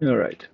All right.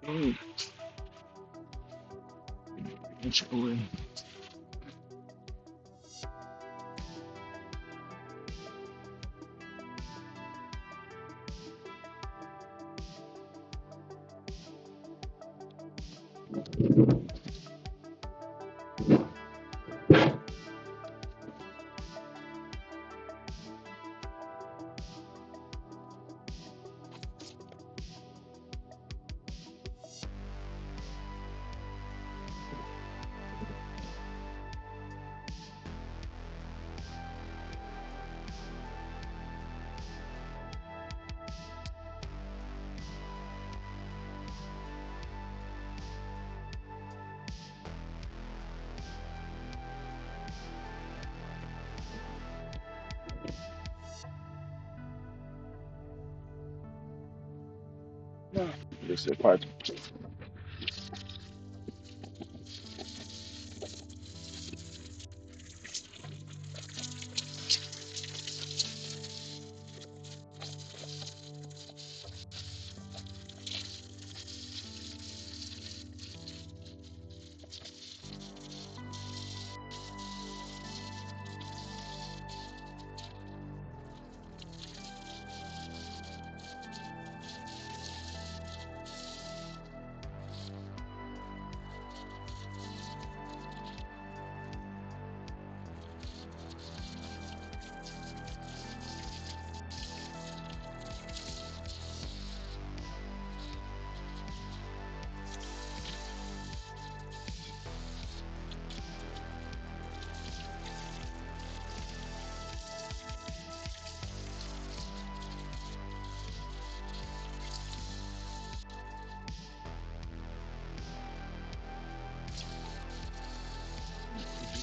Mm, inch away. No, this is part.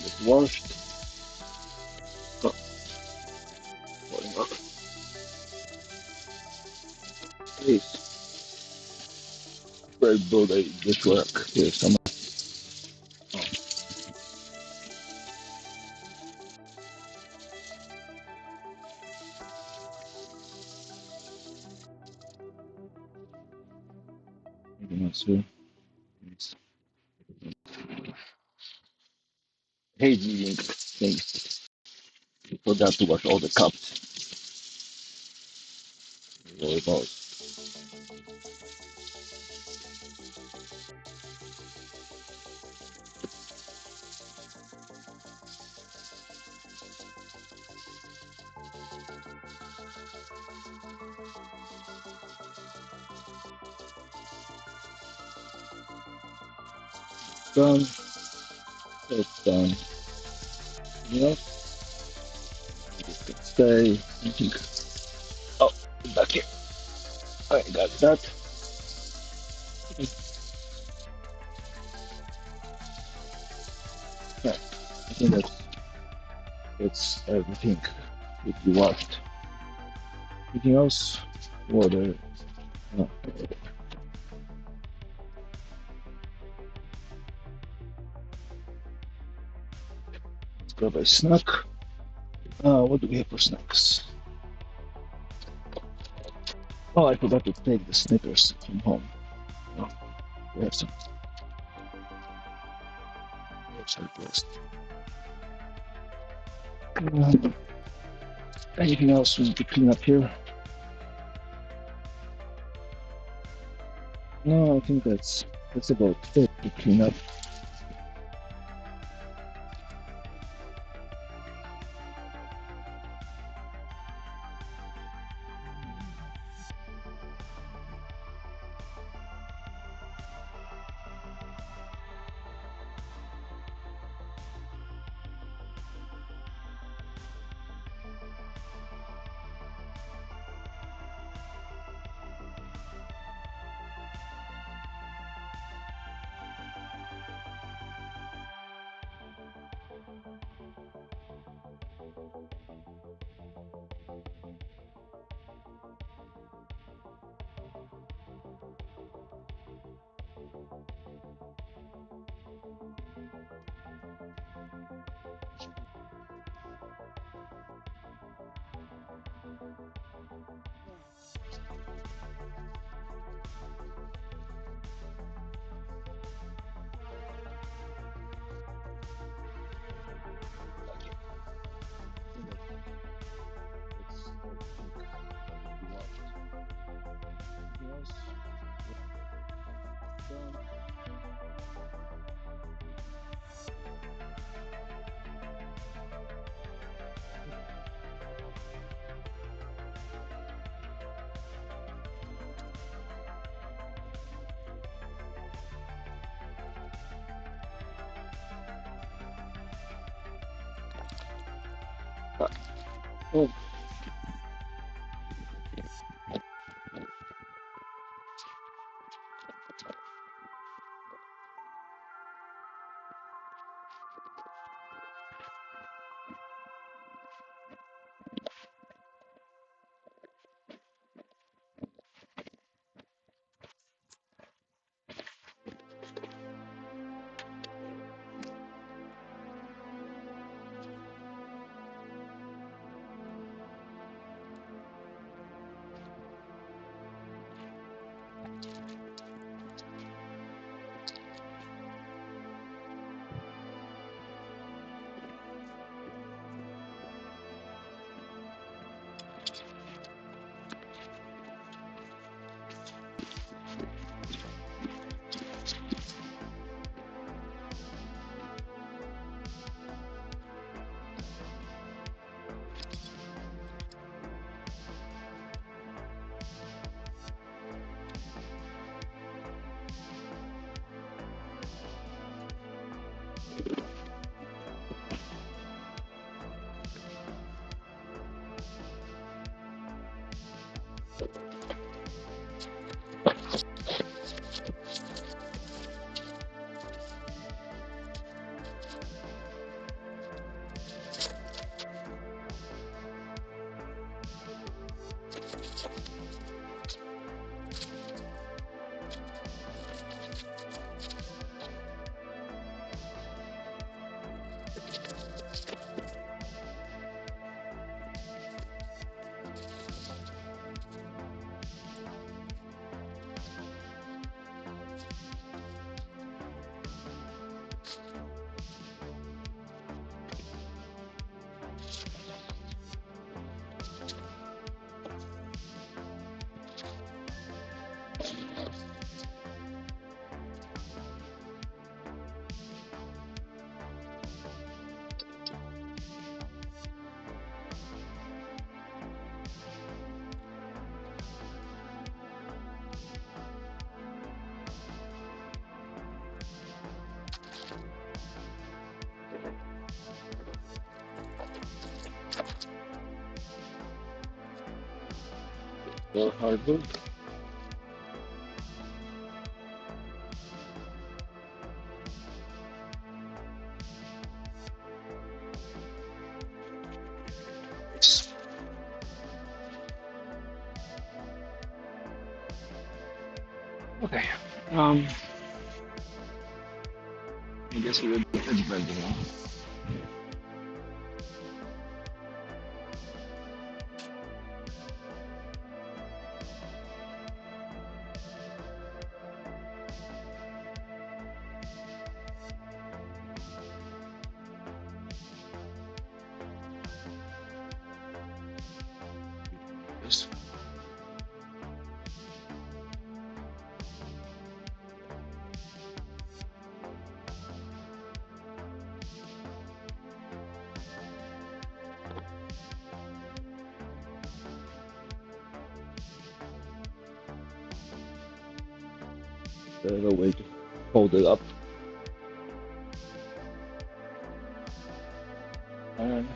It's washed. Oh, falling off. Please, very good. This work. Here's some. Oh, maybe not so. It's hazy ink thing. Forgot to wash all the cups. There it goes. Done. It's done. Yep. This can stay. I think. Oh, back here. I got that. Yeah, I think that's everything would be washed. Anything else? Water. No. Let's grab a snack. What do we have for snacks? Oh, I forgot to take the Snickers from home. Oh, we have some outside toast. Anything else we need to clean up here? No, I think that's about it to clean up. Oh, for hardwood. Okay. Um, I guess we're edge bending now. the way to hold it up. And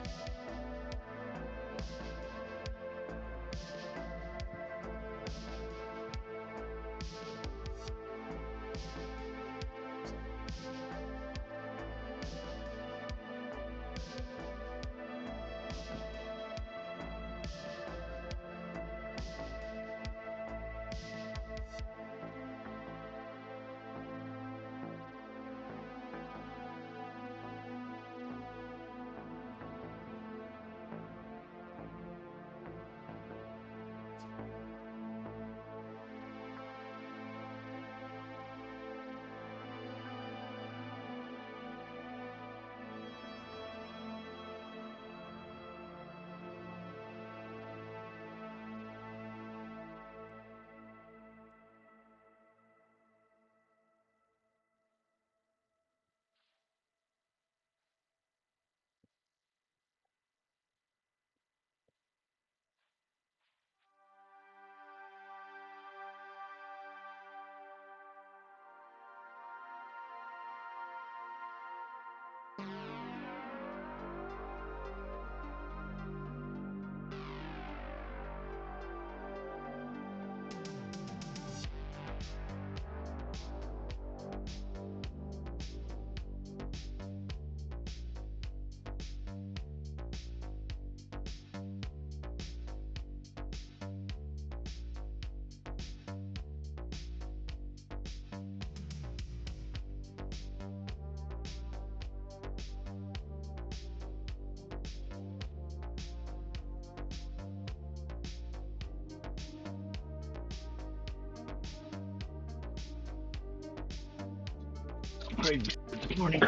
crazy this morning.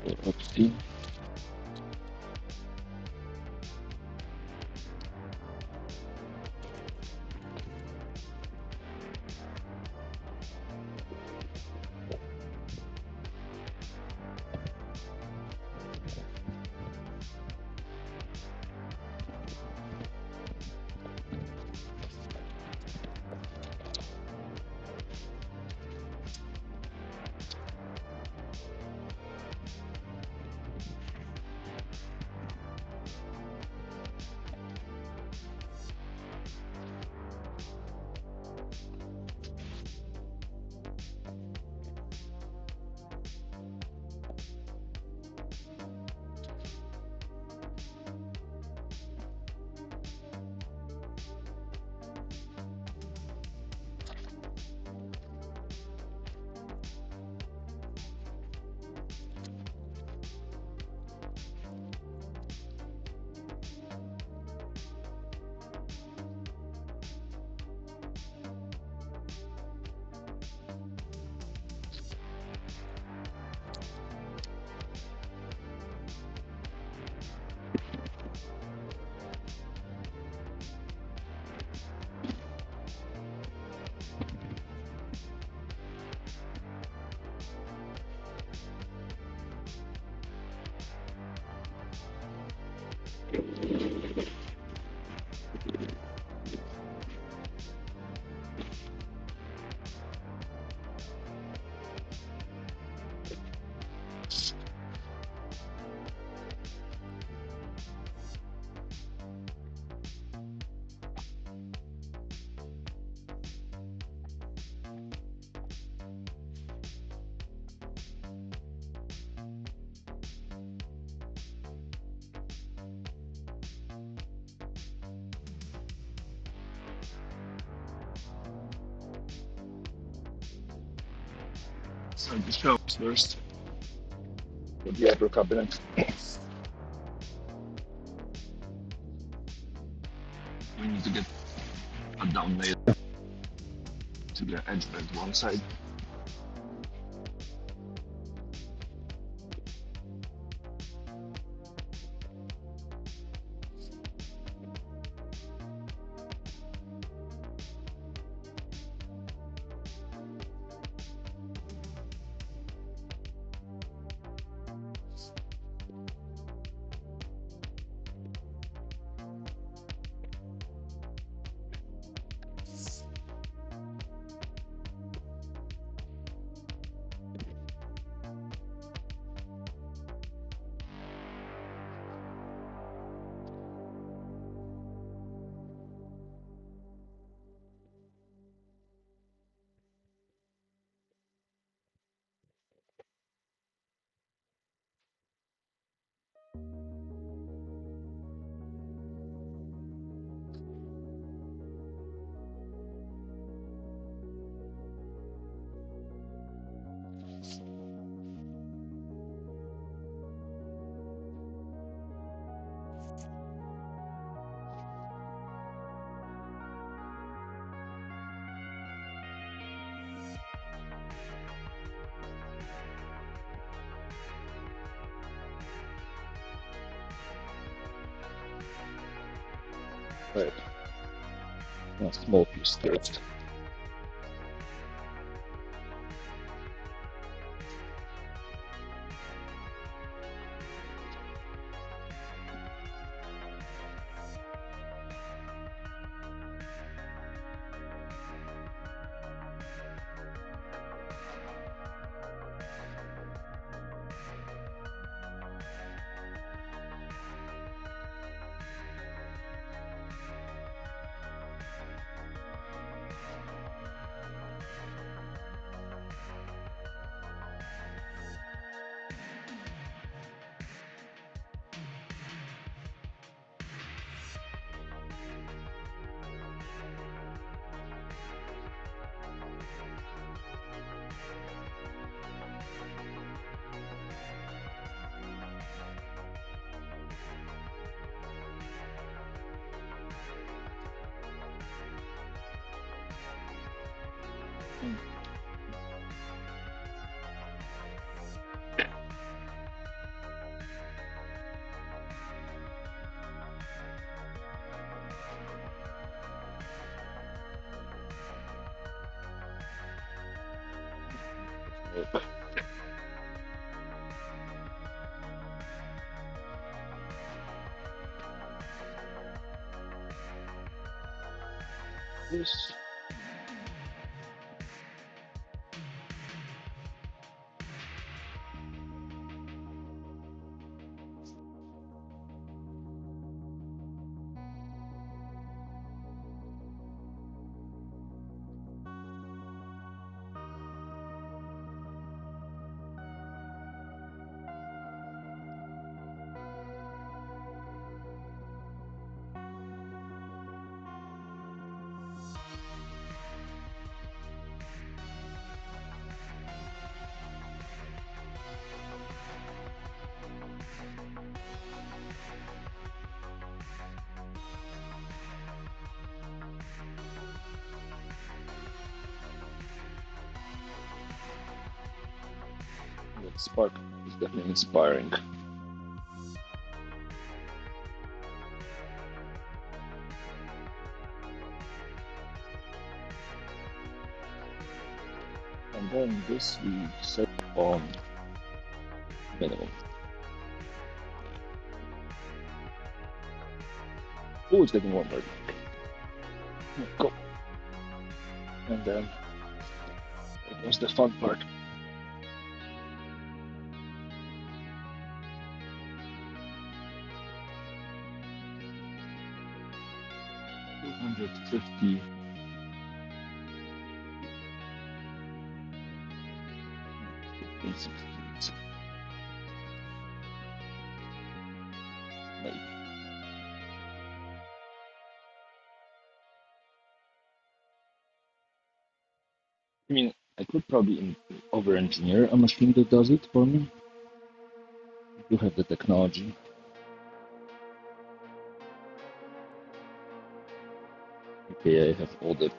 Let's see. So the shelves first for the upper cabinet. We need to get a down nail to the edge bend one side. Right. A small piece first. This. That spark is definitely inspiring. And then this we set on minimum. Oh, it's getting warmer. Go. And then it was the fun part. 250. Maybe. I mean, I could probably over-engineer a machine that does it for me. I do have the technology. Okay, I have all the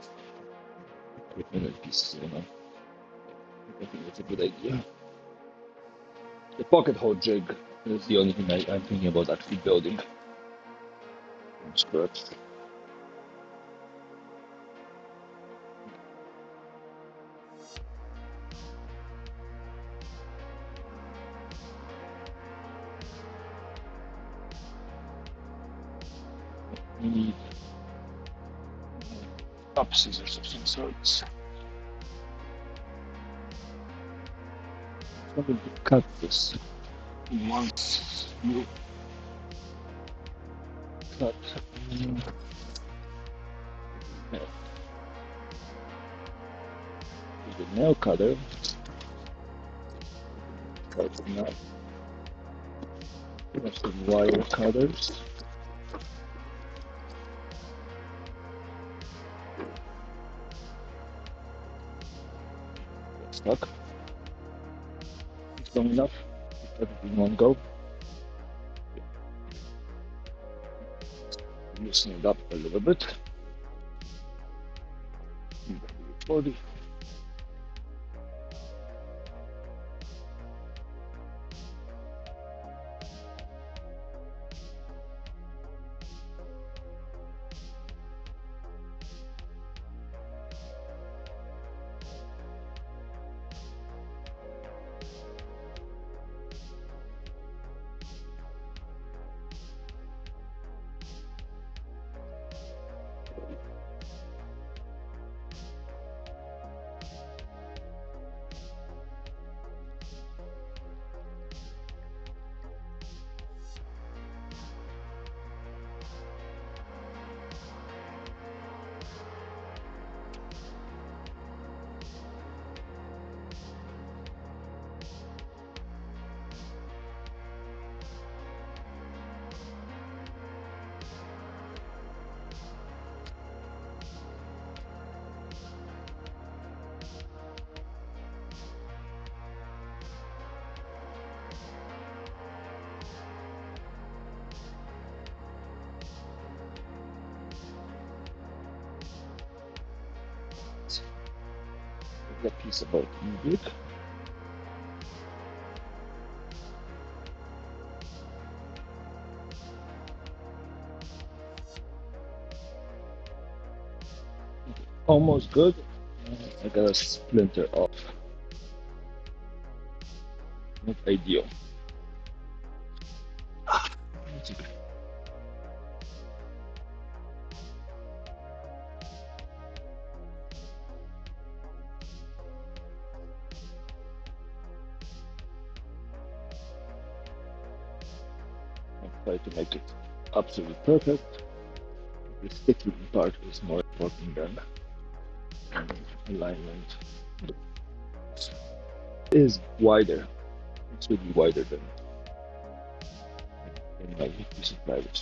equipment and pieces, I think that's a good idea. The pocket hole jig is the only thing I'm thinking about actually building from scratch. We need top scissors of some sorts. I'm going to cut this once you cut with the nail cutter. Cut enough. We have some wire cutters. Get stuck. It's long enough. Cut it in one go. Loosen it up a little bit. 40. a piece about music. Almost good. I got a splinter off. Not ideal. That's okay. I'll try to make it absolutely perfect. The sticky part is more important than alignment. It is wider. It's really wider than my piece of plywood.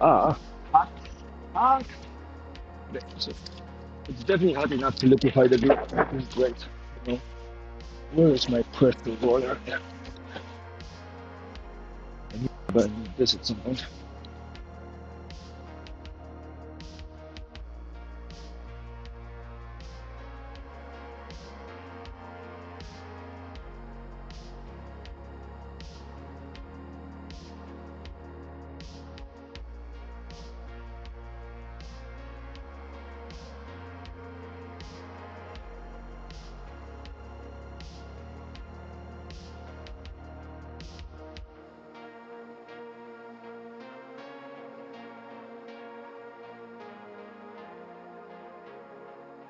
Ah, hot, hot. So it's definitely hot enough to liquefy the glue. It's great. You know, where is my pressure roller? Yeah. But I need this at some point.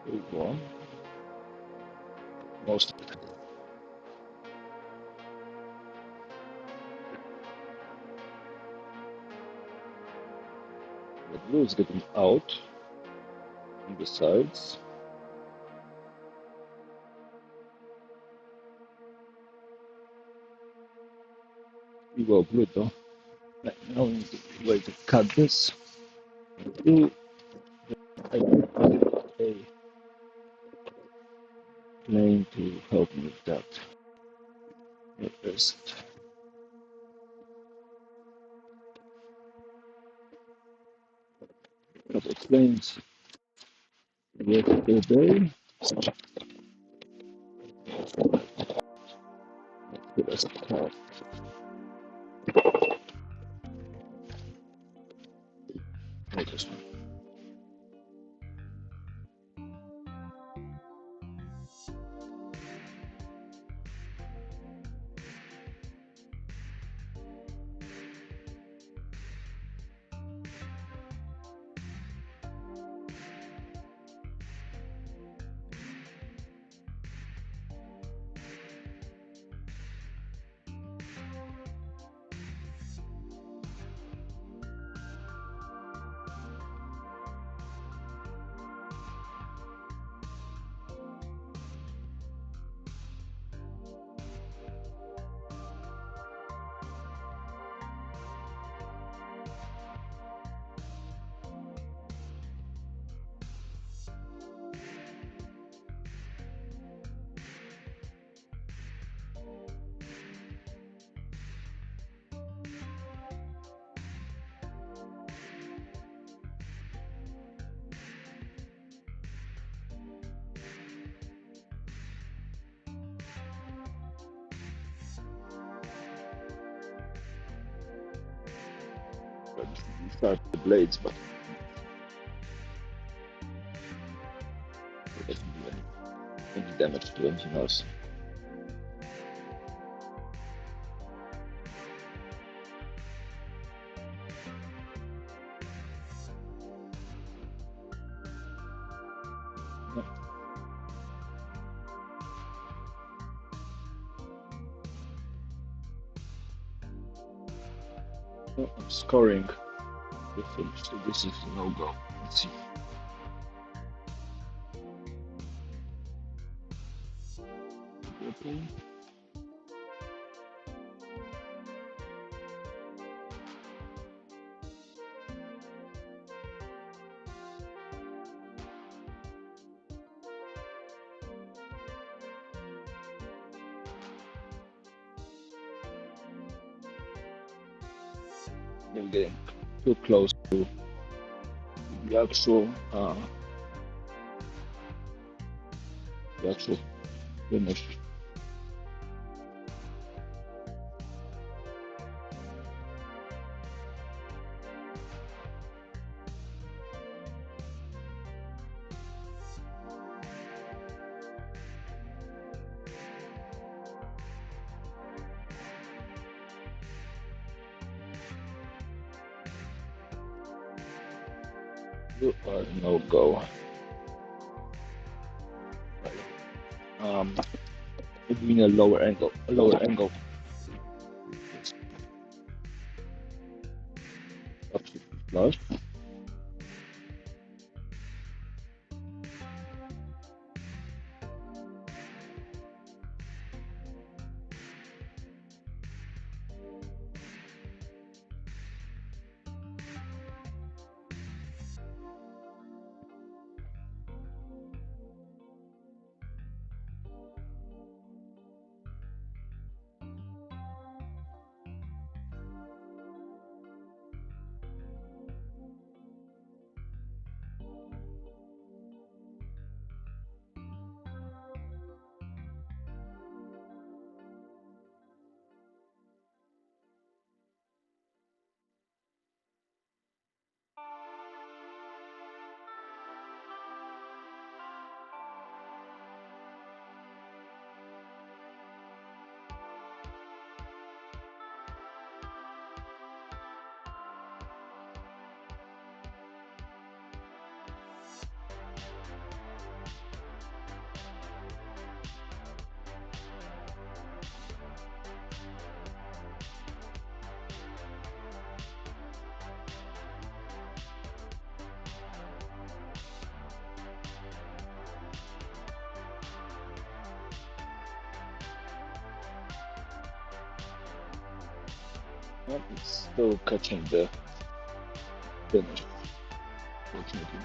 There you go. Most of it. The glue is getting out on the sides. You go glue though. Right now we need a way to cut this. I put a plane to help me with that. First, couple of planes yesterday. Let's start. This one. Start the blades, but it doesn't do any damage to anything else. I'm scoring the finish, so this is no go. Let's see. Okay. We're getting too close to the actual finish. You are no go. Um, doing a lower angle, up to flush. Well, it's still catching the finish, fortunately.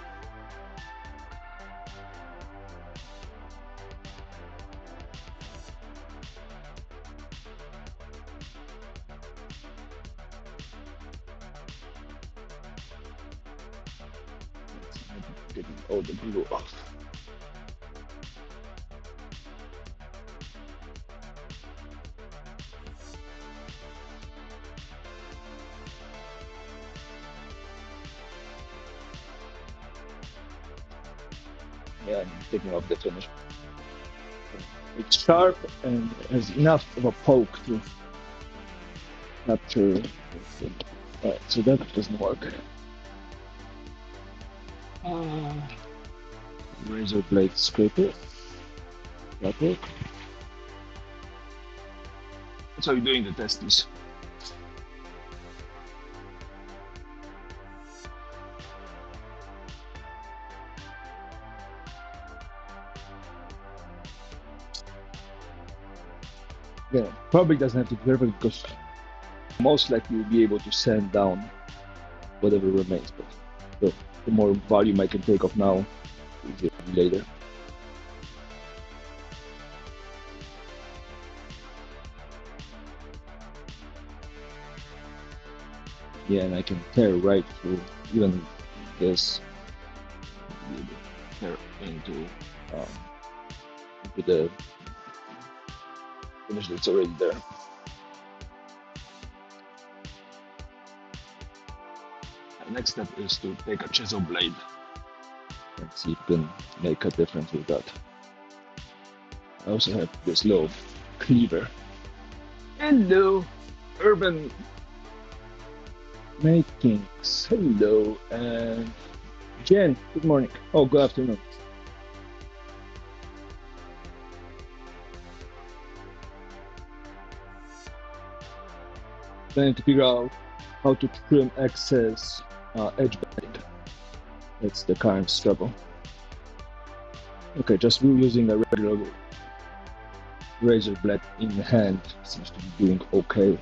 It's getting all the glue off. Yeah, I'm taking off the finish. It's sharp and has enough of a poke to capture. Alright, so that doesn't work. Uh, Razor blade scraper. That work. That's how you're doing the testes. Yeah, probably doesn't have to be careful because most likely you'll be able to sand down whatever remains. But the more volume I can take off now, easier later. Yeah, and I can tear right through even this, tear um, into the finish that's already there. The next step is to take a chisel blade and see if you can make a difference with that. I also have this little cleaver. Hello, urban makings. Hello, and Jen. Good morning. Oh, good afternoon. Trying to figure out how to trim excess edge banding. That's the current struggle. Okay, just using a regular razor blade in hand seems to be doing okay.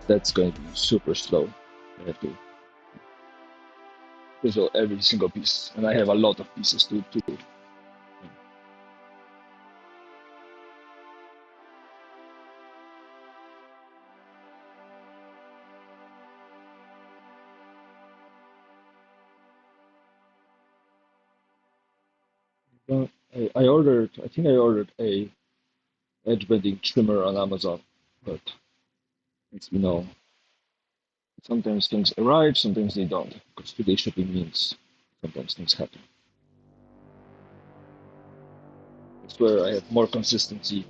That's going to be super slow. I have to chisel every single piece, and I have a lot of pieces to do. Well, I ordered, I think I ordered a edge bending trimmer on Amazon, but as you know, sometimes things arrive, sometimes they don't, because 2 day shipping means sometimes things happen. It's where I have more consistency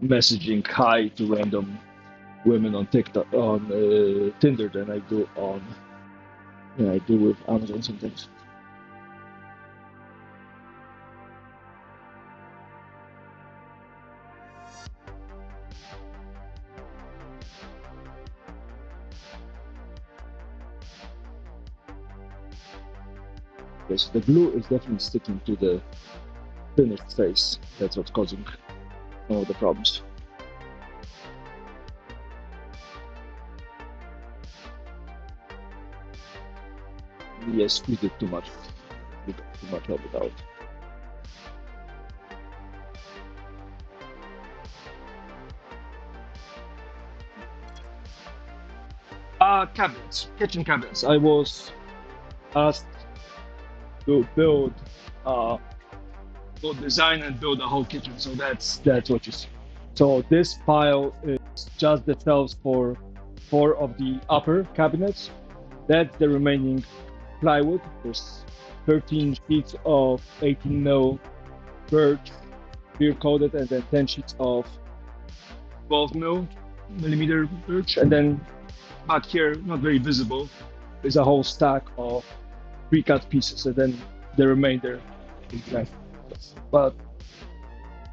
messaging hi to random women on TikTok, on Tinder than I do on, I do with Amazon sometimes. Yes, the glue is definitely sticking to the finished face. That's what's causing some of the problems. Yes, we did too much. We got too much of it out. Cabinets, kitchen cabinets. I was asked to uh, design and build a whole kitchen. So that's what you see. So this pile is just the shelves for 4 of the upper cabinets. That's the remaining plywood. There's 13 sheets of 18 mil birch, beer coated, and then 10 sheets of 12 millimeter birch, and then back here, not very visible, is a whole stack of pre-cut pieces, and then the remainder is black. But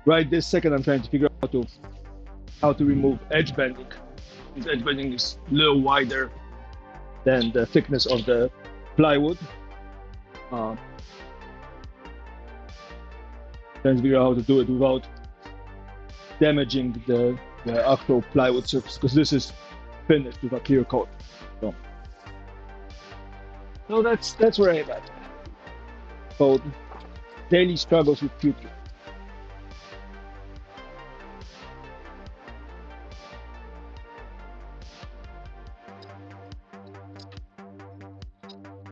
right this second, I'm trying to figure out how to remove edge bending. This edge bending is a little wider than the thickness of the plywood. Uh, Trying to figure out how to do it without damaging the actual plywood surface, because this is finished with a clear coat. So, so that's where I'm at. So daily struggles with Qt.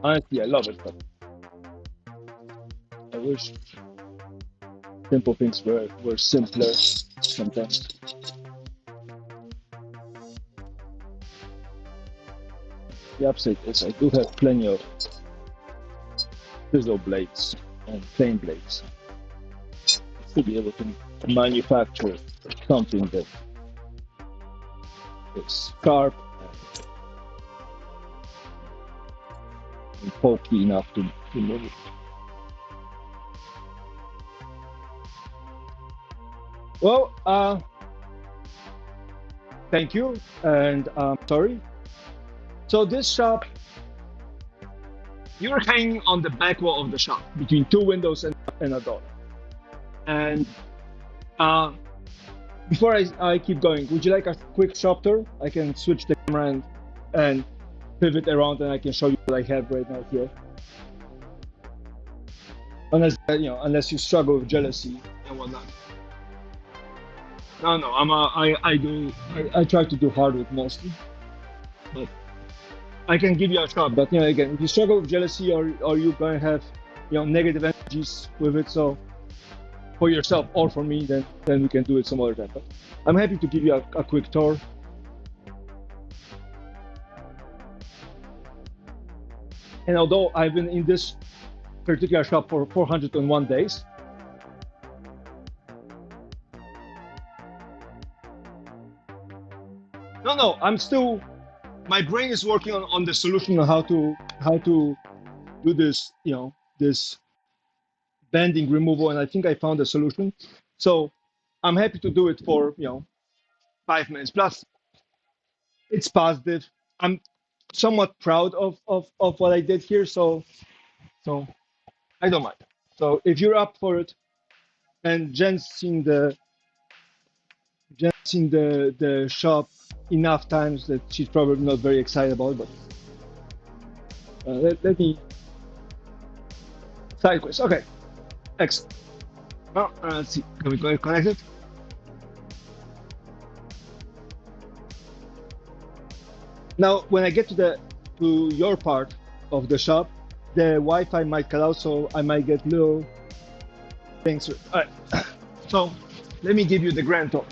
Honestly, I love it, but I wish simple things were simpler sometimes. The upside is I do have plenty of chisel blades and plane blades to be able to manufacture something that is sharp and pokey enough to move it. Well, thank you, and sorry. So this shop, you're hanging on the back wall of the shop between 2 windows and a door. And uh, before I keep going, would you like a quick shop tour? I can switch the camera and pivot around, and I can show you what I have right now here. Unless you struggle with jealousy and whatnot. No, no, I try to do hardwood mostly, but I can give you a shot. But again, if you struggle with jealousy or you're gonna have negative energies with it, so for yourself or for me, then we can do it some other time. But I'm happy to give you a quick tour. And although I've been in this particular shop for 401 days, no, I'm still. My brain is working on the solution on how to do this, this bending removal, and I think I found a solution. So I'm happy to do it for 5 minutes. Plus, it's positive. I'm somewhat proud of what I did here. So So I don't mind. So if you're up for it, and Jen's seen the shop enough times that she's probably not very excited about it, but let me side quest. Okay, excellent. Well, let's see. Can we go connect it? Now, when I get to your part of the shop, the Wi-Fi might cut out, so I might get little things. All right. So let me give you the grand tour.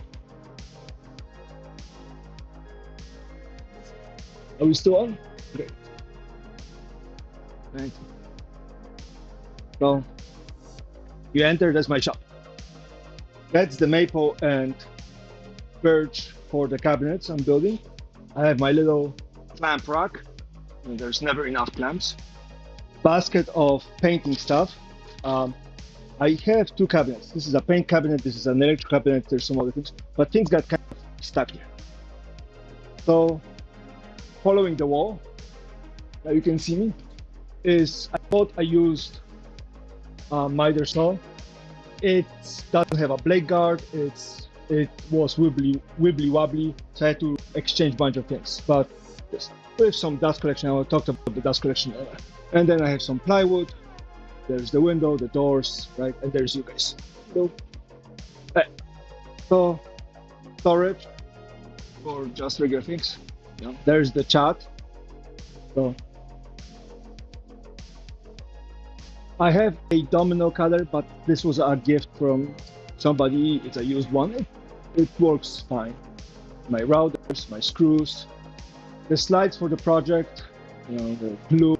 Are we still on? Great. Thank you. So you enter. That's my shop. That's the maple and birch for the cabinets I'm building. I have my little clamp rack. And there's never enough clamps. Basket of painting stuff. I have two cabinets. This is a paint cabinet. This is an electric cabinet. There's some other things, but things got kind of stuck here. So, following the wall, that you can see me, is I thought I used miter saw. It doesn't have a blade guard. It was wibbly wobbly, so I had to exchange a bunch of things. But yes, with some dust collection, I talked about the dust collection earlier. And then I have some plywood. There's the window, the doors, right? And there's you guys. So storage for just regular things. Yeah. There's the chat. So I have a domino cutter, but this was a gift from somebody. It's a used one. It works fine. My routers, my screws, the slides for the project, the glue.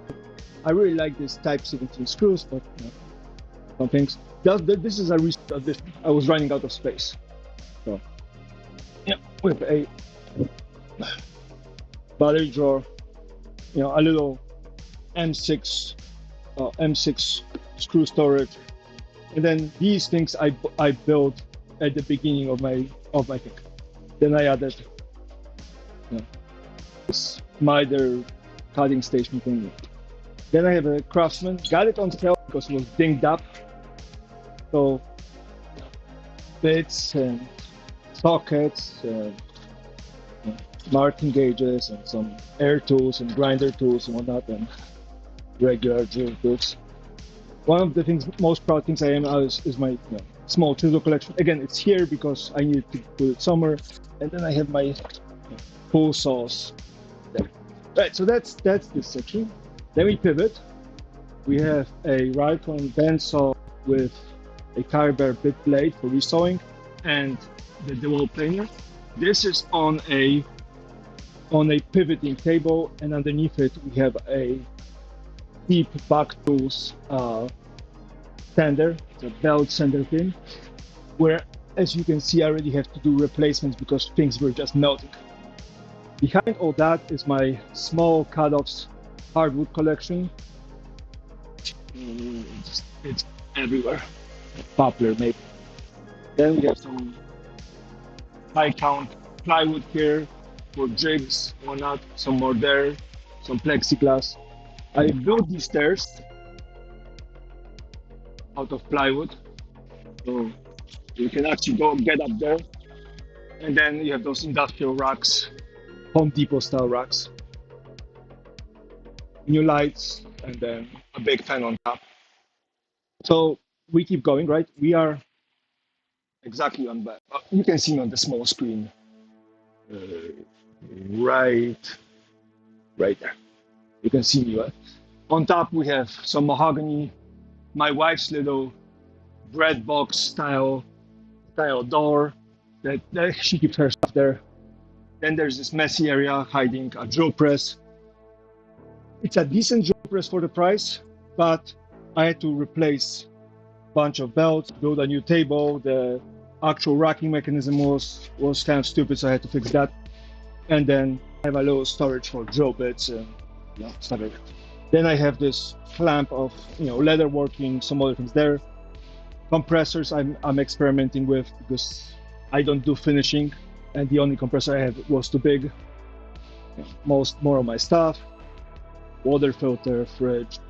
I really like this Type 17 screws, but some things. This is a reason of this. I was running out of space. So, yeah, with a battery drawer, a little M6 screw storage, and then these things I built at the beginning of my thing. Then I added this miter cutting station thing. Then I have a Craftsman. Got it on sale because it was dinged up. So bits and sockets and marking gauges and some air tools and grinder tools and whatnot, and regular drill tools. One of the most proud things I am is my small chisel collection. Again, it's here because I need to put it somewhere. And then I have my pull saws there. Right, so that's this section. Then we pivot. We have a Raycon bandsaw with a Carver bit blade for resawing and the dual planer. This is on a pivoting table, and underneath it we have a deep back tools sander, it's a belt sander thing, where, as you can see, I already have to do replacements because things were just melting. Behind all that is my small cut-offs hardwood collection. It's everywhere. Poplar, maybe. Then we have some high count plywood here for jigs, whatnot. Some more there, some plexiglass. I built these stairs out of plywood, so you can actually go get up there. And then you have those industrial racks, Home Depot style racks. New lights, and then a big fan on top. So we keep going, right? We are exactly on that. You can see me on the small screen, right there. You can see me. Right? On top, we have some mahogany. My wife's little bread box style door that she keeps her stuff there. Then there's this messy area hiding a drill press. It's a decent drill press for the price, but I had to replace a bunch of belts, build a new table. The actual racking mechanism was kind of stupid, so I had to fix that. And then I have a little storage for drill bits and stuff like that. Then I have this clamp of leather working, some other things there. Compressors I'm experimenting with because I don't do finishing, and the only compressor I had was too big. More of my stuff. Water filter, fridge,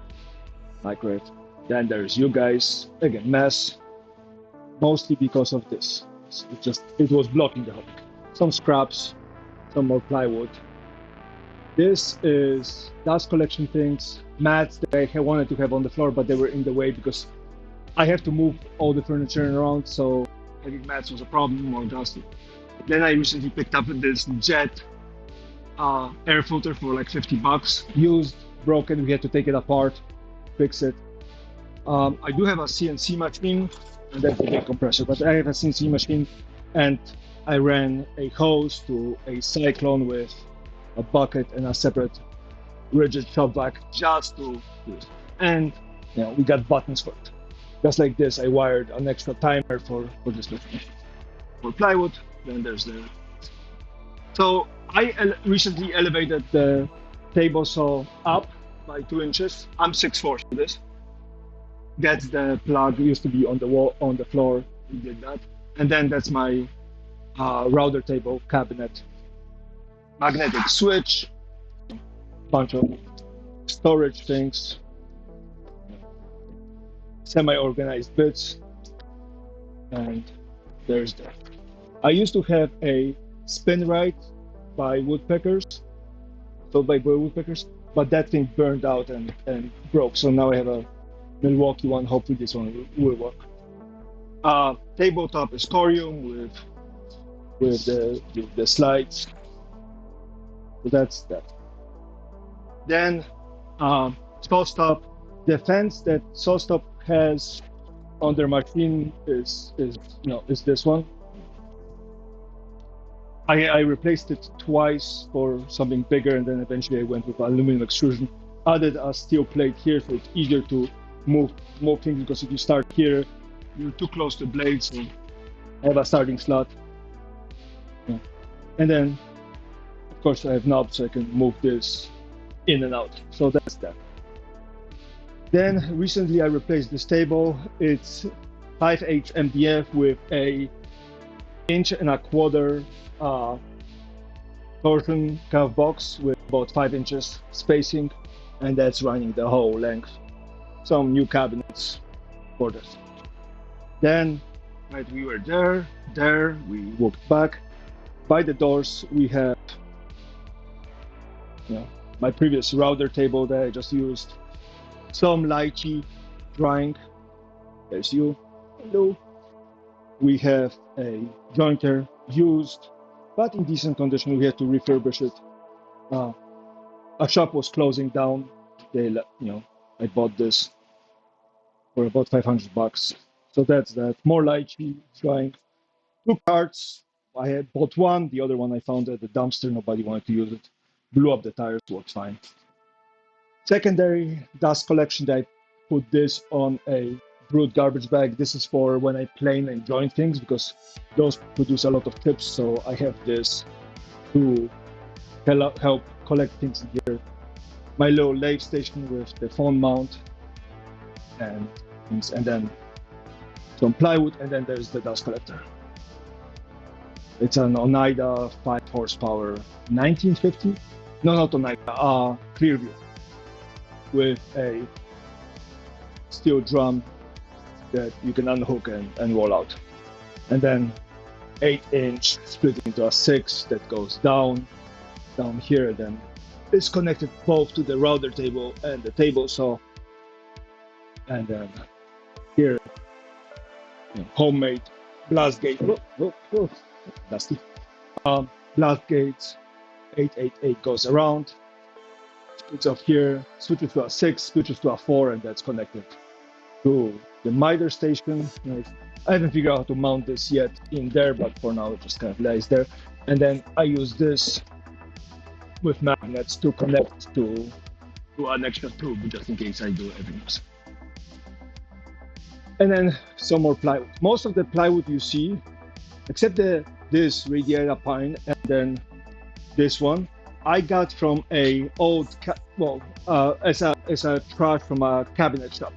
Great. Then there's you guys. Again, mess. Mostly because of this. It was blocking the hole. Some scraps, some more plywood. This is dust collection things, mats that I wanted to have on the floor, but they were in the way because I have to move all the furniture around, so having mats was a problem, more dusty. Then I recently picked up this jet air filter for like $50. Used, broken, we had to take it apart, fix it. I do have a CNC machine, and that's a big compressor, but I have a CNC machine, and I ran a hose to a cyclone with a bucket and a separate rigid shop vac just to do it. And we got buttons for it. Just like this, I wired an extra timer for this machine. For plywood, then there's the. So I recently elevated the table saw up by 2 inches. I'm 6'4" for this. That's the plug. It used to be on the wall, on the floor. We did that, and then that's my router table cabinet. Magnetic switch, bunch of storage things, semi-organized bits, and there's that. I used to have a spin right by woodpeckers, sold by woodpeckers, but that thing burned out and broke. So now I have a Milwaukee one. Hopefully this one will work. Tabletop is corium with the slides. So that's that. Then SawStop, the fence that SawStop has on their machine is this one. I replaced it twice for something bigger, and then eventually I went with aluminum extrusion. Added a steel plate here, so it's easier to move things, because if you start here, you're too close to the blade. So I have a starting slot. Yeah. And then, of course, I have knobs, so I can move this in and out. So that's that. Then recently I replaced this table. It's 5H MDF with a 1.25 inch torsion kind of box with about 5 inches spacing, and that's running the whole length. Some new cabinets for this. Then, right, we were there, we walked back. By the doors, we have my previous router table that I just used. Some lychee drying. There's you. Hello. We have a jointer used, but in decent condition. We had to refurbish it. A shop was closing down. I bought this for about $500. So that's that. More lychee drying. 2 carts. I had bought one. The other one I found at the dumpster. Nobody wanted to use it. Blew up the tires. Worked fine. Secondary dust collection. I put this on a brute garbage bag. This is for when I plane and join things, because those produce a lot of chips. So I have this to help collect things in here. My little lathe station with the phone mount and things, and then some plywood, and then there's the dust collector. It's an Oneida 5 horsepower 1950. No, not Oneida. Clearview with a steel drum that you can unhook and roll out, and then 8-inch split into a 6 that goes down here. Then it's connected both to the router table and the table saw, and then here homemade blast gate. Dusty. Blast gates. 888 goes around. Splits off here. Switches to a 6. Switches to a 4, and that's connected to the miter station. I haven't figured out how to mount this yet in there, but for now it just kind of lies there. And then I use this with magnets to connect to an extra tube, just in case I do everything else. And then some more plywood. Most of the plywood you see, except this radiata pine and then this one, I got from a old as a trash from a cabinet shop.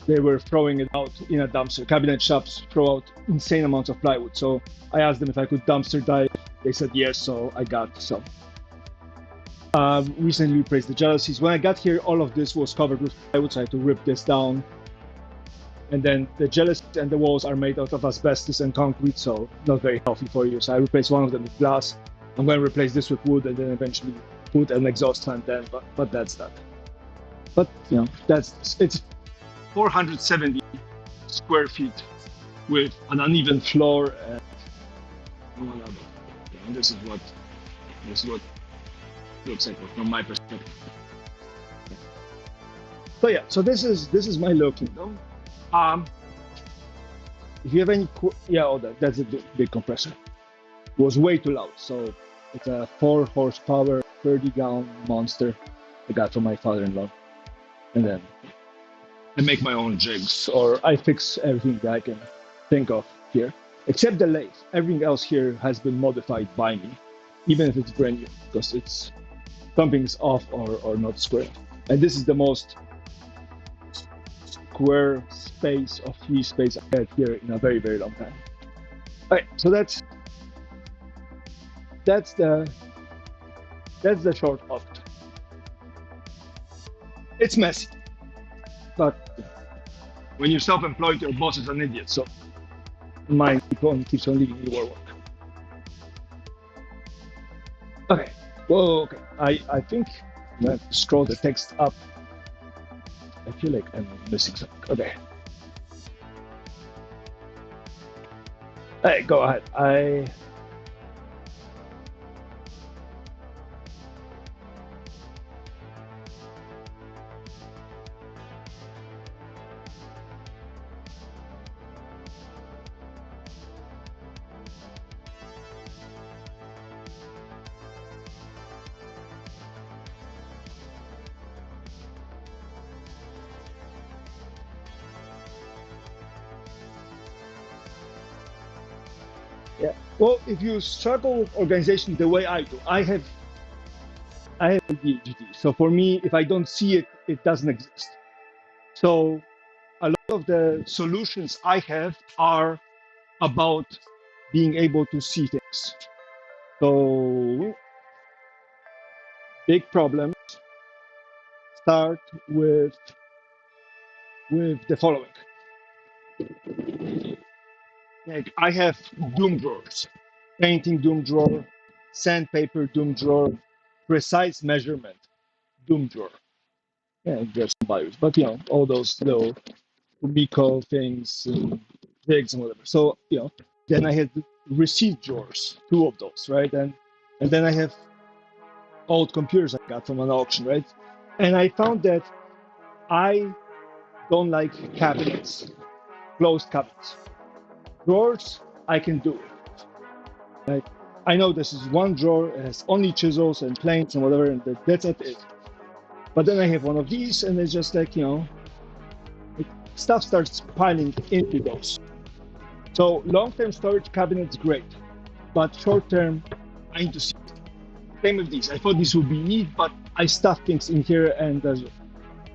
They were throwing it out in a dumpster. Cabinet shops throw out insane amounts of plywood. So I asked them if I could dumpster dive. They said yes, so I got some. Recently replaced the jalousies. When I got here, all of this was covered with plywood, so I had to rip this down. And then the jalousies and the walls are made out of asbestos and concrete, so not very healthy for you. So I replaced one of them with glass. I'm going to replace this with wood and then eventually put an exhaust fan then, but that's that. But you know, it's 470 square feet with an uneven floor and whatever. And this is what looks like from my perspective. So yeah, so this is my low kingdom. If you have any, that's a big compressor. It was way too loud, so it's a 4 horsepower, 30-gallon monster I got from my father-in-law, and then I make my own jigs, or I fix everything that I can think of here, except the lathe. Everything else here has been modified by me, even if it's brand new, because it's something's off or not square. And this is the most square space of free space I had here in a very, very long time. All right, so that's the short of it. It's messy, but when you're self-employed, your boss is an idiot. So mine keeps on leaving me more work. Okay. Whoa. Okay. I think I'm going to scroll the text up. I feel like I'm missing something. Okay. Hey, go ahead. Yeah. Well, if you struggle with organization the way I do, I have ADHD. So for me, if I don't see it, it doesn't exist. So a lot of the solutions I have are about being able to see things. So big problems start with the following. Like I have doom drawers, painting doom drawer, sandpaper doom drawer, precise measurement doom drawer. Yeah, there's some values, but you know, all those little Miko things, jigs and whatever. So, you know, then I had receipt drawers, 2 of those, right? And then I have old computers I got from an auction, right? And I found that I don't like cabinets, closed cabinets. Drawers, I can do it. Right? I know this is one drawer, it has only chisels and planes and whatever, and that's it. But then I have one of these, and it's just like, you know, stuff starts piling into those. So long-term storage cabinets, great. But short-term, I need to see it. Same with these. I thought this would be neat, but I stuff things in here, and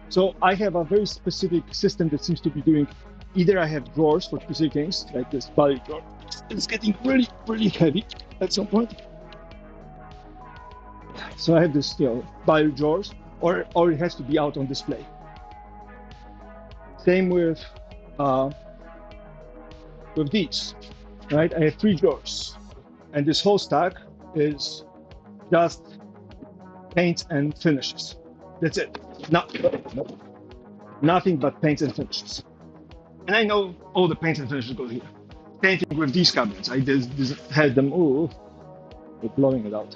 so I have a very specific system that seems to be doing. Either I have drawers for specific things, like this body drawer. It's getting really, really heavy at some point. So I have this, you know, body drawers, or it has to be out on display. Same with these, right? I have 3 drawers, and this whole stack is just paints and finishes. That's it. Nothing but paints and finishes. And I know all the paints and finishes go here. Same thing with these cabinets. I just had them. Ooh, we're blowing it out.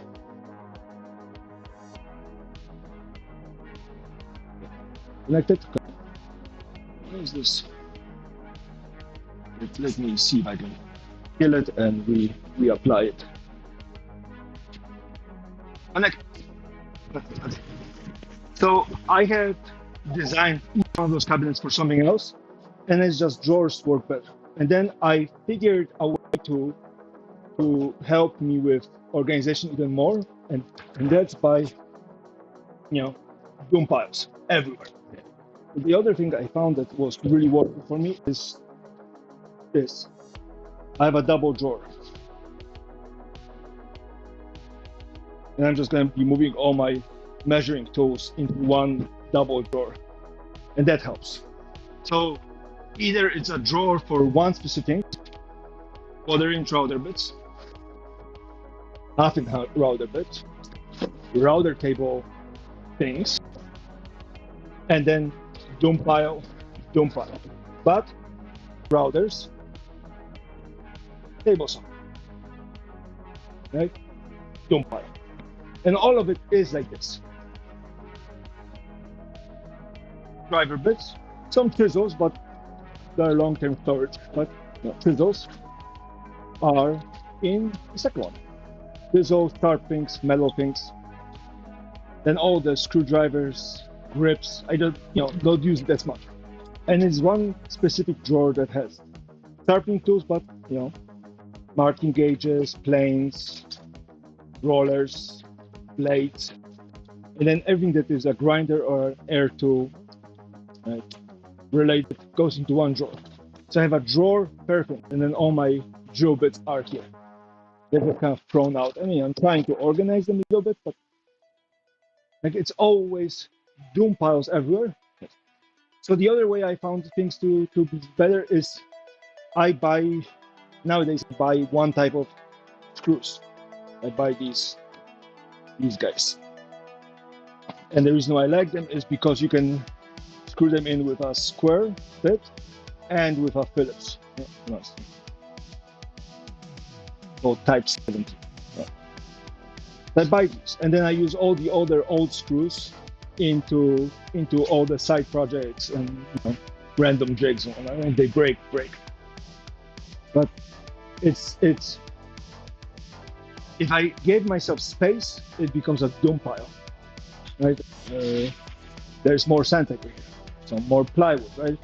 Connected. What is this? Let me see if I can kill it and reapply it. Connect. So I had designed each one of those cabinets for something else, and it's just drawers work better. And then I figured a way to help me with organization even more, and that's by, you know, doom piles everywhere. The other thing I found that was really working for me is this. I have a double drawer, and I'm just going to be moving all my measuring tools into one double drawer, and that helps. So either it's a drawer for one specific thing, quarter-inch router bits, half-inch router bits, router table things, and then doom pile. But routers, table saw, right? Doom pile. And all of it is like this. Driver bits, some chisels, but they're long-term storage. But chisels are in the second one. Chisels, sharp things, metal things. Then all the screwdrivers, grips. I don't use it as much. And it's one specific drawer that has sharpening tools, but marking gauges, planes, rollers, blades, and then everything that is a grinder or an air tool related goes into one drawer. So I have a drawer, perfect, and then all my drill bits are here. They were kind of thrown out. I mean, I'm trying to organize them a little bit, but it's always doom piles everywhere. So the other way I found things to be better is nowadays I buy one type of screws. I buy these guys. And the reason why I like them is because you can screw them in with a square bit and with a Phillips. So type 70. I buy these, and then I use all the other old screws into all the side projects and random jigs, and they break. But it's if I gave myself space, it becomes a doom pile, right? There's more sandpaper here, so more plywood, right?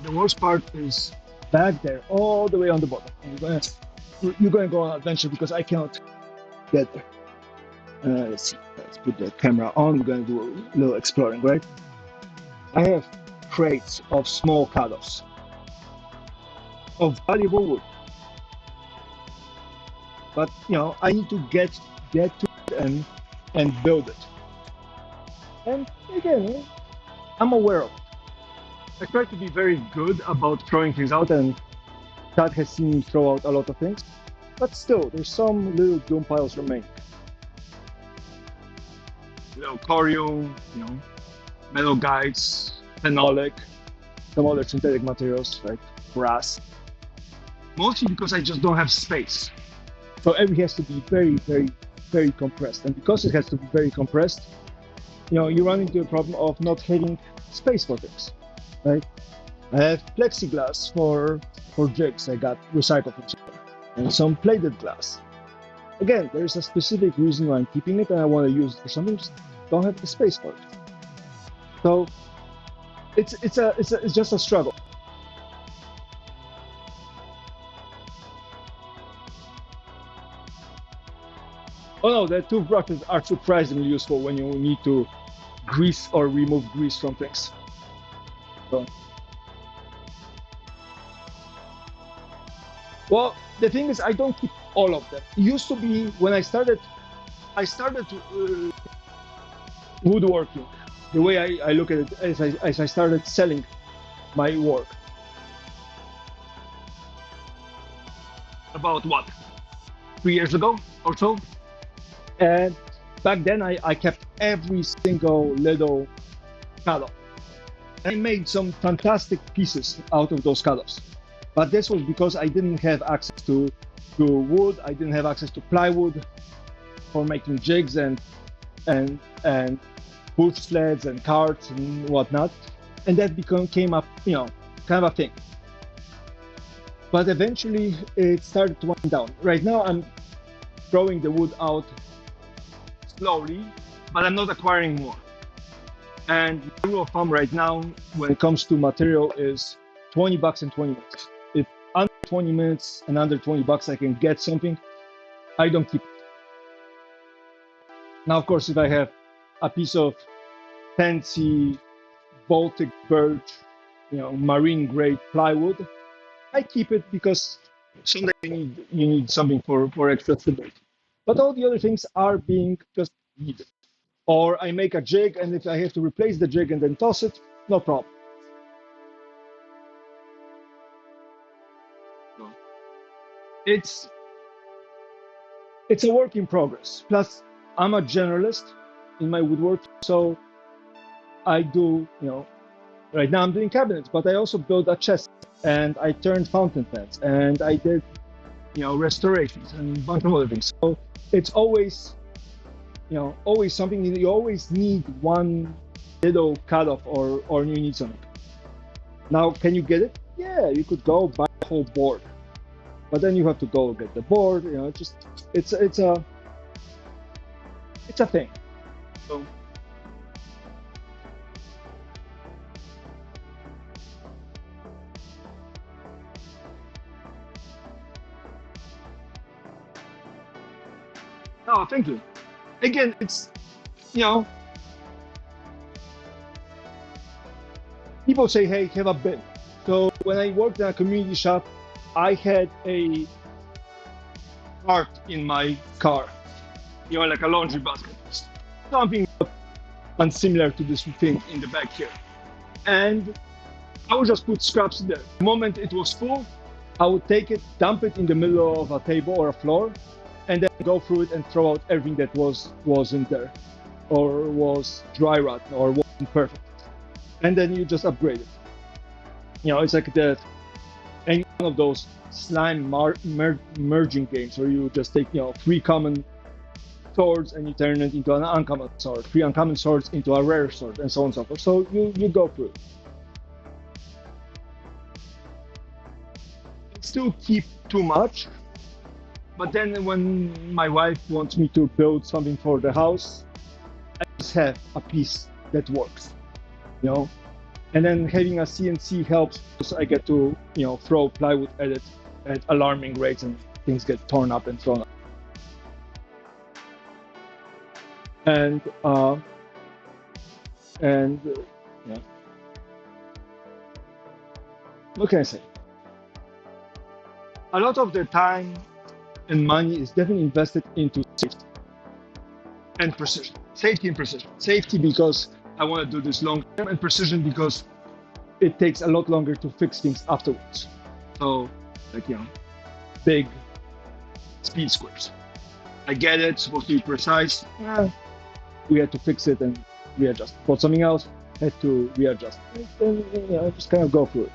The worst part is back there, all the way on the bottom. You're gonna go on an adventure because I cannot get there. Let's see. Let's put the camera on. We're going to do a little exploring, right? I have crates of small cut-offs of valuable wood, but I need to get to it and build it. And again, I'm aware of it. I try to be very good about throwing things out, and Chad has seen me throw out a lot of things, but still, there's some little doom piles remaining. Corium, metal guides, phenolic, some other synthetic materials like brass. Mostly because I just don't have space. So everything has to be very, very, very compressed. And because it has to be very compressed, you run into a problem of not having space for things, right? I have plexiglass for jigs I got recycled from somewhere, and some plated glass. Again, there's a specific reason why I'm keeping it, and I want to use it for something. Just don't have the space for it. So it's just a struggle. Oh no, the toothbrushes are surprisingly useful when you need to grease or remove grease from things. So, well, the thing is, I don't keep all of them. It used to be when I started woodworking. The way I look at it as I started selling my work. About 3 years ago or so. And back then I kept every single little cut-off. I made some fantastic pieces out of those cut-offs. But this was because I didn't have access to wood. I didn't have access to plywood for making jigs and push sleds and carts and whatnot. And that came up, kind of a thing. But eventually it started to wind down. Right now I'm throwing the wood out slowly, but I'm not acquiring more. And the rule of thumb right now when it comes to material is $20 and 20 minutes. If under 20 minutes and under $20 I can get something, I don't keep it. Now, of course, if I have a piece of fancy Baltic birch, marine grade plywood, I keep it because someday you need something for extra stability. But all the other things are being just needed. Or I make a jig, and if I have to replace the jig and then toss it, no problem. So it's a work in progress. Plus, I'm a generalist in my woodworking, so I do, right now I'm doing cabinets, but I also built a chest, and I turned fountain pens, and I did, restorations and a bunch of other things. So it's always, always something. You always need one little cutoff, or you need something. Now, can you get it? Yeah, you could go buy a whole board, but then you have to go get the board. Just it's a thing. So, oh, thank you. Again, it's you know, people say, hey, have a bin. So when I worked in a community shop, I had a cart in my car, like a laundry basket, something unsimilar to this thing in the back here. And I would just put scraps in there. The moment it was full, I would take it, dump it in the middle of a table or a floor, and then go through it and throw out everything that wasn't there, or was dry rot, or wasn't perfect. And then you just upgrade it. It's like any one of those slime merging games where you just take 3 common swords and you turn it into an uncommon sword, 3 uncommon swords into a rare sword, and so on and so forth. So you go through it. Still keep too much, but then when my wife wants me to build something for the house, I just have a piece that works, and then having a CNC helps because I get to throw plywood at it at alarming rates, and things get torn up and thrown up. And yeah, what can I say? A lot of the time and money is definitely invested into safety and precision. Safety and precision. Safety because I want to do this long term, and precision because it takes a lot longer to fix things afterwards. So, big speed squares. I get it, it's supposed to be precise. We had to fix it and readjust. Bought something else, had to readjust. And just kind of go through it.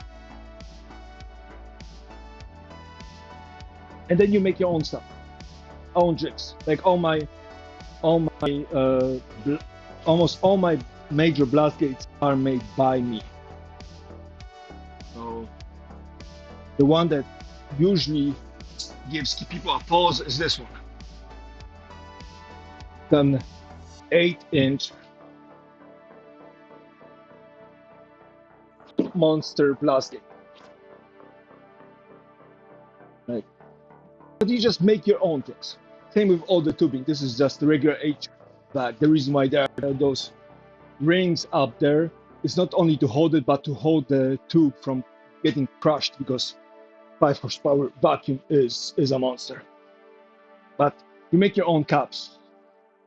And then you make your own stuff, own jigs. Like almost all my major blast gates are made by me. So the one that usually gives people a pause is this one. An 8-inch monster blast gate. Right. But you just make your own things. Same with all the tubing. This is just the regular H bag. The reason why there are those rings up there is not only to hold it, but to hold the tube from getting crushed, because 5 horsepower vacuum is a monster. But you make your own caps,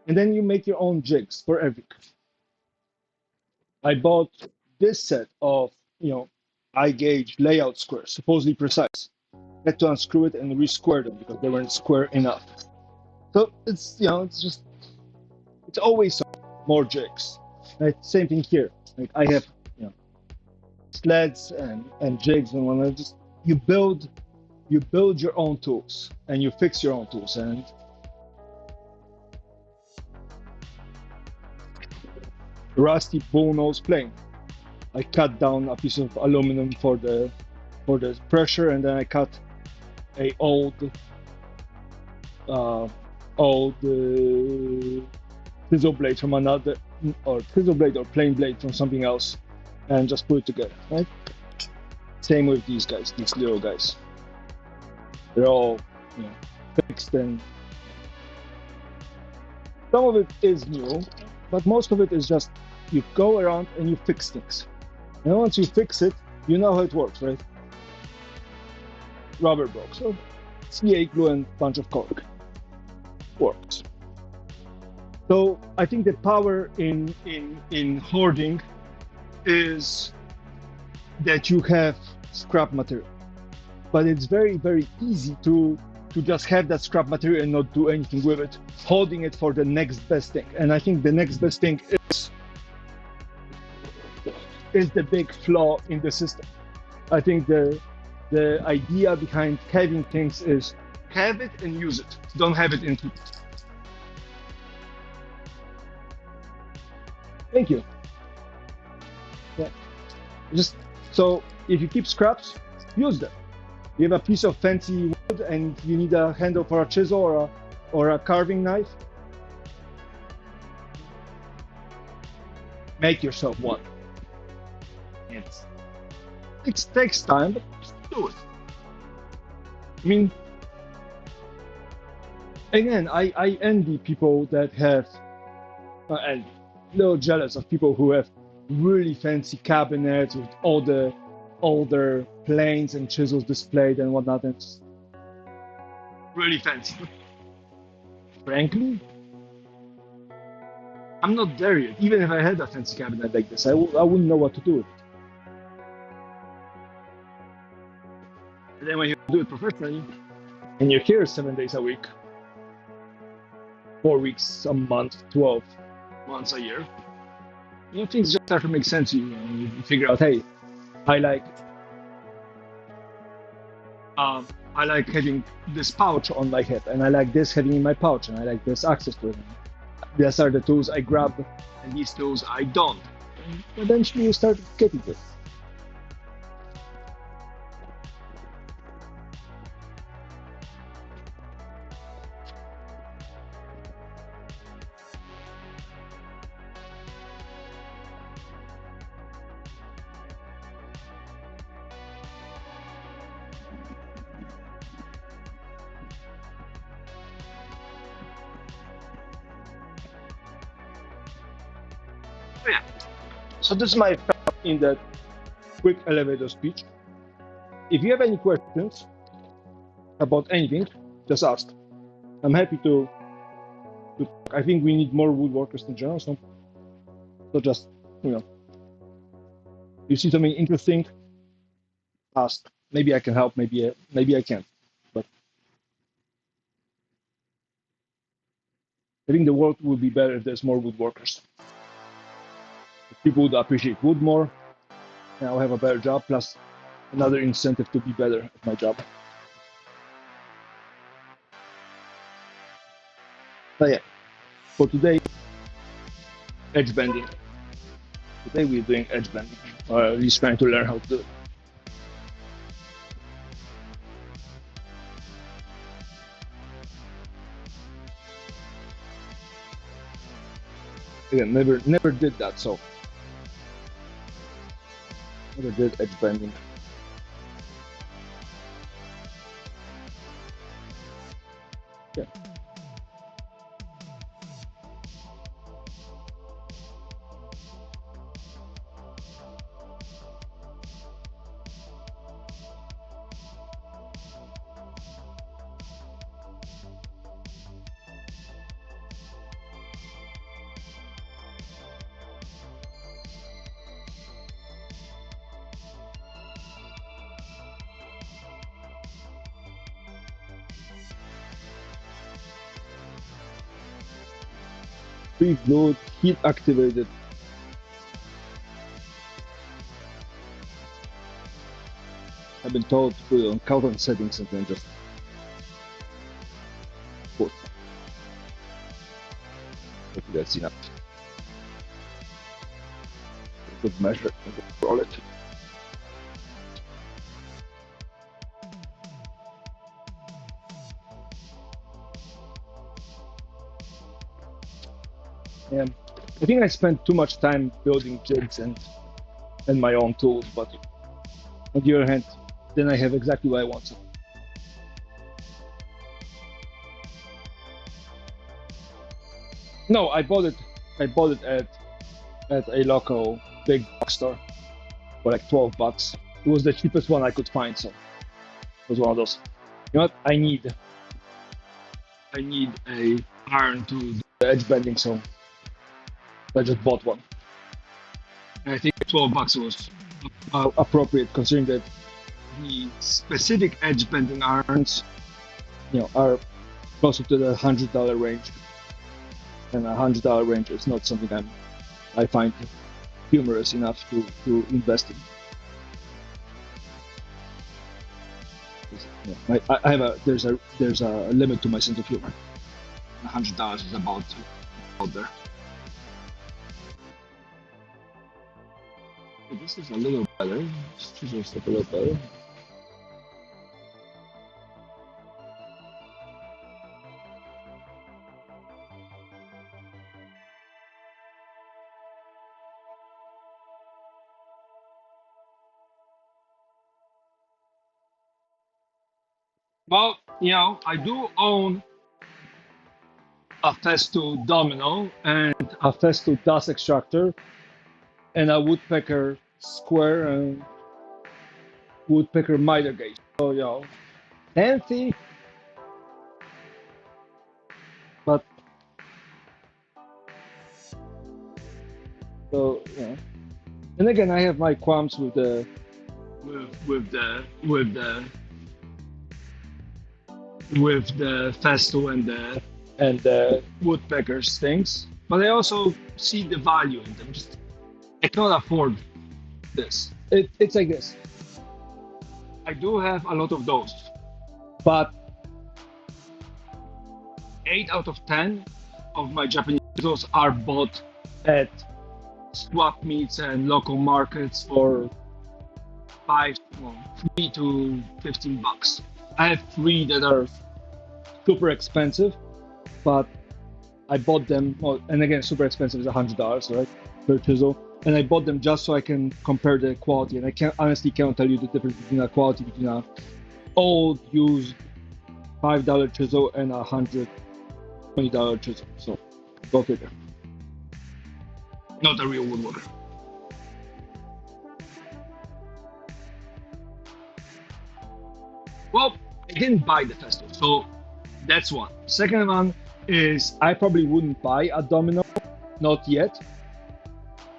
and then you make your own jigs for everything. I bought this set of eye gauge layout squares, supposedly precise. Had to unscrew it and re-square them because they weren't square enough. So it's it's always more jigs. Right? Same thing here. Like I have sleds and jigs, and when you build your own tools and you fix your own tools. And rusty bullnose plane, I cut down a piece of aluminum for the pressure, and then I cut a old chisel blade from another, or chisel blade or plain blade from something else, and just put it together. Right? Same with these guys, these little guys. They're all fixed, and some of it is new, but most of it is just you go around and you fix things. And once you fix it, you know how it works, right? Rubber broke, so CA glue and bunch of cork. Works. So I think the power in hoarding is that you have scrap material, but it's very easy to just have that scrap material and not do anything with it, holding it for the next best thing. And I think the next best thing is the big flaw in the system. I think the idea behind having things is have it and use it. Don't have it in keep it. Thank you. Yeah. Just so if you keep scraps, use them. You have a piece of fancy wood and you need a handle for a chisel or a carving knife. Make yourself one. It takes time, but just do it. I mean, again, I envy people that have, and a little jealous of people who have really fancy cabinets with all their planes and chisels displayed and whatnot. And it's really fancy. Frankly, I'm not there yet. Even if I had a fancy cabinet like this, I wouldn't know what to do with it. And then when you do it professionally, and you're here 7 days a week, 4 weeks a month, 12 months a year, things just start to make sense to you. You figure out, hey, I like I like having this pouch on my hip, and I like this having in my pouch, and I like this access to it. These are the tools I grab, and these tools I don't. And eventually, you start getting it. Oh, yeah. So this is my thought in that quick elevator speech. If you have any questions about anything, just ask. I'm happy to talk. I think we need more woodworkers in general. So just you see something interesting, ask. Maybe I can help. Maybe I can't. But I think the world would be better if there's more woodworkers. If people would appreciate wood more, and I'll have a better job. Plus, another incentive to be better at my job. But yeah, for today, edge bending. Today we're doing edge bending, or at least trying to learn how to do it. Again, never did that, so never did edge bending. Yeah. Pre-glued, heat activated. I've been told to put it on Calvin settings and then just put. Hopefully that's enough. Good measure and roll it. Yeah, I think I spent too much time building jigs and my own tools, but on the other hand, then I have exactly what I want. No, I bought it. I bought it at a local big box store for like $12. It was the cheapest one I could find, so it was one of those. You know what? I need a iron to do edge bending, so I just bought one. And I think $12 was appropriate, considering that the specific edge bending irons, are closer to the $100 range, and $100 range is not something I find humorous enough to invest in. I have there's a limit to my sense of humor. $100 is about there. This is a little better. This is a little better. Well, I do own a Festo domino and a Festo dust extractor and a woodpecker square and woodpecker miter gauge. So, fancy, but and again, I have my qualms with the Festo and the woodpeckers things, but I also see the value in them. Just I cannot afford this. It's like this. I do have a lot of those, but 8 out of 10 of my Japanese pesos are bought at swap meets and local markets for 3 to $15. I have 3 that are super expensive, but I bought them. Well, and again, super expensive is $100, right, per chisel. And I bought them just so I can compare the quality. And I honestly cannot tell you the difference between a quality between an old used $5 chisel and a $120 chisel. So go figure. Not a real woodworker. Well, I didn't buy the Festo, so that's one. Second one is I probably wouldn't buy a domino, not yet,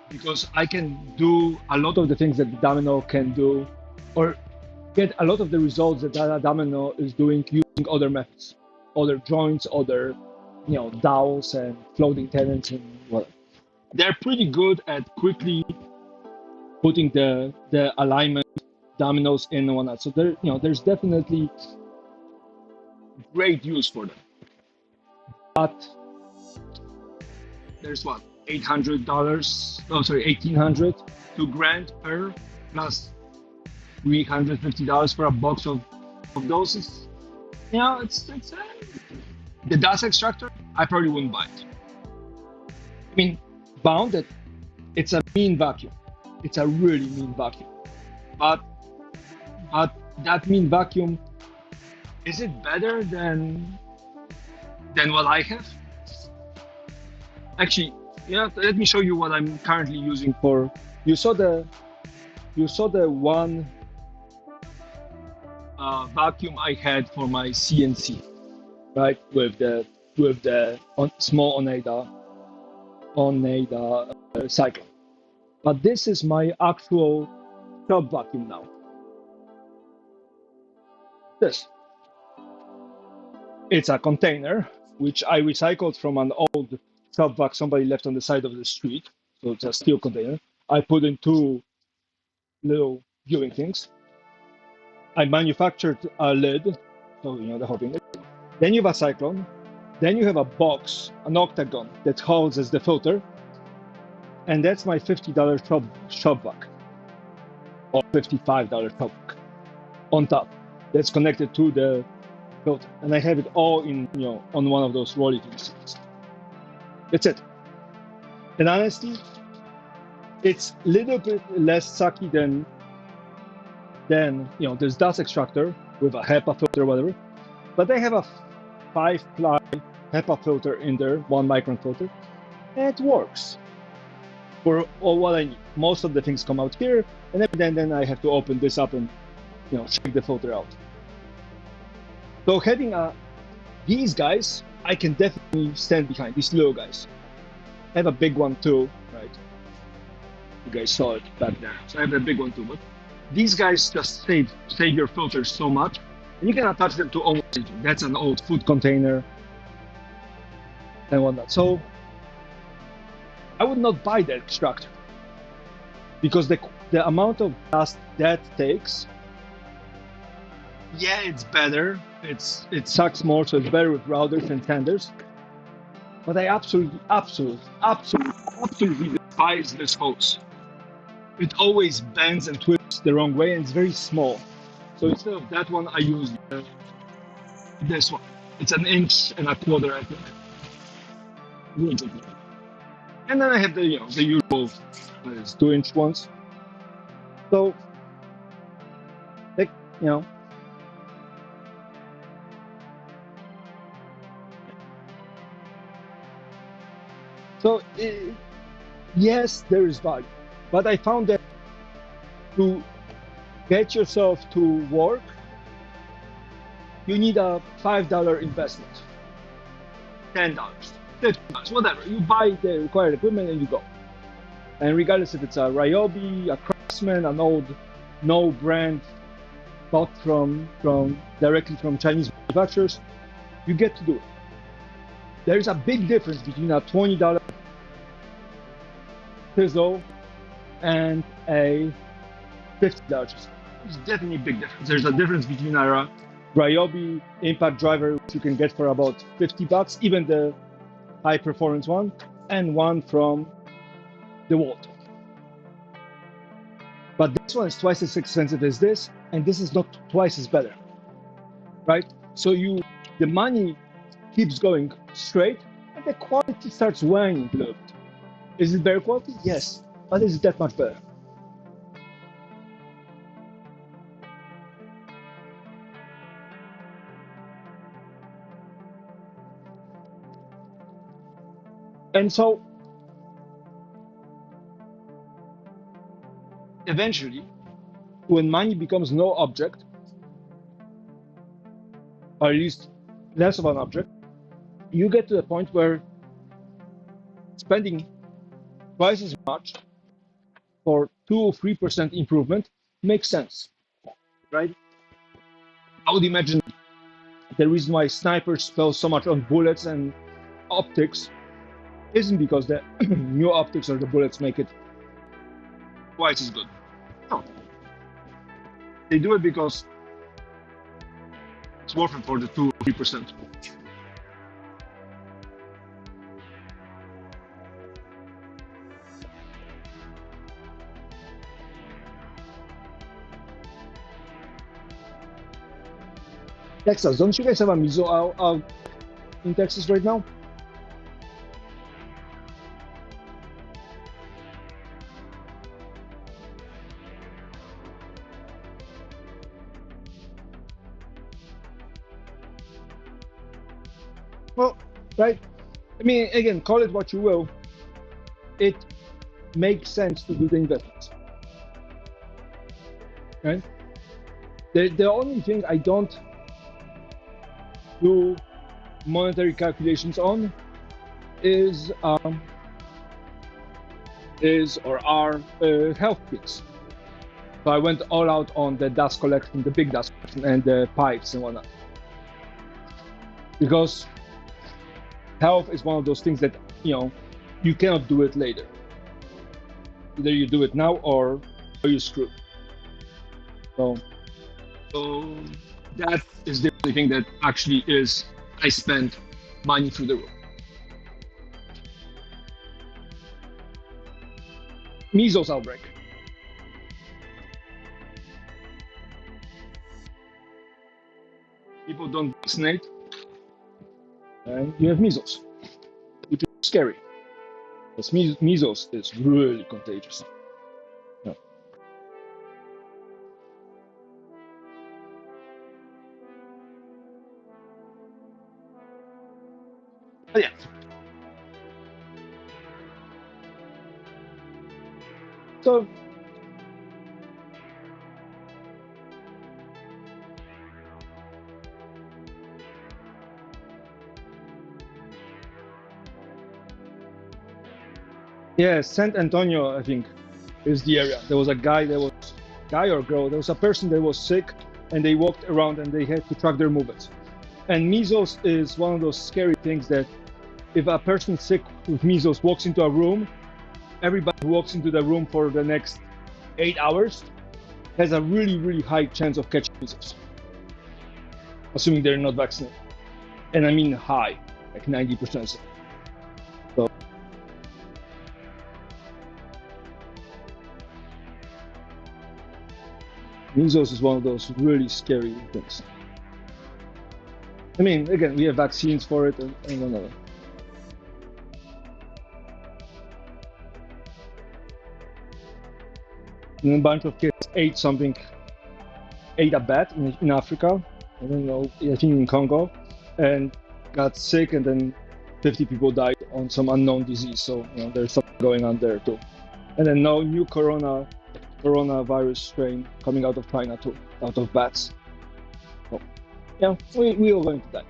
because I can do a lot of the things that the domino can do, or get a lot of the results that a domino is doing using other methods, other joints, other dowels and floating tenons and whatever. They're pretty good at quickly putting the alignment dominoes in and whatnot. So there's definitely great use for them. But there's what, $800? Oh, sorry, $1,800, $2,000 per, plus $350 for a box of those. It's the dust extractor. I probably wouldn't buy it. I mean, bound that it's a mean vacuum. It's a really mean vacuum. But that mean vacuum, is it better than what I have? Actually, let me show you what I'm currently using for. You saw the one vacuum I had for my CNC, right? With the small Oneida cycle. But this is my actual shop vacuum now. This. It's a container which I recycled from an old shop vac somebody left on the side of the street. So it's a steel container. I put in 2 little viewing things. I manufactured a lid, so the whole thing. Then you have a cyclone. Then you have a box, an octagon that houses the filter, and that's my $50 shop vac, or $55 shop vac on top. That's connected to the filter, and I have it all in on one of those rolling things. That's it. And honestly, it's a little bit less sucky than there's dust extractor with a HEPA filter or whatever, but they have a 5-ply HEPA filter in there, 1 micron filter, and it works for all what I need. Most of the things come out here, and then I have to open this up and check the filter out. So having these guys I can definitely stand behind these little guys. I have a big one too, right? You guys saw it back there. So I have a big one too, but these guys just save your filters so much, and you can attach them to almost anything. That's an old food container and whatnot. So I would not buy the extractor because the amount of dust that takes, yeah, it's better. It sucks more, so it's better with routers and sanders. But I absolutely despise this hose. It always bends and twists the wrong way, and it's very small. So instead of that one, I use this one. It's an inch and a quarter, I think. And then I have the the usual 2-inch ones. So like you know, so yes, there is value, but I found that to get yourself to work, you need a $5 investment, $10, $50, whatever. You buy the required equipment and you go. And regardless if it's a Ryobi, a Craftsman, an old no brand bought from directly from Chinese manufacturers, you get to do it. There's a big difference between a $20 chisel and a $50 chisel. There's definitely a big difference. There's a difference between a Ryobi impact driver, which you can get for about $50, even the high performance one, and one from DeWalt. But this one is twice as expensive as this, and this is not twice as better, right? So the money keeps going straight, and the quality starts waning a little bit. Is it better quality? Yes, but is it that much better? And so eventually, when money becomes no object, or at least less of an object, you get to the point where spending twice as much for 2 or 3% improvement makes sense, right? I would imagine the reason why snipers spell so much on bullets and optics isn't because the new optics or the bullets make it twice as good. No. They do it because it's worth it for the 2 or 3%. Texas, don't you guys have a Miso out in Texas right now? Well, right. I mean, again, call it what you will. It makes sense to do the investments, right? The only thing I don't do monetary calculations on is or are health kits. So I went all out on the dust collection, the big dust collection, and the pipes and whatnot, because health is one of those things that you cannot do it later. Either you do it now or you screw. So that is the only thing that actually is I spend money through the roof. Measles outbreak. People don't vaccinate, and you have measles, which is scary. Because measles is really contagious. Yeah. But yeah. So Yeah, San Antonio, I think, is the area. There was a guy that was guy or girl. There was a person that was sick, and they walked around and they had to track their movements. And measles is one of those scary things that if a person sick with measles walks into a room, everybody who walks into the room for the next 8 hours has a really, really high chance of catching measles, assuming they're not vaccinated. And I mean high, like 90%. So measles is one of those really scary things. I mean, again, we have vaccines for it, and I don't know. And a bunch of kids ate something, ate a bat in Africa. I don't know, I think in Congo, and got sick, and then 50 people died on some unknown disease. So there's something going on there too. And then no new coronavirus strain coming out of China too, out of bats. So, yeah, we all going to die.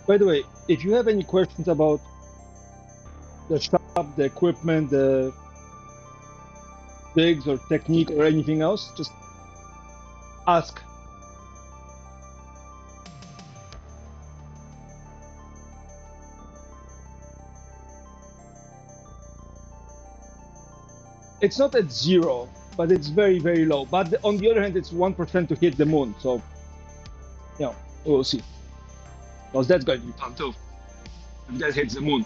By the way, if you have any questions about the shop, the equipment, the digs or technique or anything else, just ask. It's not at zero, but it's very, very low. But on the other hand, it's 1% to hit the moon. So, we'll see. Because that's going to be fun too. If that hits the moon.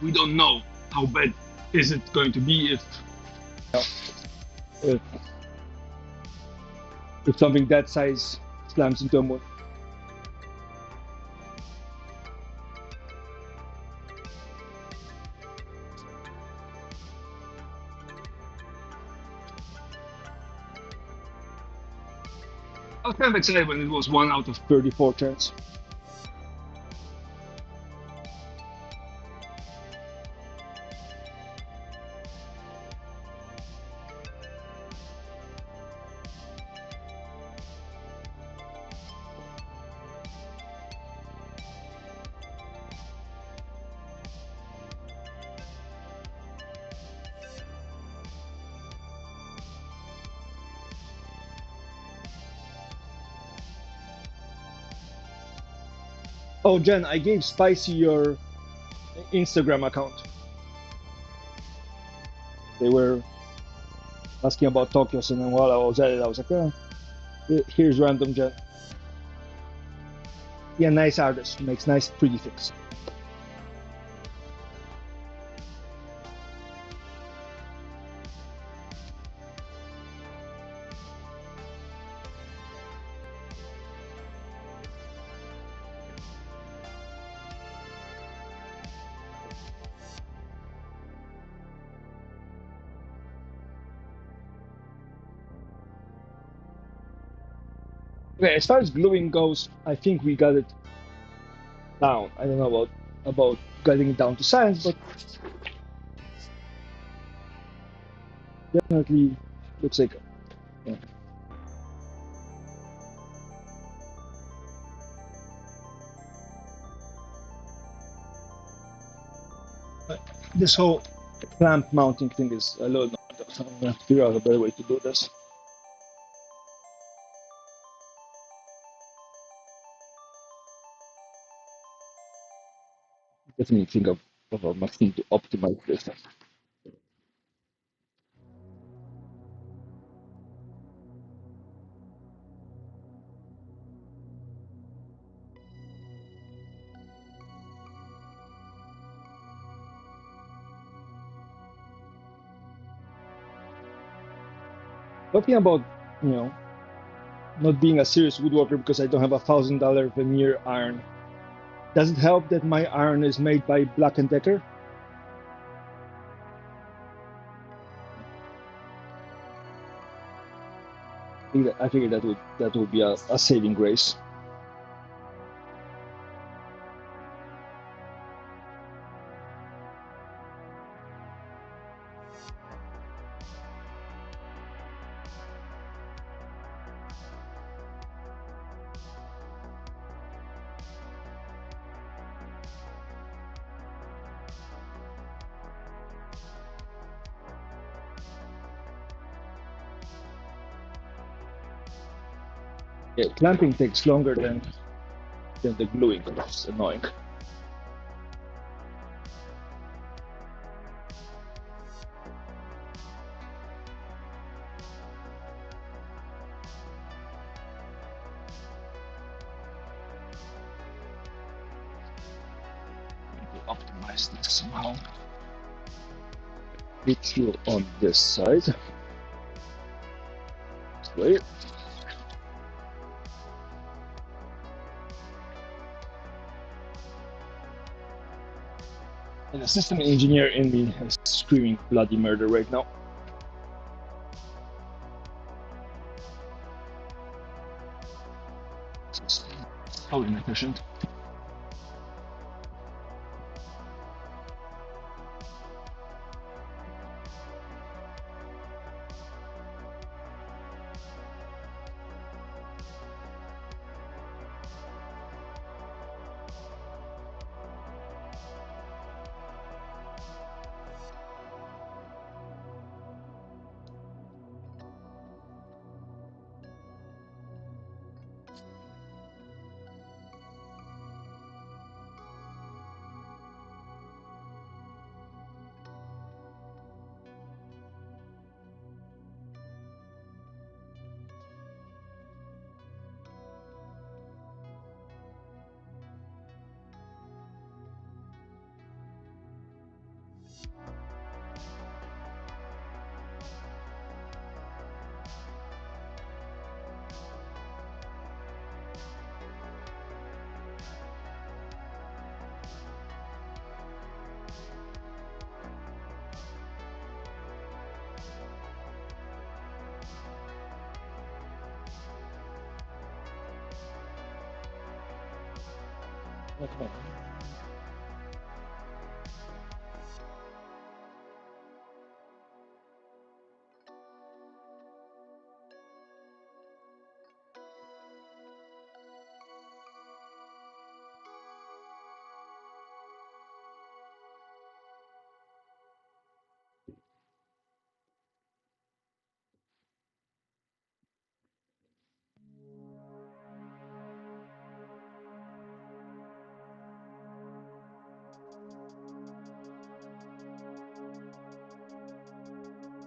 We don't know how bad is it going to be if, if something that size slams into a moon. I was kind of excited when it was 1 out of 34 chance. Oh, Jen, I gave Spicy your Instagram account. They were asking about Tokyo, and then while I was at it, I was like, here's random Jen. Yeah, nice artist, makes nice, pretty things. Okay, as far as gluing goes, I think we got it down. I don't know about getting it down to science, but definitely looks like yeah. This whole clamp mounting thing is a little nonsense. So I'm gonna have to figure out a better way to do this. Definitely think of a machine to optimize this. Talking about, you know, not being a serious woodworker because I don't have $1,000 veneer iron. Does it help that my iron is made by Black& Decker? I figured that would be a saving grace. Yeah, clamping takes longer than the gluing, which is annoying. Optimize this somehow. Put you on this side. This way. And the system engineer in me is screaming bloody murder right now. It's so inefficient.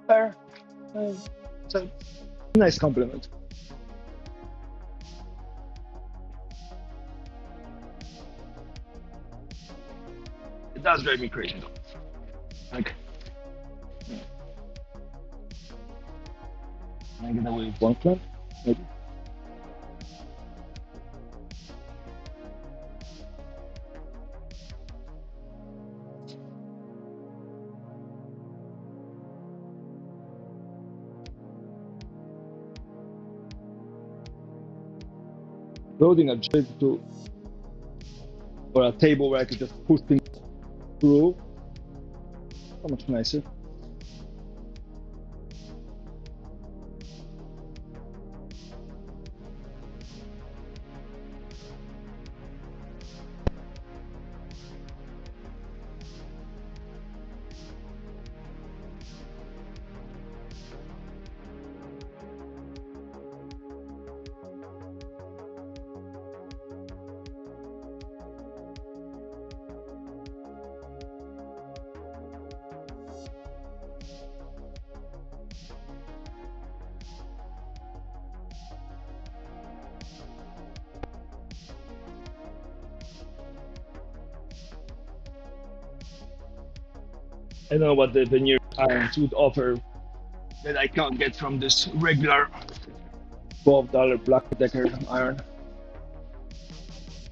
Fair. It's a nice compliment. It does drive me crazy though. Like, can I get away with one clamp? Maybe. Loading a jig to or a table where I could just push things through. So much nicer. I don't know what the veneer irons would offer that I can't get from this regular $12 Black Decker iron.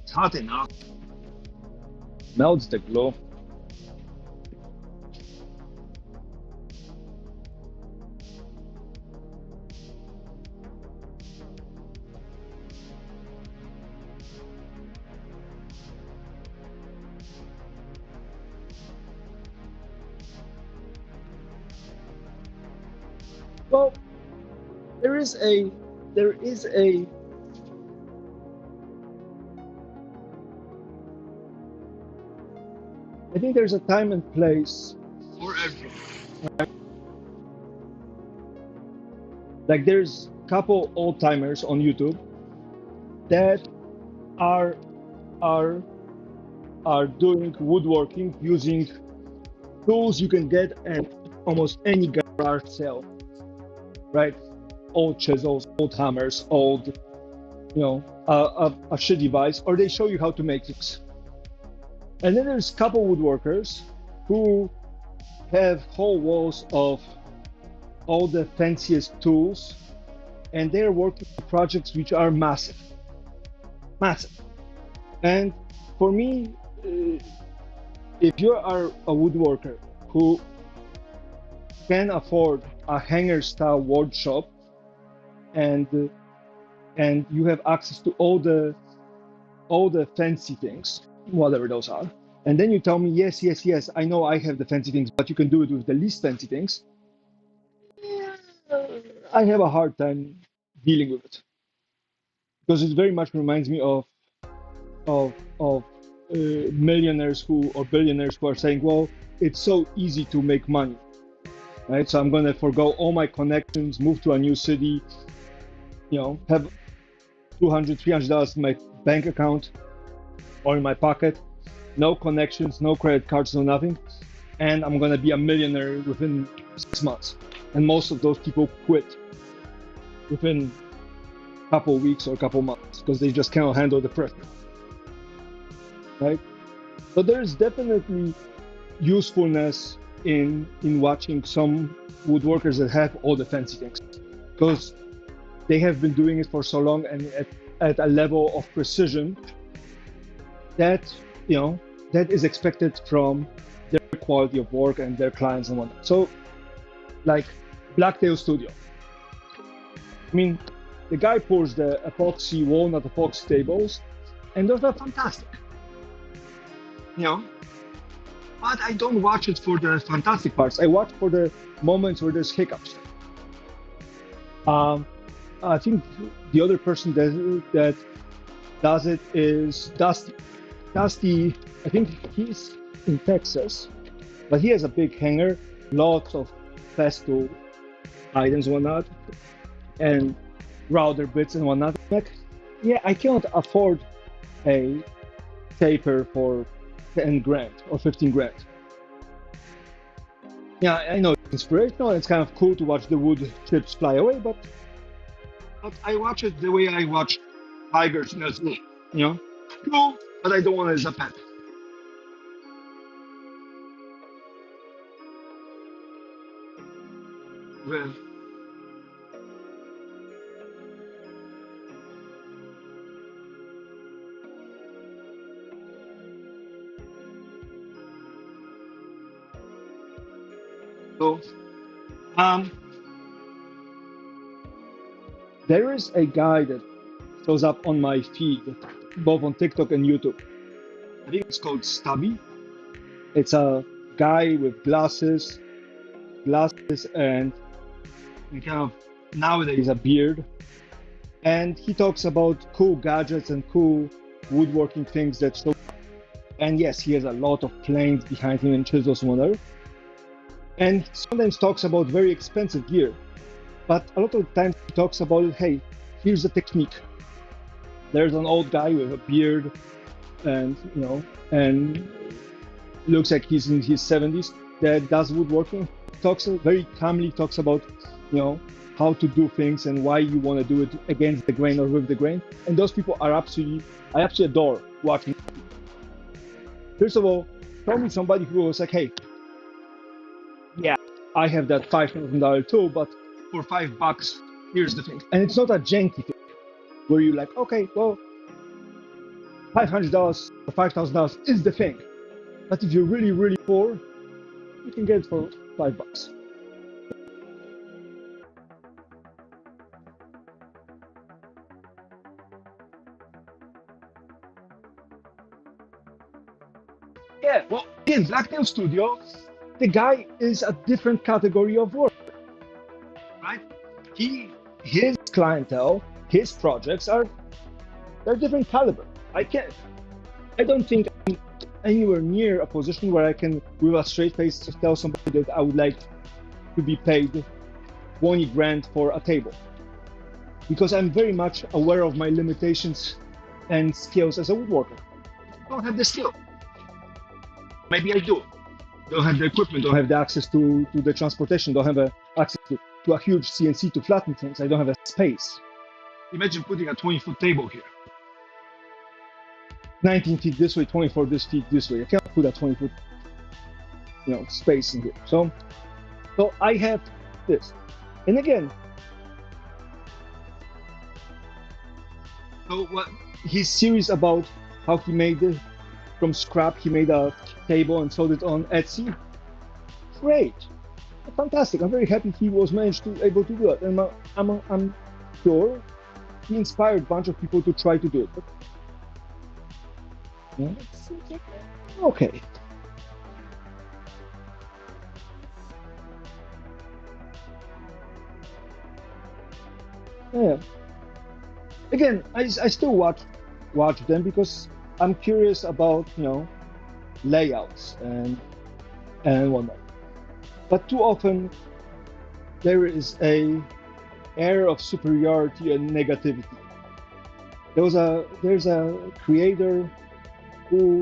It's hot enough. Melts the glow. Well, there is a I think there's a time and place for everything. Right? Like there's a couple old timers on YouTube that are are are doing woodworking using tools you can get at almost any garage sale, right? Old chisels, old hammers, old, a shitty vise, or they show you how to make things. And then there's a couple woodworkers who have whole walls of all the fanciest tools, and they're working on projects which are massive, massive. And for me, if you are a woodworker who can afford a hanger-style workshop, and you have access to all the fancy things, whatever those are, and then you tell me, yes, I know I have the fancy things, but you can do it with the least fancy things, I have a hard time dealing with it, because it very much reminds me of millionaires or billionaires who are saying, well, it's so easy to make money, right? So I'm going to forgo all my connections, move to a new city, have $200, $300 in my bank account or in my pocket, no connections, no credit cards, no nothing, and I'm going to be a millionaire within 6 months. And most of those people quit within a couple weeks or a couple months because they just cannot handle the pressure, right? So there's definitely usefulness in watching some woodworkers that have all the fancy things, because they have been doing it for so long and at a level of precision that that is expected from their quality of work and their clients and whatnot. So, like Blacktail Studio. I mean, the guy pours the epoxy walnut epoxy tables, and those are fantastic. But I don't watch it for the fantastic parts. I watch for the moments where there's hiccups. I think the other person that does it is Dusty. Dusty, I think he's in Texas, but he has a big hanger, lots of festool items and whatnot, and router bits and whatnot. Like, yeah, I cannot afford a taper for 10 grand or 15 grand. Yeah, I know it's inspirational and it's kind of cool to watch the wood chips fly away, but I watch it the way I watch tigers in a zoo, cool, but I don't want it as a pet. Well, so, there is a guy that shows up on my feed, both on TikTok and YouTube. I think it's called Stubby. It's a guy with glasses, and kind of nowadays a beard. And he talks about cool gadgets and cool woodworking things that show. And yes, he has a lot of planes behind him and chisels and whatever. And sometimes talks about very expensive gear. But a lot of times he talks about it, hey, here's the technique. There's an old guy with a beard and and looks like he's in his 70s that does woodworking. Talks very calmly, talks about how to do things and why you want to do it against the grain or with the grain. And those people are I absolutely adore watching. First of all, tell me somebody who was like, hey, yeah, I have that $5,000 tool, but for $5, here's the thing. And it's not a janky thing where you're like, okay, well, $500 or $5,000 is the thing. But if you're really, really poor, you can get it for $5. Yeah, well, in Blacktail Studio, the guy is a different category of work, right? His clientele, his projects they're different caliber. I don't think I'm anywhere near a position where I can, with a straight face, to tell somebody that I would like to be paid 20 grand for a table, because I'm very much aware of my limitations and skills as a woodworker. I don't have the skill. Maybe I do. Don't have the equipment, don't have the access to the transportation, don't have access to a huge CNC to flatten things. I don't have a space. Imagine putting a 20-foot table here. 19 feet this way, 24 feet this way. I can't put a 20-foot, space in here. So I have this. And again, so what his series about how he made it from scrap, he made a table and sold it on Etsy. Great, fantastic. I'm very happy he was able to do it, and I'm sure he inspired a bunch of people to try to do it. But, okay. Yeah. Again, I still watch them because I'm curious about layouts and whatnot. But too often there is a air of superiority and negativity. There's a creator who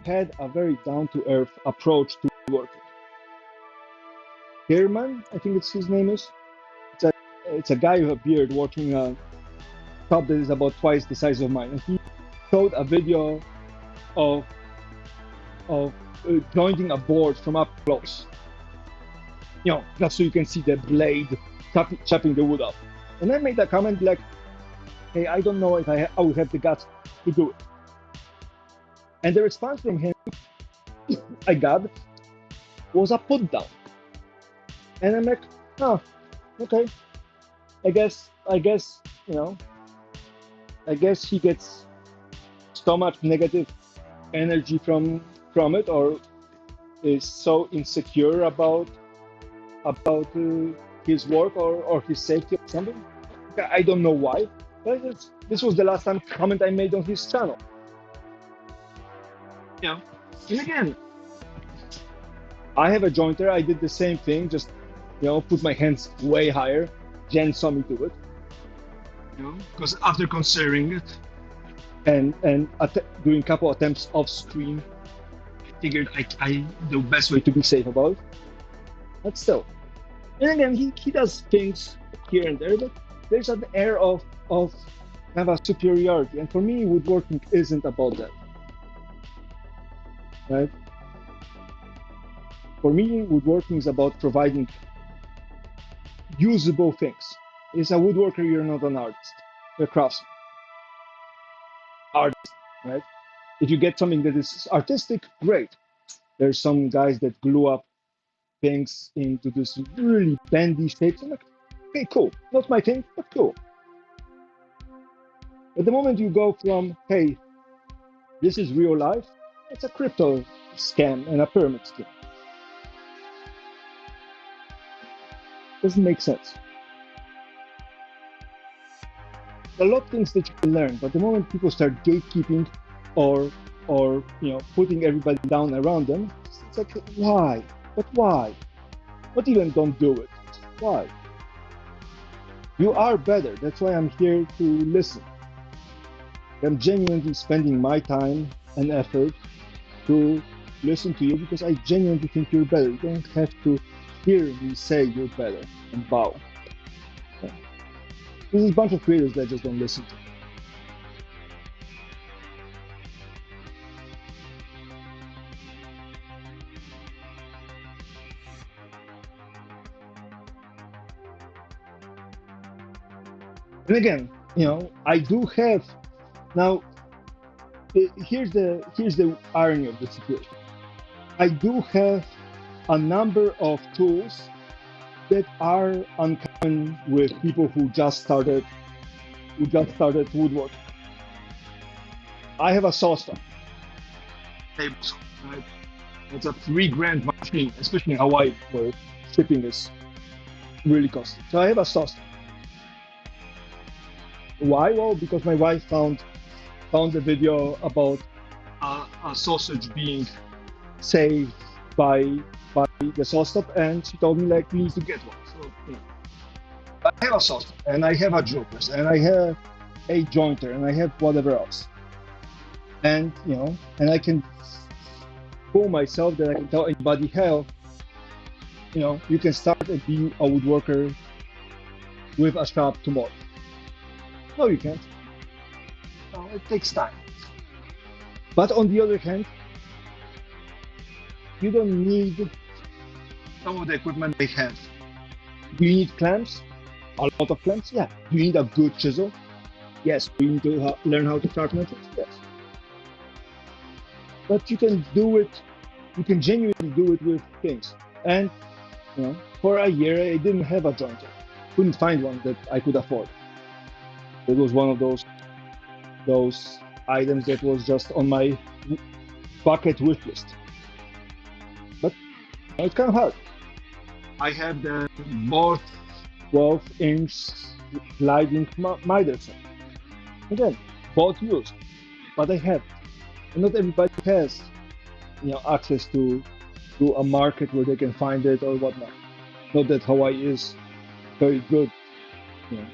had a very down-to-earth approach to working. Herman, I think his name is. It's a guy with a beard working a shop that is about twice the size of mine, and he showed a video of jointing a board from up close. Just so you can see the blade chopping the wood up. And I made a comment like, hey, I don't know if I would have the guts to do it. And the response from him I got was a put down. And I'm like, oh, okay. I guess he gets so much negative energy from it, or is so insecure about his work or his safety or something. I don't know why, but this was the last comment I made on his channel. And again, I have a jointer. I did the same thing, just put my hands way higher. Jen saw me do it, because after considering it and doing a couple attempts off screen, I figured the best way to be safe about it. But still, and again, he does things here and there, but there's an air of kind of a superiority, and for me, woodworking isn't about that, right? For me, woodworking is about providing usable things. As a woodworker, you're not an artist, you're a craftsman. Artist, right? If you get something that is artistic, great. There's some guys that glue up things into this really bendy shapes. I'm like, okay, cool. Not my thing, but cool. But the moment you go from, hey, this is real life, it's a crypto scam and a pyramid scheme. Doesn't make sense. A lot of things that you can learn, but the moment people start gatekeeping or putting everybody down around them, it's like, why? But why? Not even don't do it. Why? You are better. That's why I'm here to listen. I'm genuinely spending my time and effort to listen to you because I genuinely think you're better. You don't have to hear me say you're better and bow. Okay. There's a bunch of creators that just don't listen to me. And again, I do have now. Here's the irony of the situation. I do have a number of tools that are uncommon with people who just started woodworking. I have a saw stop, table saw, right? It's a $3,000 machine, especially in Hawaii where shipping is really costly. So I have a saw stop. Why? Well, because my wife found a video about a sausage being saved by the saw stop, and she told me like we need to get one. So I have a saw stop, and I have a drill press, and I have a jointer, and I have whatever else, and and I can fool myself that I can tell anybody, hell, you can start and be a woodworker with a shop tomorrow. No, you can't. No, it takes time. But on the other hand, you don't need some of the equipment they have. Do you need clamps? A lot of clamps? Yeah. Do you need a good chisel? Yes. Do you need to learn how to sharpen it? Yes. But you can do it. You can genuinely do it with things. And for a year, I didn't have a jointer. Couldn't find one that I could afford. It was one of those items that was just on my bucket wish list. But it's kind of hard. I have the both 12-inch sliding miter saw. Again, both used, but I have. And not everybody has, access to a market where they can find it or whatnot. Not that Hawaii is very good, you know,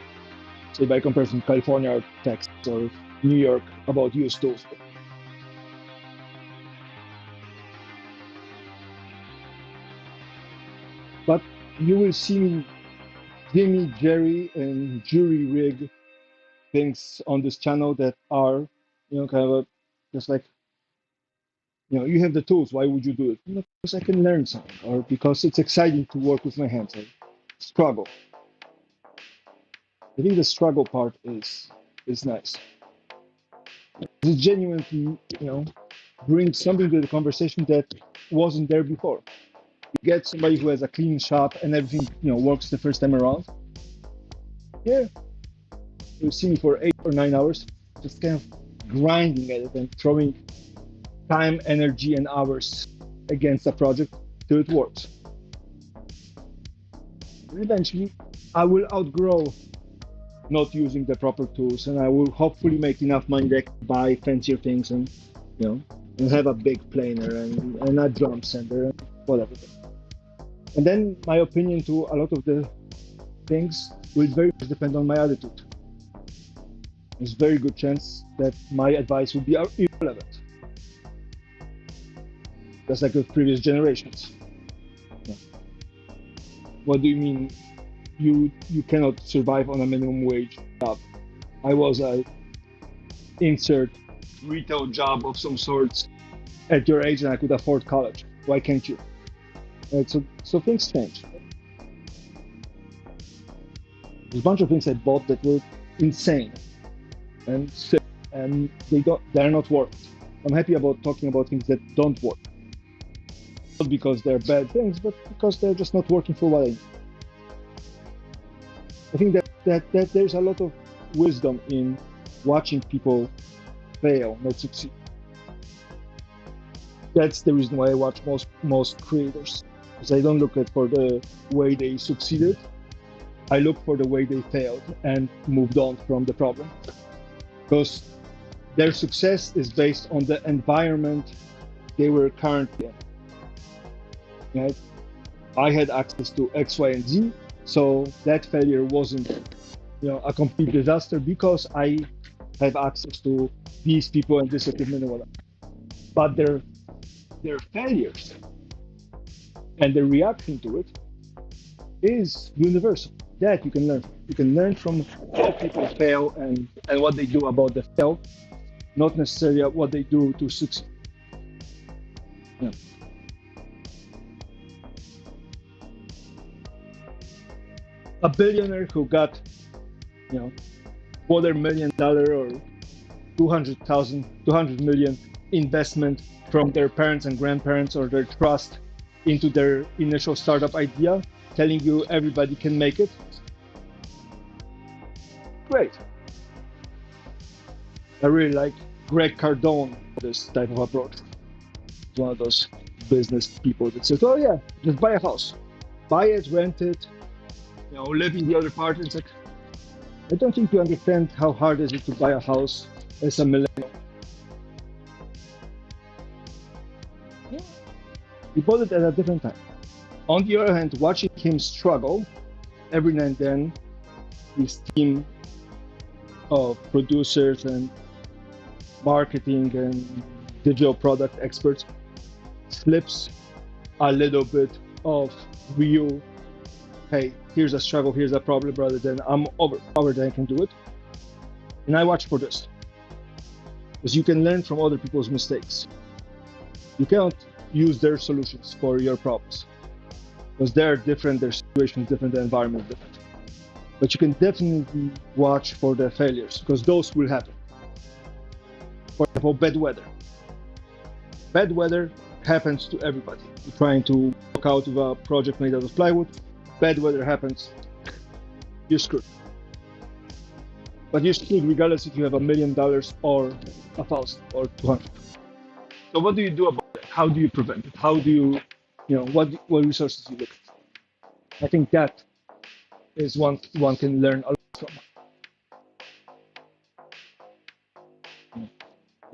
say by comparison, California or Texas or New York about used tools. But you will see me, Jimmy, Jerry, and jury rig things on this channel that are, kind of just like, you have the tools. Why would you do it? Because I can learn something, or because it's exciting to work with my hands. I struggle. I think the struggle part is nice. It genuinely, brings something to the conversation that wasn't there before. You get somebody who has a clean shop and everything, works the first time around. Yeah, you see me for 8 or 9 hours, just kind of grinding at it and throwing time, energy, and hours against a project till it works. Eventually, I will outgrow not using the proper tools, and I will hopefully make enough money that I can buy fancier things and and have a big planer and a drum center and whatever. And then my opinion to a lot of the things will very much depend on my attitude. There's a very good chance that my advice will be irrelevant, just like with previous generations. Yeah. What do you mean you cannot survive on a minimum wage job? I was a insert retail job of some sorts at your age and I could afford college. Why can't you? Right, so things change. There's a bunch of things I bought that were insane and sick, and they're not worked. I'm happy about talking about things that don't work. Not because they're bad things, but because they're just not working for what I need. I think that there's a lot of wisdom in watching people fail, not succeed. That's the reason why I watch most creators, because I don't look at for the way they succeeded. I look for the way they failed and moved on from the problem, because their success is based on the environment they were currently in. Right? I had access to X, Y, and Z, so that failure wasn't, a complete disaster because I have access to these people and this equipment and whatever. But their failures and their reaction to it is universal. That you can learn. You can learn from how people fail and what they do about the fail, not necessarily what they do to succeed. Yeah. A billionaire who got, $250 million or 200 million investment from their parents and grandparents or their trust into their initial startup idea, telling you everybody can make it. Great. I really like Greg Cardone for this type of approach. He's one of those business people that says, "Oh yeah, just buy a house, buy it, rent it, live in the other part." It's like, I don't think you understand how hard it is to buy a house as a millennial. He bought it at a different time. On the other hand, watching him struggle every now and then, his team of producers and marketing and digital product experts slips a little bit of real, hey, here's a struggle, here's a problem, rather than I'm overpowered and I can do it. And I watch for this. Because you can learn from other people's mistakes. You cannot use their solutions for your problems. Because they're different, their situation is different, their environment is different. But you can definitely watch for their failures, because those will happen. For example, bad weather. Bad weather happens to everybody. You're trying to work out of a project made out of plywood, bad weather happens, you're screwed. But you're screwed regardless if you have $1 million or 1,000 or 200. So what do you do about that? How do you prevent it? How do you, what resources you look at? I think that is one can learn a lot from.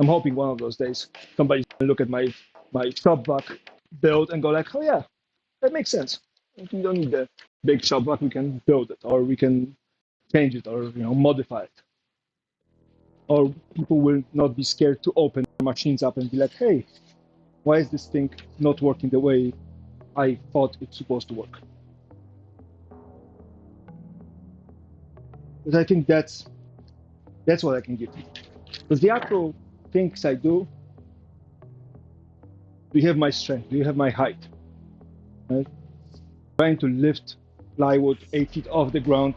I'm hoping one of those days somebody's gonna look at my shop vac build and go like, oh yeah, that makes sense. We don't need the big shop vac, we can build it, or we can change it, or modify it. Or people will not be scared to open their machines up and be like, hey, why is this thing not working the way I thought it's supposed to work? Because I think that's what I can give you. Because the actual things I do you have my strength, you have my height. Right? Trying to lift plywood 8 feet off the ground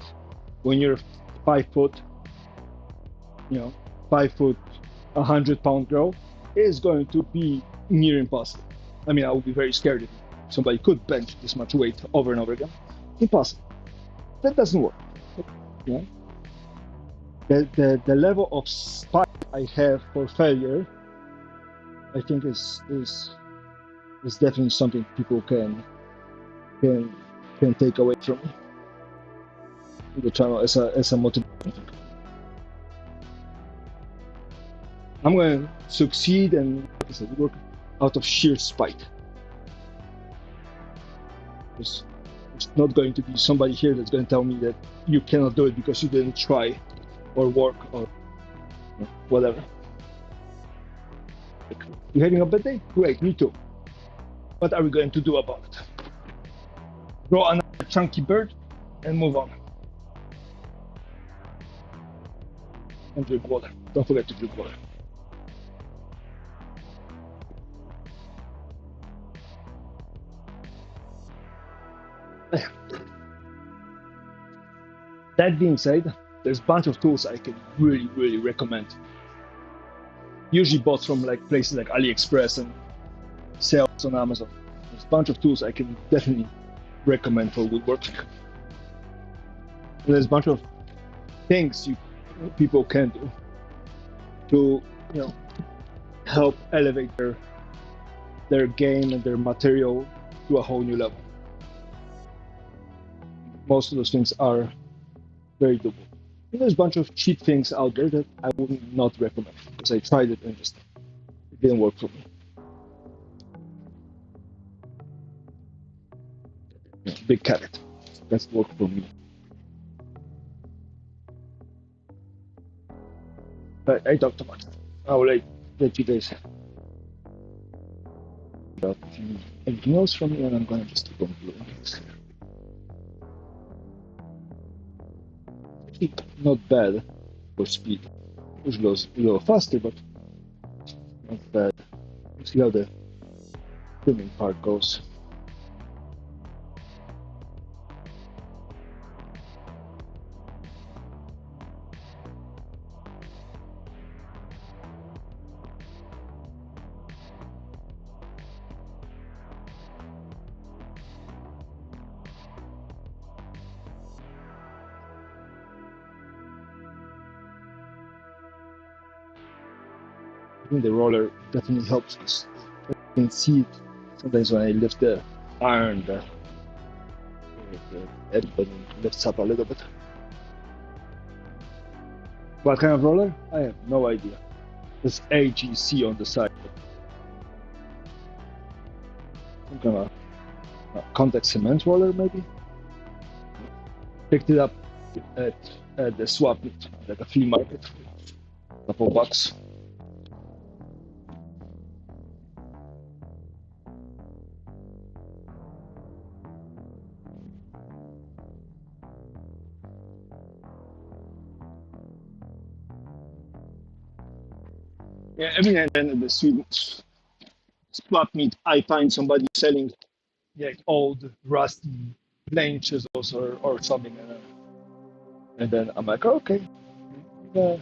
when you're 5 foot, 5 foot, 100-pound girl is going to be near impossible. I mean, I would be very scared if somebody could bench this much weight over and over again. Impossible. That doesn't work. The level of spite I have for failure, I think is definitely something people can take away from me. The channel as a motivation. I'm going to succeed and, like I said, work out of sheer spite. There's not going to be somebody here that's going to tell me that you cannot do it because you didn't try or work or whatever. You having a bad day? Great, me too. What are we going to do about it? Draw another chunky bird and move on. And drink water. Don't forget to drink water. That being said, there's a bunch of tools I can really recommend. Usually bought from places like AliExpress and sales on Amazon. There's a bunch of tools I can definitely recommend for woodworking. And there's a bunch of things people can do to help elevate their game and their material to a whole new level. Most of those things are very doable. And there's a bunch of cheap things out there that I would not recommend because I tried it and it didn't work for me. Big caveat. That's worked for me. But I talked too much. I will let you guys about anything else from me, and I'm gonna just keep on doing this here. Not bad for speed. Usually goes a little faster, but not bad. Let's see how the trimming part goes. think the roller definitely helps because you can see it sometimes when I lift the iron, the edge button lifts up a little bit. What kind of roller? I have no idea. There's AGC on the side. Some kind of contact cement roller, maybe. Picked it up at the swap meet, at a flea market, a couple bucks. Yeah, every now and then at the swap meet, I find somebody selling old, rusty plane chisels or something. And then I'm like, oh, okay, uh,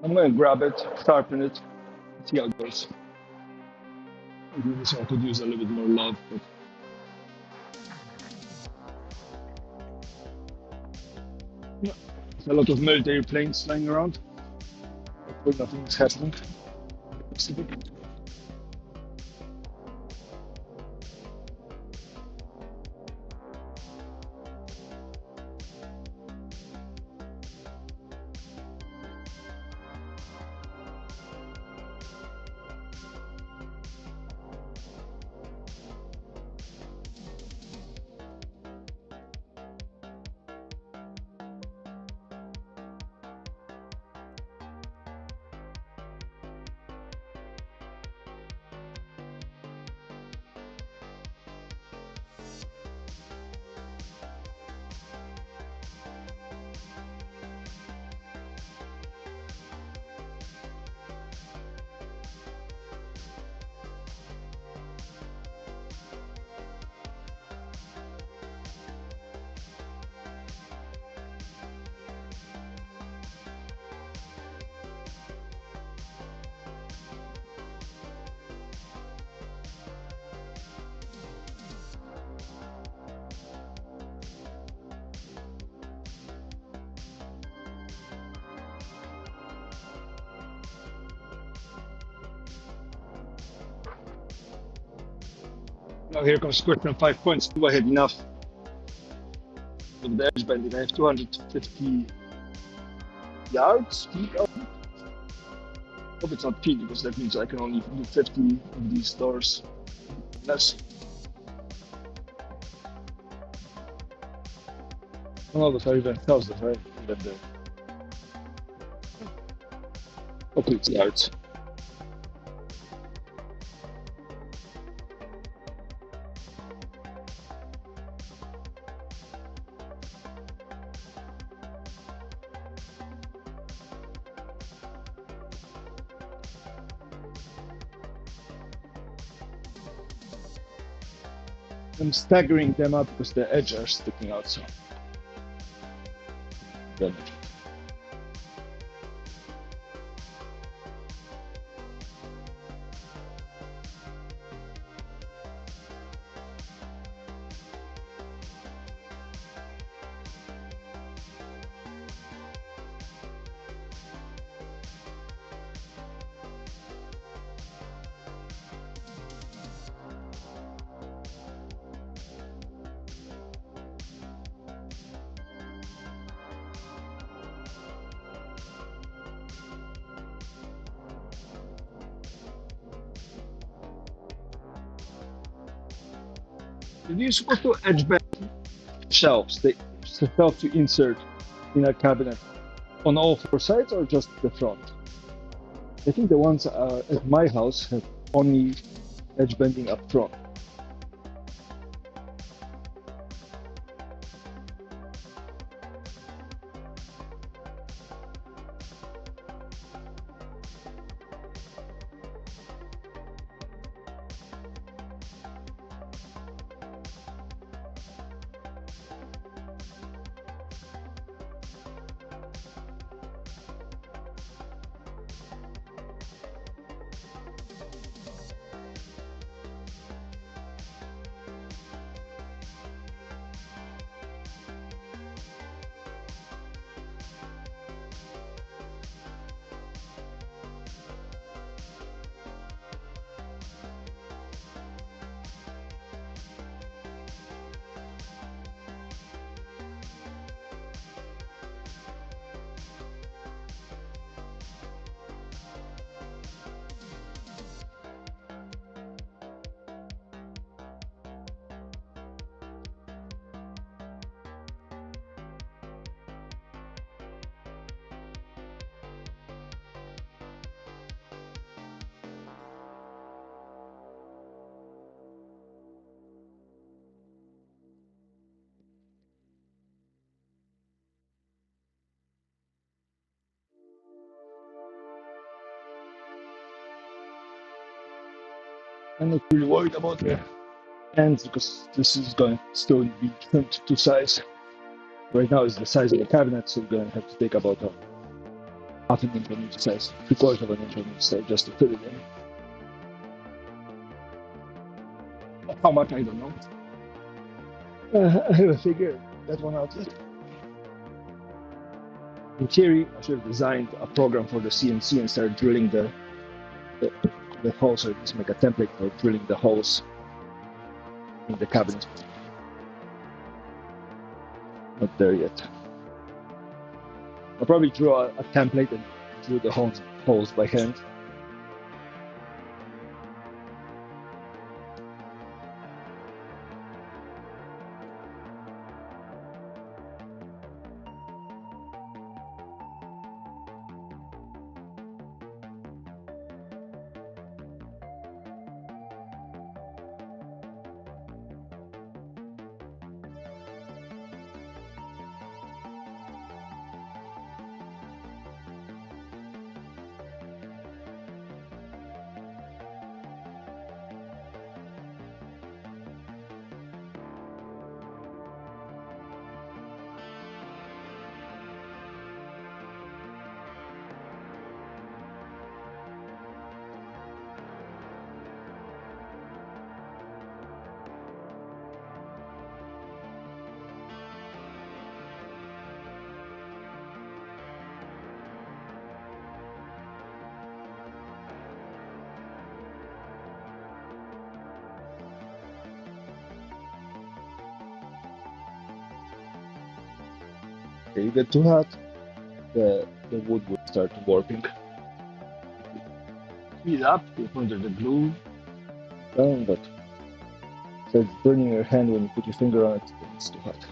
I'm going to grab it, sharpen it, see how it goes. Maybe this one could use a little bit more love. But yeah, there's a lot of military planes flying around. Hopefully nothing is happening. Now here comes question 5 points. Do I have enough of the edge bending? I have 250 yards, feet. Hope it's not feet because that means I can only do 50 of these doors. Less. Oh, those are even thousands, right? Even the hopefully it's yards. I'm staggering them up because the edges are sticking out. So then you're supposed to edge bend shelves. They help to insert in a cabinet on all four sides or just the front. I think the ones at my house have only edge bending up front. I'm not really worried about the ends because this is going to still be trimmed to size. Right now is the size of the cabinet, so we're going to have to take about a half an inch on each side, 3/4 of an inch on each side just to fit it in. How much, I don't know. I haven't figured that one out yet. In theory, I should have designed a program for the CNC and start drilling the, the holes, or at least make a template for drilling the holes in the cabinet. Not there yet. I'll probably draw a template and drill the holes by hand. Okay, you get too hot, the wood will start warping. Heat up, you put under the glue down, but it starts burning your hand when you put your finger on it, then it's too hot.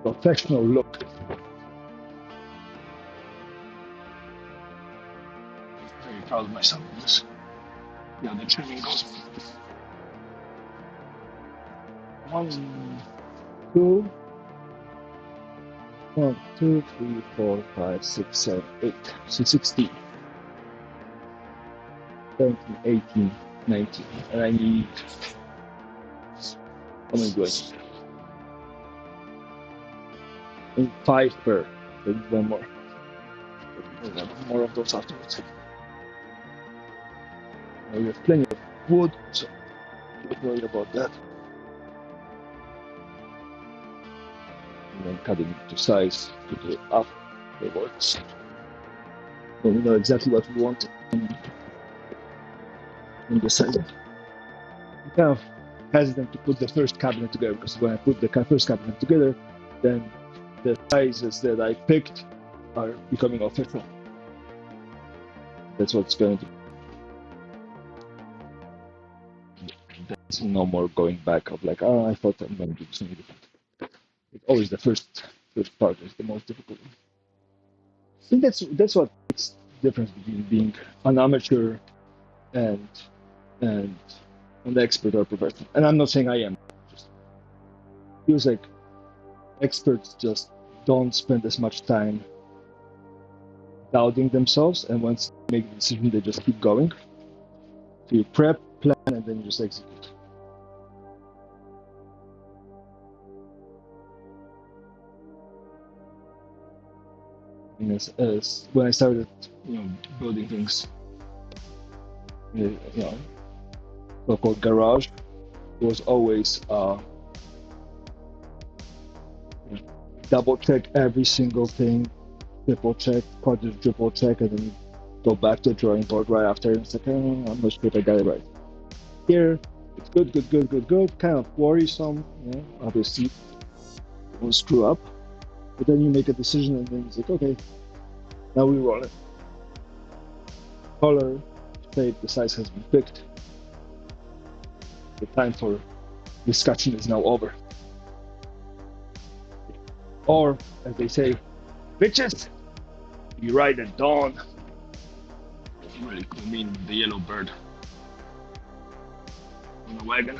Professional look. Very proud of myself with this. Yeah, the trimming goes. 1, 2, 1, 2, 3, 4, 5, 6, 7, 8. So 16, 17, 18, 19. And I need. How many do I need? I need 5 per. I need one more. We'll have more of those afterwards. Now we have plenty of wood, so don't worry about that. And then cut it into size, put it up, it works. When we know exactly what we want in the size. I'm kind of hesitant to put the first cabinet together because when I put the first cabinet together, then the sizes that I picked are becoming official. That's what's going to. There's no more going back of like, oh, I thought I'm going to do something different. It's always the first part is the most difficult. I think that's what makes the difference between being an amateur and an expert or professional. And I'm not saying I am. Just feels like experts just don't spend as much time doubting themselves, and once they make the decision, they just keep going. So you prep, plan, and then you just execute. And as when I started, building things, so-called garage, it was always double check every single thing, triple check, quadruple check, and then go back to the drawing board right after. And it's like, oh, I'm not sure if I got it right. Here, it's good. Kind of worrisome, obviously, it won't screw up. But then you make a decision, and then it's like, okay, now we roll it. Color, shape, the size has been picked. The time for discussion is now over. Or, as they say, bitches, you ride at dawn. Really cool, mean the yellow bird on the wagon.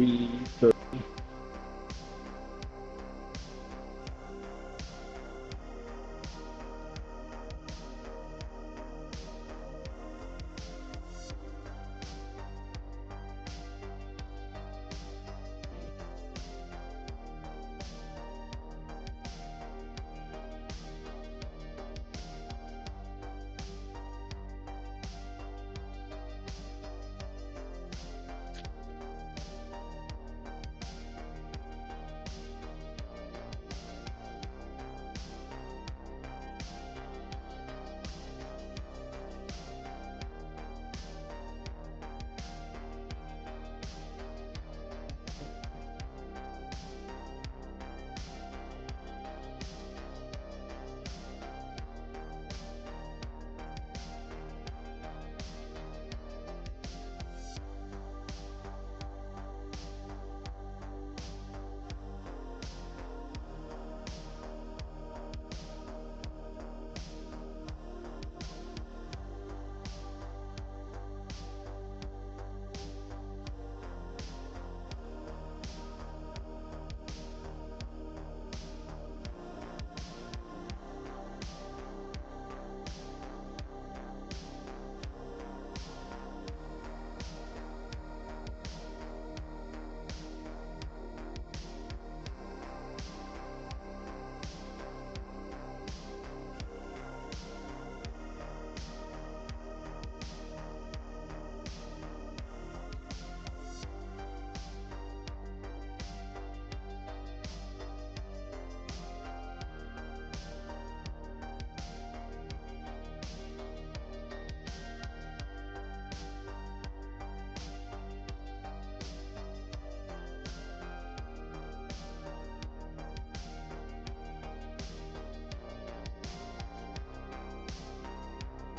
3:30.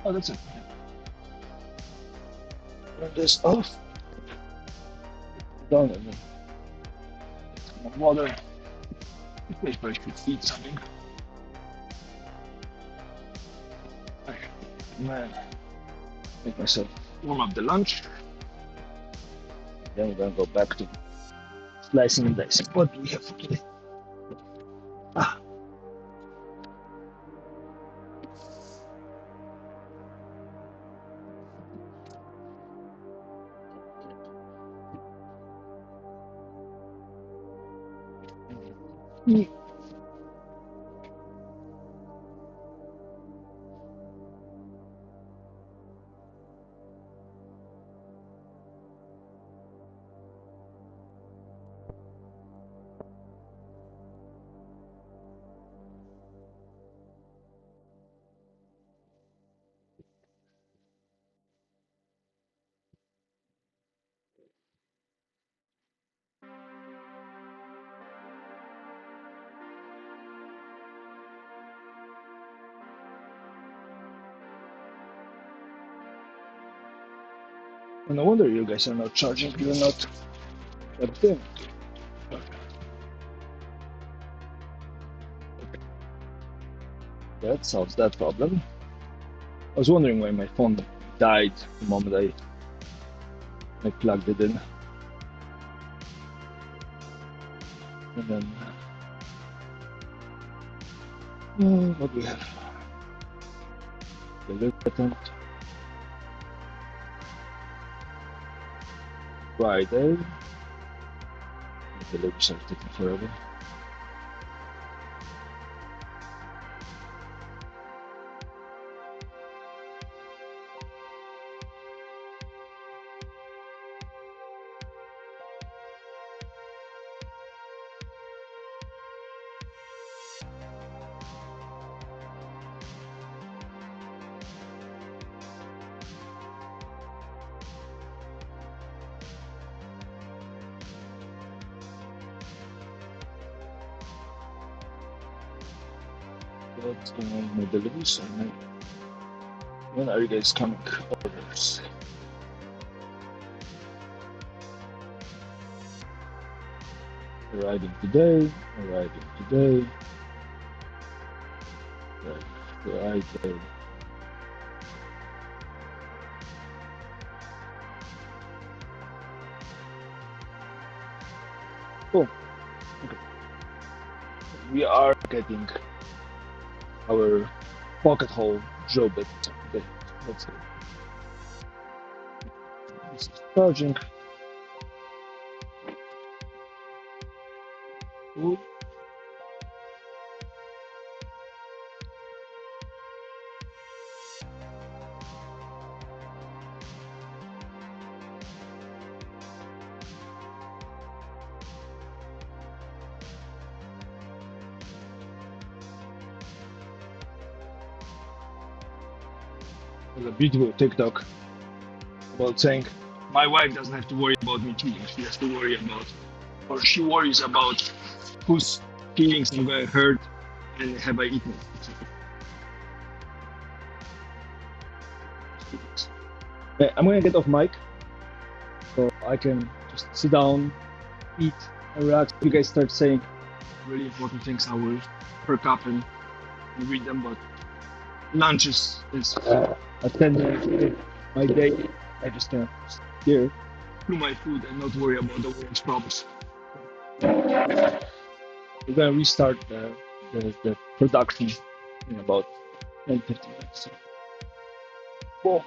Oh, that's it. Turn this off. Down and then some water. Wait, I should eat something. Man, make myself warm up the lunch. Then we're gonna go back to slicing and dicing. What do we have for today? Ah. No wonder you guys are not charging. You're not plugged in. That solves that problem. I was wondering why my phone died the moment I plugged it in. And then, what do we have? Delivery attempt. Friday. The deliveries are taking forever. What's going on with my deliveries? When are you guys coming? Orders. Arriving today. Arriving today. Friday. Cool. Okay. We are getting our pocket hole job bit today. Let's see. This is charging. Ooh. There's a beautiful TikTok about saying my wife doesn't have to worry about me cheating. She has to worry about, or she worries about whose feelings I'm going to hurt and have I eaten. I'm going to get off mic so I can just sit down, eat, and relax. You guys start saying really important things, I will perk up and read them. But lunch is at 10 minutes my day. I just can't steer through my food and not worry about the world's problems. We're gonna restart the production in about 10-15 minutes. So, cool.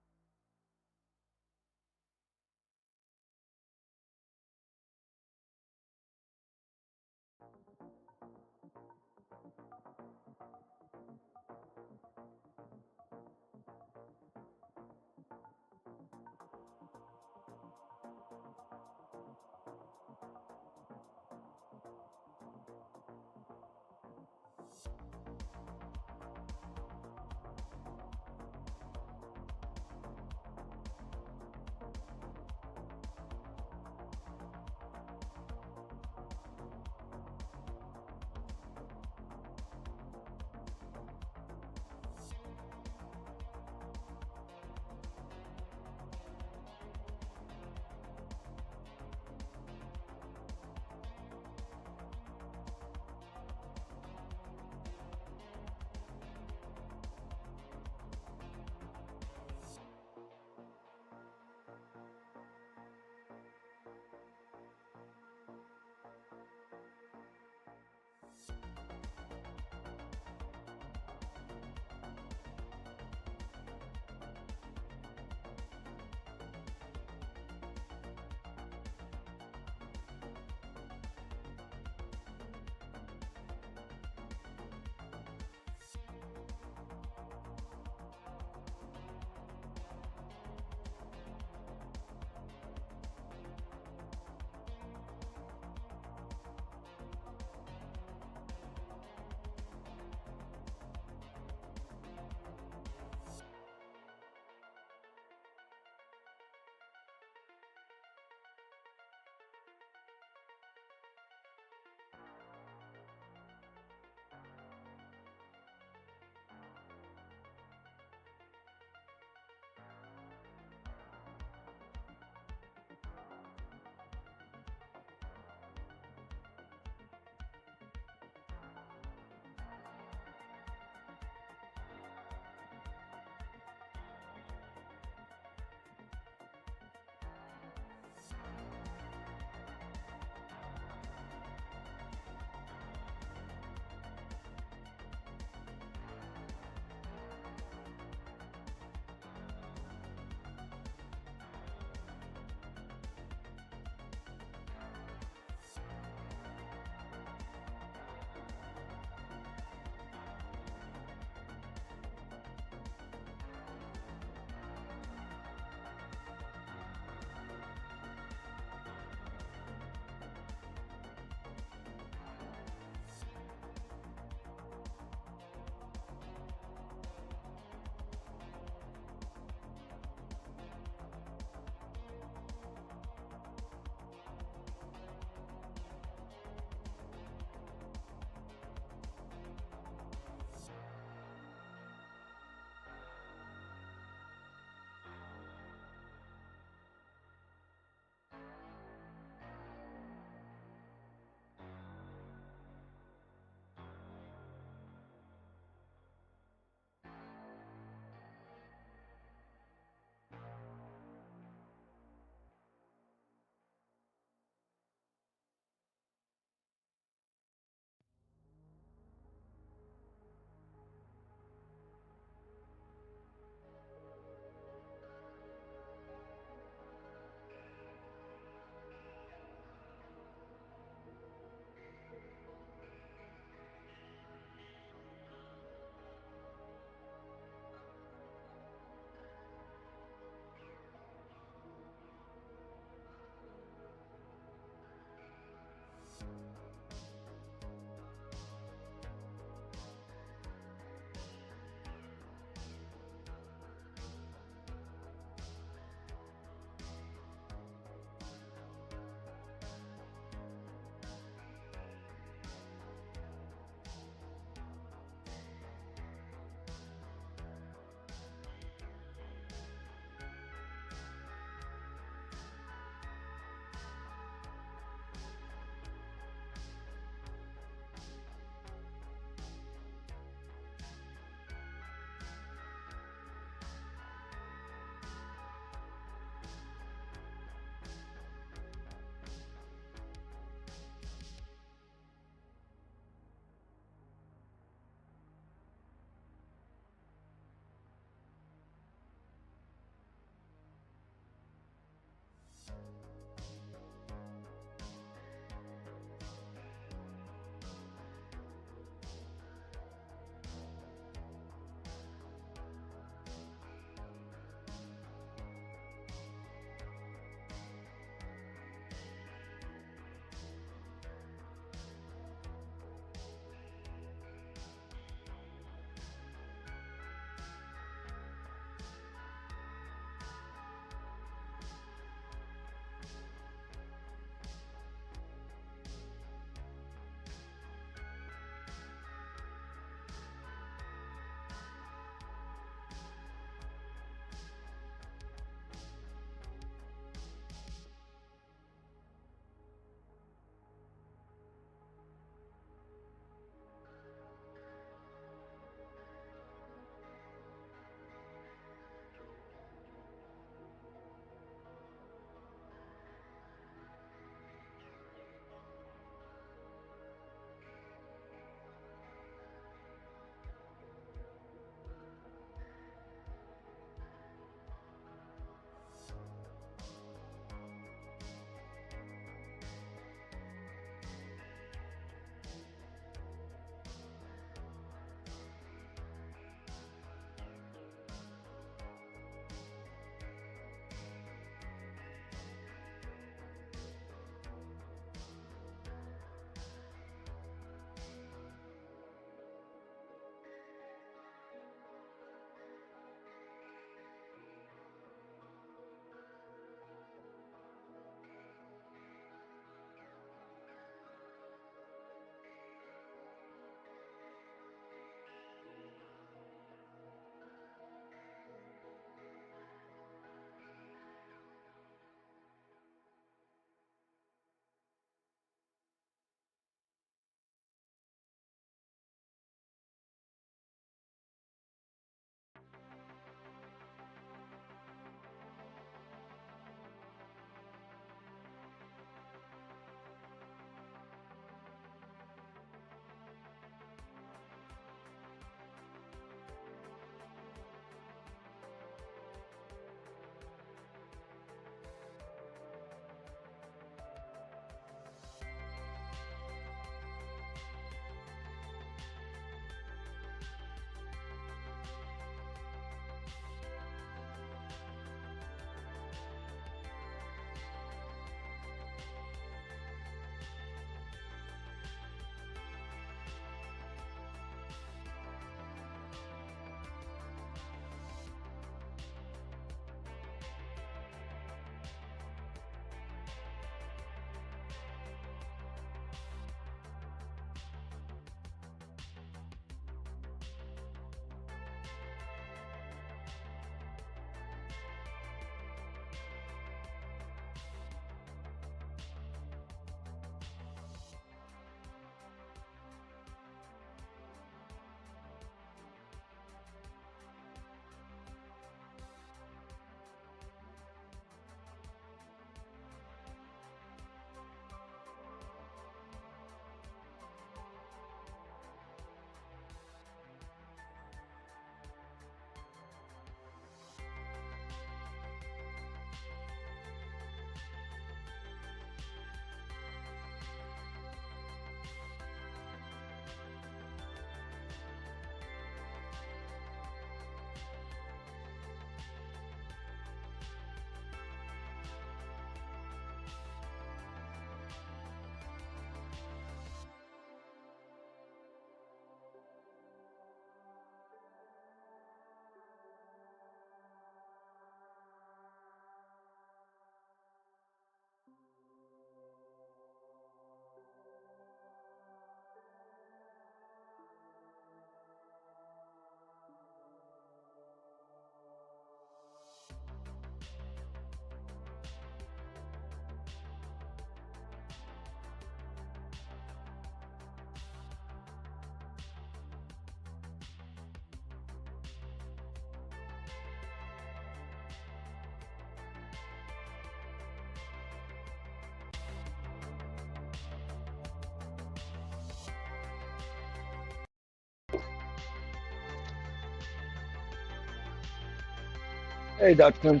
Hey, Dutchman.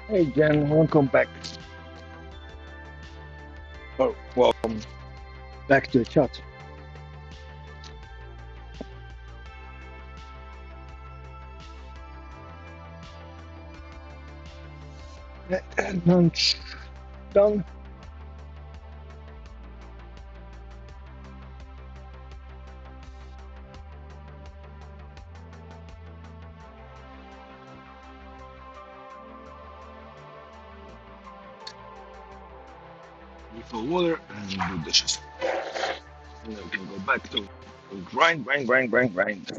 Hey, Jen. Welcome back. Oh, welcome back to the chat. Lunch done. Refill water and do dishes. And then we can go back to grind, grind, grind, grind, grind.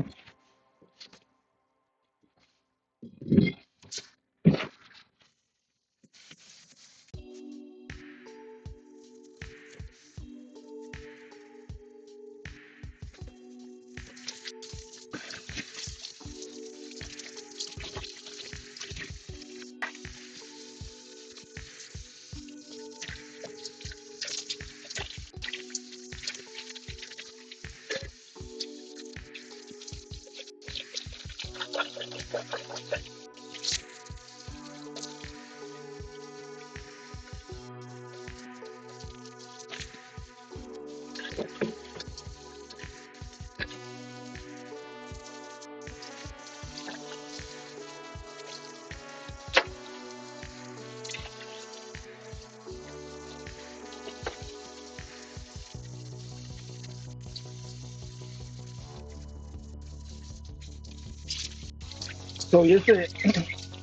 So yesterday,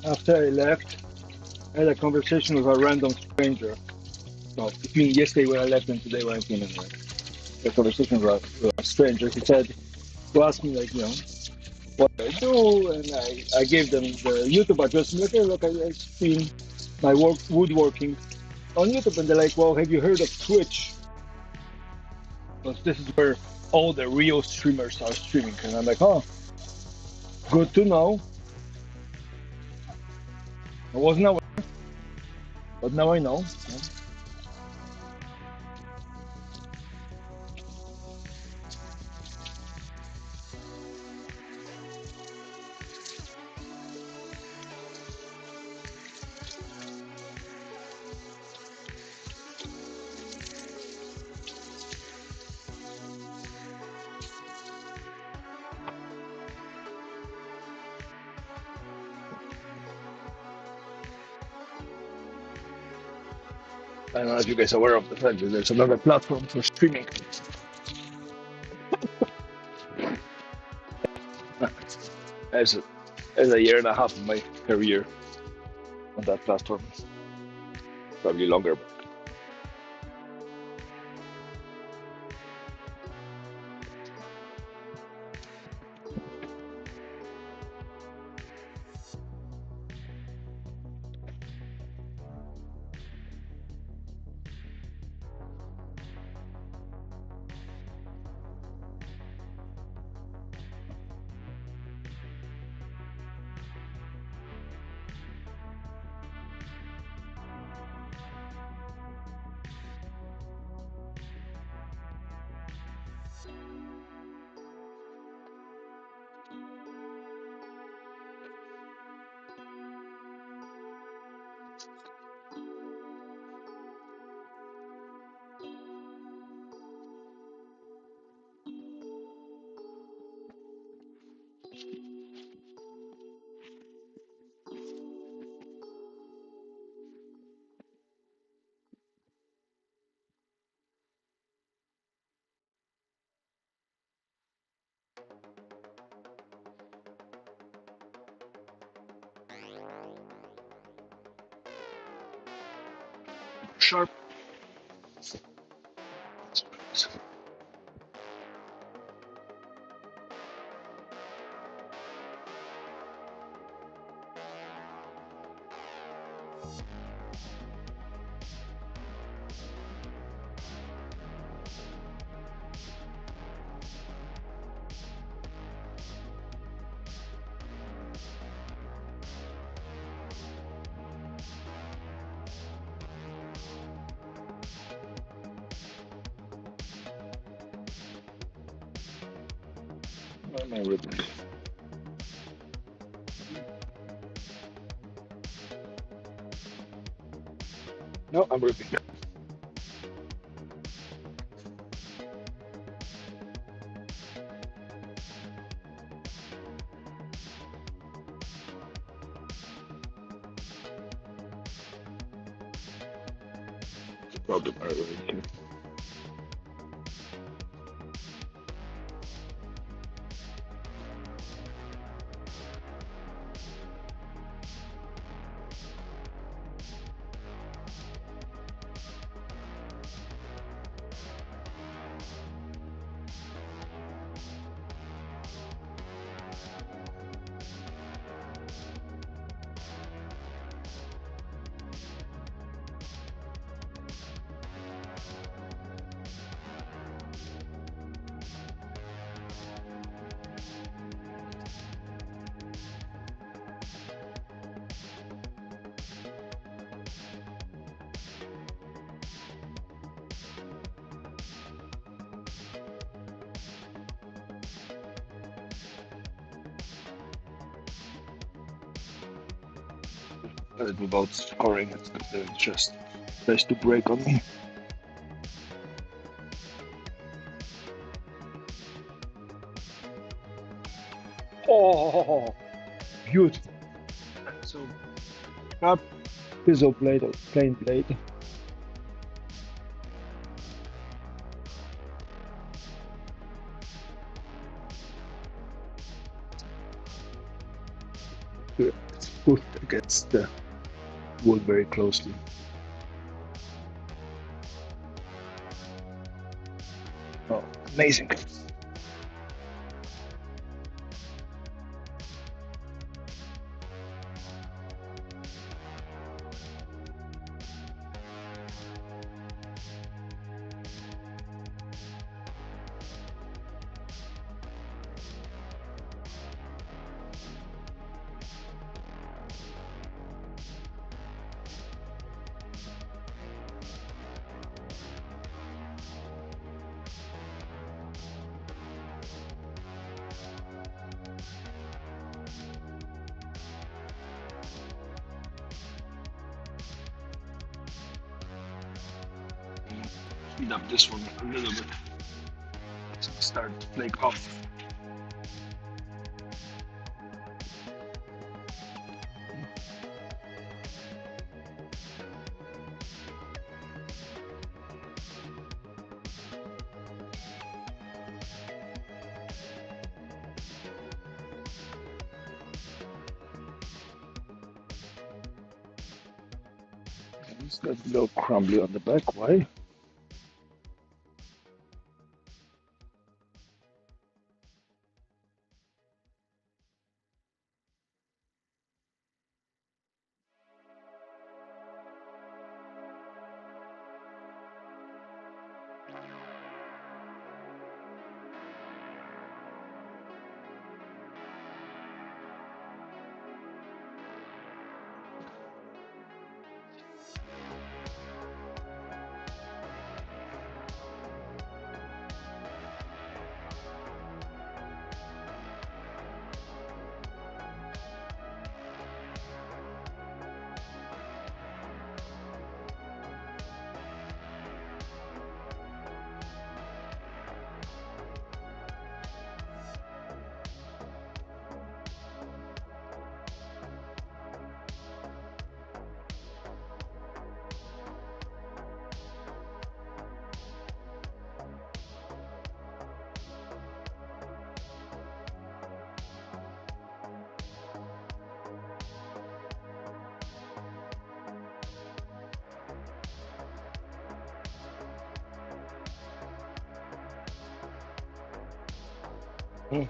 after I left, I had a conversation with a random stranger. So between yesterday when I left and today when I came in, the conversation with a stranger. He said, to ask me like, what I do, and I gave them the YouTube address. And like, hey, look, I stream my work woodworking on YouTube, and they're like, well, have you heard of Twitch? Because this is where all the real streamers are streaming. And I'm like, oh, good to know. I wasn't aware, but now I know. I don't know if you guys are aware of the fact that there's another platform for streaming. As a year and a half of my career on that platform, probably longer. Sharp. My rhythm. No, I'm ripping. The problem are right here. Without scoring, it's just nice to break on me. Oh, beautiful. So, up piezo blade or plain blade. It's put against the wood very closely. Oh, amazing. Speed up this one a little bit. So start to flake off. It's got a little crumbly on the back. Why? Mm.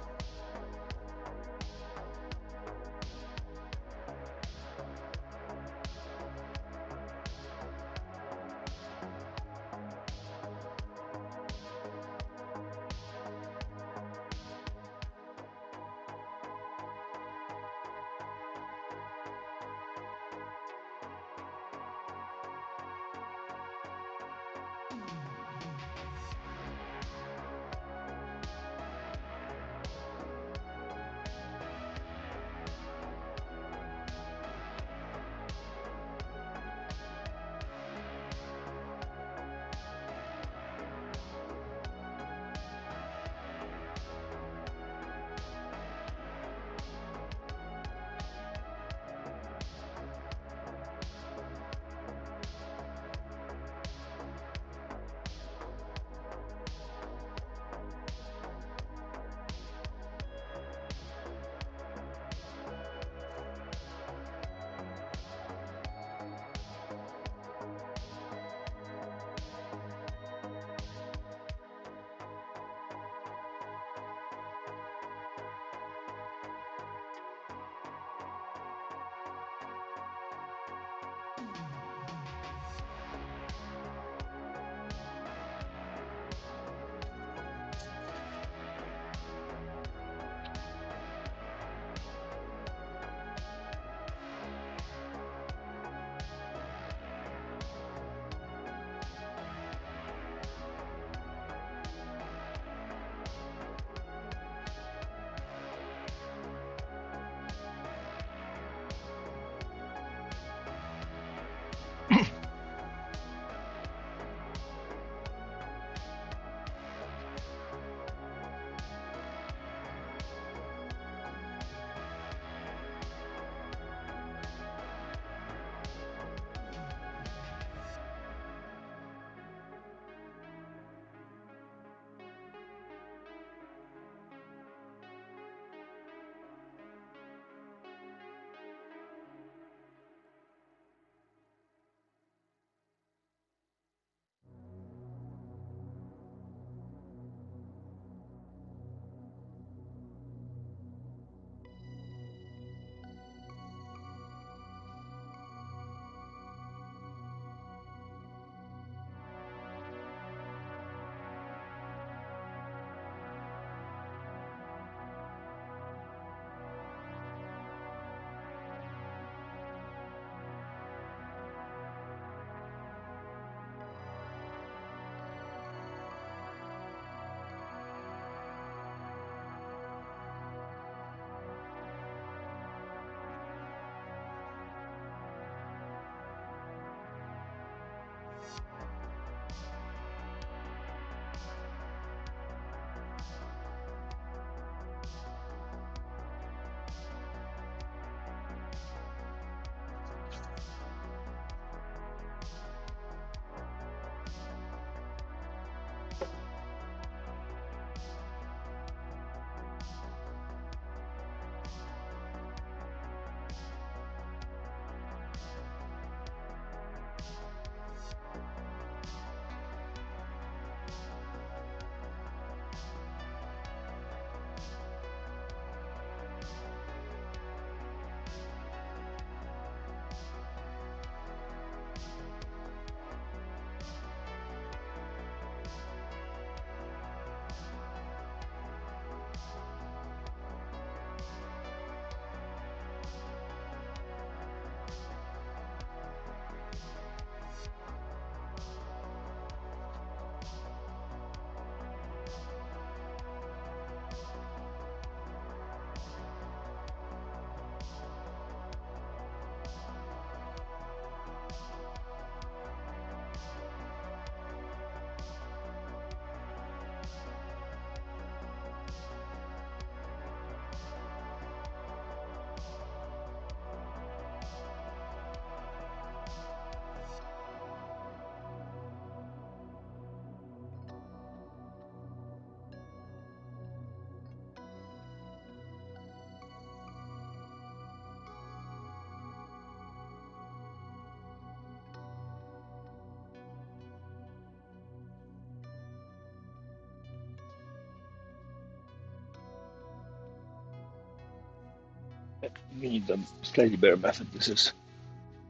we need a slightly better method. This is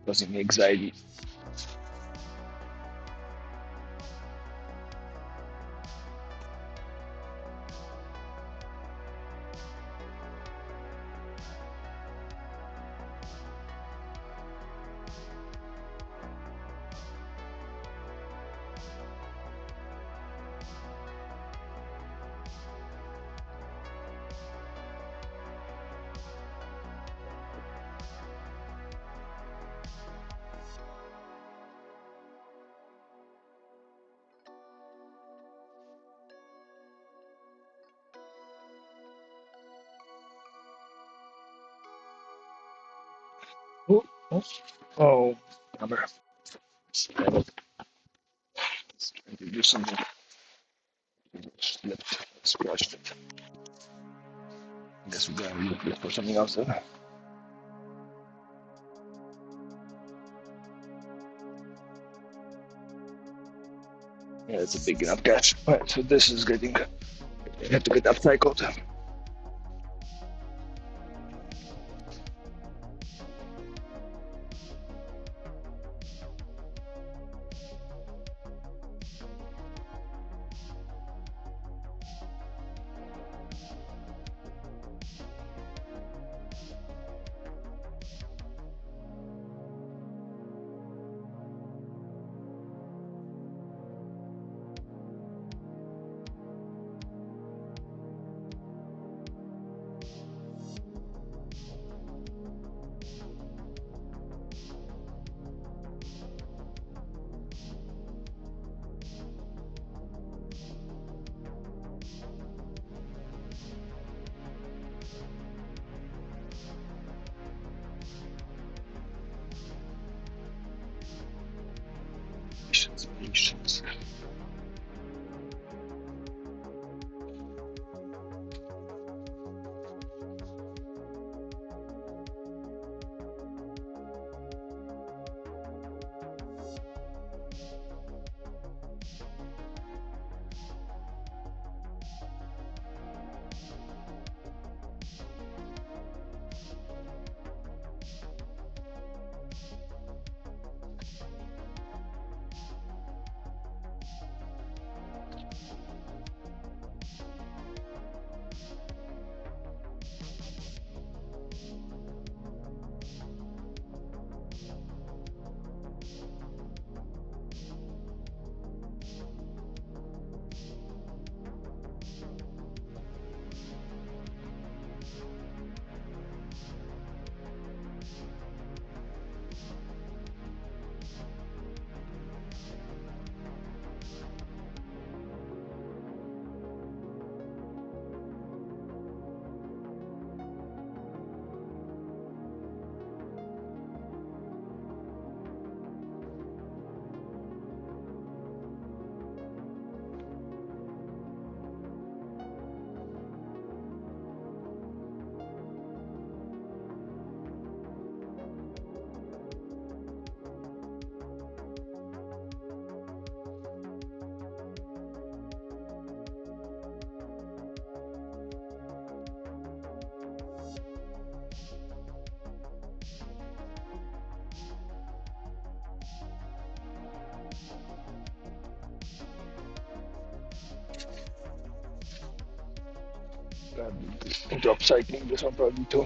causing me anxiety. Oh, oh, oh, bummer. Damn it. Let's try to do something. Slipped, scratched it. I guess we're gonna look for something else then. Yeah, it's a big enough catch. Alright, so this is getting, I have to get upcycled. Patience, patience. Into upcycling this one probably too.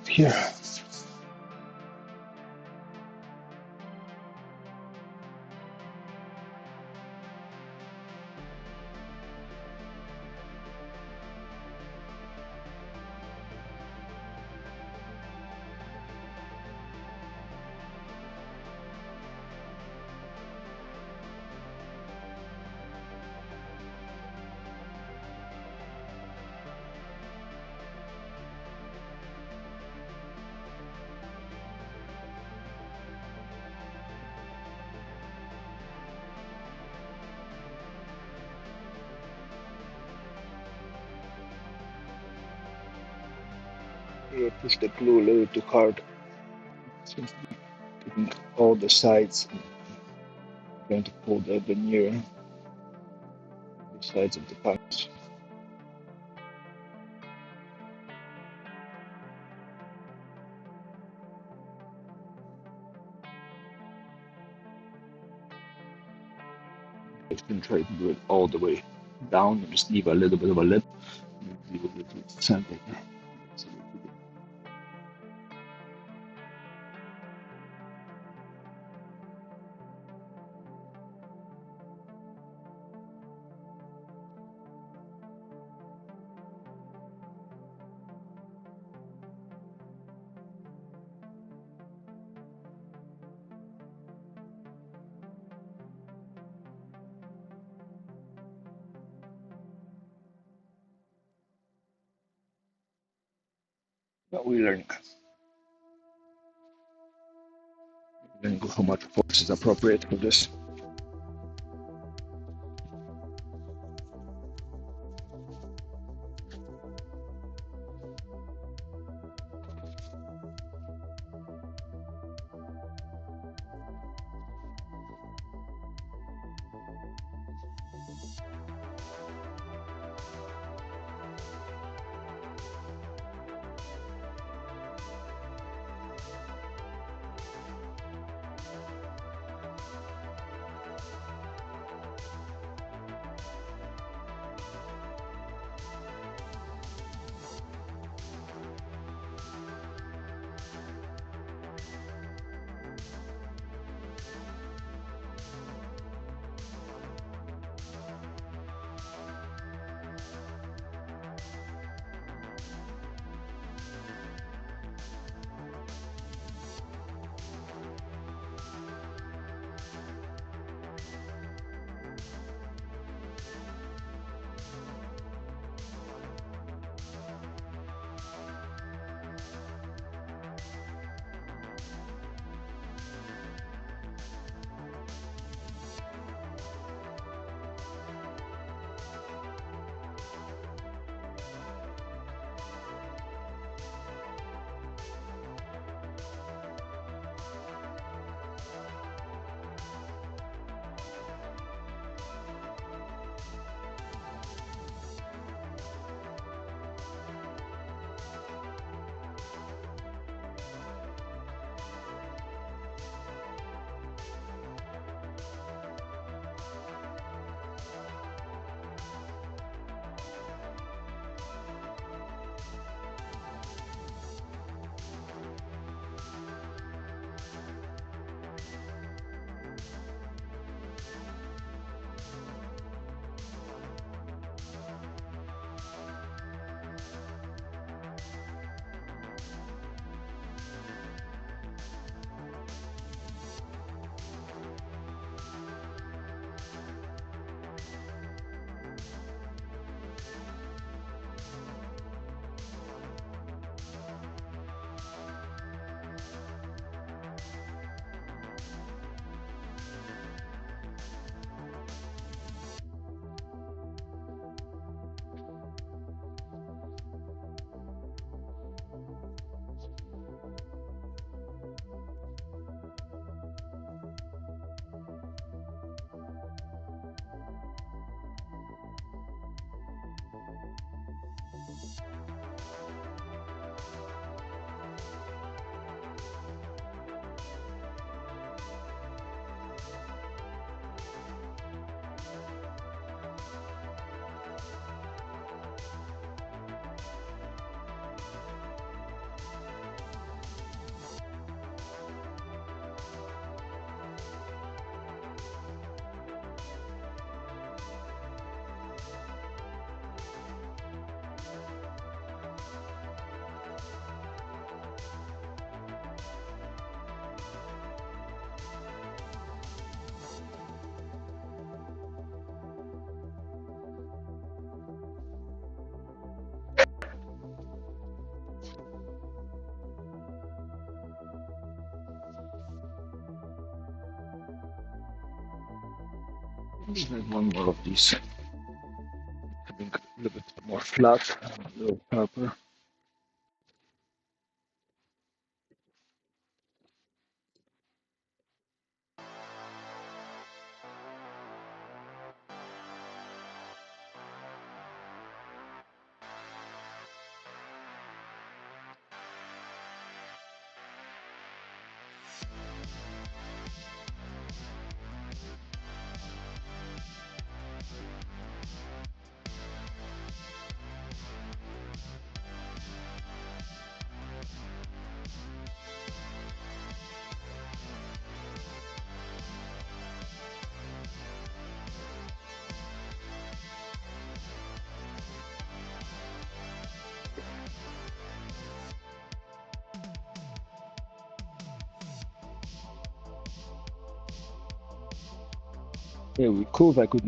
Here. Here, push the glue a little too hard. Seems to be getting all the sides. I'm going to pull the veneer, the sides of the panels. I can try to do it all the way down and just leave a little bit of a lip. Leave a little sandpaper. But we learn how much force is appropriate for this. Just need one more of these. Having a little bit more flat, a little purple. Yeah, we cool if I could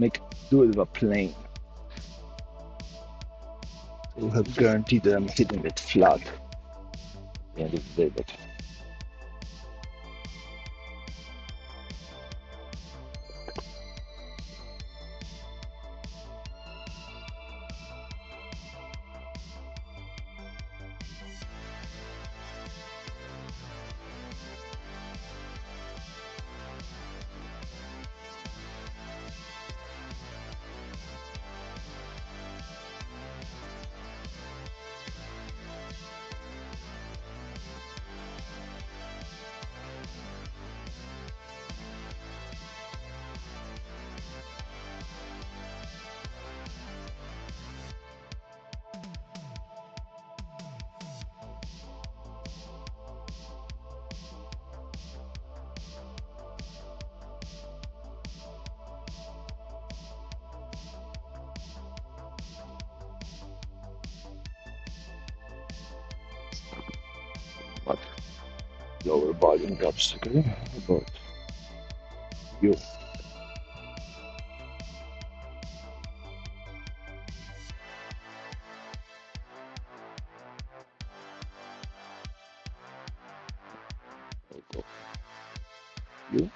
do it with a plane. It will have guaranteed that I'm hitting it flat at the end of the day, but much lower volume drops. Okay, about you. I'll go you.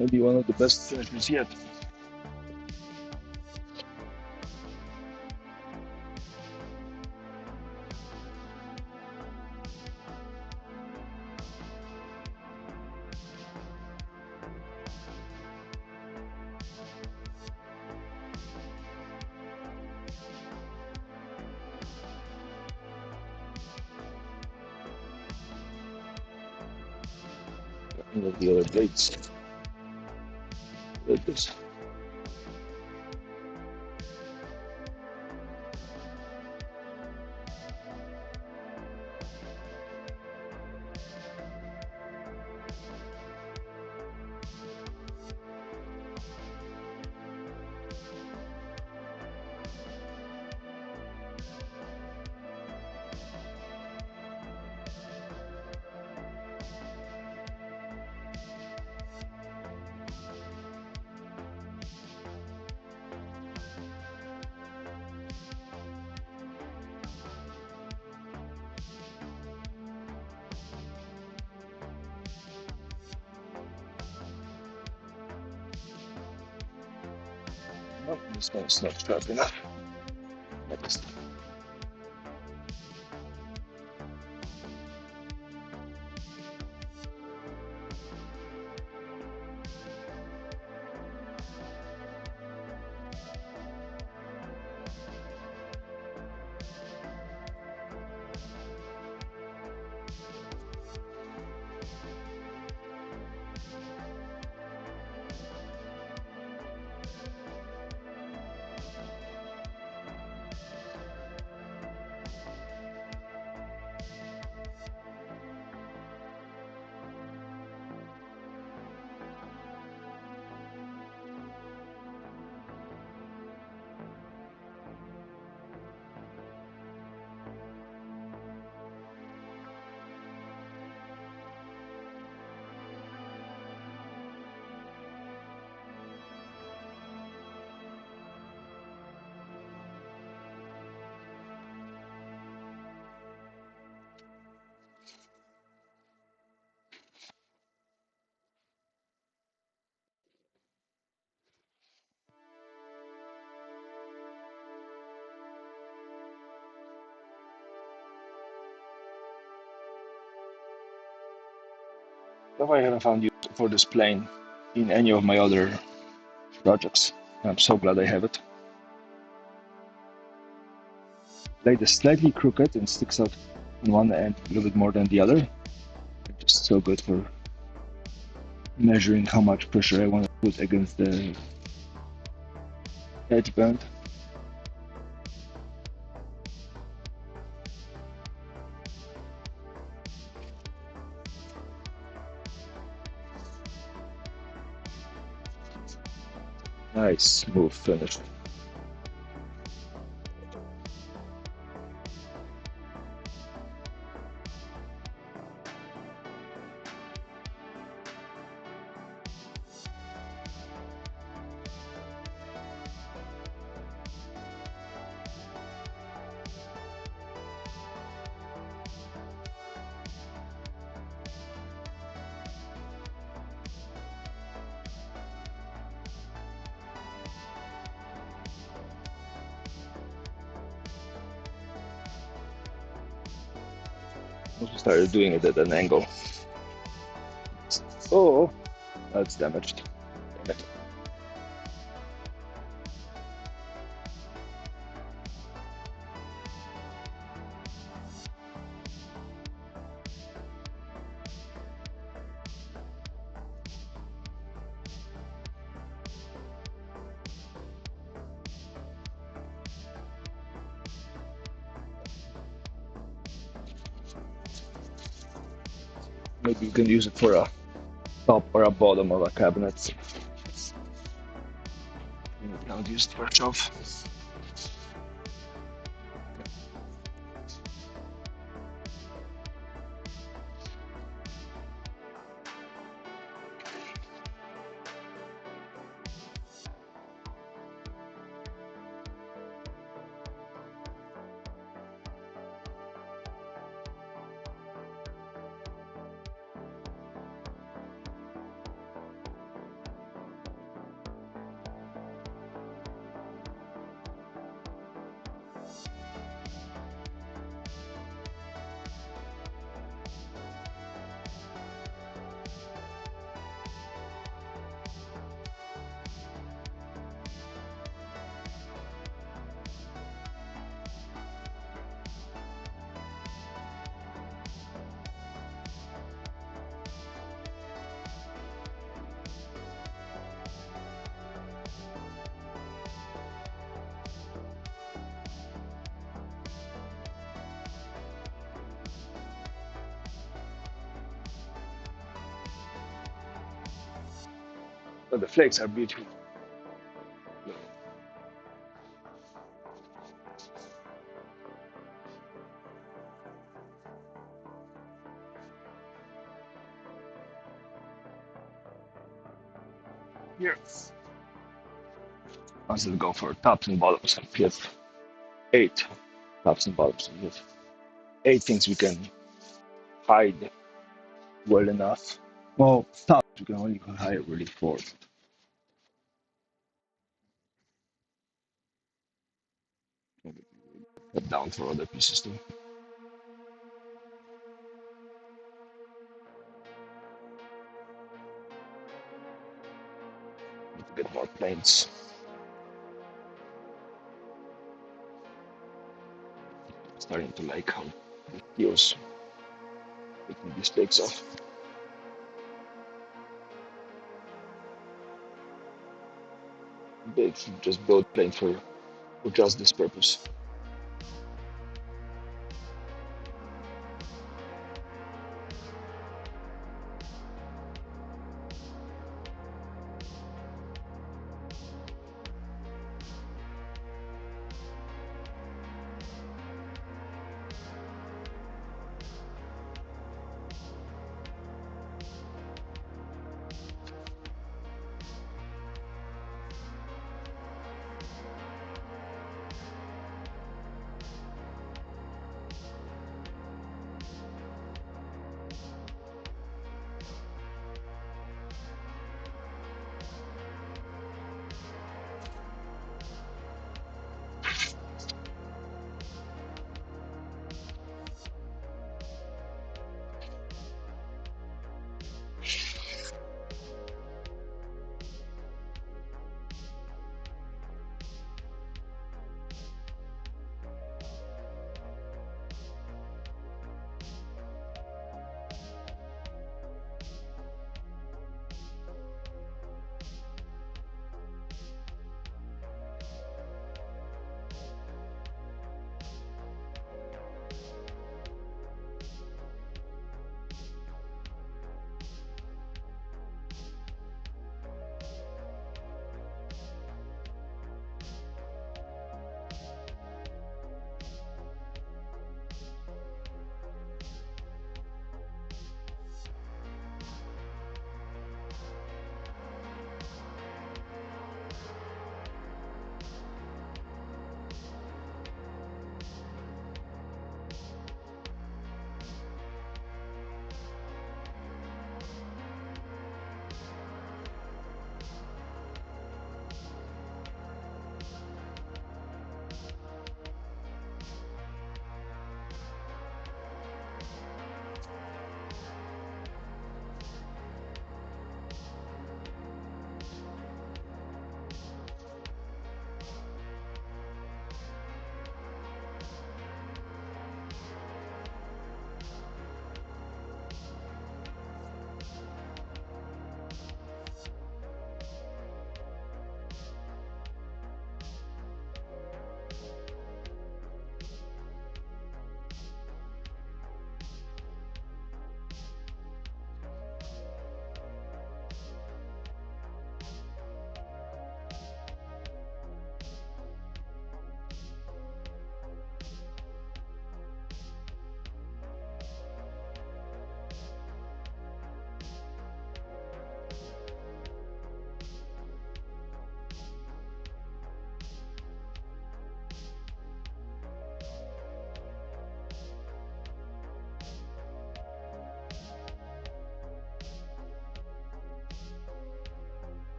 Maybe one of the best finishes yet. One of the other blades. Like this. Oh, this one's not sharp enough. Next. If I haven't found use for this plane in any of my other projects, I'm so glad I have it. Blade is slightly crooked and sticks out on one end a little bit more than the other. Just so good for measuring how much pressure I want to put against the edge band. Nice, smooth finish. We started doing it at an angle. Oh, that's damaged. Damn it. Maybe you can use it for a top or a bottom of a cabinet. I'll use it for a shelf. But the flakes are beautiful. Yes. Let's go for tops and bottoms. We have 8 tops and bottoms. We have 8 things we can hide well enough. Well, tops we can only hide really 4. Cut down for other pieces too. Need to get more planes. Starting to like how the heels taking these flakes off. They should just build plane for just this purpose.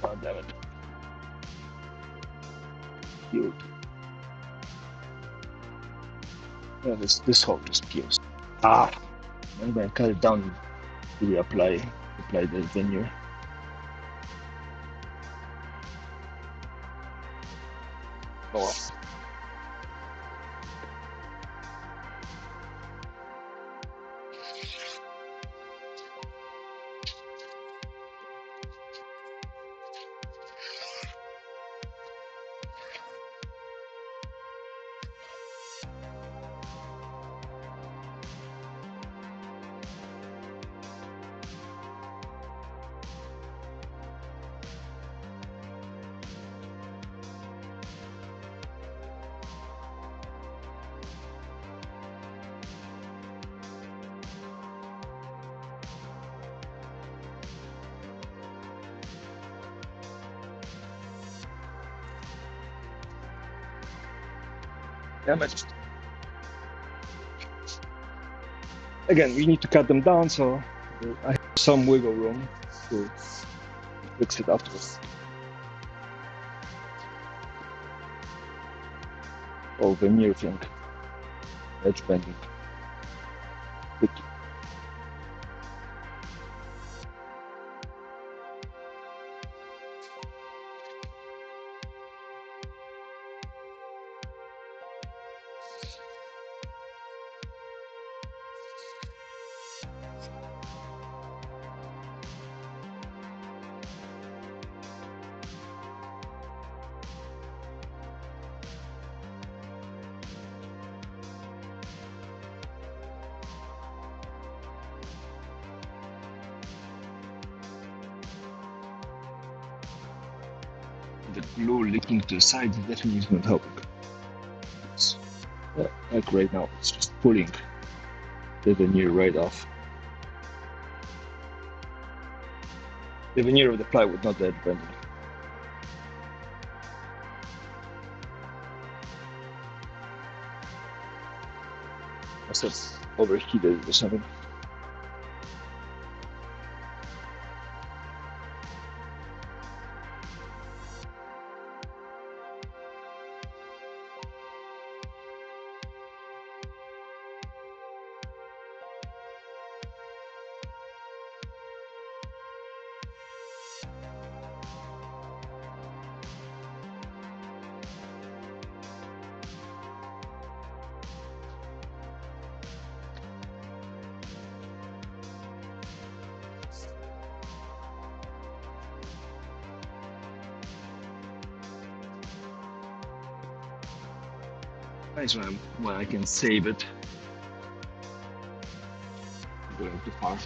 God damn it. Peeled. Yeah, this hole just peels. Ah! I'm gonna cut it down to reapply the veneer. Oh well. Damn it. Again, we need to cut them down, so I have some wiggle room to fix it afterwards. Oh, veneer thing. Edge bending. Tricky. The glue leaking to the sides definitely is not helping. Like right now, it's just pulling the veneer right off. The veneer of the plywood, not the edge bending. Must have overheated or something. Nice when I can save it. Going too far.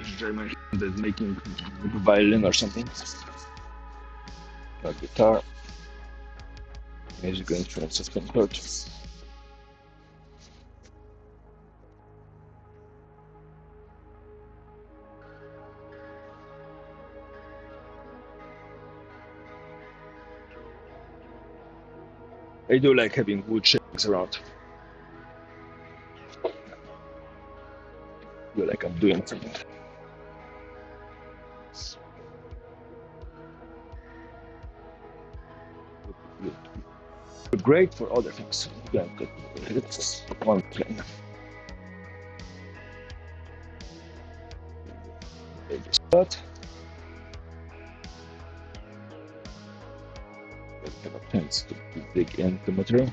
German that's making violin or something. A guitar, musical instruments of some sort. I do like having wood shavings around. I feel like I'm doing something. Great for other things. Yeah, good. It's one thing. But I have a chance to dig into the material.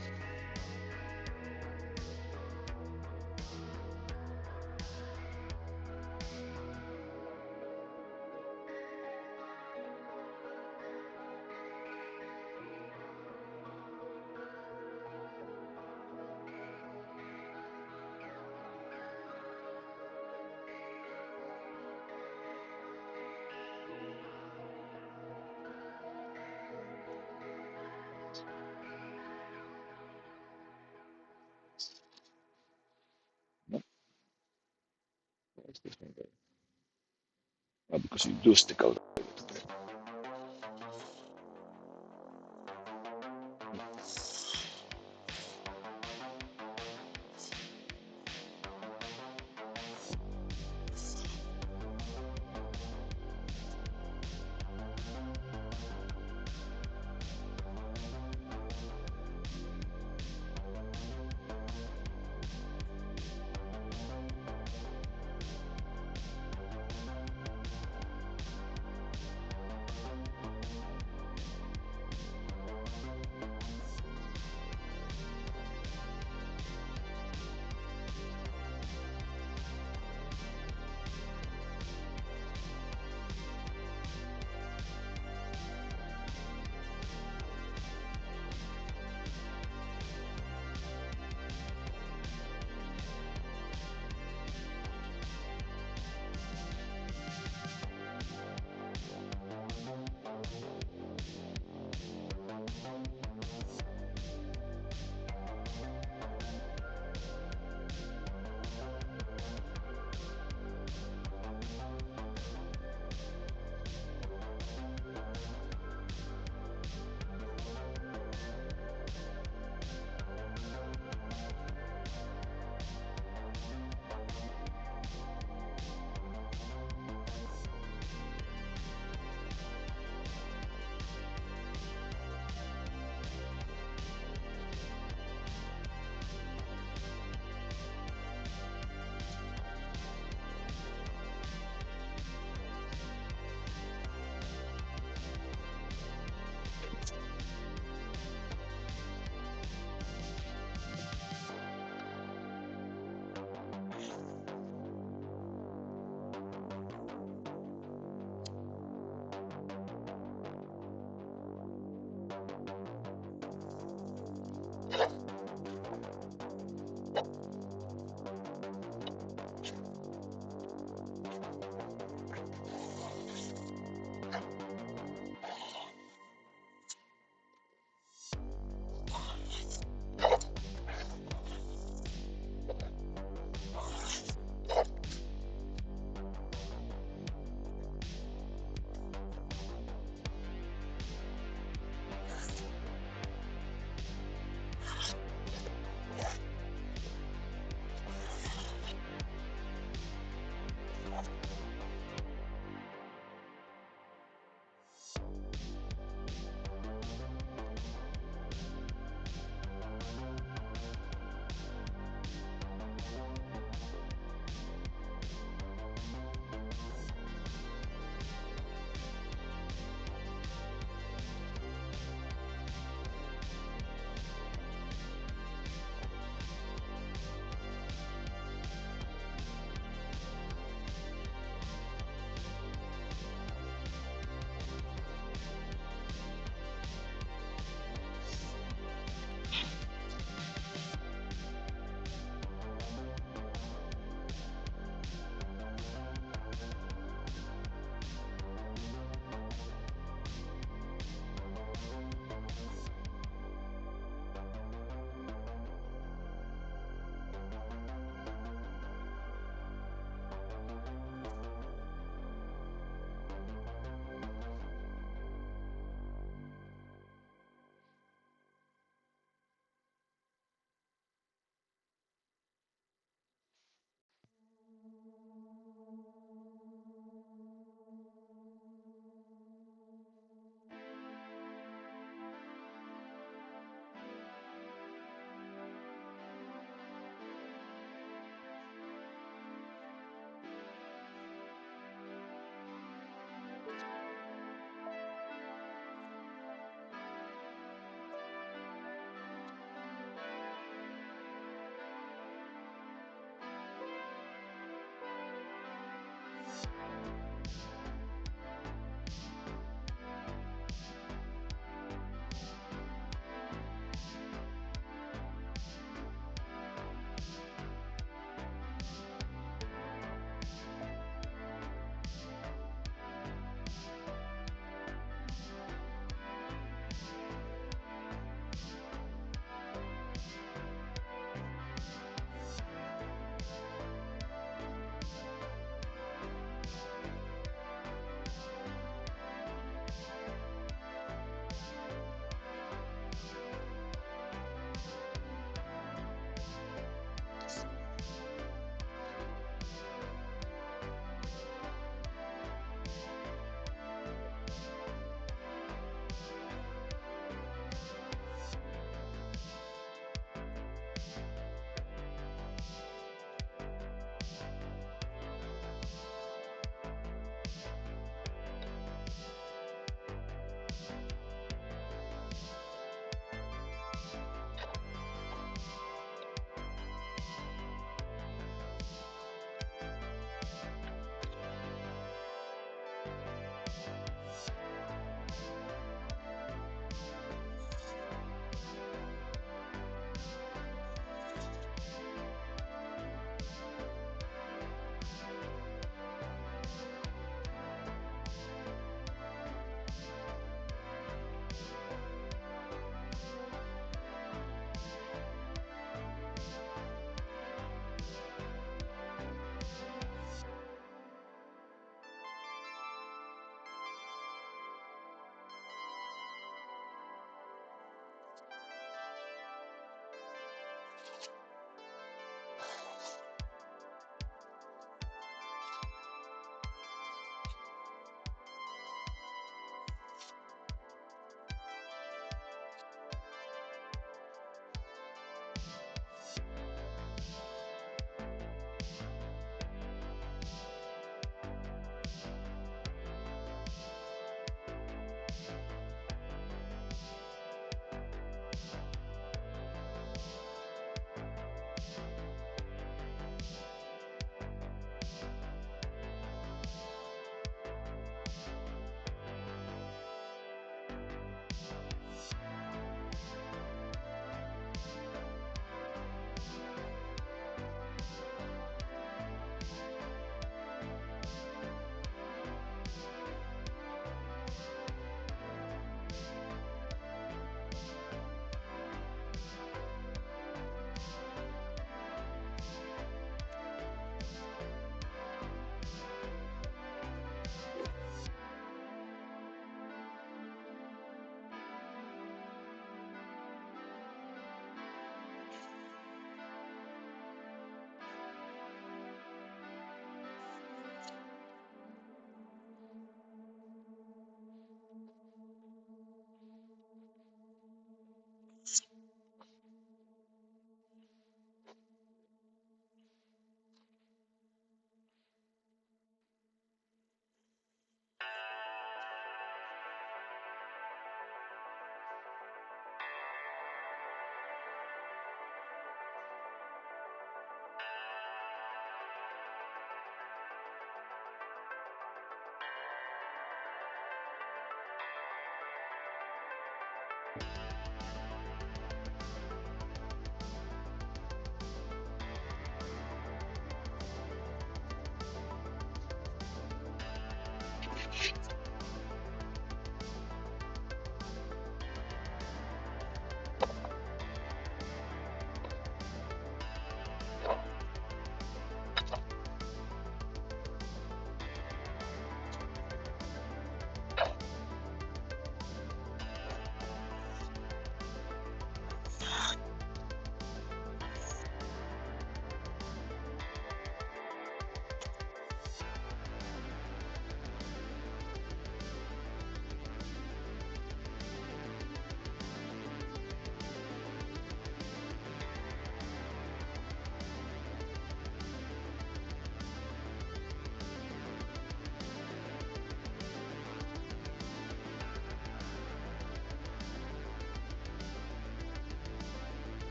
No, where's this one going? Oh, because you do stick out.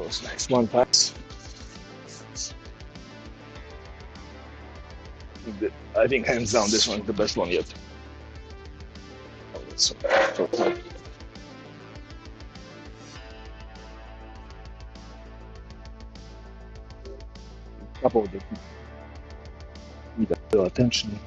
That was nice. One pass. I think hands down this one's the best one yet. Oh, that's so tight. Couple that need a little attention.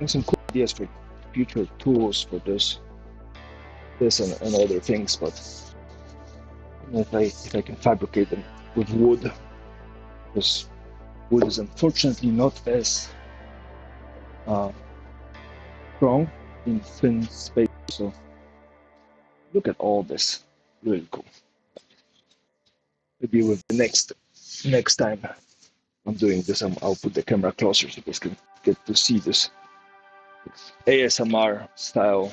Some cool ideas for future tools for this and other things, but if I can fabricate them with wood, because wood is unfortunately not as uh, strong in thin space. So look at all this, really cool. Maybe with the next time I'm doing this, I'll put the camera closer so you guys can get to see this ASMR style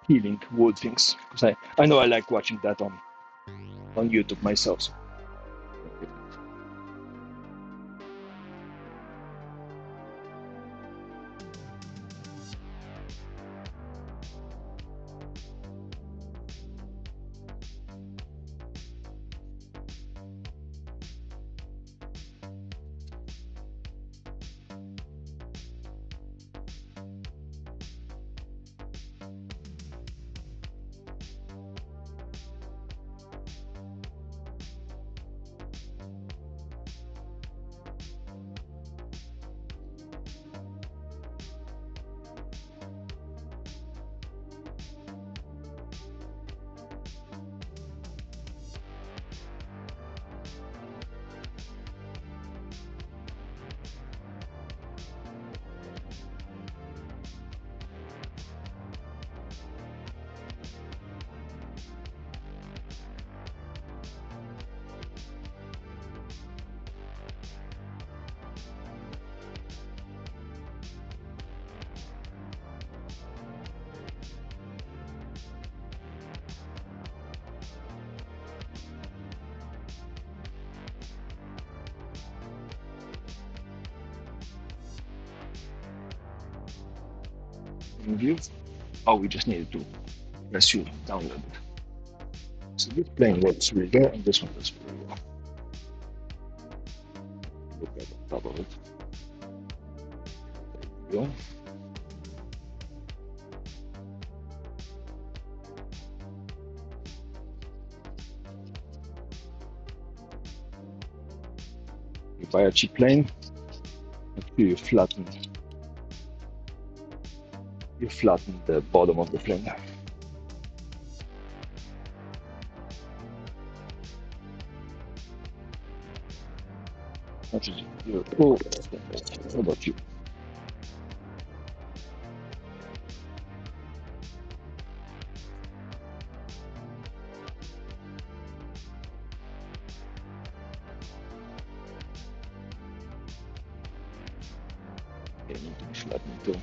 healing wood things. Because I know I like watching that on YouTube myself. So. in view. Oh, we just needed to press you down a little bit. So this plane works really well, and this one does very well. Look at the top of it. There you go. You buy a cheap plane, you flatten the bottom of the plane. Much as you. Oh, what about you? Okay, need to be flattened too.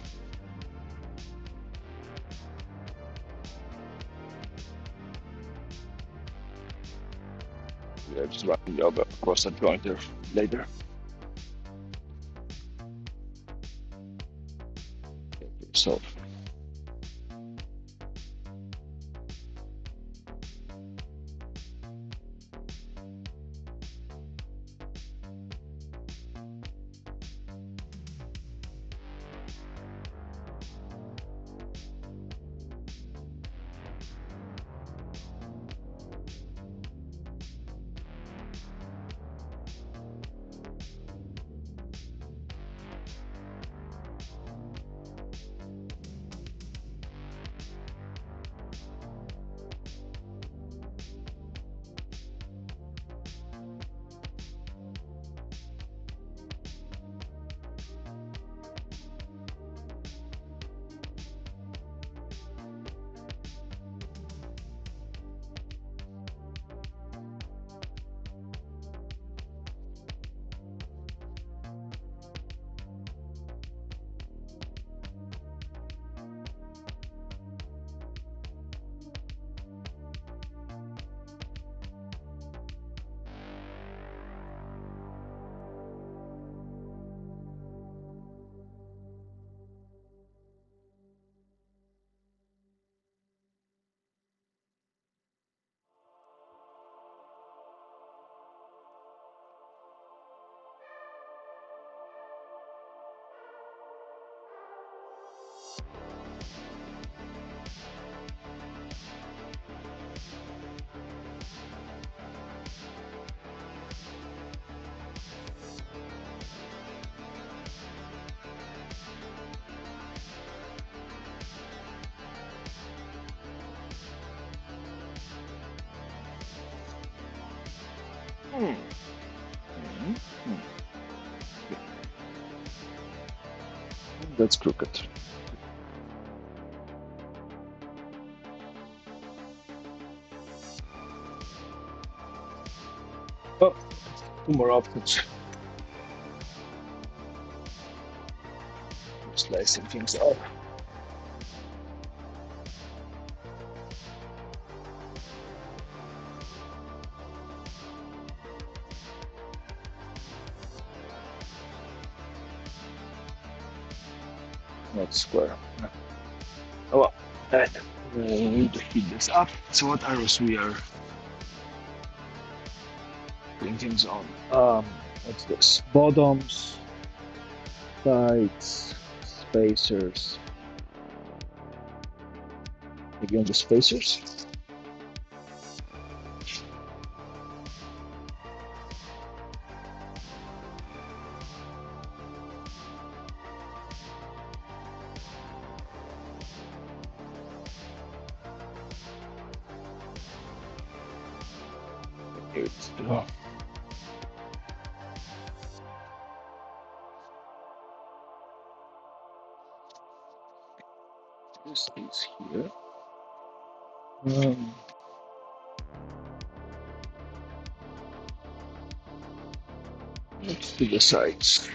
We are just running the other across the jointer later. So. That's crooked. Oh, two more options. Slicing things up. Not square. Oh well, right. We need to heat this up. So what arrows we are putting things on? What's this? Bottoms, sides, spacers. Maybe on the spacers. Here it's this is here. Let's do the sides.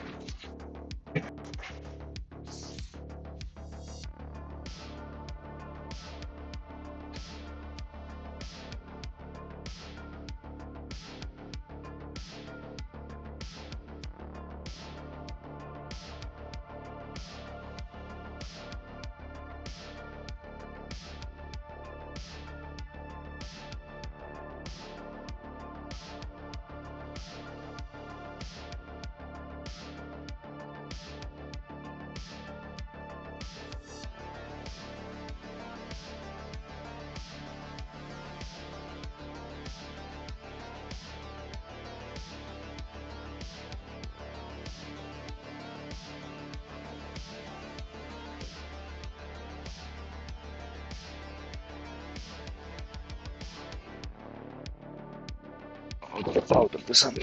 It's out of the sun.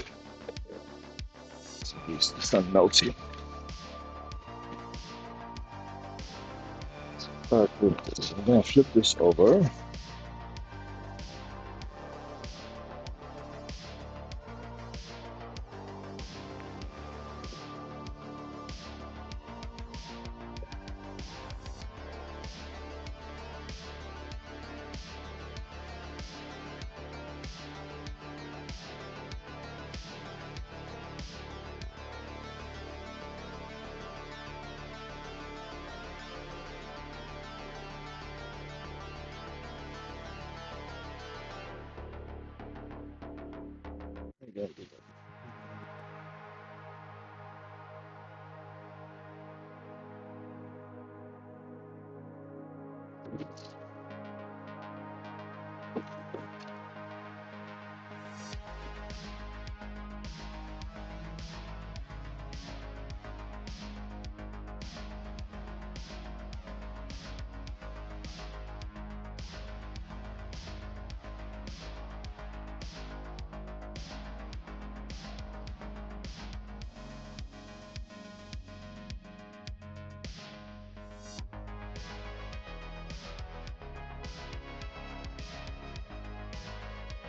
So at least the sun melts you. Start with this. I'm gonna flip this over.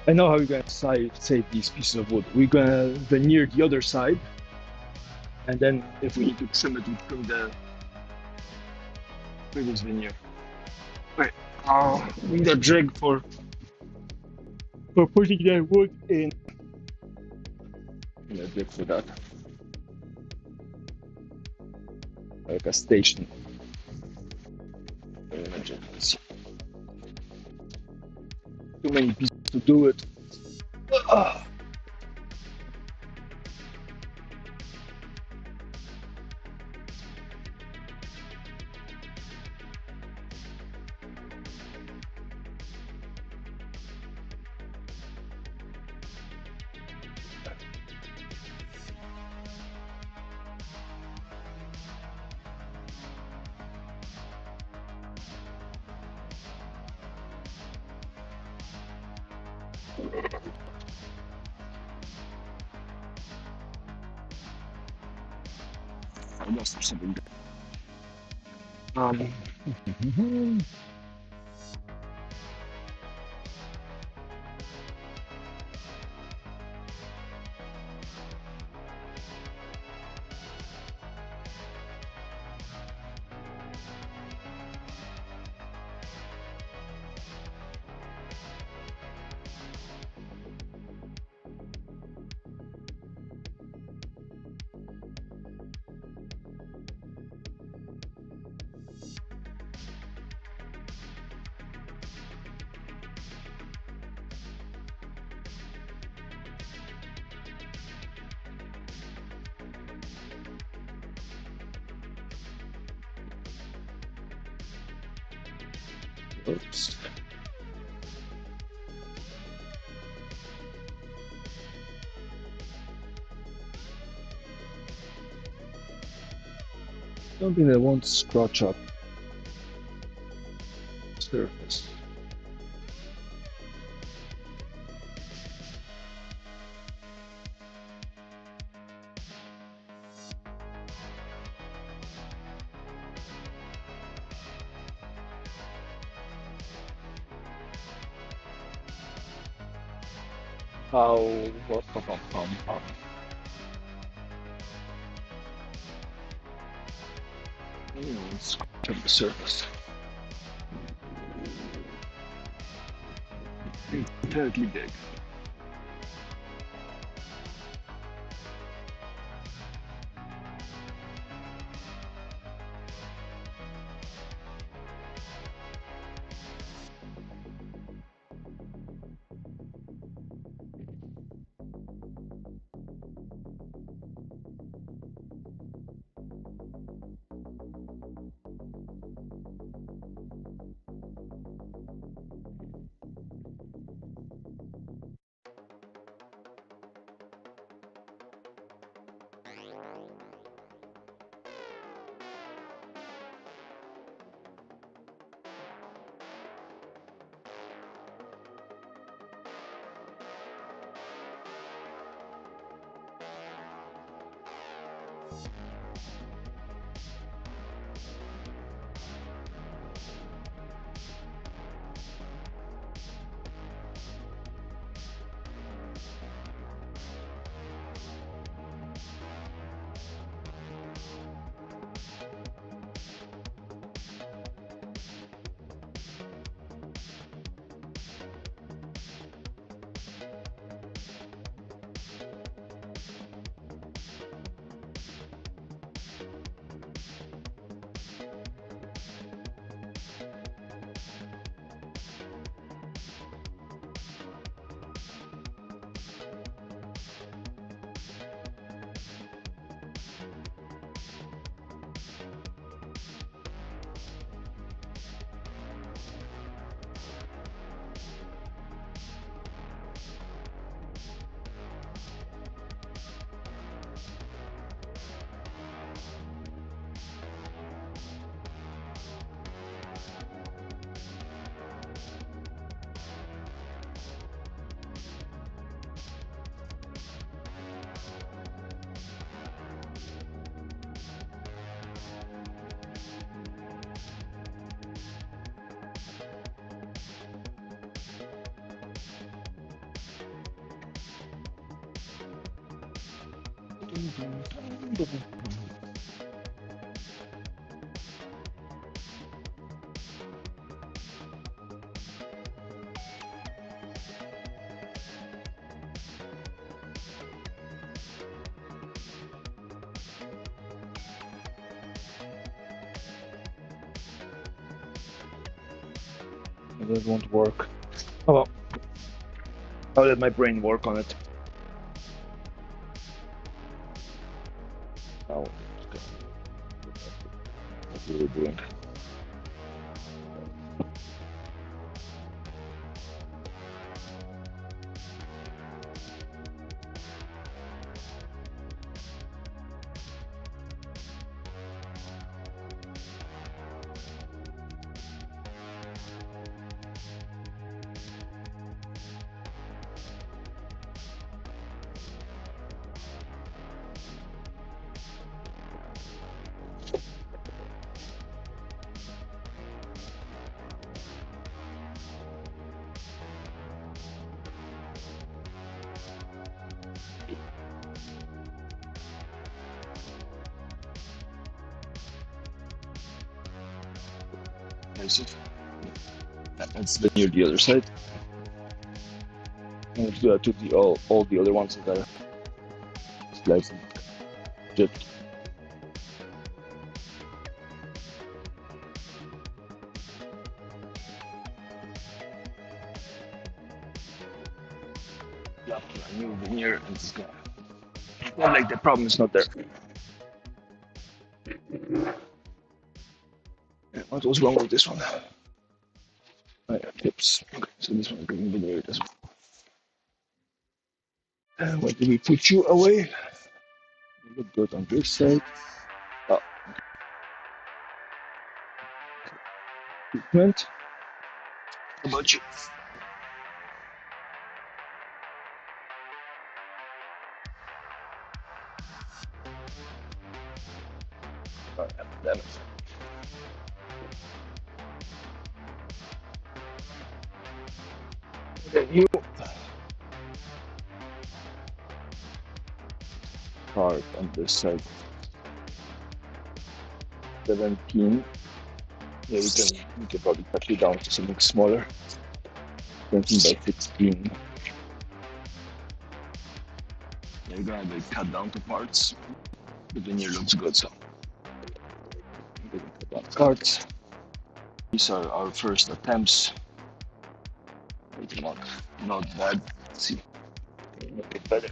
I know how you're gonna save these pieces of wood. We're gonna veneer the other side, and then if we need to trim it, we trim the previous veneer. Right. We need a jig for putting the wood in. Yeah, jig for that. Like a station. Too many pieces to do it. I lost there's something. Oops. Something that won't scratch up the surface. Oh, scratch up the surface. Thirdly big. It won't work. Oh well. I'll let my brain work on it. Oh, okay. What are we doing? Is it? That's the near the other side. And let's do that to the all the other ones that are slicing. Just yeah, a new veneer and it's gonna. Not like the problem is not there. What was wrong with this one? Oh, yeah, tips. Okay, so this one is getting veneered as well. And where did we put you away? You look good on this side. Oh, treatment. How about you? Oh, yeah, damn it. Okay, you card on this side. 17. Yeah, we can probably cut it down to something smaller. 17 by 16. Yeah, you're gonna be cut down to parts. The veneer looks good, so we can cut down parts. These are our first attempts. It's not bad. Let's see. Make it better.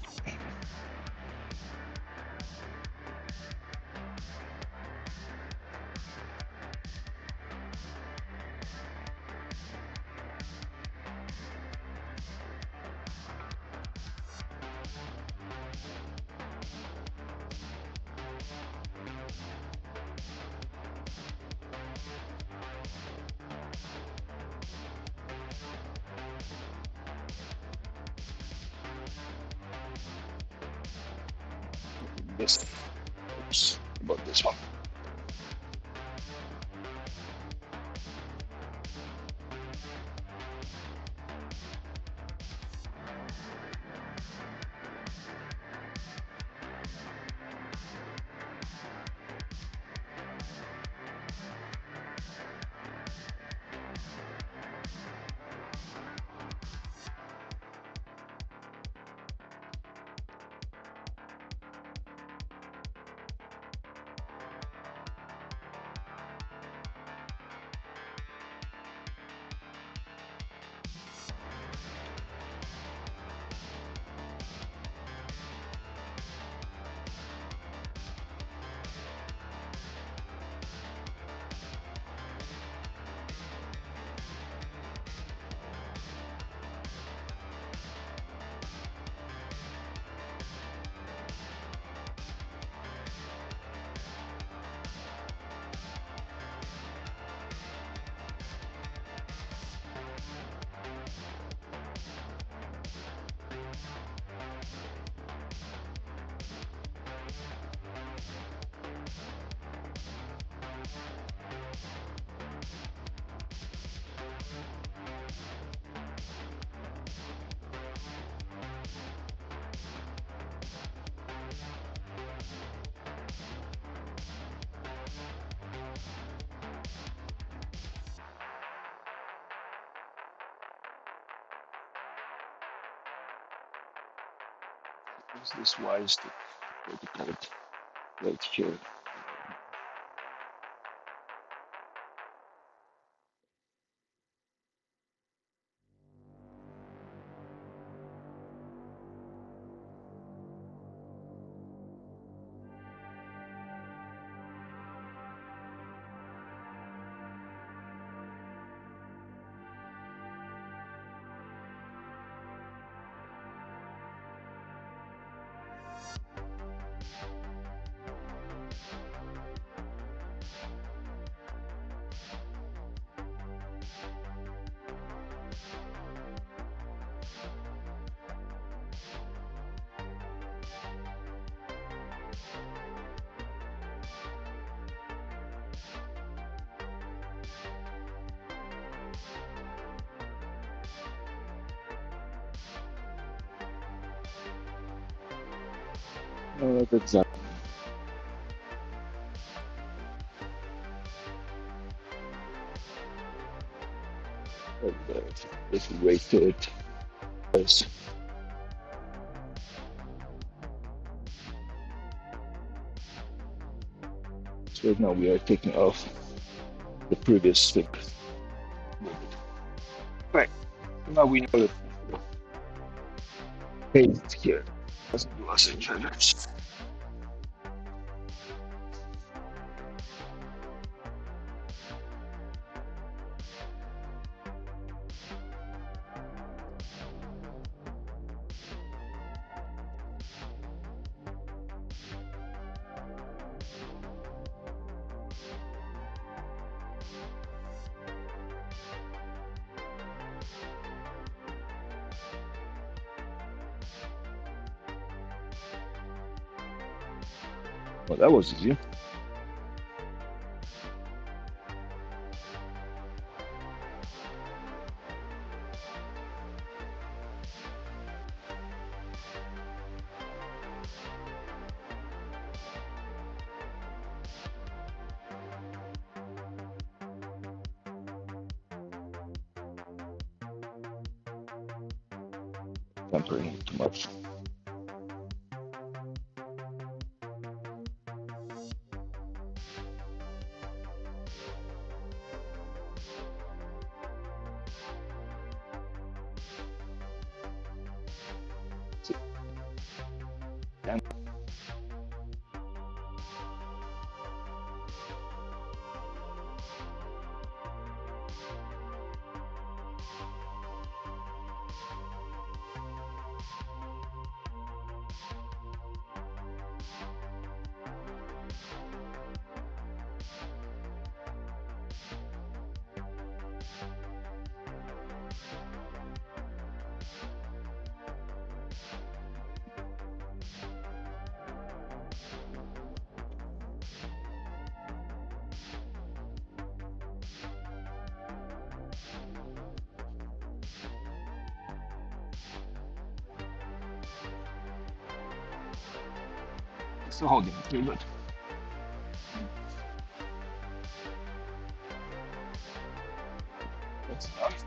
This. Oops. about this one. Is this wise to put the card right here? Not exactly. There's a way to it. Yes. So right now we are taking off the previous stick. Right. Now we know that paste here doesn't do us any favors. Well, that was easy. Tampering too much. Damn. Still holding it pretty good. That's enough.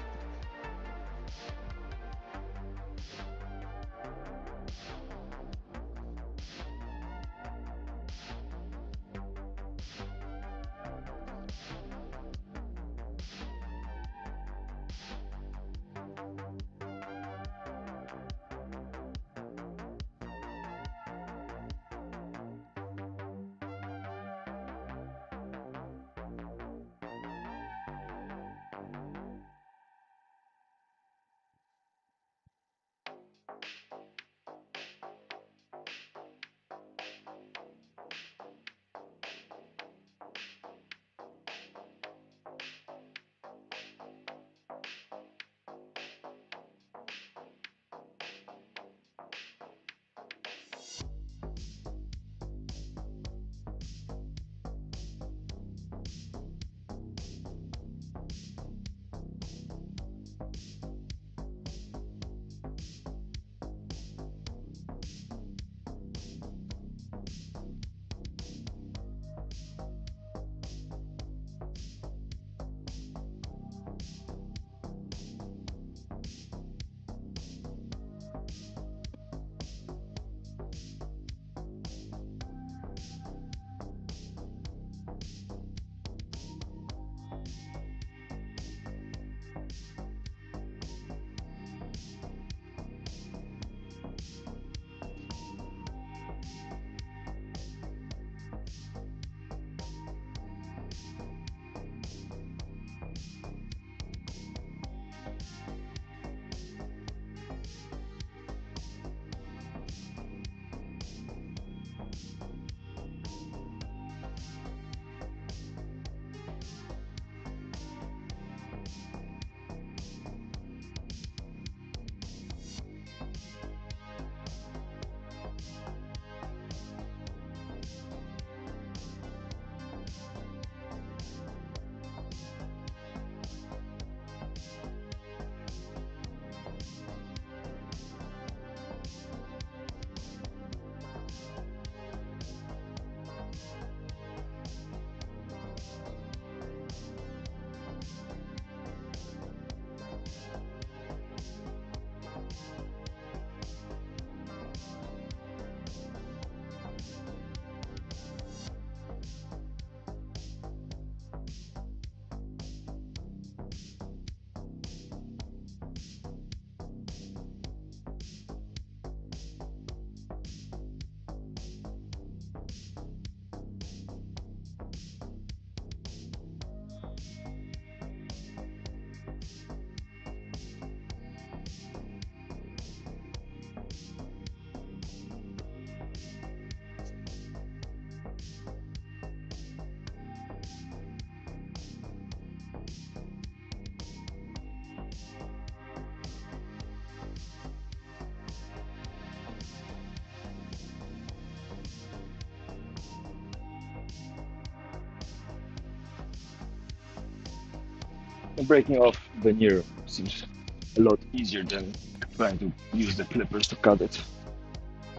And breaking off veneer seems a lot easier than trying to use the clippers to cut it.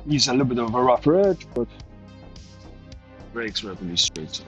Use a little bit of a rougher edge, but breaks relatively straight. So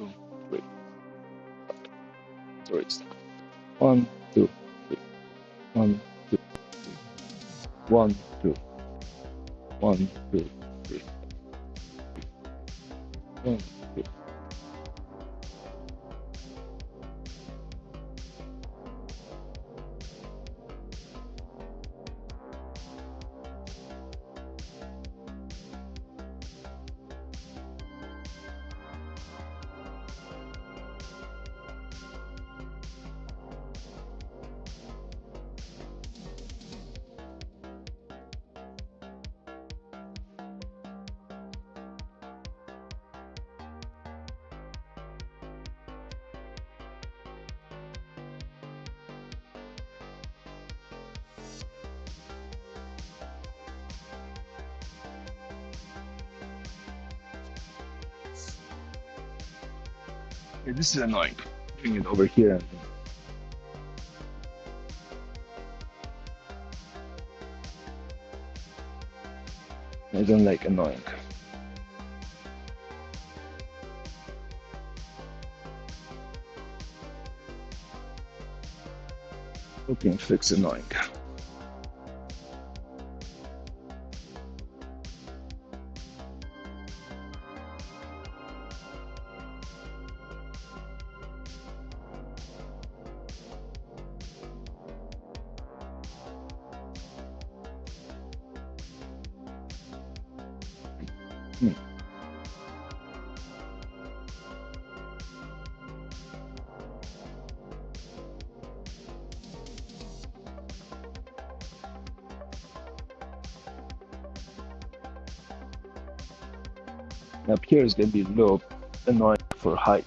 2, 3. Sorry, it's 1, 2, 3. 1, 2, 3. 1, 2. 1, 2, 3. 1, 2. Okay, this is annoying. Bring it over here. I don't like annoying. Who can fix annoying? Up here is going to be low, annoying for height.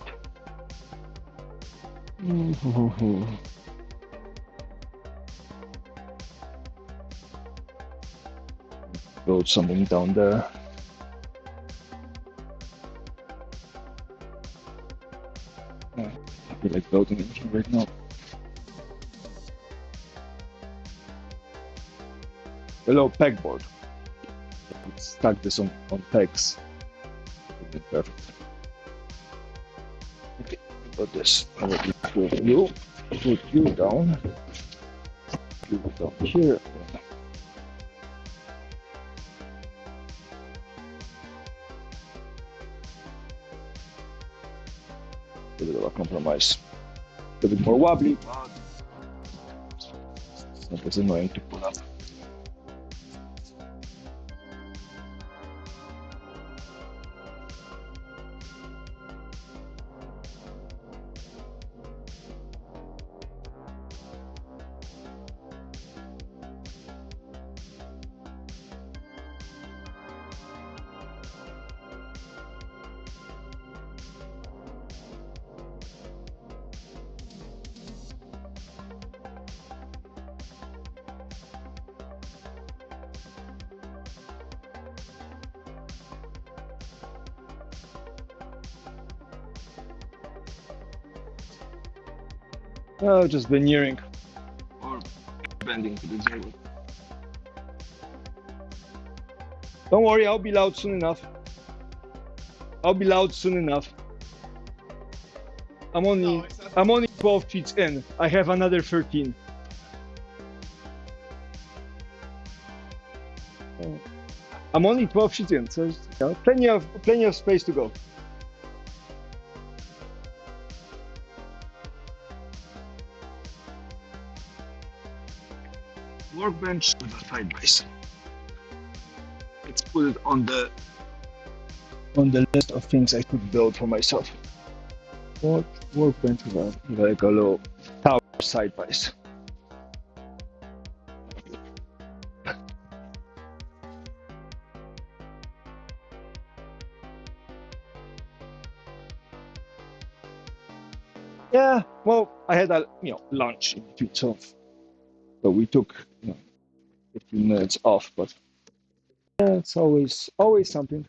Build something down there. I feel like building it right now. Hello, pegboard. Let's stack this on pegs. Perfect. Okay, put this. I will put you down. You down here. A bit of a compromise. A bit more wobbly, but it's not as annoying to pull up. Oh, just veneering or bending to the zero. Don't worry, I'll be loud soon enough. I'll be loud soon enough. I'm only 12 feet in. I have another 13. I'm only 12 feet in, so plenty of space to go. Workbench with a side base. Let's put it on the list of things I could build for myself. Workbench with like a little tower side base. Yeah, well, I had a lunch in between, so we took 15 minutes off, but yeah, it's always something.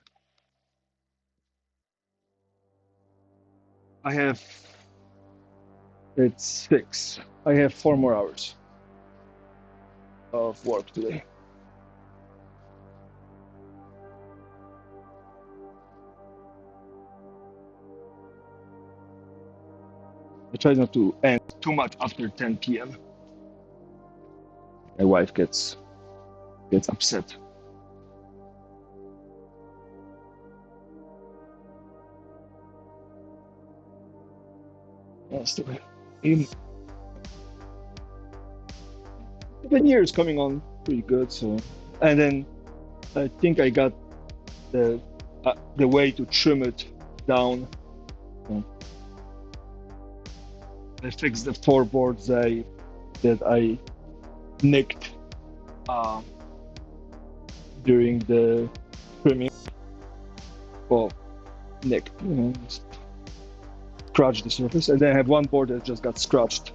It's 6. I have 4 more hours of work today. I try not to end too much after 10 p.m. My wife gets upset. That's the way. The year is coming on pretty good, so. And then I think I got the way to trim it down. So I fixed the four boards that I nicked during the trimming. Well, nicked, just scratched the surface, and then I have one board that just got scratched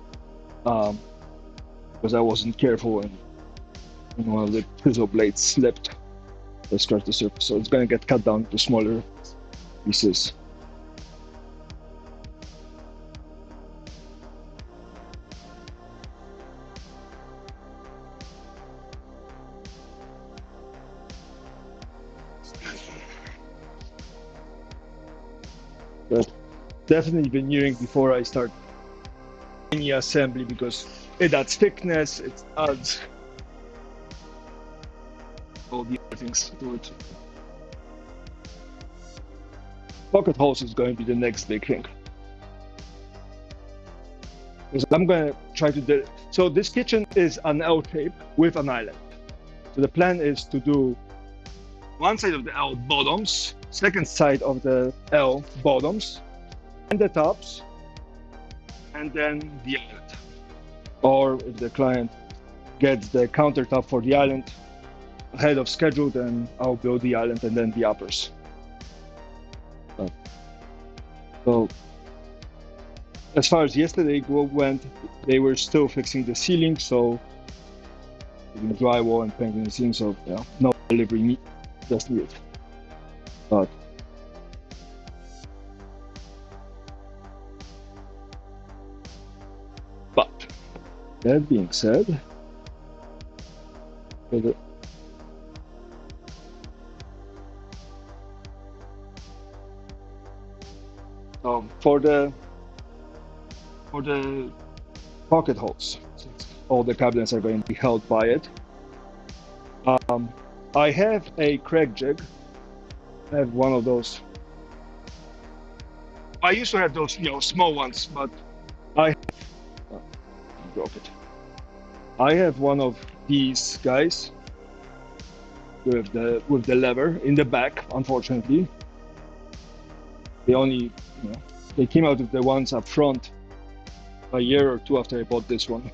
because I wasn't careful and one of the chisel blades slipped. I scratched the surface, so it's going to get cut down to smaller pieces. But definitely veneering before I start any assembly because it adds thickness, it adds all the other things to it. Pocket holes is going to be the next big thing. Because I'm going to try to do. So this kitchen is an L shape with an island. So the plan is to do one side of the L bottoms, second side of the L bottoms, and the tops, and then the island. Or if the client gets the countertop for the island ahead of schedule, then I'll build the island and then the uppers. So as far as yesterday went, they were still fixing the ceiling, so drywall and painting the ceiling, so yeah, no delivery meet, just yet. But that being said, for the pocket holes, since all the cabinets are going to be held by it, I have a crack jig. I have one of those. I used to have those, small ones, but I broke it. I have one of these guys with the lever in the back. Unfortunately, they came out with the ones up front a year or two after I bought this one.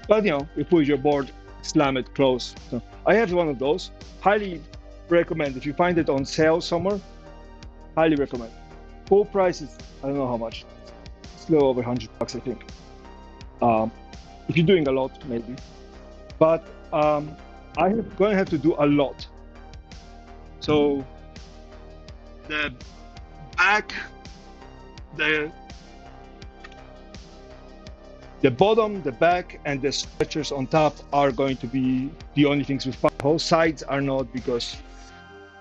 But you put your board, slam it close. So I have one of those. Highly recommend if you find it on sale somewhere. Highly recommend. Full price is I don't know how much. It's a little over $100, I think. If you're doing a lot, maybe. But I'm going to have to do a lot. So the back, the bottom, the back, and the stretchers on top are going to be the only things with pocket holes. Sides are not, because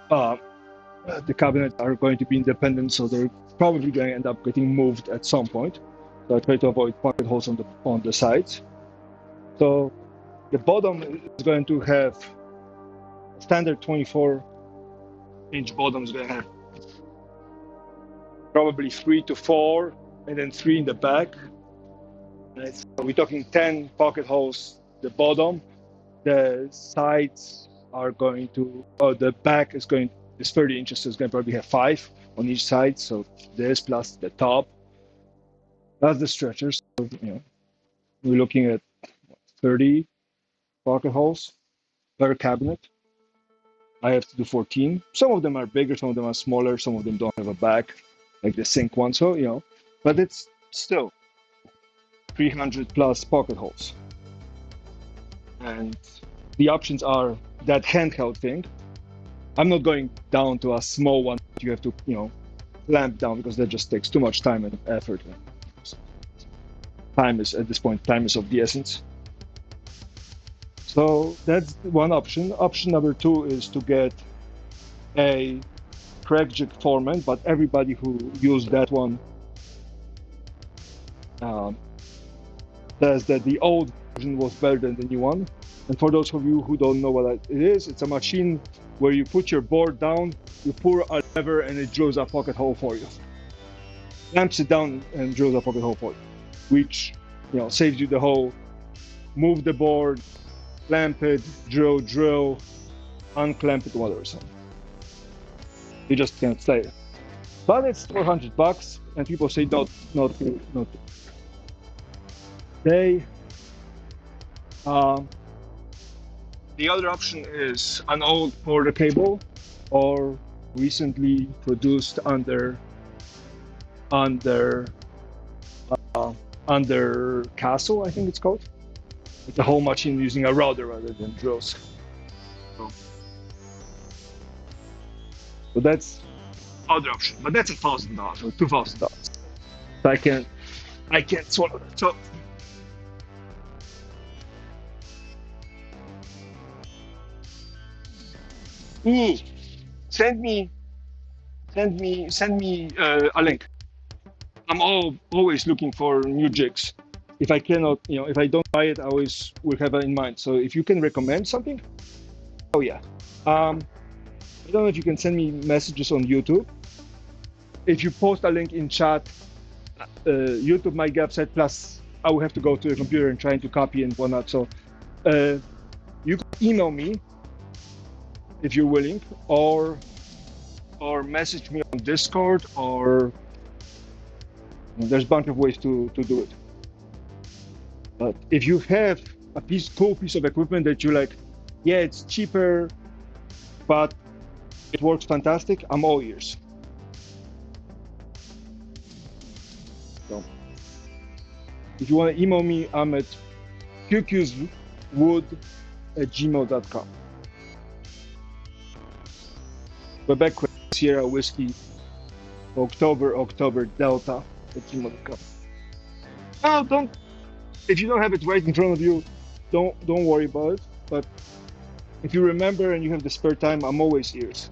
the cabinets are going to be independent, so they're probably going to end up getting moved at some point. So I try to avoid pocket holes on the sides. So the bottom is going to have a standard 24-inch bottom. Is going to have probably 3 to 4, and then 3 in the back. We're talking 10 pocket holes. The bottom, the sides are going to, the back is 30 inches, so it's going to probably have 5 on each side. So this plus the top, that's the stretchers. So, we're looking at 30 pocket holes per cabinet. I have to do 14. Some of them are bigger, some of them are smaller, some of them don't have a back, like the sink one. So, but it's still 300 plus pocket holes. And the options are that handheld thing. I'm not going down to a small one that you have to, clamp down, because that just takes too much time and effort. Time is, at this point, time is of the essence. So that's one option. Option number 2 is to get a crack jig Foreman, but everybody who used that one um, says that the old version was better than the new one. And for those of you who don't know what it is, it's a machine where you put your board down, you pull a lever, and it drills a pocket hole for you. Clamps it down and drills a pocket hole for you, which saves you the whole move the board, clamp it, drill, unclamp it, whatever. So you just can't stay. But it's $400, and people say not. They the other option is an old border cable, or recently produced under Castle, I think it's called. It's a whole machine using a router rather than drills. So that's other option, but that's $1,000 or $2,000. So I can't swallow that. So send me a link. I'm always looking for new jigs. If I cannot, if I don't buy it, I always will have it in mind. So if you can recommend something, oh yeah. I don't know if you can send me messages on YouTube. If you post a link in chat, YouTube might get upset. Plus, I will have to go to the computer and trying to copy and whatnot. So you can email me if you're willing, or message me on Discord, or there's a bunch of ways to do it. But if you have a cool piece of equipment that you like, yeah, it's cheaper, but it works fantastic, I'm all ears. So if you want to email me, I'm at qqswood@gmail.com. Quebec Sierra Whiskey October Delta @gmail.com. Oh, don't. If you don't have it right in front of you, don't worry about it. But if you remember and you have the spare time, I'm always ears.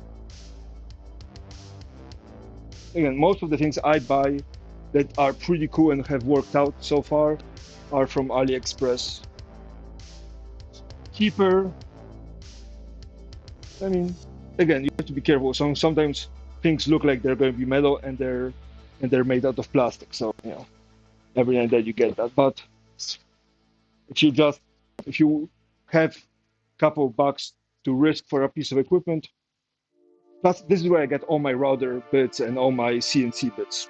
Again, most of the things I buy that are pretty cool and have worked out so far are from AliExpress. Cheaper. I mean, again, you have to be careful. Sometimes things look like they're going to be metal and they're made out of plastic. So every now and then you get that. But if you have a couple of bucks to risk for a piece of equipment, plus this is where I get all my router bits and all my CNC bits.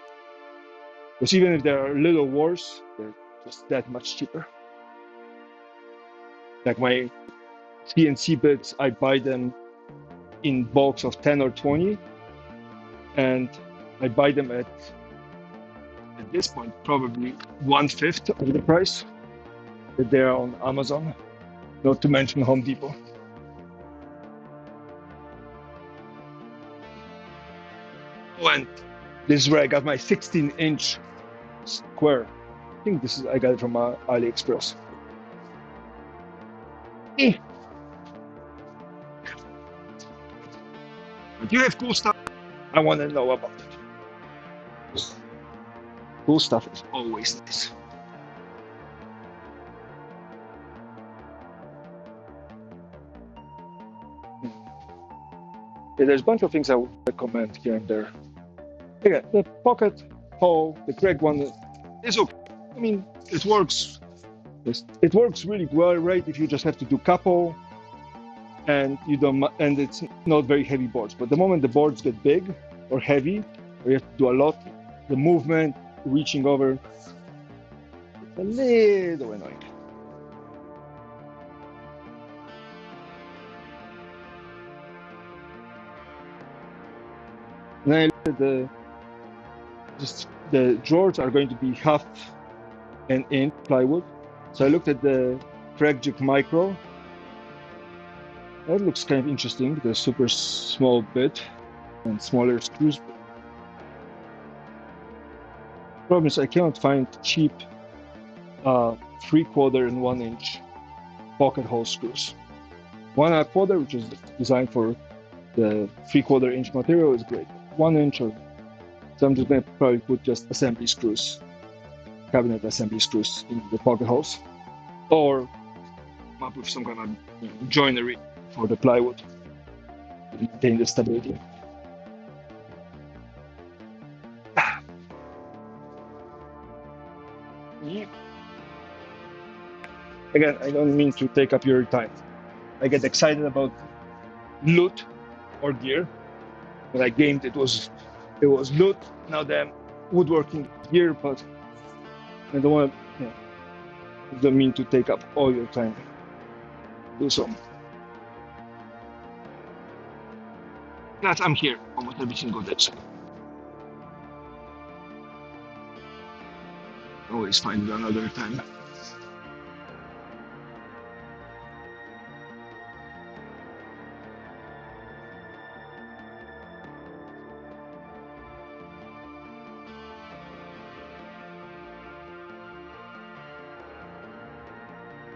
Because even if they're a little worse, they're just that much cheaper. Like my CNC bits, I buy them in bulks of 10 or 20, and I buy them at this point probably 1/5 of the price that they're on Amazon, not to mention Home Depot. Oh, and this is where I got my 16-inch square. I think I got it from AliExpress. Do you have cool stuff? I want to know about it. Cool stuff is always nice. Yeah, there's a bunch of things I would recommend here and there. Yeah, the pocket hole, the crack one, is okay. I mean, it works. It works really well, right? If you just have to do couple, and it's not very heavy boards. But the moment the boards get big or heavy, or you have to do a lot, the movement, reaching over, it's a little annoying. And I looked at the drawers are going to be half an inch plywood. So I looked at the crack jig micro. That looks kind of interesting. The super small bit and smaller screws. Problem is I cannot find cheap 3/4 and 1-inch pocket hole screws. 1 1/4, which is designed for The 3/4 inch material is great. 1 inch, or so I'm just gonna probably put just assembly screws, cabinet assembly screws in the pocket holes, or come up with some kind of joinery for the plywood to maintain the stability. Again, I don't mean to take up your time. I get excited about loot or gear. When I gamed, it was loot. Now then, woodworking gear, but I don't want to. I don't mean to take up all your time. Do so. That I'm here almost every single day. So always find another time.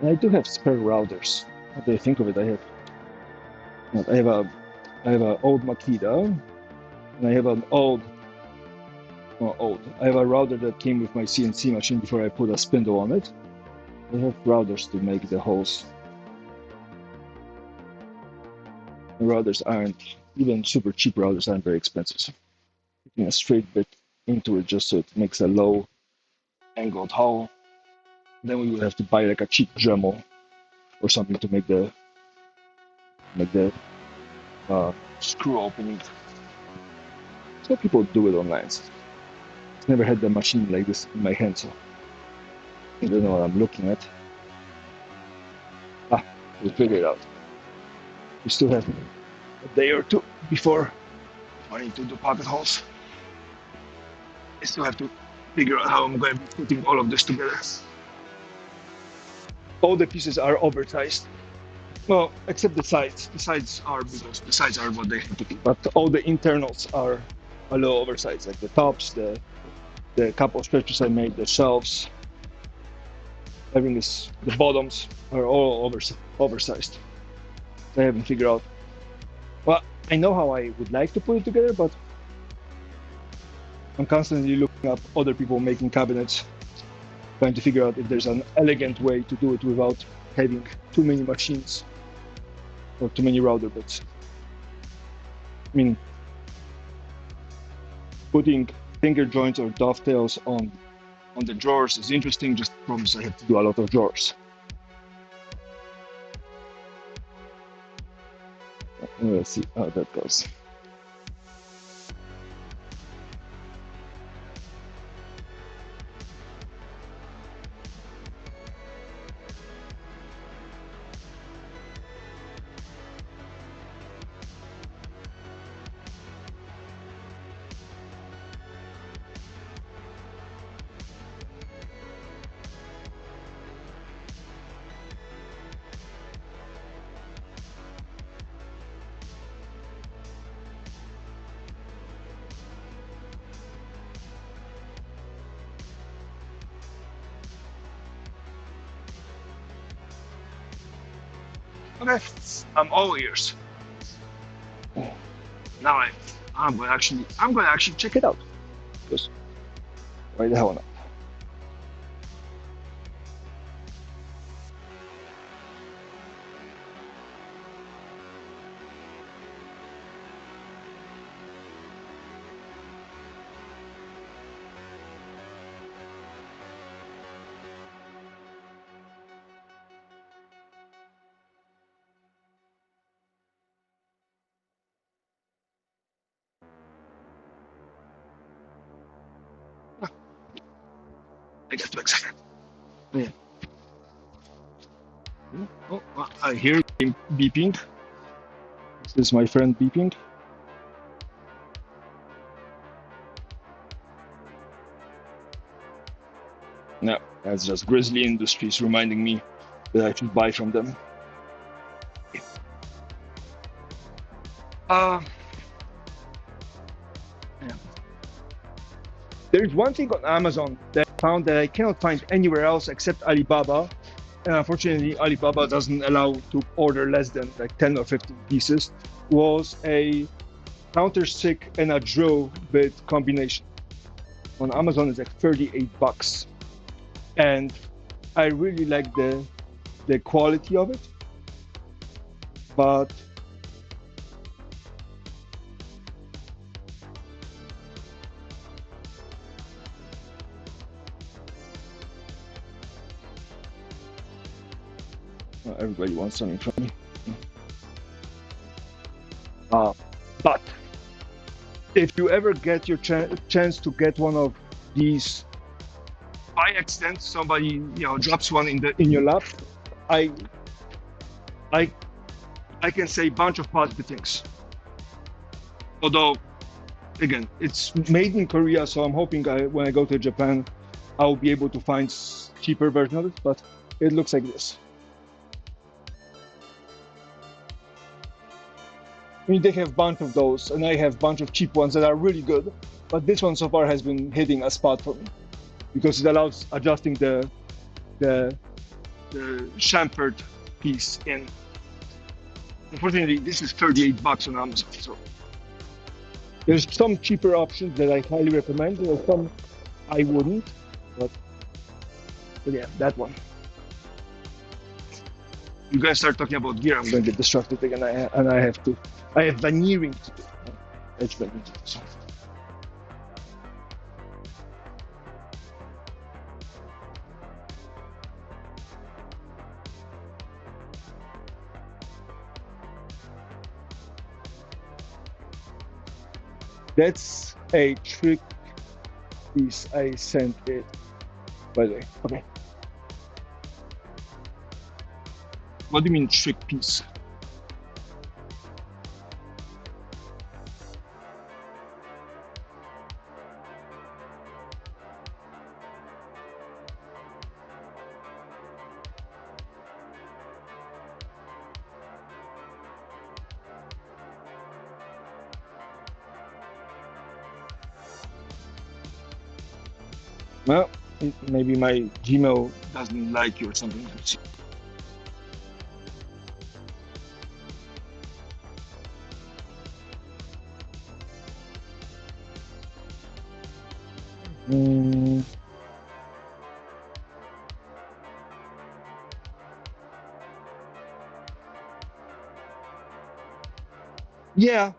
And I do have spare routers. What do you think of it? I have an old Makita, and I have an old. Well, old. I have a router that came with my CNC machine before I put a spindle on it. I have routers to make the holes. The routers aren't, even super cheap routers aren't very expensive. So putting a straight bit into it just so it makes a low angled hole. Then we would have to buy like a cheap Dremel or something to make the screw opening. So people do it online. I've never had the machine like this in my hand, so I don't know what I'm looking at. We'll figure it out. We still have a day or two before I need to do pocket holes. I still have to figure out how I'm going to be putting all of this together. All the pieces are oversized. Well, except the sides. The sides are because the sides are what they have to be. But all the internals are a little oversized, like the tops, the couple stretches I made, the shelves. Everything is, the bottoms are all oversized. I haven't figured out. Well, I know how I would like to put it together, but I'm constantly looking up other people making cabinets, trying to figure out if there's an elegant way to do it without having too many machines or too many router bits. I mean, putting finger joints or dovetails on the drawers is interesting, just promise I have to do a lot of drawers. Let's see how that goes. Okay, I'm all ears. Now I'm gonna actually check it out. Because why the hell not? I get too excited. Yeah. Oh, I hear him beeping. This is my friend beeping. No, that's just Grizzly Industries reminding me that I should buy from them. Yeah. There's one thing on Amazon that I found that I cannot find anywhere else except Alibaba, and unfortunately Alibaba doesn't allow to order less than like 10 or 15 pieces, was a counter stick and a drill bit combination. On Amazon it's like $38. And I really like the quality of it, but everybody wants something from me. Uh, but if you ever get your chance to get one of these by accident, somebody drops one in your lap, I I I can say a bunch of positive things. Although, again, it's made in Korea, so I'm hoping when I go to Japan, I'll be able to find cheaper version of it. But it looks like this. I mean, they have a bunch of those, and I have a bunch of cheap ones that are really good. But this one so far has been hitting a spot for me because it allows adjusting the chamfered piece in. Unfortunately, this is $38 on Amazon. So there's some cheaper options that I highly recommend. There are some I wouldn't, but yeah, that one. You guys start talking about gear, I'm going to get distracted again, and I have veneering to do. Edge veneering. So. That's a trick piece I sent it, by the way. Okay. What do you mean trick piece? Well, maybe my Gmail doesn't like you or something. Mm. Yeah.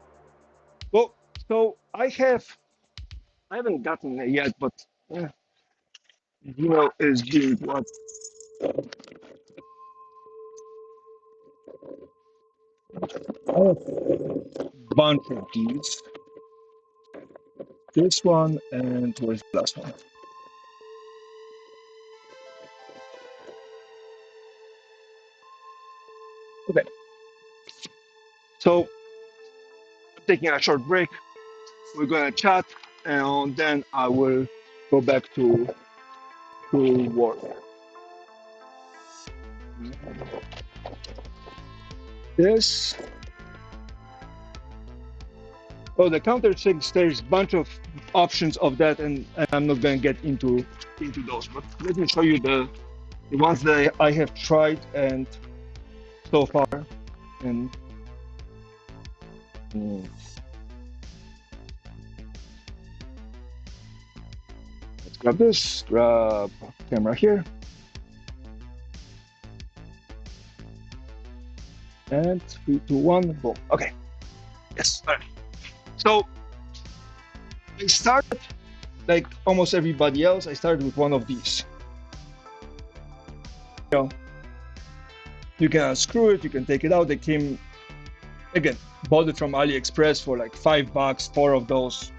Well, so I haven't gotten it yet, but yeah, Gmail is doing what? I have a bunch of these. This one and where's the last one? Okay. So I'm taking a short break. We're gonna chat, and then I will go back to work. This. Oh, the counter checks. There's a bunch of options of that, and I'm not gonna get into those. But let me show you the ones that I have tried and so far. And let's grab this. Grab camera here. And 3, 2, 1, boom. Okay. Yes. All right. So I started like almost everybody else. I started with one of these. You can unscrew it. You can take it out. They came again. Bought it from AliExpress for like $5. 4 of those,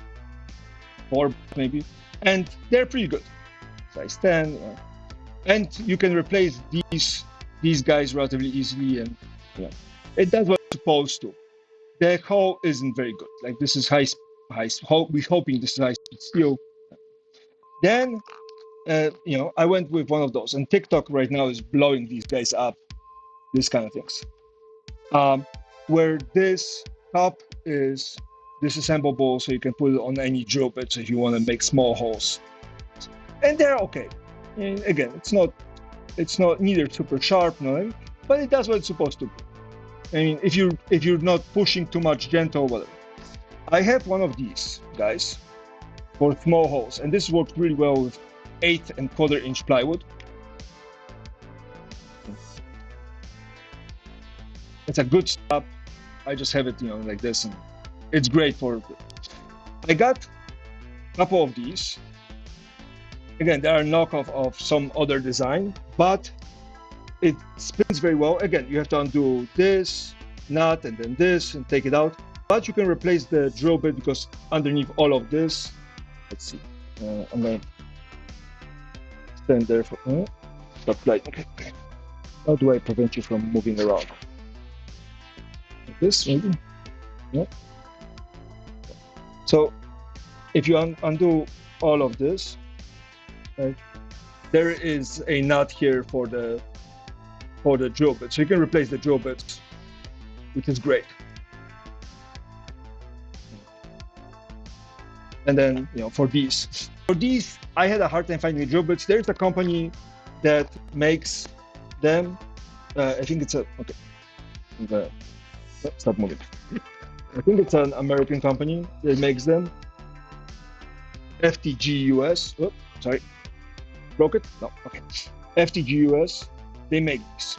4 maybe, and they're pretty good. Size 10, and you can replace these guys relatively easily, and it does what it's supposed to. The hull isn't very good. Like this is high. We're hoping this is high speed steel. Then, I went with one of those, and TikTok right now is blowing these guys up. These kind of things. Where this top is disassemblable, so you can put it on any drill bits if you want to make small holes, and they're okay. And again, it's not It's not neither super sharp, no, but it does what it's supposed to do. I mean, if you're not pushing too much gentle, whatever. I have one of these guys for small holes, and this works really well with 8¼ inch plywood. It's a good stop. I just have it, like this, and it's great for. I got a couple of these. Again, they are knockoff of some other design, but it spins very well. Again, you have to undo this nut and then this and take it out, but you can replace the drill bit because underneath all of this, let's see, I'm gonna stand there for stop light. Okay, how do I prevent you from moving around? Like this, maybe. Yeah. So if you undo all of this, right, there is a nut here for the drill bit, so you can replace the drill bits, which is great. And then for these I had a hard time finding drill bits. There's a company that makes them. I think it's stop moving. I think it's an American company that makes them. FTG US. Oh, sorry, broke it. No, okay. FTG US. They make these.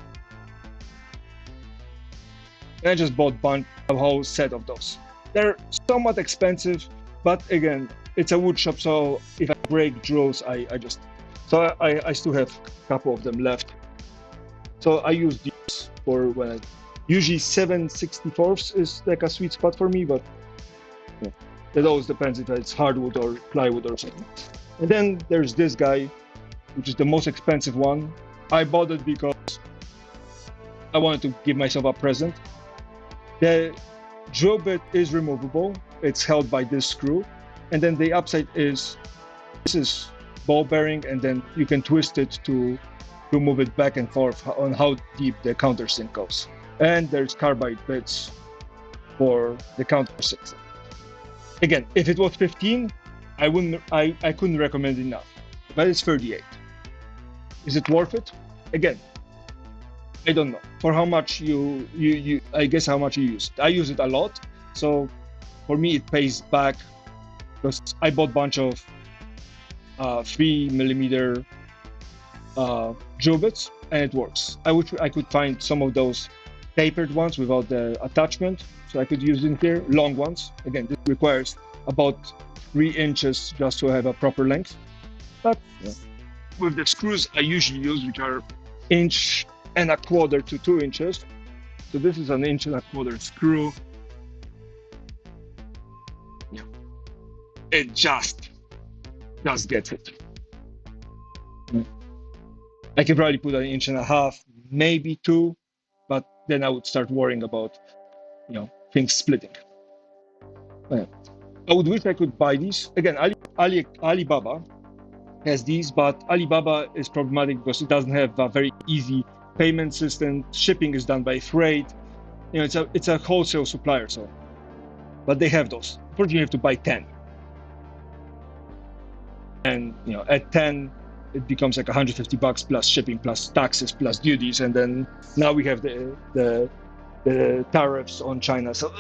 And I just bought a whole set of those. They're somewhat expensive, but again, it's a wood shop, so if I break drills, I still have a couple of them left. So I use these for when usually 7/64 is like a sweet spot for me, but it always depends if it's hardwood or plywood or something. And then there's this guy, which is the most expensive one. I bought it because I wanted to give myself a present. The drill bit is removable. It's held by this screw, and then the upside is this is ball bearing, and then you can twist it to move it back and forth on how deep the countersink goes. And there's carbide bits for the countersink. Again, if it was 15, I couldn't recommend enough, but it's 38. Is it worth it? Again, I don't know. For how much I guess how much you use it. I use it a lot, so for me it pays back because I bought a bunch of 3mm drill bits, and it works. I wish I could find some of those tapered ones without the attachment, so I could use in here, long ones. Again, this requires about 3 inches just to have a proper length. But with the screws I usually use, which are 1¼ to 2 inches. So this is an 1¼ screw. Yeah. It just gets it. I could probably put 1.5 inches, maybe 2, but then I would start worrying about, things splitting. I would wish I could buy these. Again, Alibaba has these, but Alibaba is problematic because it doesn't have a very easy payment system. Shipping is done by freight. It's a wholesale supplier, so. But they have those. Unfortunately, you have to buy 10. And at 10, it becomes like $150 plus shipping, plus taxes, plus duties, and then now we have the tariffs on China. So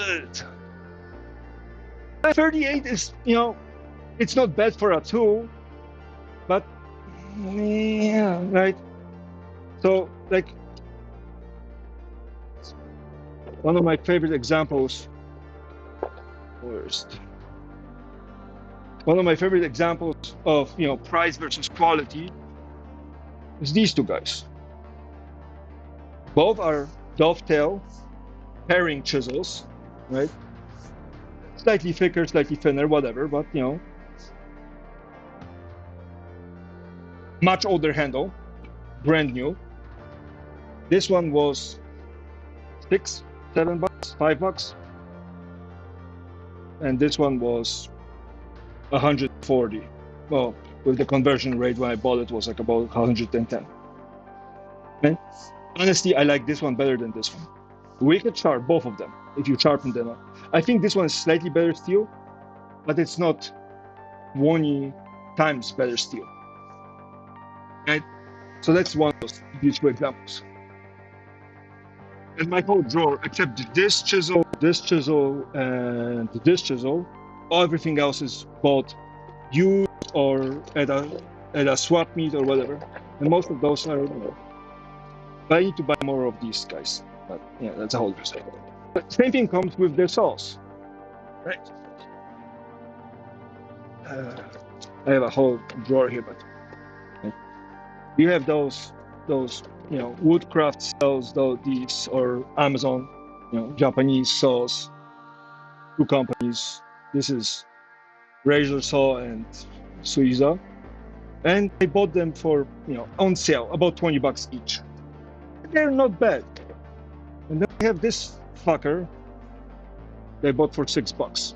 38 is it's not bad for a tool, but yeah, right. So like one of my favorite examples. One of my favorite examples of price versus quality is these two guys. Both are dovetail paring chisels, right? Slightly thicker, slightly thinner, whatever, but much older handle, brand new. This one was $6, $7, $5, and this one was 140. Well, with the conversion rate when I bought it was like about 110. And honestly, I like this one better than this one. We could sharp both of them if you sharpen them up. I think this one is slightly better steel, but it's not 20 times better steel. Right? So that's one of those beautiful examples. And my whole drawer, except this chisel, and this chisel, everything else is bought used or at a swap meet or whatever. And most of those are, but I need to buy more of these guys. But yeah, that's a whole other thing. But same thing comes with the saws, right? I have a whole drawer here, but you have those woodcraft sells these or Amazon, Japanese saws, two companies. This is Razor Saw and Suiza, and I bought them for on sale about $20 each. They're not bad. And then I have this fucker that I bought for $6.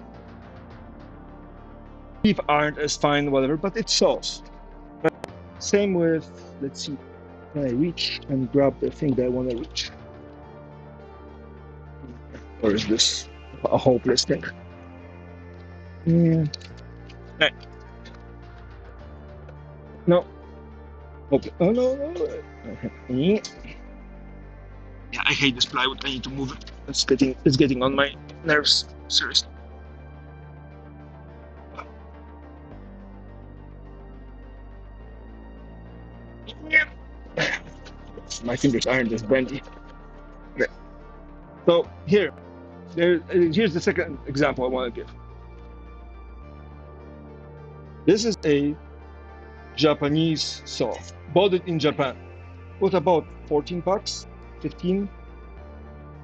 Teeth aren't as fine, whatever, but it saws. Same with, let's see, can I reach and grab the thing that I want to reach? Or is this a hopeless thing? Yeah. Hey. No. Okay. Oh, no. Okay. Yeah, I hate this plywood. I need to move it. It's getting on my nerves. Seriously. My fingers aren't as bendy. Okay. So here's the second example I want to give. This is a Japanese saw. Bought it in Japan. Was about $14, 15.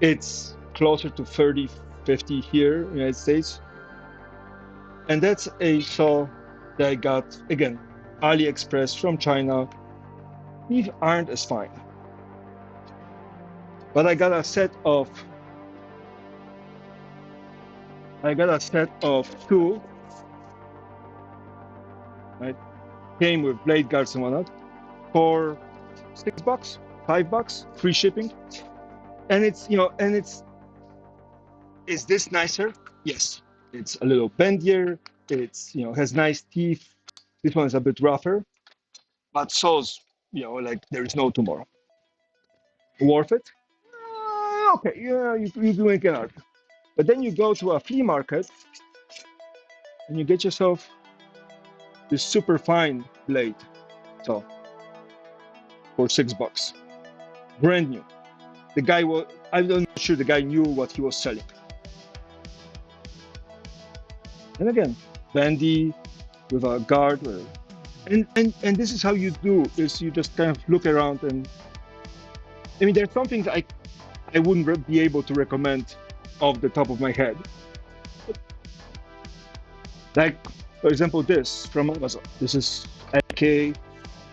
It's closer to 30, 50 here in the United States. And that's a saw that I got, again, AliExpress from China. These aren't as fine. But I got a set of two, right? Came with blade guards and whatnot for $6, $5, free shipping. And is this nicer? Yes. It's a little bendier. It's has nice teeth. This one is a bit rougher, but saws, like there is no tomorrow. Worth it? Okay, yeah, you doing an art. But then you go to a flea market and you get yourself this super fine blade. So for $6. Brand new. The guy I'm not sure the guy knew what he was selling. And again, bendy with a guard. And this is how you do is you just kind of look around and there's some things I wouldn't be able to recommend off the top of my head. Like, for example, this from Amazon. This is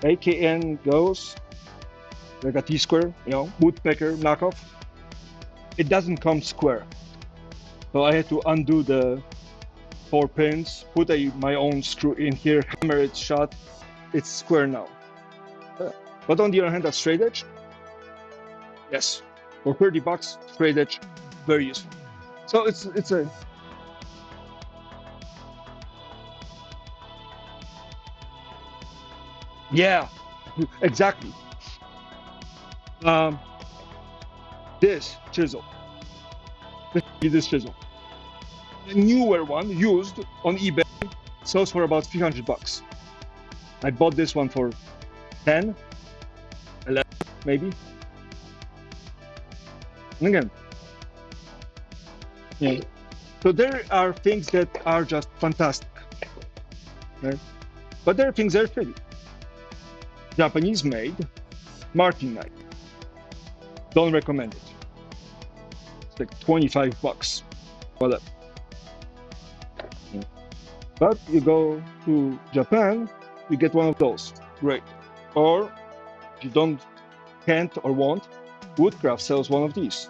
AKN goes, like a T-square, woodpecker knockoff. It doesn't come square. So I had to undo the 4 pins, put my own screw in here, hammer it shut. It's square now. But on the other hand, a straight edge, yes, for $30, straight edge, very useful. So it's a yeah, exactly. This chisel, this chisel, the newer one used on eBay sells for about $300. I bought this one for 10, 11, maybe. And again, so there are things that are just fantastic, right? But there are things that are pretty. Japanese made marking knife. Don't recommend it. It's like $25, whatever. But you go to Japan, you get one of those. Great. Or if you can't or won't, Woodcraft sells one of these.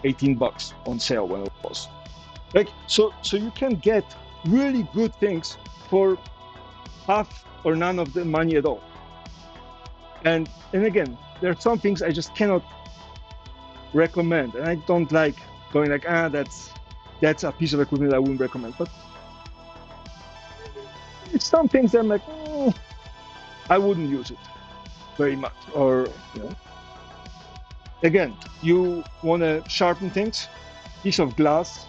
$18 on sale when it was. Like so you can get really good things for half or none of the money at all. And again, there are some things I just cannot recommend, and I don't like going like, that's a piece of equipment I wouldn't recommend. But it's some things I'm like, I wouldn't use it very much. Or again, you want to sharpen things, piece of glass,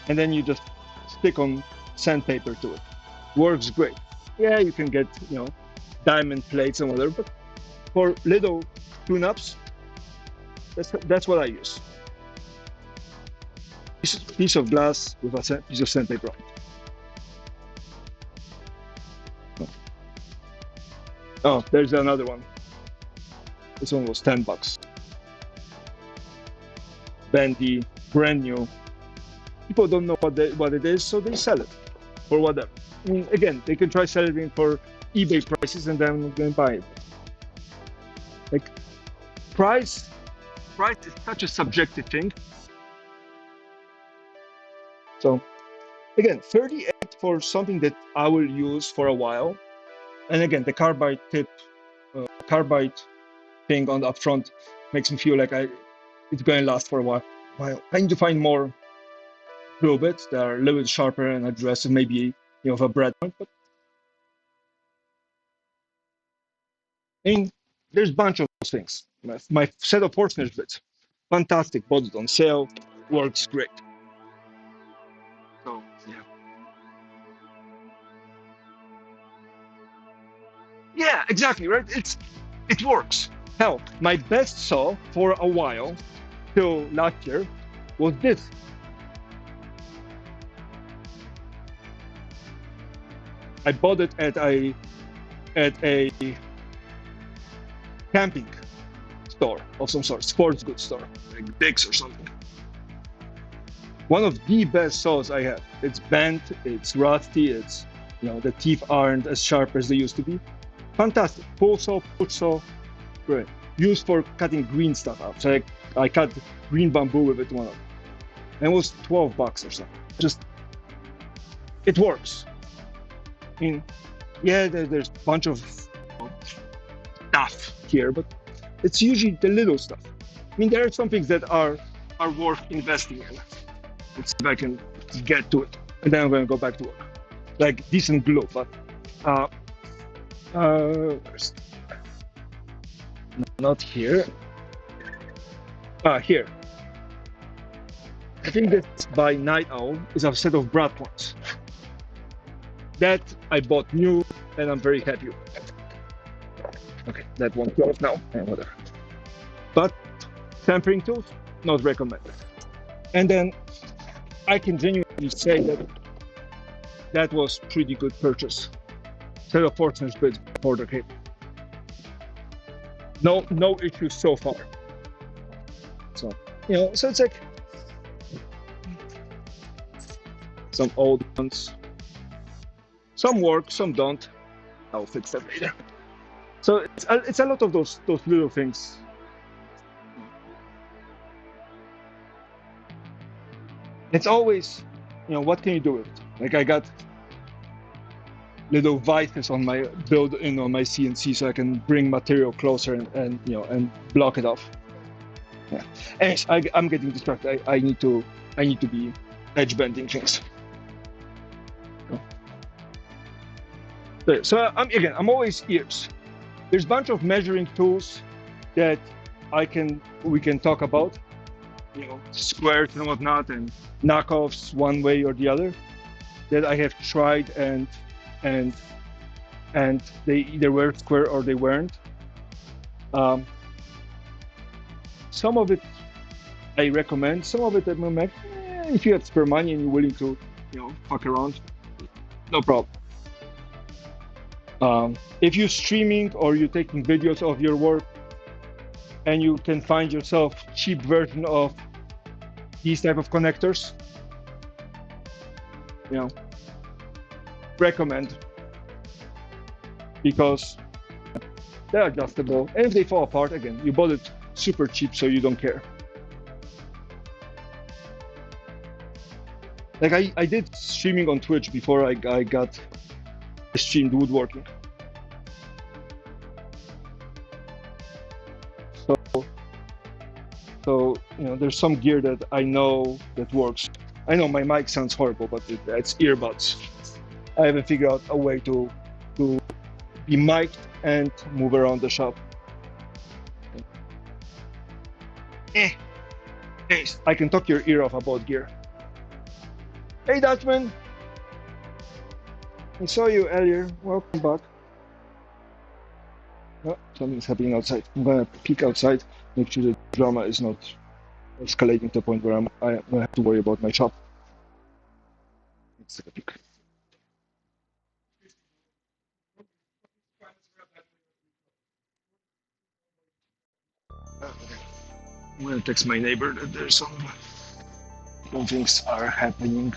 and then you just stick on sandpaper to it. Works great. Yeah, you can get diamond plates and whatever, but for little tune-ups, that's what I use. Piece of glass with a piece of sandpaper on it. Oh, there's another one. This one was $10. Bendy, brand new. People don't know what it is, so they sell it for whatever. I mean, again, they can try selling it for eBay prices and then buy it. Like price is such a subjective thing. So again, 38 for something that I will use for a while. And again, the carbide tip, carbide thing on the upfront makes me feel like it's going to last for a while. I need to find more drill bits that are a little bit sharper and aggressive, maybe of a breadpoint. But I mean, there's a bunch of those things. My set of Forstner's bits, fantastic. Bought it on sale, works great. So yeah, exactly right. It works. Hell, my best saw for a while till last year was this. I bought it at a camping store of some sort, sports goods store, like Dick's or something. One of the best saws I have. It's bent, it's rusty, it's the teeth aren't as sharp as they used to be. Fantastic. Pull saw, push saw, great. Used for cutting green stuff out. So I cut green bamboo with it one of them. And it was $12 or something. Just it works. I mean, yeah, there's a bunch of stuff here, but it's usually the little stuff. I mean, there are some things that are worth investing in. Let's see if I can get to it, and then I'm going to go back to work. Like decent glue, but not here. Here. I think this by Night Owl is a set of Brad points. That I bought new, and I'm very happy with it. Okay, that won't close now, and whatever. But tampering tools, not recommended. And then I can genuinely say that that was pretty good purchase. Set of Forstner's bits for the cable. No issues so far. So so it's like some old ones. Some work, some don't. I'll fix that later. So it's a lot of those little things. It's always, what can you do with it? Like I got little vices on my build, on my CNC, so I can bring material closer and block it off. Yeah. Anyways, I'm getting distracted. I need to be edge bending things. So I'm always ears. There's a bunch of measuring tools that we can talk about, squares and whatnot, and knockoffs one way or the other that I have tried and they either were square or they weren't. Some of it I recommend. Some of it I'm like, if you have spare money and you're willing to, fuck around, no problem. If you're streaming or you're taking videos of your work and you can find yourself cheap version of these type of connectors, recommend, because they're adjustable, and if they fall apart, again, you bought it super cheap, so you don't care. Like I did streaming on Twitch before I streamed woodworking. So there's some gear that I know that works. I know my mic sounds horrible, but it's earbuds. I haven't figured out a way to be mic'd and move around the shop. Hey, I can talk your ear off about gear. Hey, Dutchman. I saw you earlier. Welcome back. Oh, something's happening outside. I'm gonna peek outside, make sure the drama is not escalating to the point where I'm gonna have to worry about my shop. Let's take a peek. I'm gonna text my neighbor that there's some things are happening.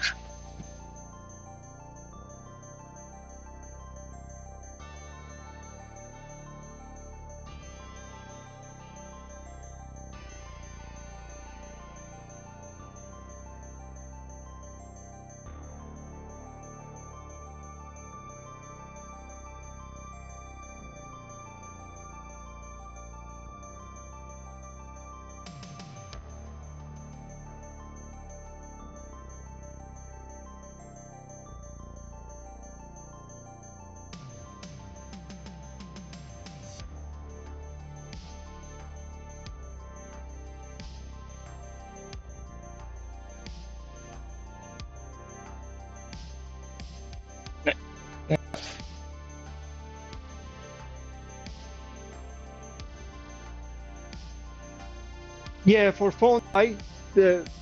Yeah, for phone, I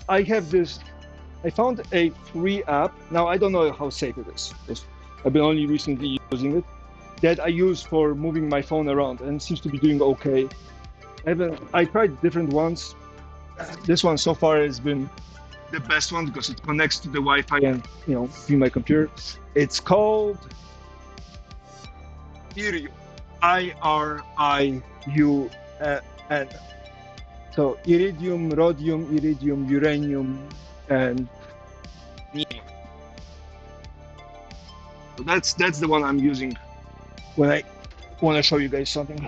have this. I found a free app. Now I don't know how safe it is. I've been only recently using it. That I use for moving my phone around, and it seems to be doing okay. I tried different ones. This one so far has been the best one because it connects to the Wi-Fi and view my computer. It's called Irium. IRIUN. So iridium, rhodium, iridium, uranium, and neon. So that's the one I'm using when I want to show you guys something.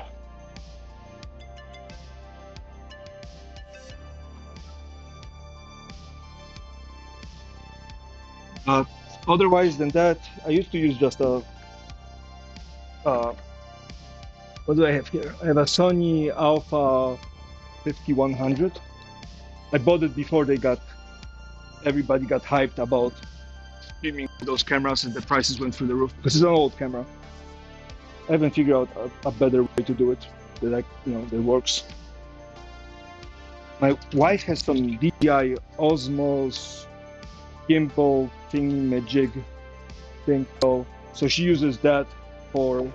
Otherwise than that, I used to use just a. What do I have here? I have a Sony Alpha 5100. I bought it before everybody got hyped about streaming those cameras and the prices went through the roof because it's an old camera. I haven't figured out a better way to do it that works. My wife has some DJI Osmos gimbal thingy-majig thing, so she uses that for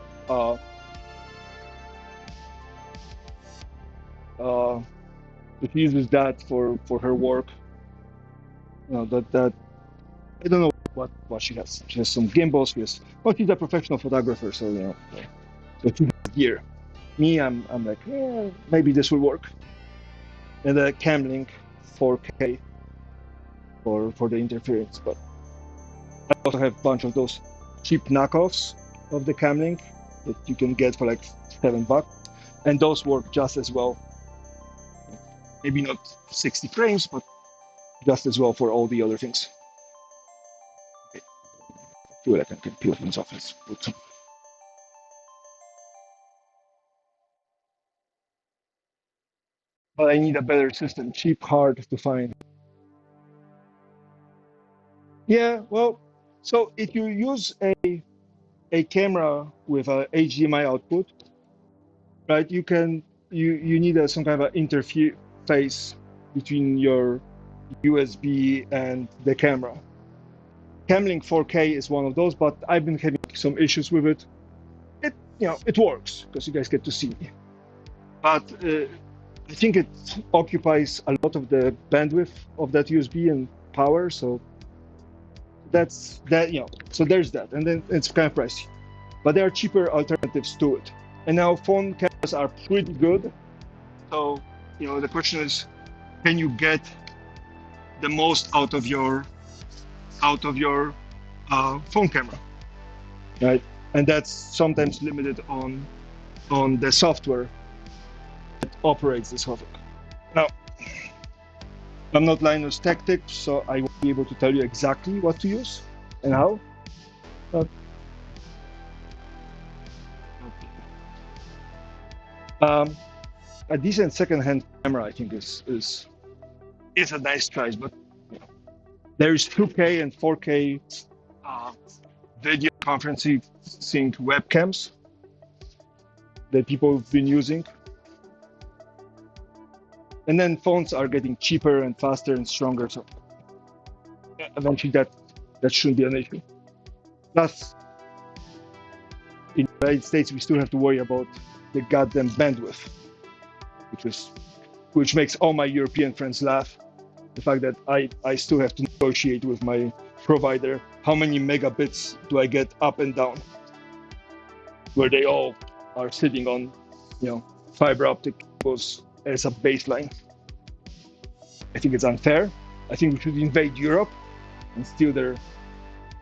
she uses that for her work. That I don't know what she has. She has some gimbals. She's a professional photographer, so so she has gear. Me, I'm like, yeah, maybe this will work. And the Camlink 4K for the interference, but I also have a bunch of those cheap knockoffs of the Camlink that you can get for like $7, and those work just as well. Maybe not 60 frames, but just as well for all the other things. Okay. See what I can peel things off. Let's put some. But I need a better system. Cheap, hard to find. Yeah, well, so if you use a camera with a HDMI output, right? You need some kind of an interface between your USB and the camera. Camlink 4K is one of those, but I've been having some issues with it. It works because you guys get to see me. But I think it occupies a lot of the bandwidth of that USB and power, so that's that. So there's that, and then it's kind of pricey. But there are cheaper alternatives to it. And now phone cameras are pretty good. So the question is, can you get the most out of your phone camera, right? And that's sometimes limited on the software that operates the software. Now, I'm not Linus Tech Tips, so I won't be able to tell you exactly what to use and how. But a decent second-hand camera, I think, is a nice choice. But you know, there is 2K and 4K video conferencing webcams that people have been using. And then phones are getting cheaper and faster and stronger. So eventually that shouldn't be an issue. Plus, in the United States, we still have to worry about the goddamn bandwidth, which makes all my European friends laugh. The fact that I still have to negotiate with my provider how many megabits do I get up and down, where they all are sitting on, fiber optic cables as a baseline. I think it's unfair. I think we should invade Europe and steal their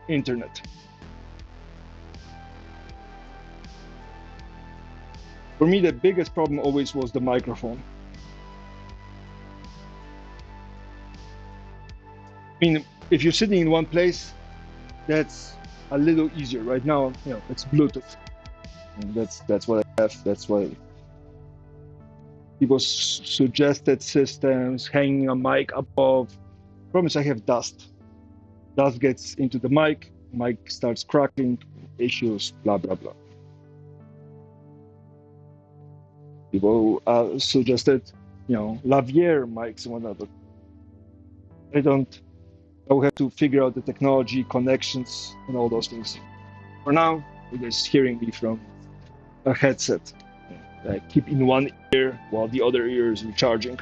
internet. For me, the biggest problem always was the microphone. I mean, if you're sitting in one place, that's a little easier. Right now, it's Bluetooth. And that's what I have. That's why people suggested systems, hanging a mic above. Problem is I have dust. Dust gets into the mic starts cracking, issues, blah, blah, blah. People suggested, lavalier mics and whatnot, but I will have to figure out the technology, connections, and all those things. For now, you're just hearing me from a headset. I keep in one ear while the other ear is recharging.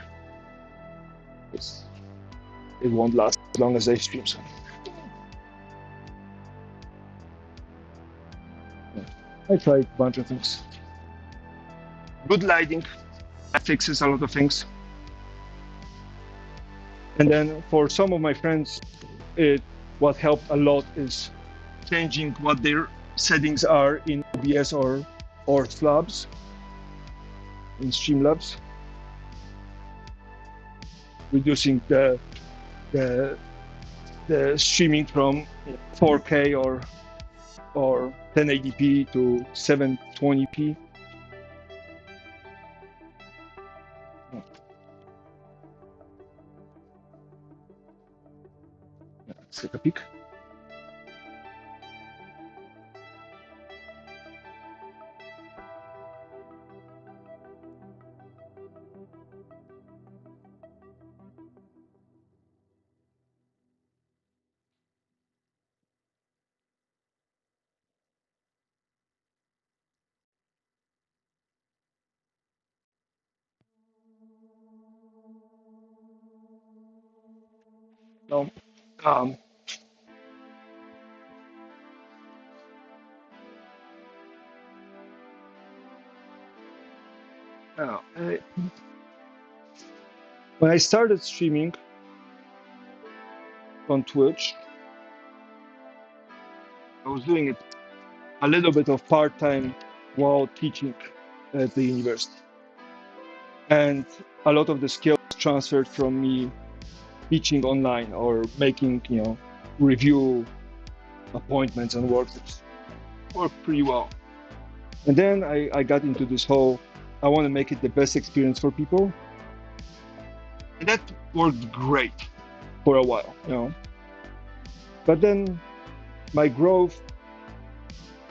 It won't last as long as I stream. So. I tried a bunch of things. Good lighting, that fixes a lot of things. And then for some of my friends, what helped a lot is changing what their settings are in OBS or Slabs, in Streamlabs, reducing the streaming from 4K or 1080p to 720p. Let's take a peek. No. When I started streaming on Twitch, I was doing it a little bit of part-time while teaching at the university. And a lot of the skills transferred from me teaching online or making, review appointments and workshops worked pretty well. And then I got into this whole, I want to make it the best experience for people. And that worked great for a while, But then my growth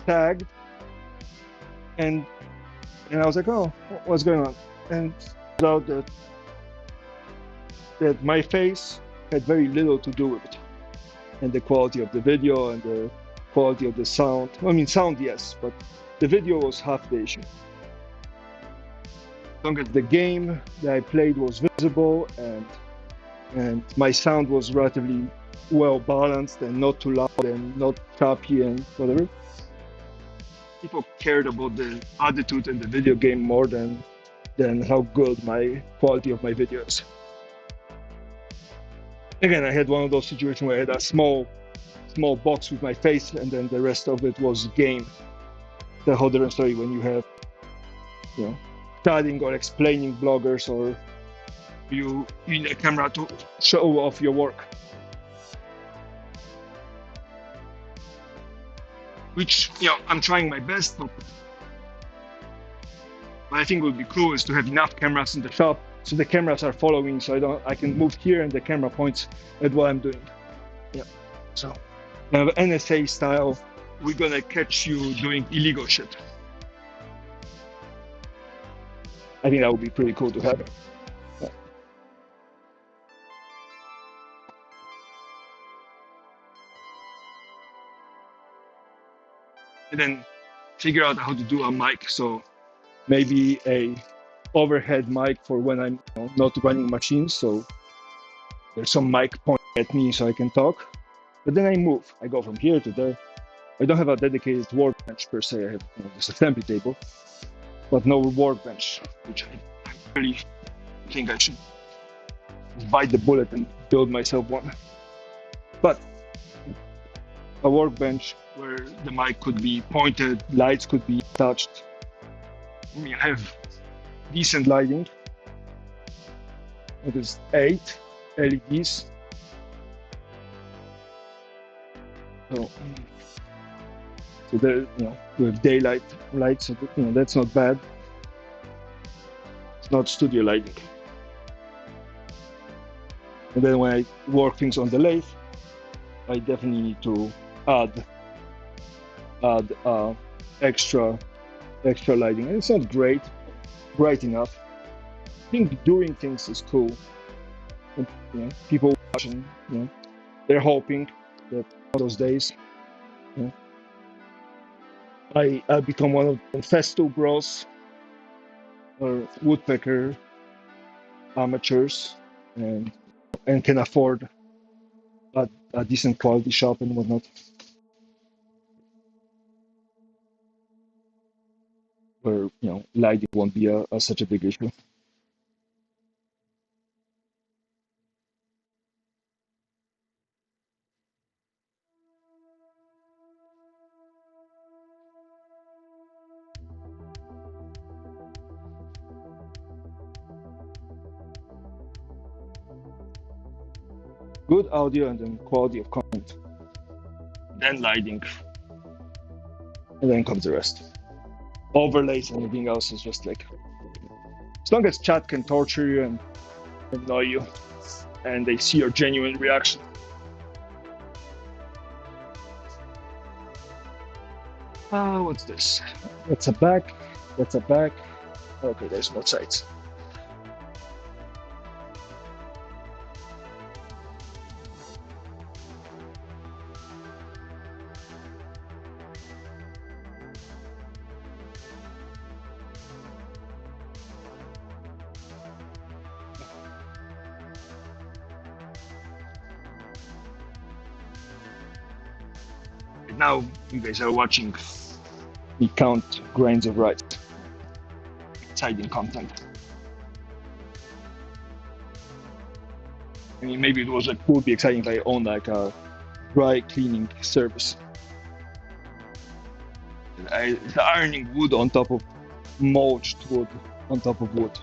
tagged, and I was like, oh, what's going on? And it turned out that my face had very little to do with it, and the quality of the video and the quality of the sound. I mean, sound, yes, but the video was half the issue. As long as the game that I played was visible and my sound was relatively well balanced and not too loud and not choppy and whatever, people cared about the attitude in the video game more than how good my quality of my video is. Again, I had one of those situations where I had a small box with my face, and then the rest of it was game. The whole different story when you have, studying or explaining bloggers, or you need a camera to show off your work. Which, I'm trying my best, but What I think would be cool is to have enough cameras in the shop so the cameras are following, so I can move here and the camera points at what I'm doing. Yeah. So kind of NSA style, we're gonna catch you doing illegal shit. I think that would be pretty cool to have. Yeah. And then figure out how to do a mic. So maybe a overhead mic for when I'm not running machines. So there's some mic pointing at me so I can talk. But then I move. I go from here to there. I don't have a dedicated workbench per se. I have just a stamping table, but no workbench, which I really think I should bite the bullet and build myself one. But a workbench where the mic could be pointed, lights could be touched. I mean, I have decent lighting. It is 8 LEDs. So there, we have daylight lights, so that's not bad. It's not studio lighting. And then when I work things on the lathe, I definitely need to add extra lighting. And it's not bright enough. I think doing things is cool. And, people watching, they're hoping that those days, I become one of the Festo bros or woodpecker amateurs and can afford a decent quality shop and whatnot. Where lighting won't be such a big issue. Good audio and then quality of content. Then lighting. And then comes the rest. Overlays and everything else is just like, as long as chat can torture you and annoy you and they see your genuine reaction. What's this? That's a back. That's a back. Okay, there's both sides. Now you guys are watching me count grains of rice. Exciting content. I mean, maybe it would be exciting if I owned like a dry cleaning service. The ironing wood on top of mulched wood on top of wood.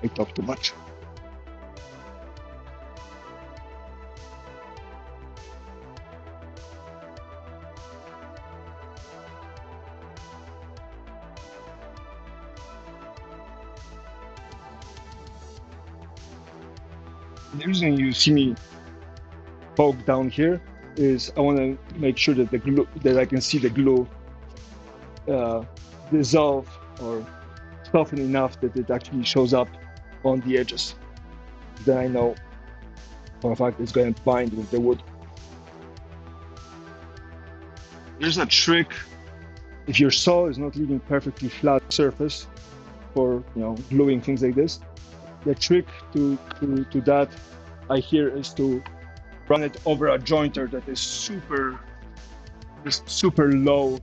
I talk too much. The reason you see me poke down here is I want to make sure that that I can see the glue dissolve or soften enough that it actually shows up on the edges. Then I know for a fact it's going to bind with the wood. There's a trick if your saw is not leaving perfectly flat surface for gluing things like this. The trick to that I hear is to run it over a jointer that is super low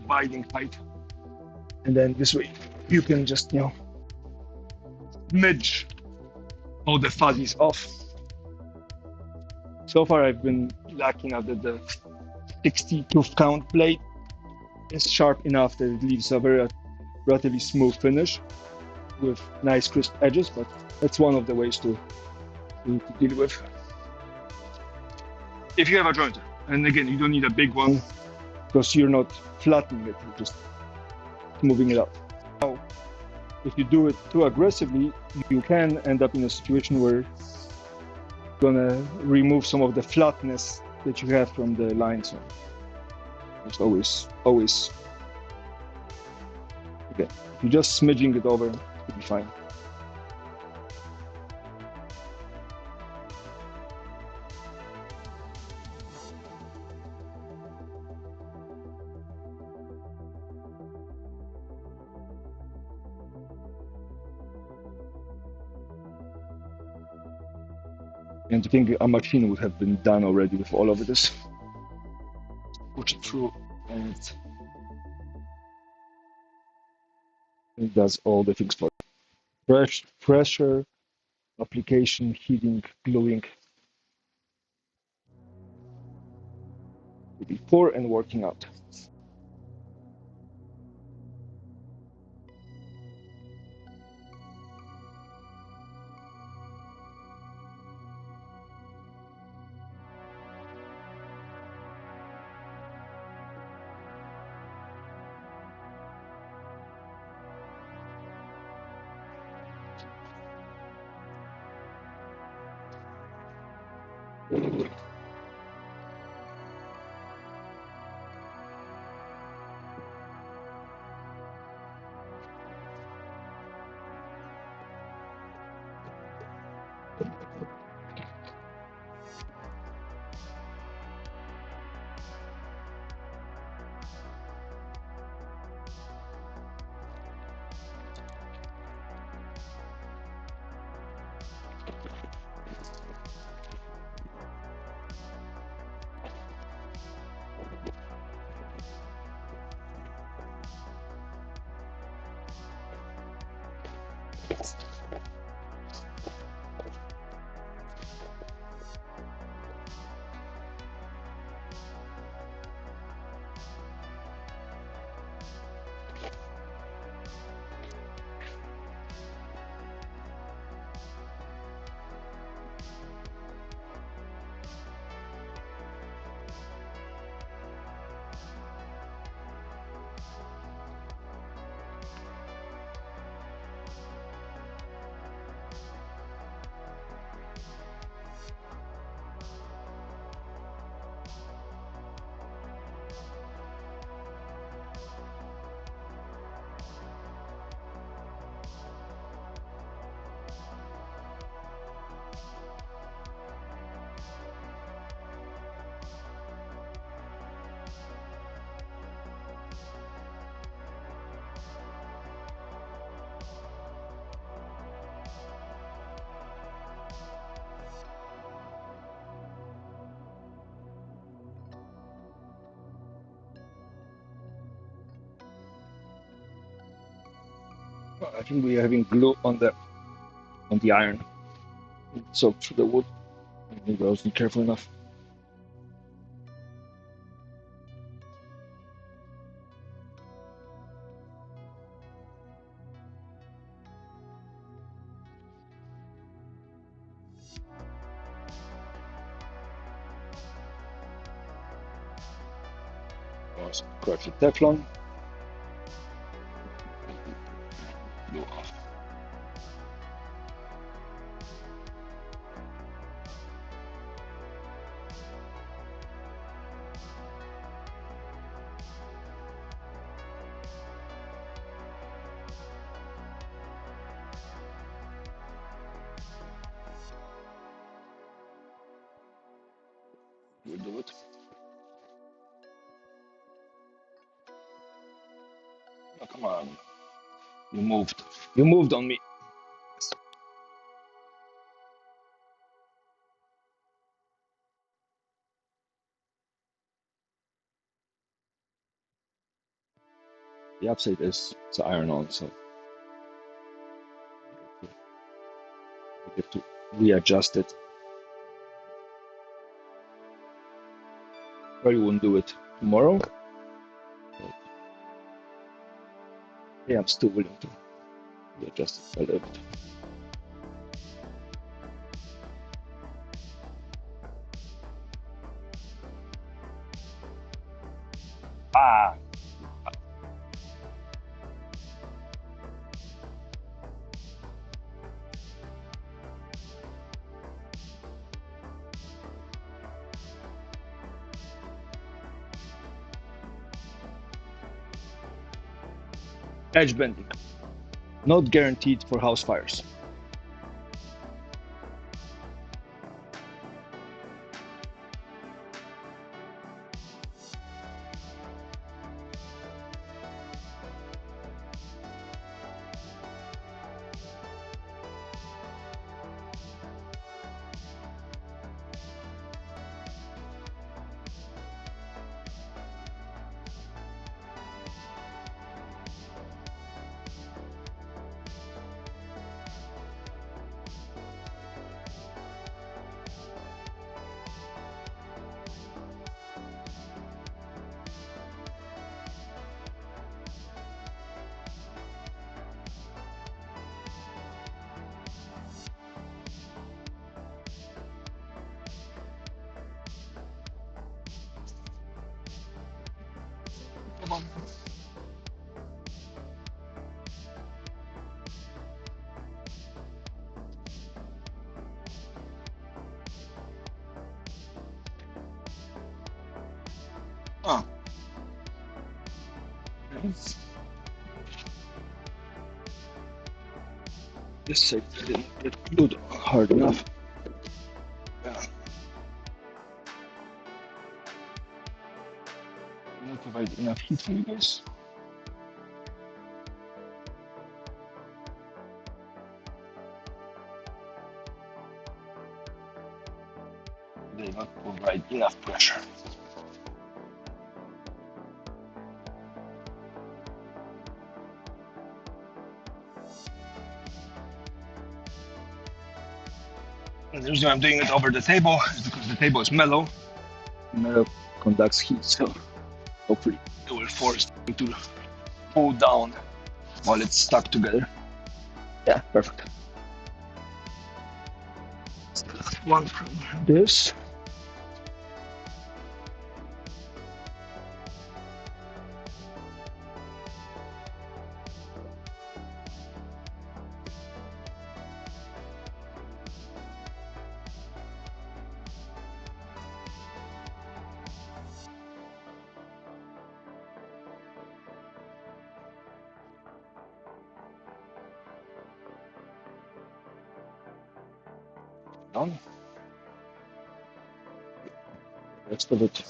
binding height, and then this way you can just midge all the fuzzies off. So far I've been lucky enough that the 60 tooth count blade is sharp enough that it leaves a very relatively smooth finish with nice crisp edges, but that's one of the ways to deal with. If you have a jointer, and again, you don't need a big one because you're not flattening it, you're just moving it out. Now, if you do it too aggressively, you can end up in a situation where you're gonna remove some of the flatness that you have from the line. So just always, okay, if you're just smidging it over, it'll be fine. And I think a machine would have been done already with all of this. Push it through, and it does all the things for it. Pressure, application, heating, gluing. Before and working out. I think we are having glue on the iron. So through the wood. Maybe I wasn't careful enough. Correction Teflon. Glue off. We'll do it. Oh, come on. You moved. You moved on me. The upside is it's iron on, so we have to readjust it. probably won't do it tomorrow. But yeah, I'm still willing to adjust it a little bit. Ah, edge bending, not guaranteed for house fires. Ah. This side didn't get glued hard enough. Yeah. Did I provide enough heat for you guys? Did not provide enough pressure. And the reason I'm doing it over the table is because the table is mellow. Metal conducts heat, so hopefully it will force it to cool down while it's stuck together. Yeah, perfect. One from this. Done. Rest of it.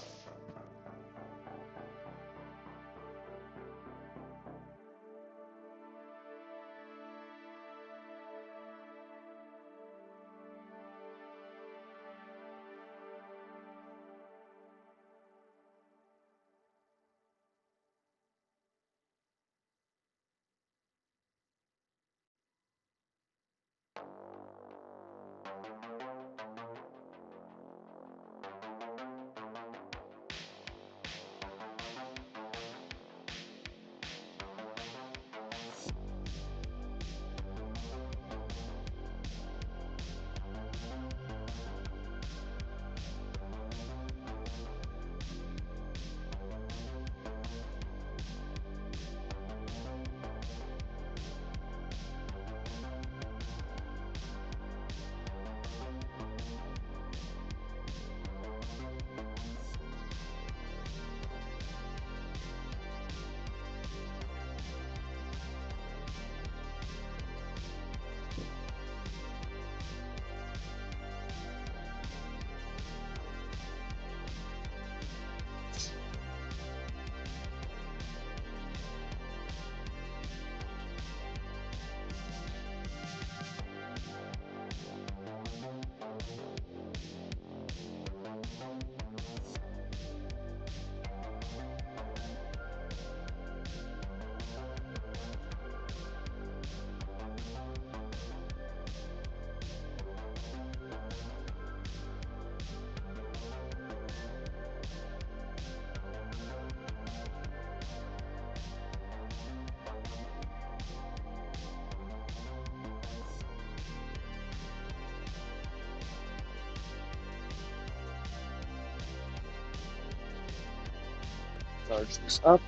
charge this up.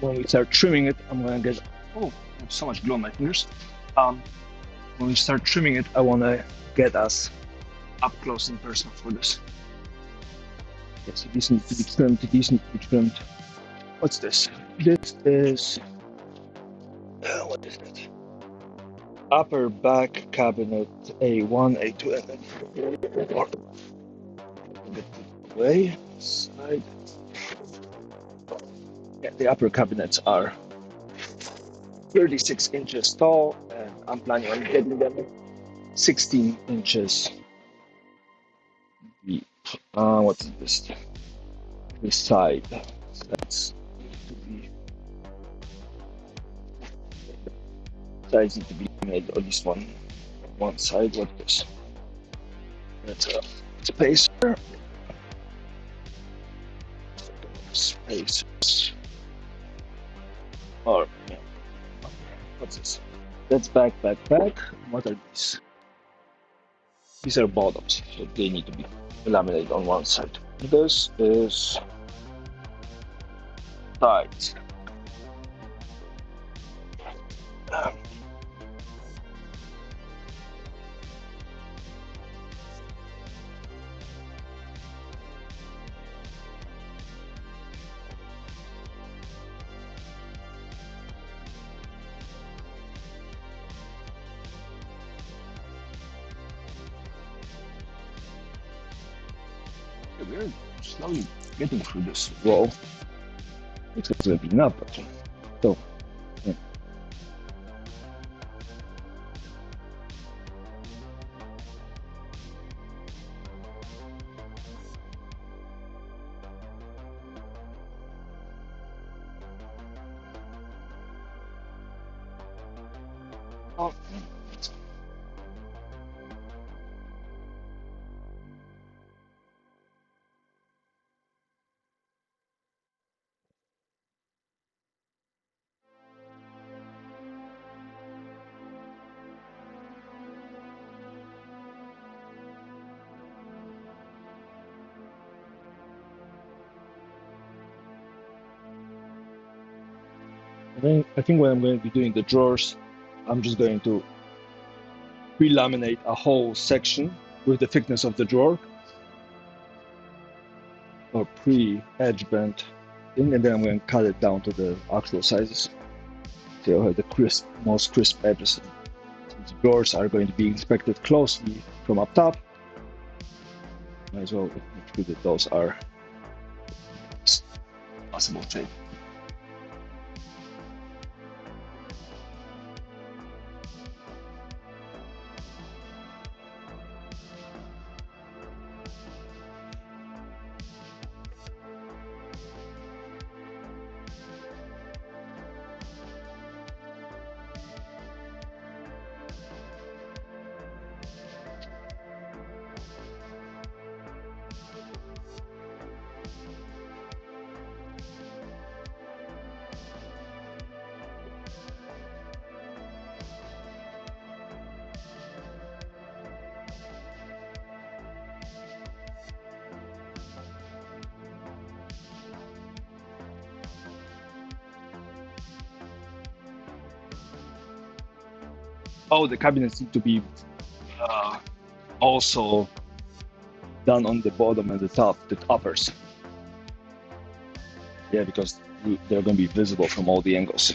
When we start trimming it, I'm gonna get, oh, I have so much glue on my fingers. When we start trimming it, I wanna get us up close and personal for this. Okay, so these need to be trimmed, these need to be trimmed. What's this? This is, what is that? Upper back cabinet A1, A2, and then 4. Get it away, side. Yeah, the upper cabinets are 36 inches tall, and I'm planning on getting them 16 inches deep. What's this? The side. So that's to be, sides need to be made at least one side. What's this? That's a spacer. Spacers. Or yeah. What's this? That's back. What are these? These are bottoms, so they need to be laminated on one side. This is sides. We're slowly getting through this row. It's going to be enough, but so. Yeah. Oh. I think when I'm going to be doing the drawers, I'm just going to pre-laminate a whole section with the thickness of the drawer, or pre-edge bent thing, and then I'm going to cut it down to the actual sizes. So you'll have the most crisp edges. Since drawers are going to be inspected closely from up top, might as well make sure that those are possible shape. Oh, the cabinets need to be also done on the bottom and the top, the uppers. Yeah, because they're going to be visible from all the angles.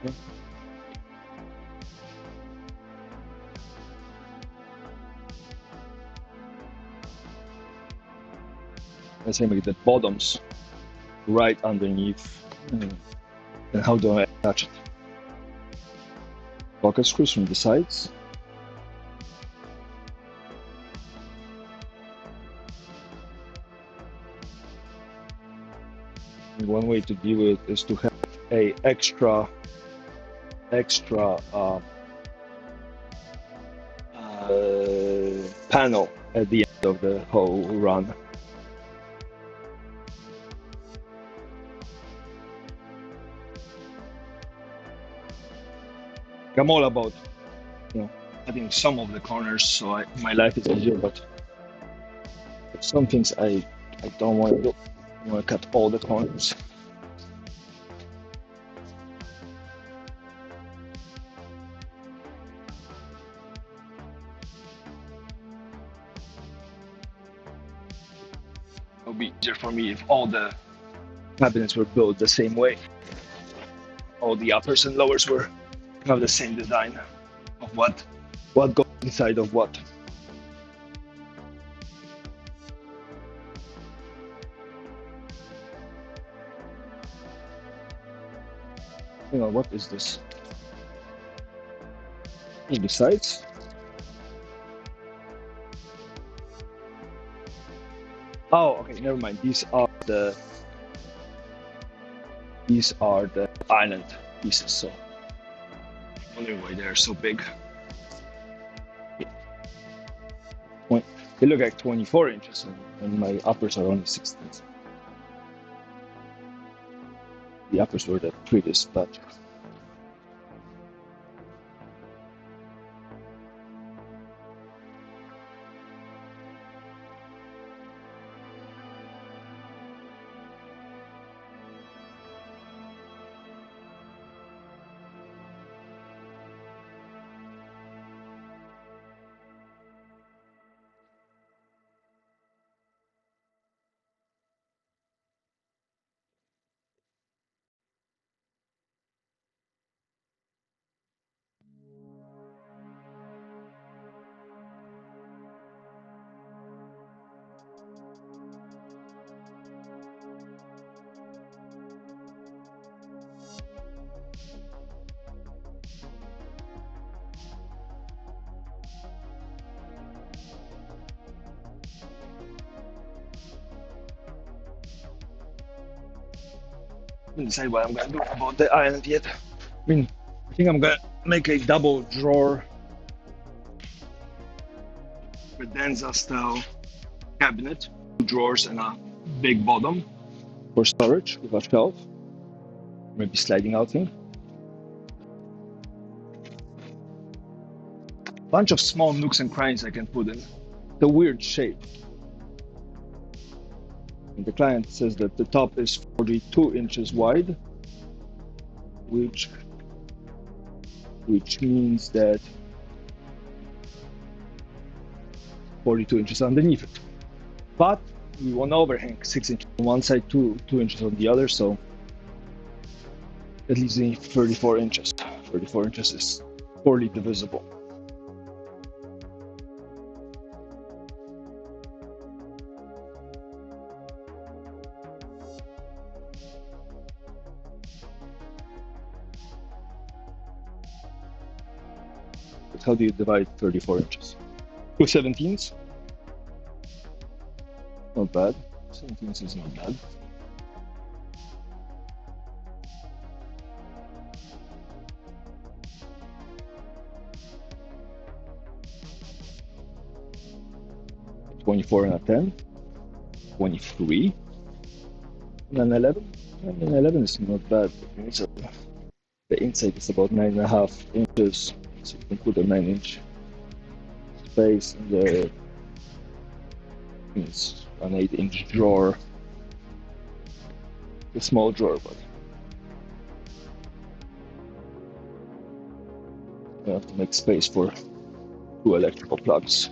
Yeah. Let's say make the bottoms right underneath. And how do I attach it? Pocket screws from the sides. And one way to do it is to have a extra panel at the end of the whole run. I'm all about, cutting some of the corners so my life is easier, but some things I don't want to do. I want to cut all the corners. It would be easier for me if all the cabinets were built the same way. All the uppers and lowers were have the same design of what goes inside of what. You know, what is this? And besides, oh, okay, never mind. These are the island pieces. So, I'm wondering why they're so big. They look like 24 inches, and my uppers are only 16. The uppers were the prettiest batch. I haven't decided what I'm gonna do about the island yet. I mean, I think I'm gonna make a double drawer credenza style cabinet, 2 drawers and a big bottom for storage with a shelf, maybe sliding out thing. Bunch of small nooks and crannies I can put in. The weird shape. And the client says that the top is 42 inches wide, which means that 42 inches underneath it. But we want to overhang 6 inches on one side, 2 inches on the other, so at least we need 34 inches. 34 inches is poorly divisible. But how do you divide 34 inches? 2 17ths? Not bad. 17ths is not bad. $24 and a 10, 23, and an 11. And an 11 is not bad. So the inside is about 9.5 inches, so you can put a 9-inch space in the. It's an 8-inch drawer. A small drawer, but you have to make space for 2 electrical plugs.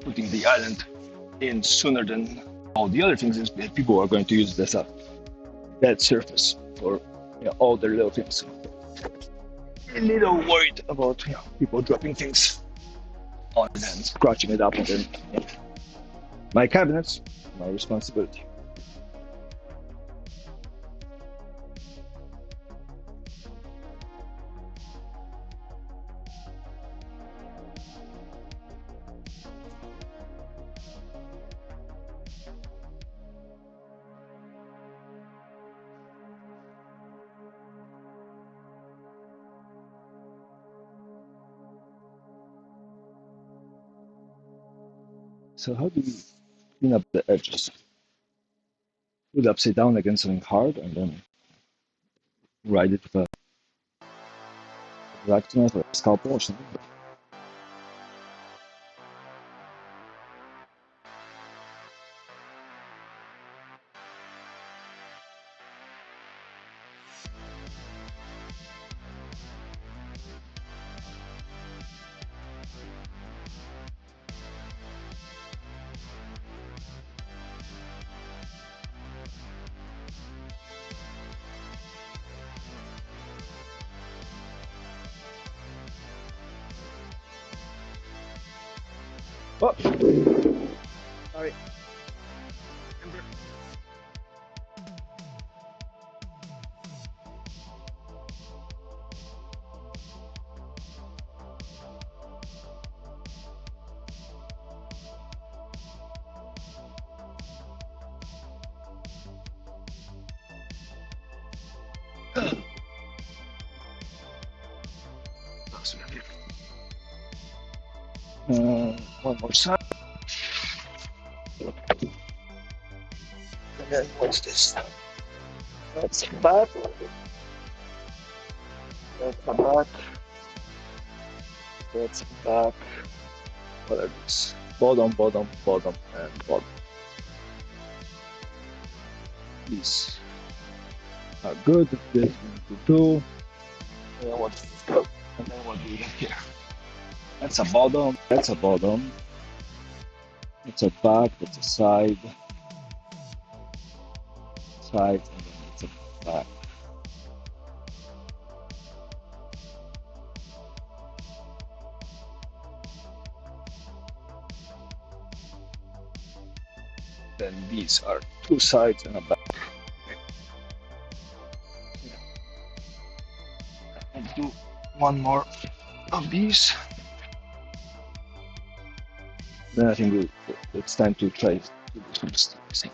Putting the island in sooner than all the other things is that people are going to use this as a bed surface for all their little things. A little worried about people dropping things on it and scratching it up, and then my cabinets, my responsibility. So how do we clean up the edges? Put it upside down against something hard and then ride it with a exact knife or a scalpel or something. Oh, sorry. One more side. And then what's this? That's the back. That's the back. That's the back. What are these? Bottom, bottom, bottom, and bottom. These are good. This we need to do. And then what do we have here? That's a bottom. That's a bottom. That's a back. That's a side. Side, and then it's a back. Then these are two sides and a back. And do one more of these. Then I think it's time to try to do some stitching.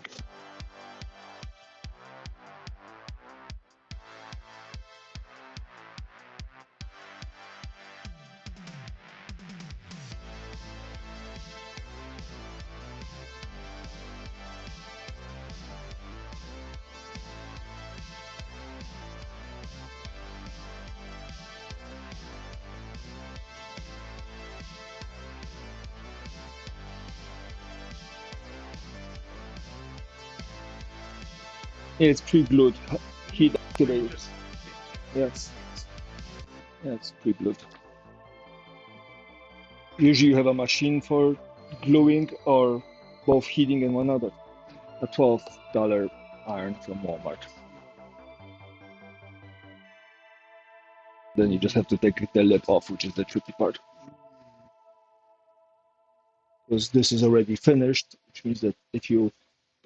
Yeah, it's pre-glued, heat activated. Yes, yeah, it's pre-glued. Usually you have a machine for gluing or both heating and one other. A $12 iron from Walmart. Then you just have to take the lip off, which is the tricky part. Because this is already finished, which means that if you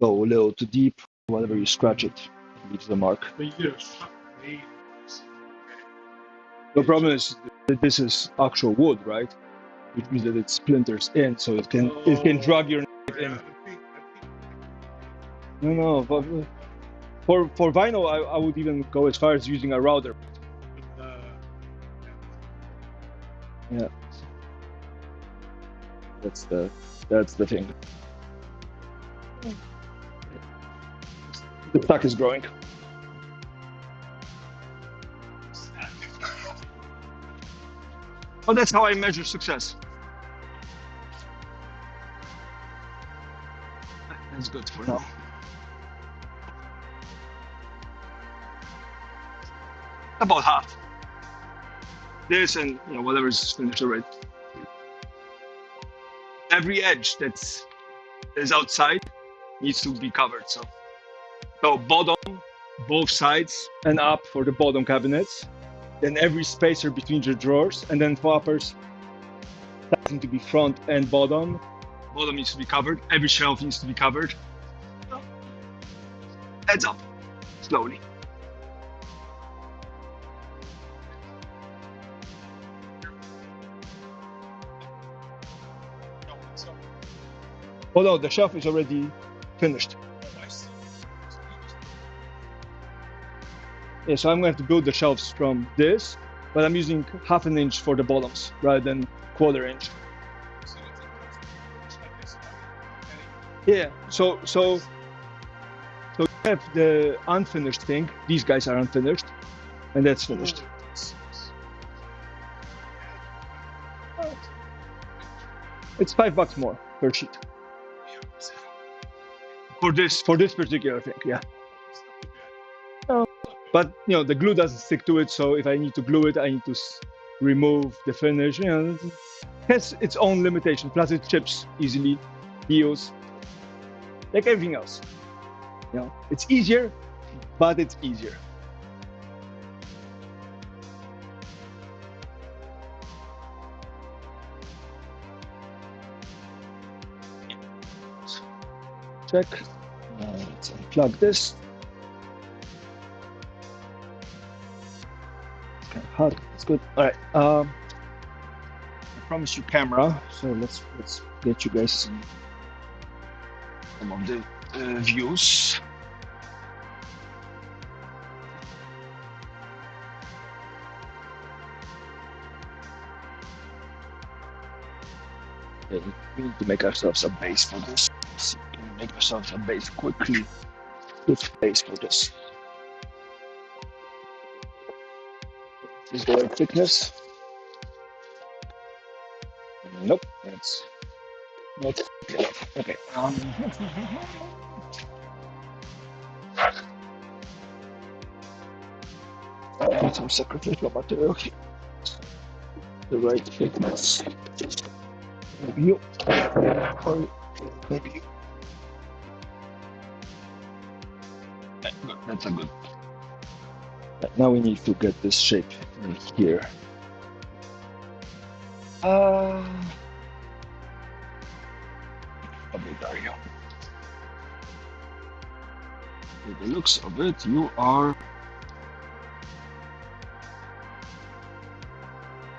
go a little too deep, whenever you scratch it, it leaves the mark. The problem is that this is actual wood, right? Which means that it splinters in, so it can drag your knife in. No, but for vinyl, I would even go as far as using a router. Yeah, that's the thing. The stack is growing. Oh, that's how I measure success. That's good for now. About half. This and whatever is finished already. Every edge that is outside needs to be covered. So bottom, both sides, and up for the bottom cabinets. Then every spacer between the drawers, and then for uppers, that needs to be front and bottom. Bottom needs to be covered. Every shelf needs to be covered. Heads up, slowly. Oh no, the shelf is already finished. Yeah, so I'm going to have to build the shelves from this, but I'm using half an inch for the bottoms rather than quarter inch. Yeah. So you have the unfinished thing. These guys are unfinished, and that's finished. It's $5 more per sheet for this particular thing. Yeah. But the glue doesn't stick to it, so if I need to glue it, I need to remove the finish. It has its own limitation. Plus, it chips easily, heals, like everything else. It's easier, but it's easier. Check. Let's unplug this. Okay, hot. It's good. All right. I promised you camera, so let's get you guys some of the views. Okay, we need to make ourselves a base for this. Let's see, can we make ourselves a base quickly? Good base for this. Is the right thickness? Nope, that's not thick enough. Okay. Some sacrificial material here. The right thickness. Maybe you. Or maybe you. Okay, good. That's a good. Now we need to get this shape in here. How big are you? With the looks of it, you are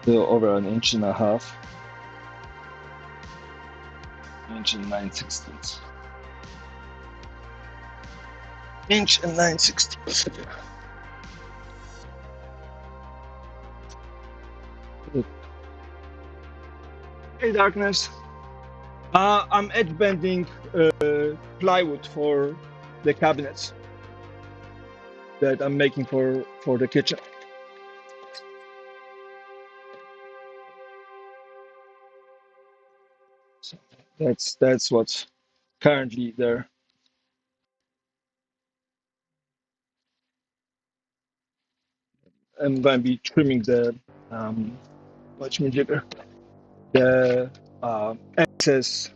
over an inch and a half. Inch and 9/16. Inch and 9/16. Hey, darkness. I'm edge bending plywood for the cabinets that I'm making for the kitchen. So that's what's currently there. I'm going to be trimming the whatchamajigger, the excess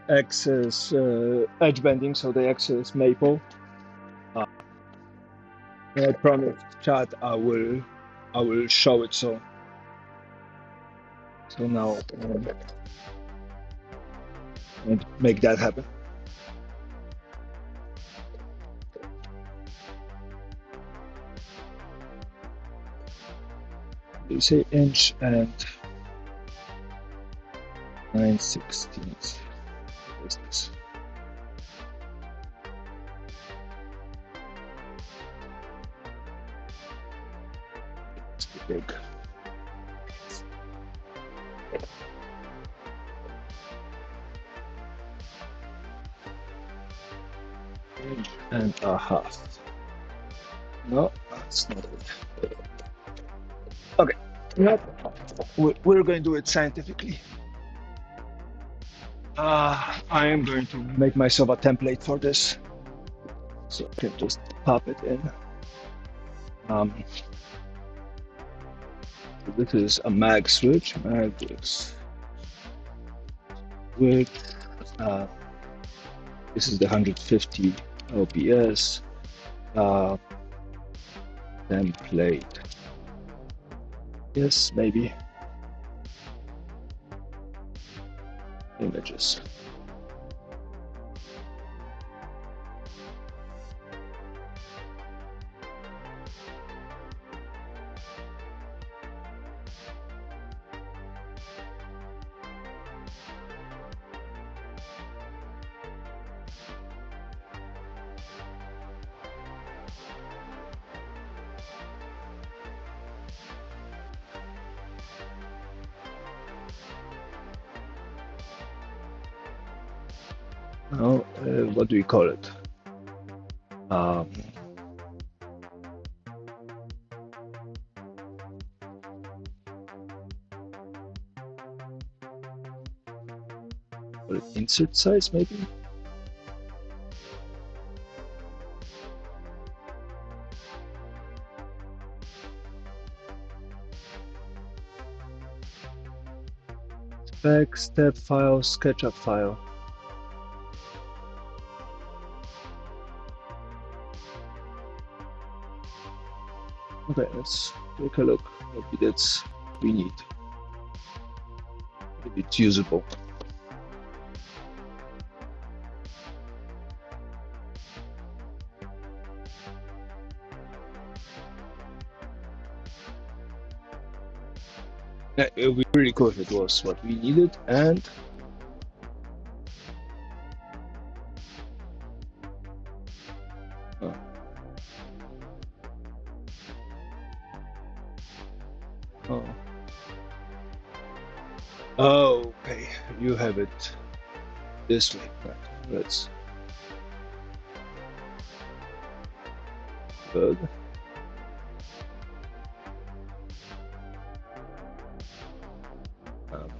edge bending, so the excess maple. And I promised Chad I will show it. So now and make that happen. You say inch and 9/16. What is this? It's too big. Inch and a half. No, that's not it. Okay, nope. We're going to do it scientifically. I am going to make myself a template for this, so I can just pop it in. This is a mag switch. With this is the 150 LPS template. Yes, maybe images. Now, what do we call it? Um, insert size, maybe? Spec, step file, SketchUp file. Okay, let's take a look. Maybe that's what we need. Maybe it's usable. It would be really cool if it was what we needed, and oh, oh. Oh, okay, you have it this way. Right. That's good. Um,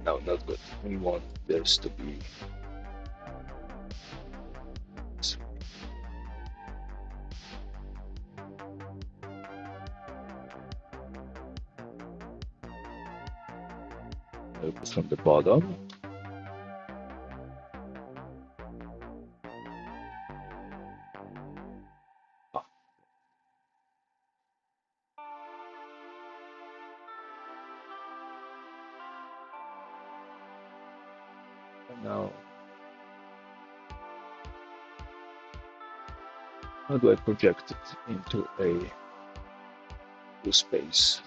no, not good. We want this to be this way. From the bottom. Ah, and now, how do I project it into a space?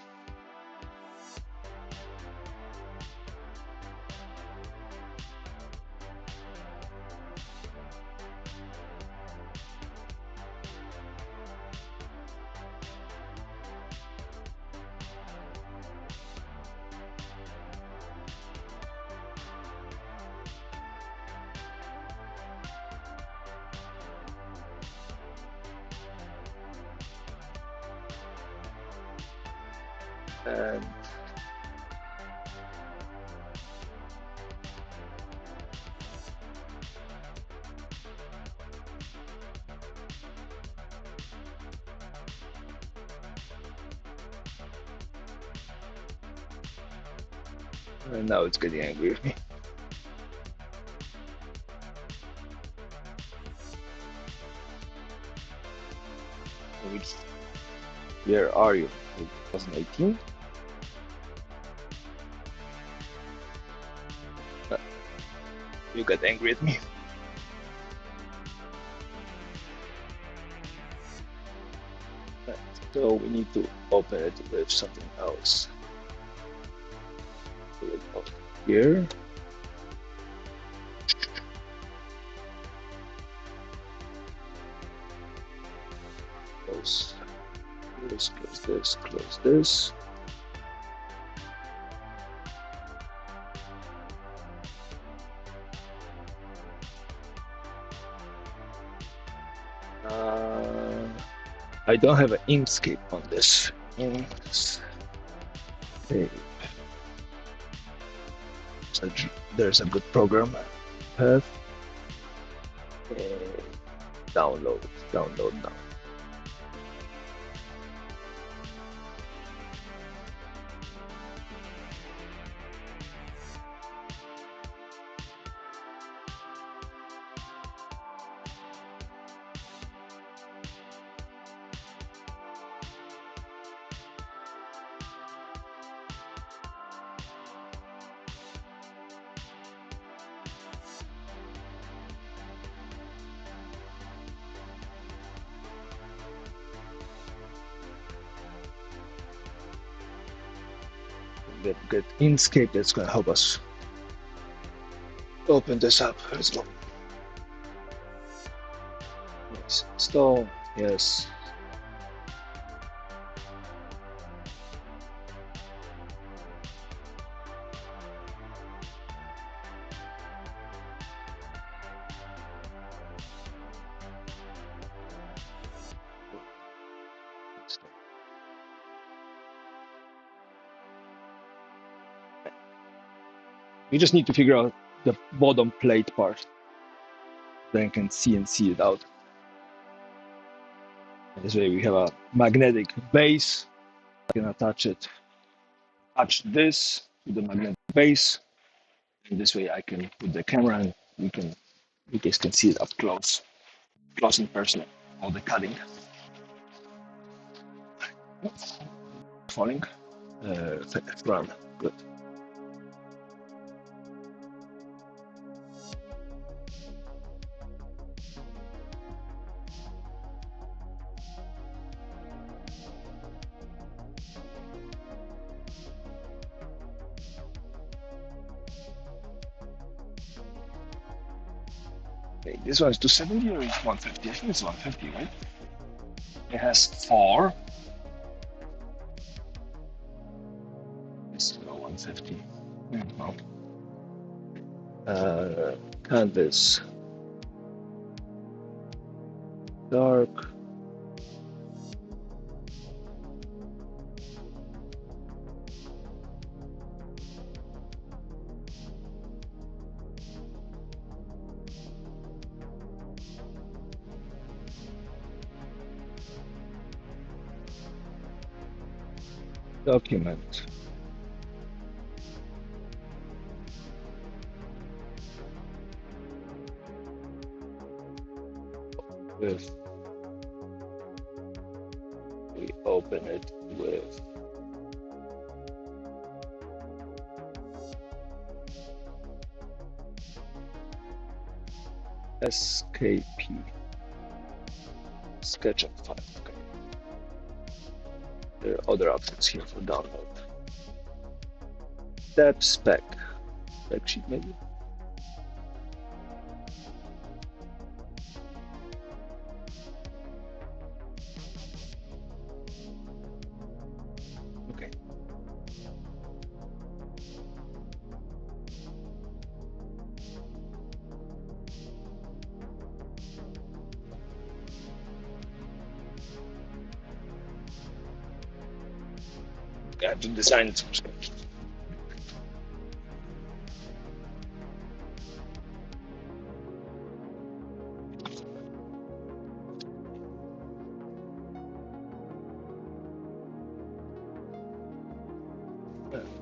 And now it's getting angry with me. Which year are you? 2018? You got angry at me. So we need to open it with something else. Put it up here. Close this, close this, close this. I don't have an Inkscape on this. Inkscape. There's a good program. Have download now. Get Inkscape, that's going to help us open this up. Let's go. Yes, install. Yes. You just need to figure out the bottom plate part. Then you can CNC it out. This way we have a magnetic base. I can attach this to the magnetic base. And this way I can put the camera and you guys can see it up close and personal, all the cutting. Falling. Run. Good. Okay, this one is 270 or is 150? I think it's 150, right? It has 4. It's 150. Well, canvas dark. Document. With we open it with SKP SketchUp file. Okay. There are other options here for download. Step spec sheet maybe. Okay. I have to design it from scratch.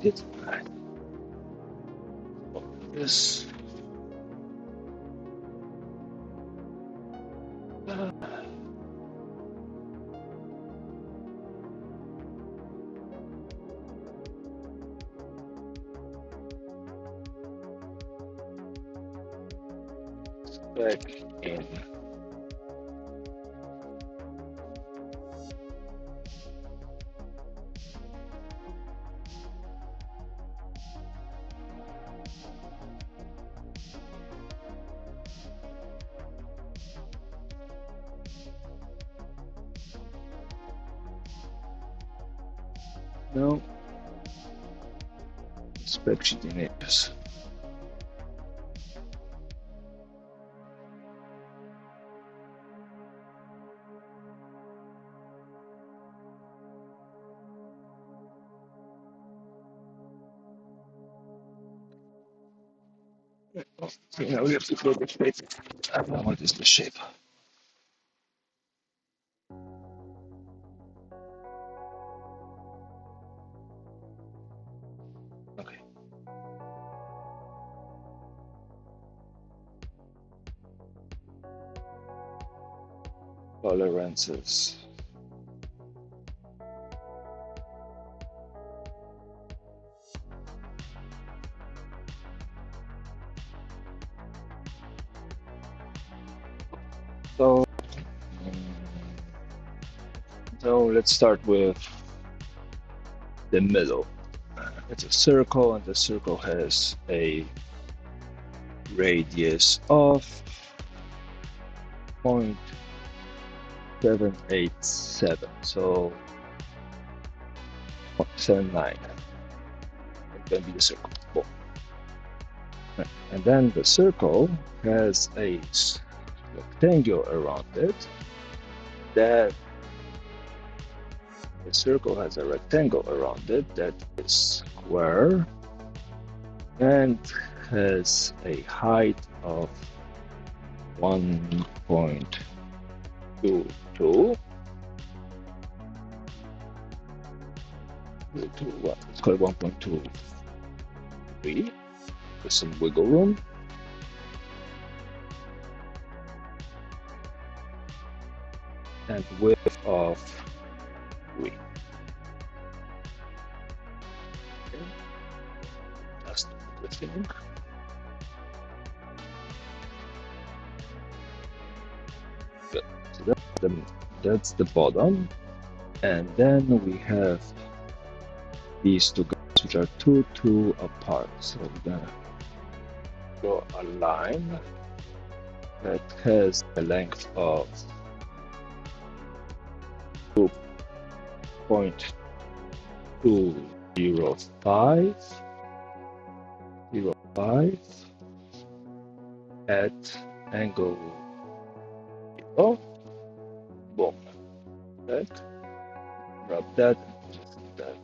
It's right. This. Back in. No. Spec sheet images. Now we have to create the shape. What is the shape? Okay. Tolerances. So let's start with the middle. It's a circle, and the circle has a radius of 0.787, so 0.79. It's going to be the circle. Boom. And then the circle has a rectangle around it. That the circle has a rectangle around it that is square and has a height of 1.22. Let's call it 1.23 with some wiggle room. And width of 3. Okay. That's the thing. Good. So that's the bottom. And then we have these two guys, which are 2 apart. So we're gonna draw a line that has a length of 2.205 at angle 0. Boom. That. Grab that. Just that.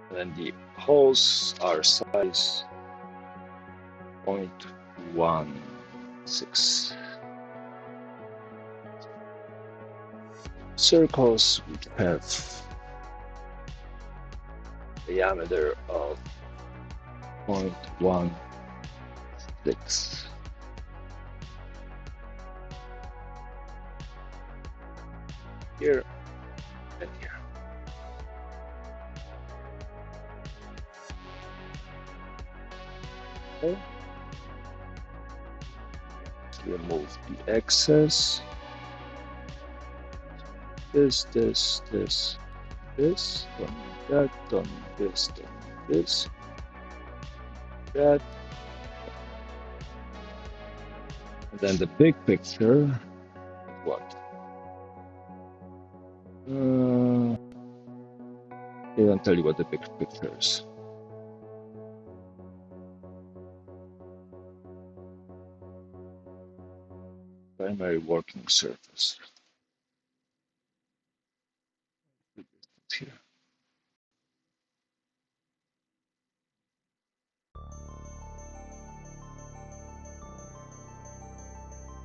And then the holes are size 0.16. Circles which have diameter of 0.16. Here and here. Okay. Let's remove the excess. This, don't need that, don't need this, don't need this, that. And then the big picture, what? They don't tell you what the big picture is. Primary working surface. Here.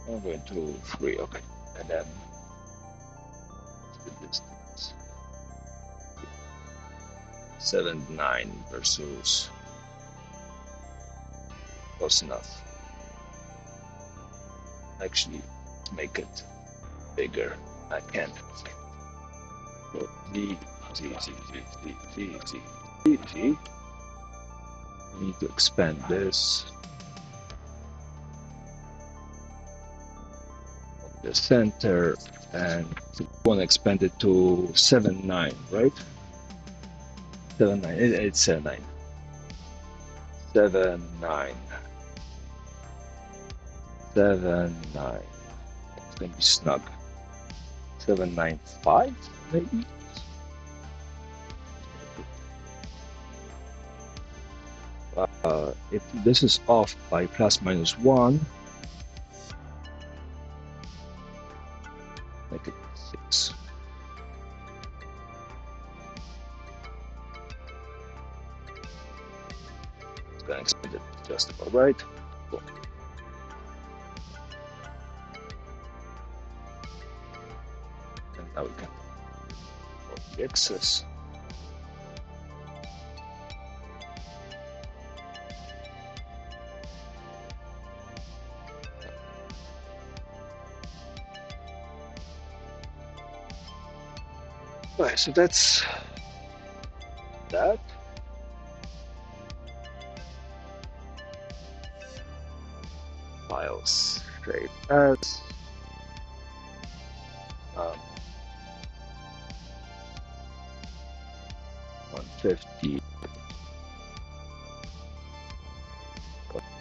I'm going to 3, okay. And then the distance. 7.9 versus close enough. Actually, make it bigger. I can't. So Z. We need to expand this. The center, and we want to expand it to 7.9, right? 7.9. It's 7.9. 7.9. 7.9. It's gonna be snug. 7.95, maybe. If this is off by ±1, make it 6. It's gonna expand it just about right. Cool. And now we can put the excess. Right, so that's that. Files straight as 150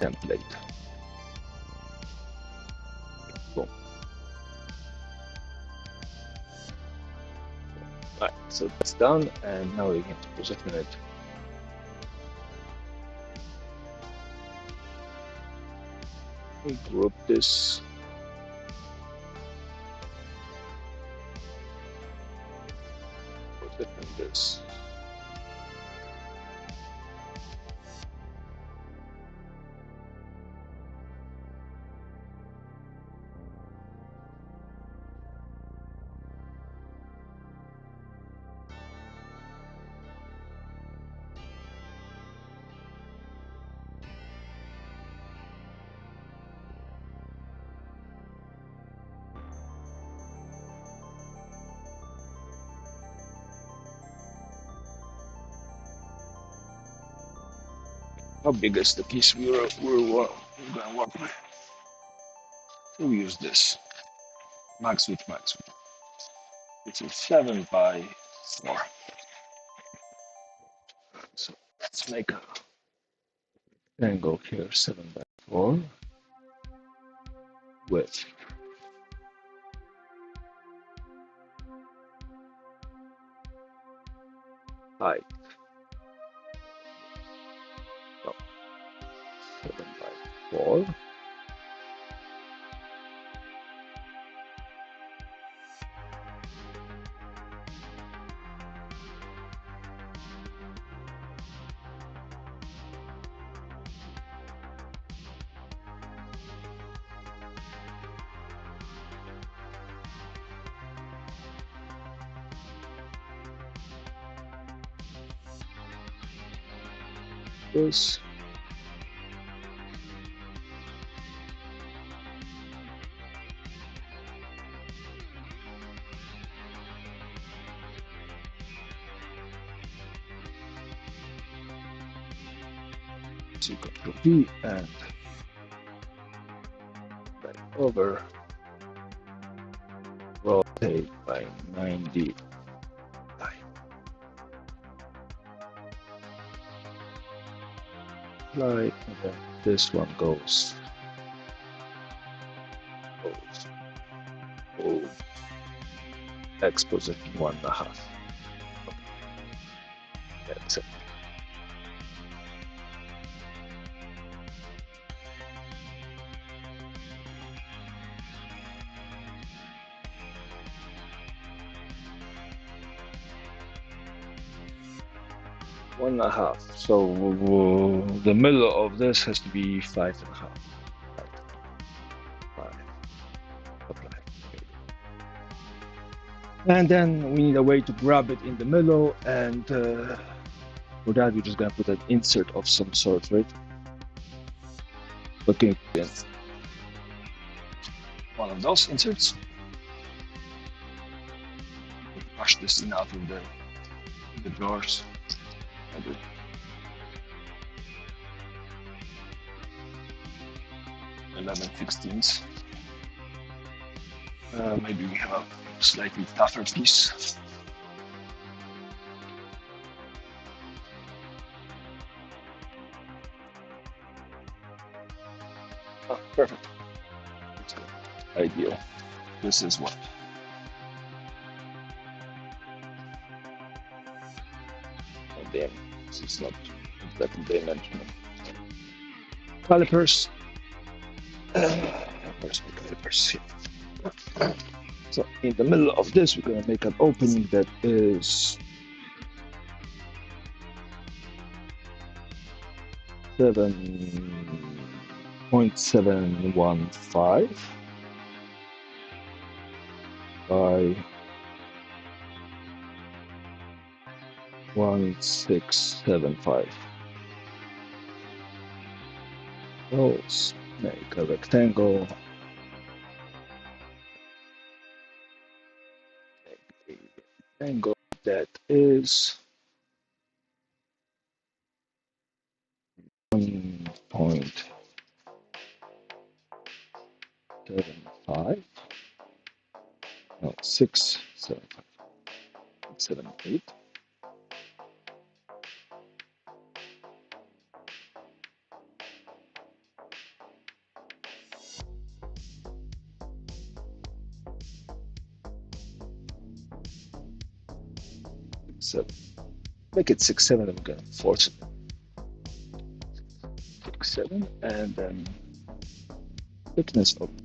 template. Boom. Right, so that's done, and now we can position it We group this. Put it in this. How big is the piece we're going to work with? So we use this max width, max width. It's a 7 by 4. So let's make a triangle here, 7 by 4 width. Height. Oh, 7 by 4. This. So Control V and right over, rotate by 90. Right, and then this one goes oh, X position 1.5. Okay. That's it. One and a half. So the middle of this has to be 5.5. Five. Apply. And then we need a way to grab it in the middle, and for that we're just gonna put an insert of some sort, right? What can you put in? One of those inserts. Push this in out of the drawers. 11/16. Maybe we have a slightly tougher piece. Oh, perfect. That's good. Ideal. This is what. Oh, damn. This is not exactly dimensional. Calipers. Where's my calipers? Here. So in the middle of this, we're going to make an opening that is 7.715 by 1675. Let's make a rectangle. Make a rectangle that is 1.75. No, 675. 78. Seven. Make it 6/7. I'm gonna force it. 6/7, and then thickness of the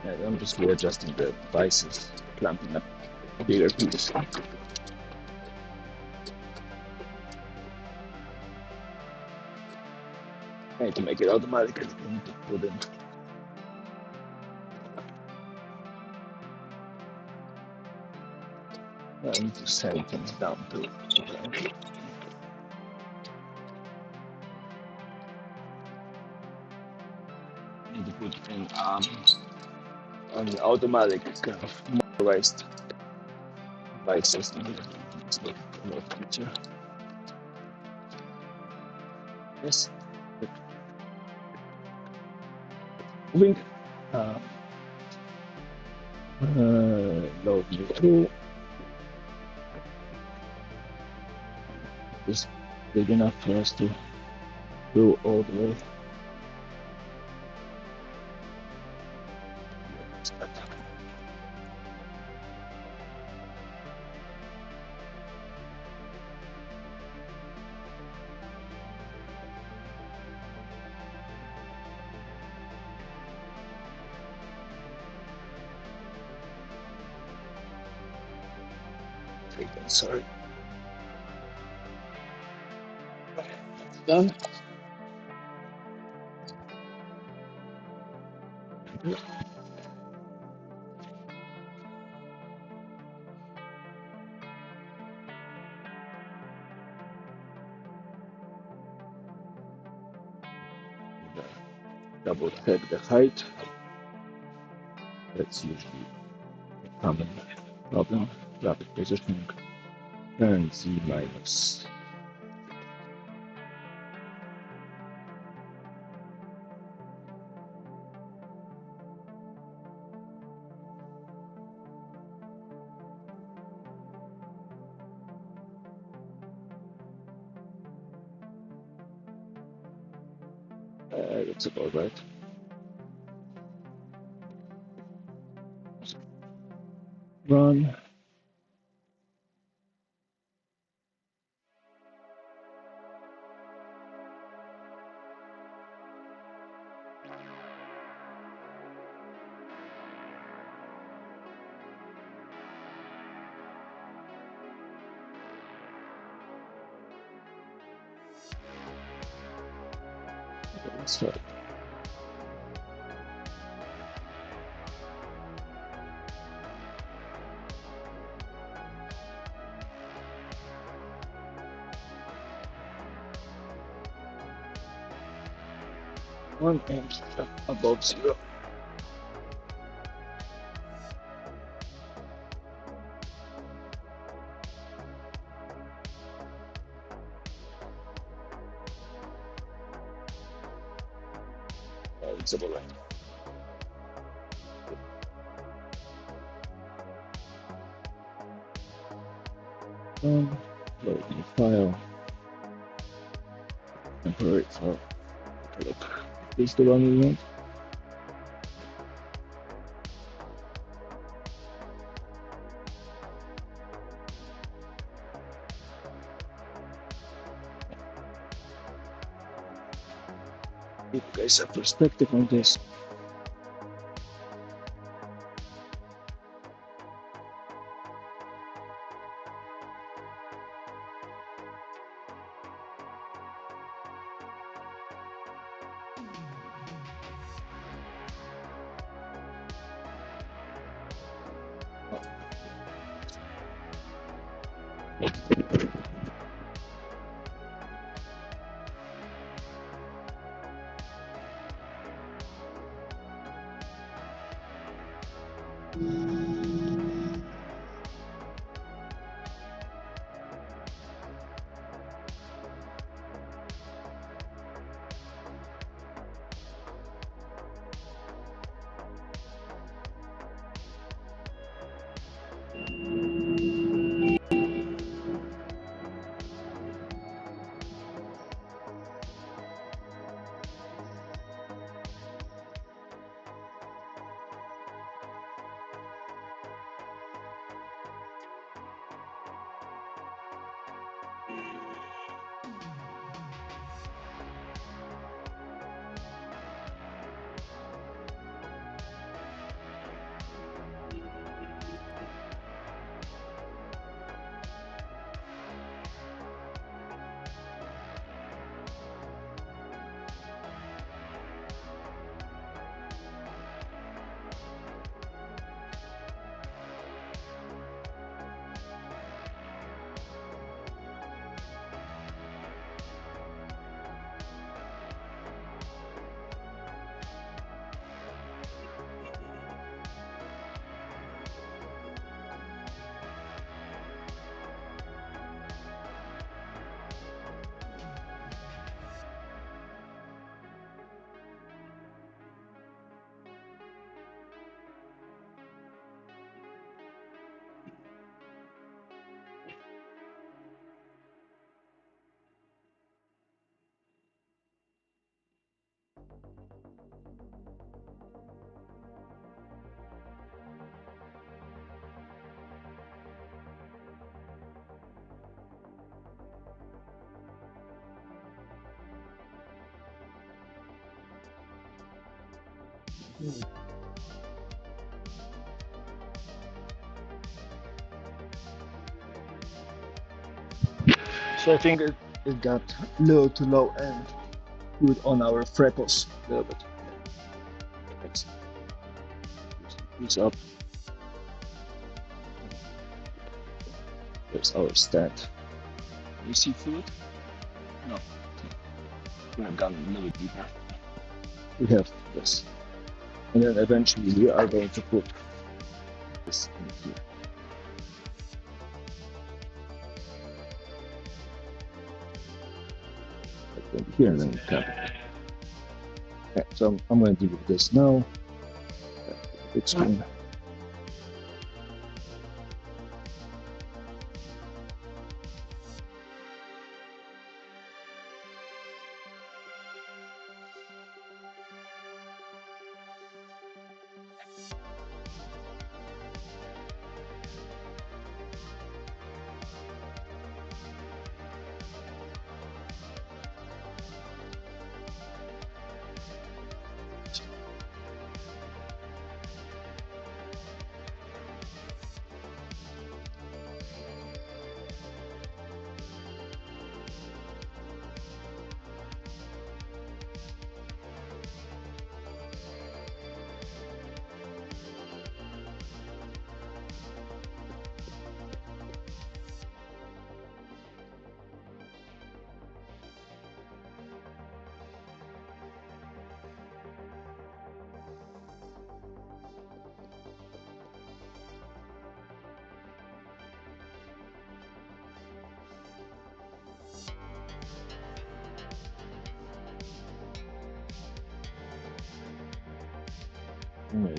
And I'm just readjusting the devices, clamping up a bigger piece. And to make it automatic, I need to put in. I need to send things down too. I need to put in an automatic kind of motorized device system here. Let's look at the picture. Yes. Moving. Load new tool. Is big enough for us to go all the way. Sorry. That's done. Double check the height. That's usually a common problem. Rapid positioning and Z minus. That's about right. Run. So 1 inch above 0. It's about right. Load new file. Temporary file. Look, is the one we want? You guys have perspective on this. So I think it got low to low and good on our freckles a little bit. Let's this up. There's our stand. You see food? No. We have gone a little deeper. We have this. And then eventually we are going to put this in here. Like here and then we cap it. Okay, so I'm going to do this now. Big screen.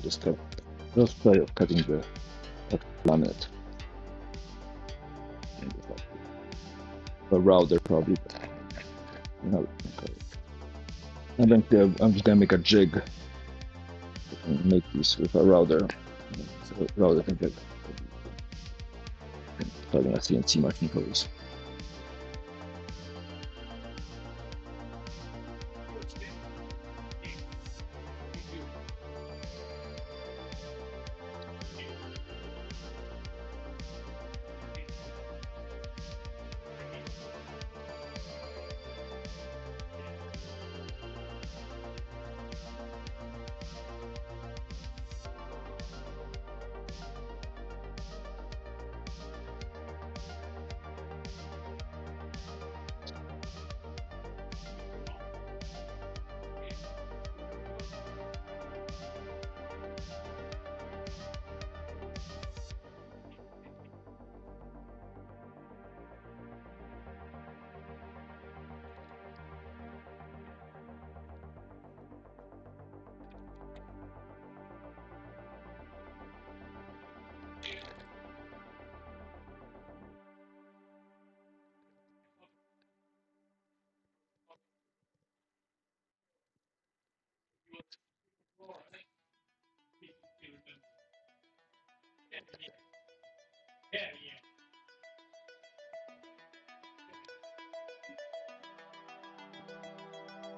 Just have first try of cutting the laminate. A router probably. No, I think I'm just gonna make a jig and make this with a router. So router can get probably not CNC machine for this.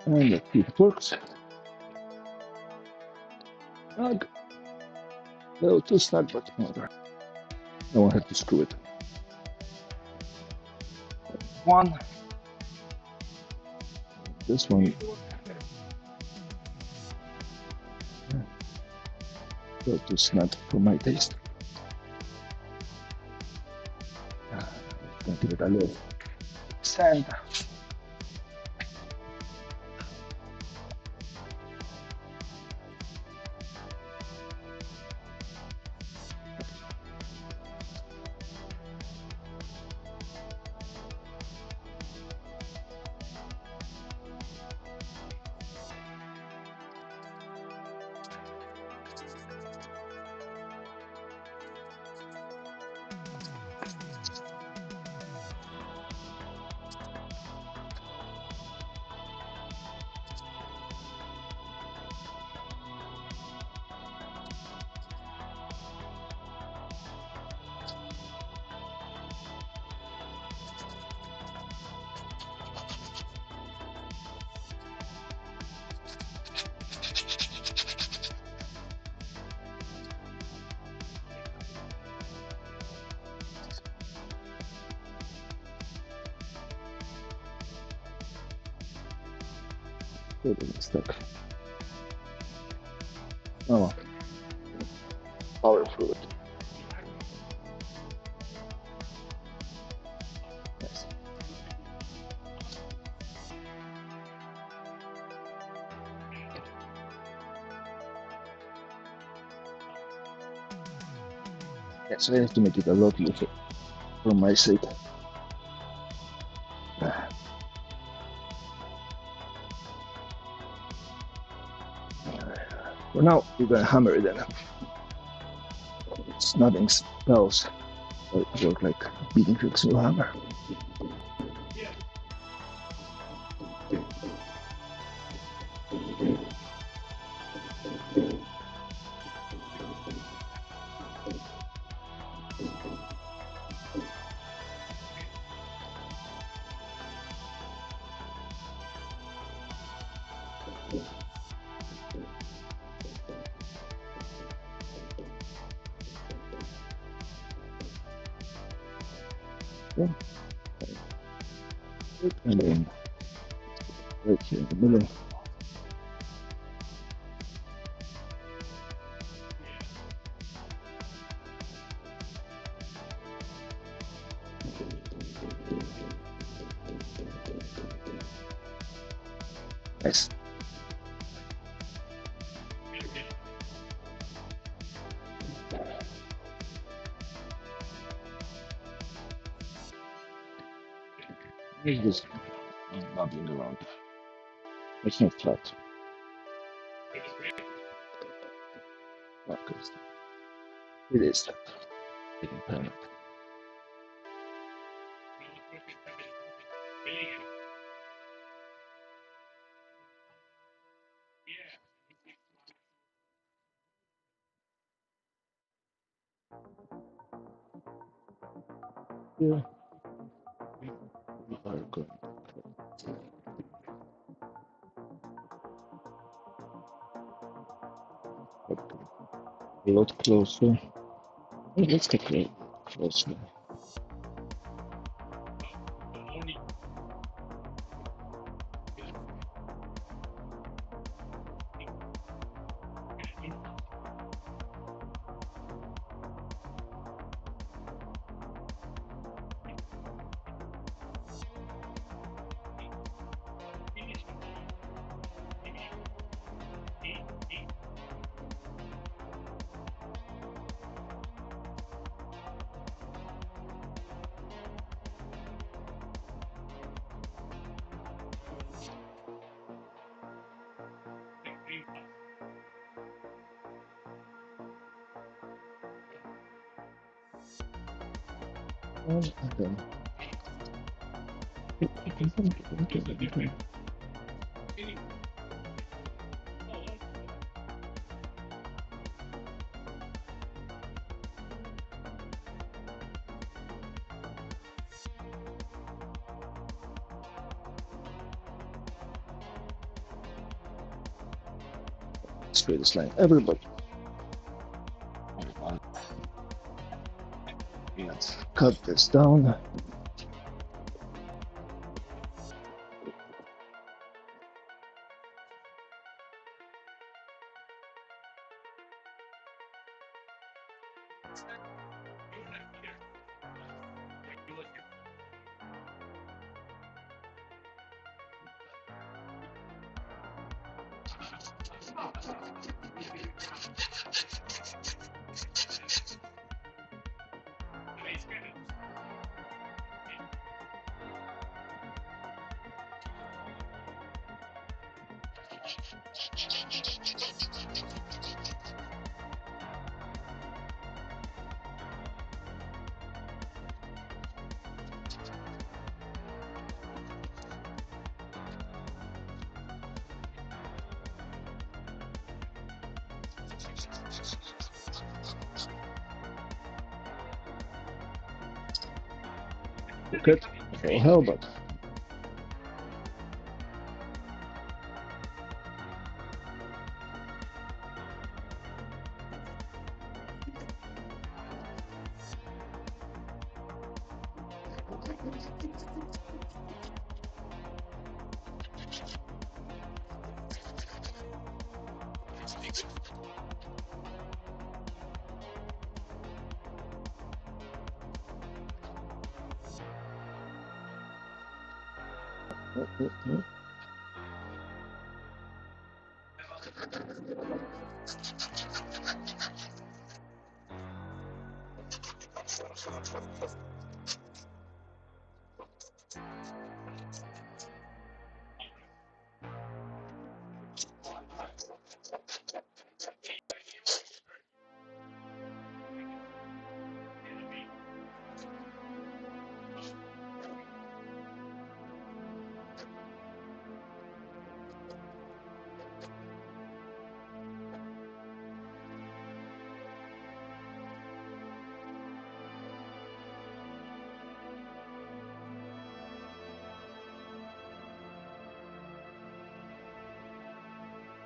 And let's see if it works. Snug. A little too snug, but whatever. I won't have to screw it. One. This one. A little too snug for my taste. Gonna give it a little sand. it's stuck. Oh, power through it. Yes. Yes, I have to make it a lot easier for my sake. For now, we're gonna hammer it in. It's nothing spells. It work like beating tricks with a hammer. Okay. And then right here in the middle. Nice. It's just bubbling around. It's not flat. Okay. It is flat. Getting panic. Yeah. We are going a lot closer. Let's get a closer. And then straightest line ever, but let's cut this down. Good. Oh hell, but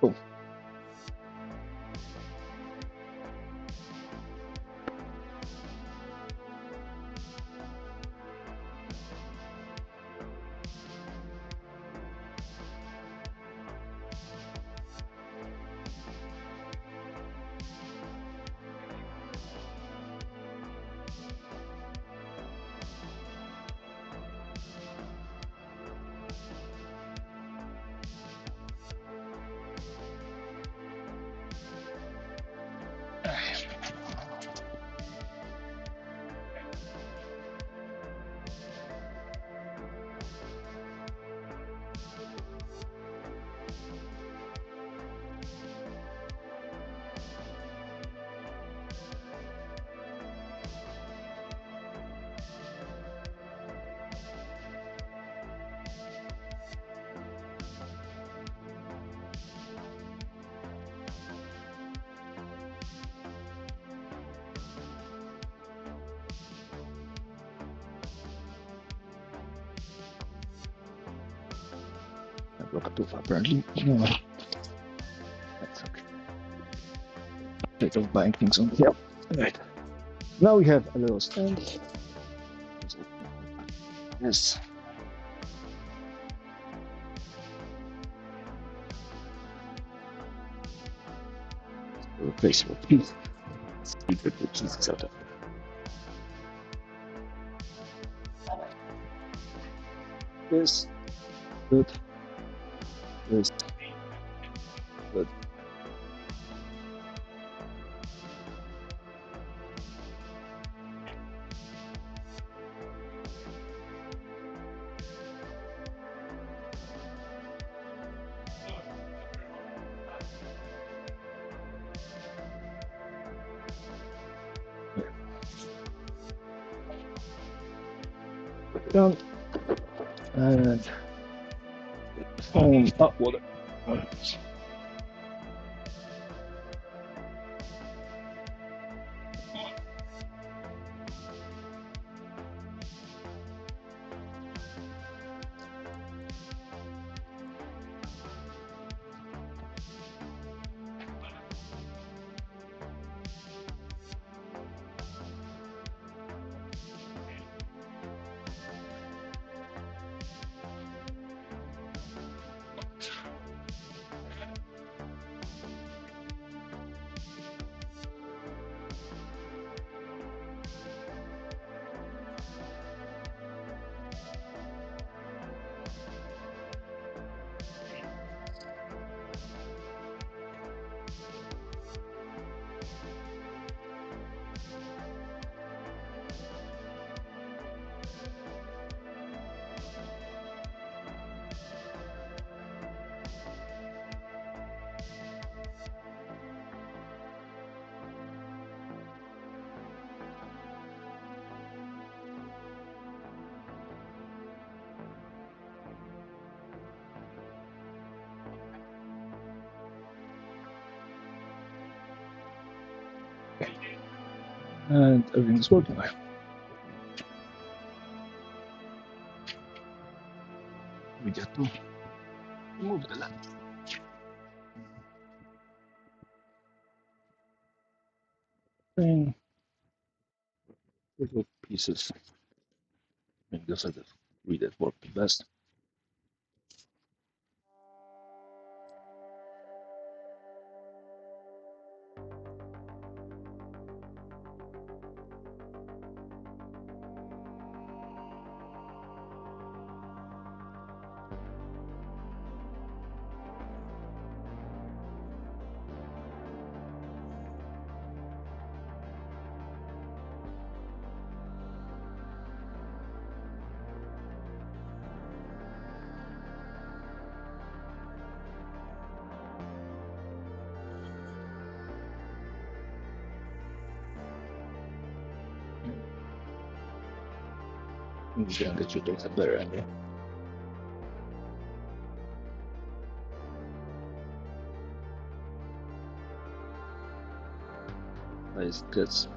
Cool. I broke a tooth apparently. No, that's okay. Instead of buying things on the right. Now we have a little stand. Yes. Replace what piece. See the pieces out of this. Good. This. Good. Put it down. And foam hot water. And everything's working now. We just to remove the lamp. And little pieces. I think those are the three that work the best. 这两个举动很本人的。Nice guts.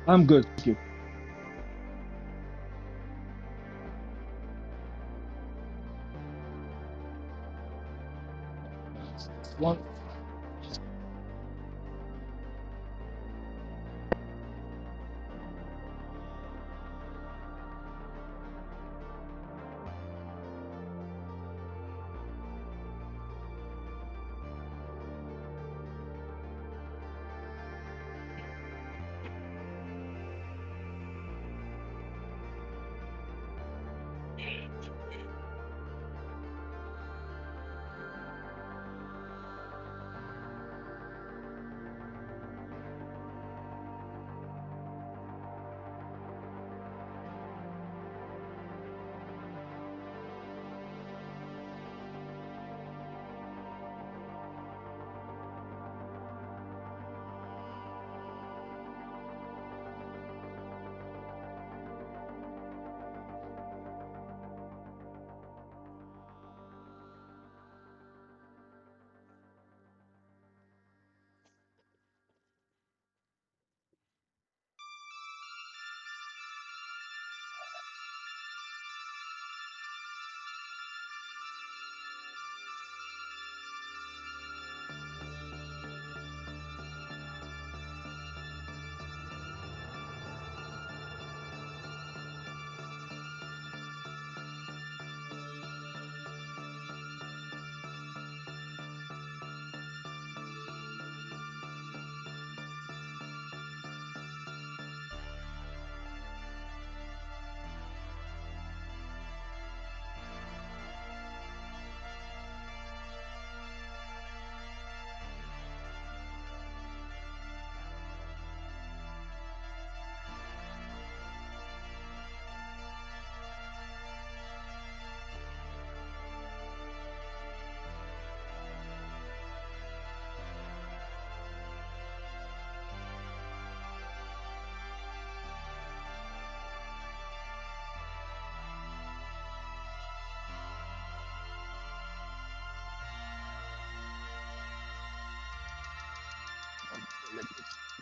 I'm good, thank you. One.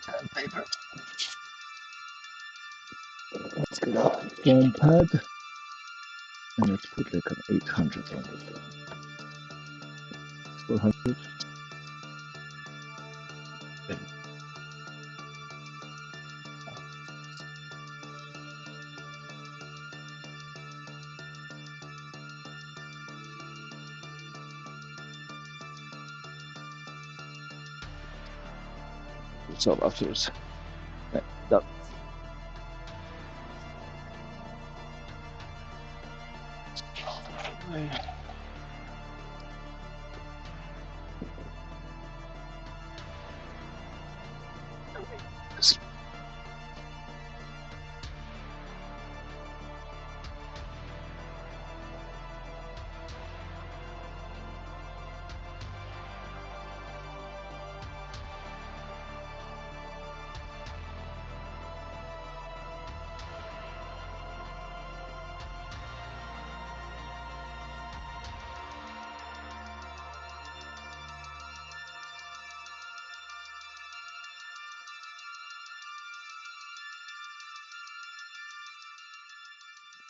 Sandpaper. Let's get a foam pad and let's put like an 800 on it. 400. yourself afterwards. Right, done.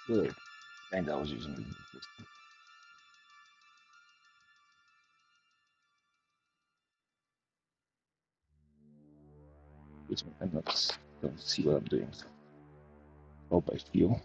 The thing I was using. This one, I'm not, don't see what I'm doing. Hope I feel.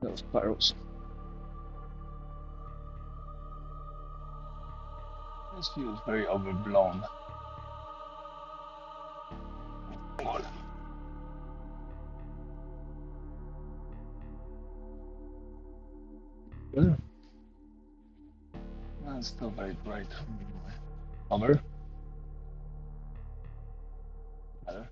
Those spirals. This feels very overblown. Good. That's still very bright. Over. Better.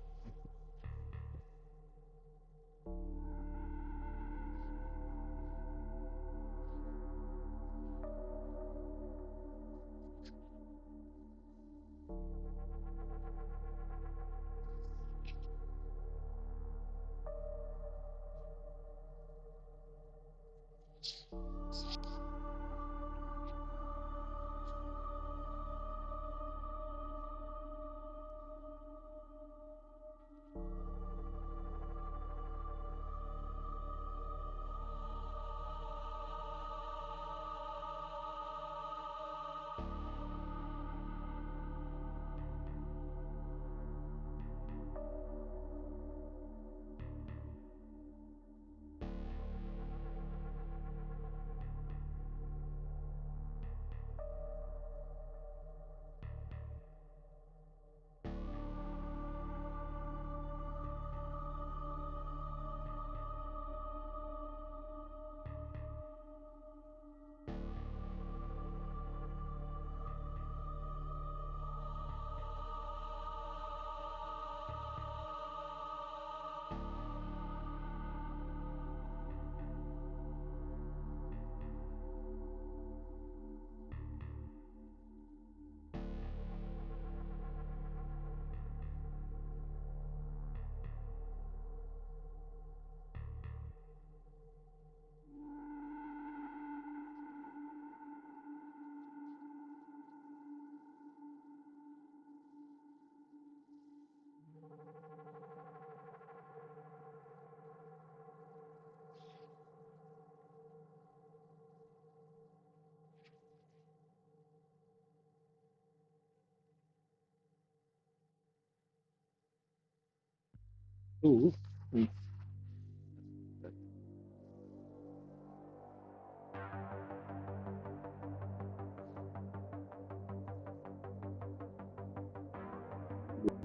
Ooh, ooh,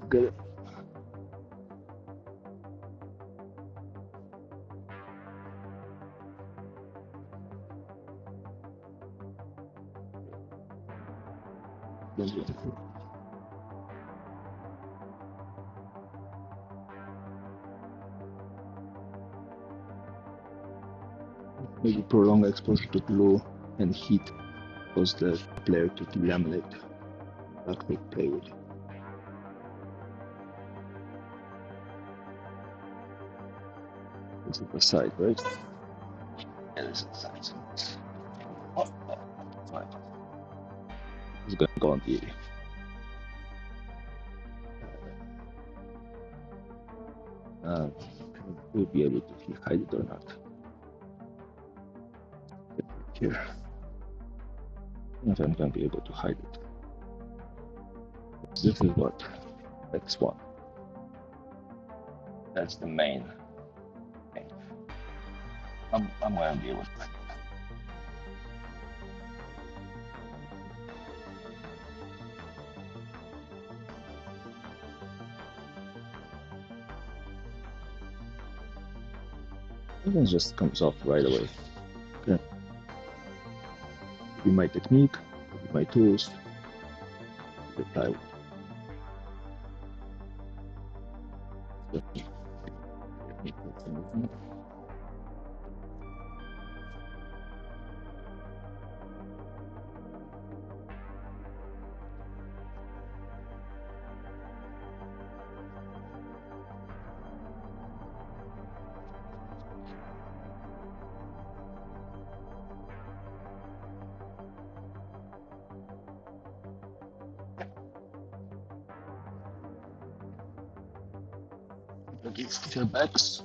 good. Maybe prolonged exposure to glue and heat cause the player to delaminate. Acrylic plywood. This is the side, right? Yeah, this is the side. Oh, oh, fine. It's gonna go on the. Uh, we'll be able to hide it or not. Here, if I'm gonna be able to hide it. This is what X1. That's the main thing. I'm gonna be able to hide it. It just comes off right away. Okay. Be my technique, be my tools, the plywood. Okay, feedbacks.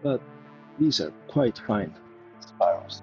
but these are quite fine spirals.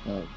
Oh, Right.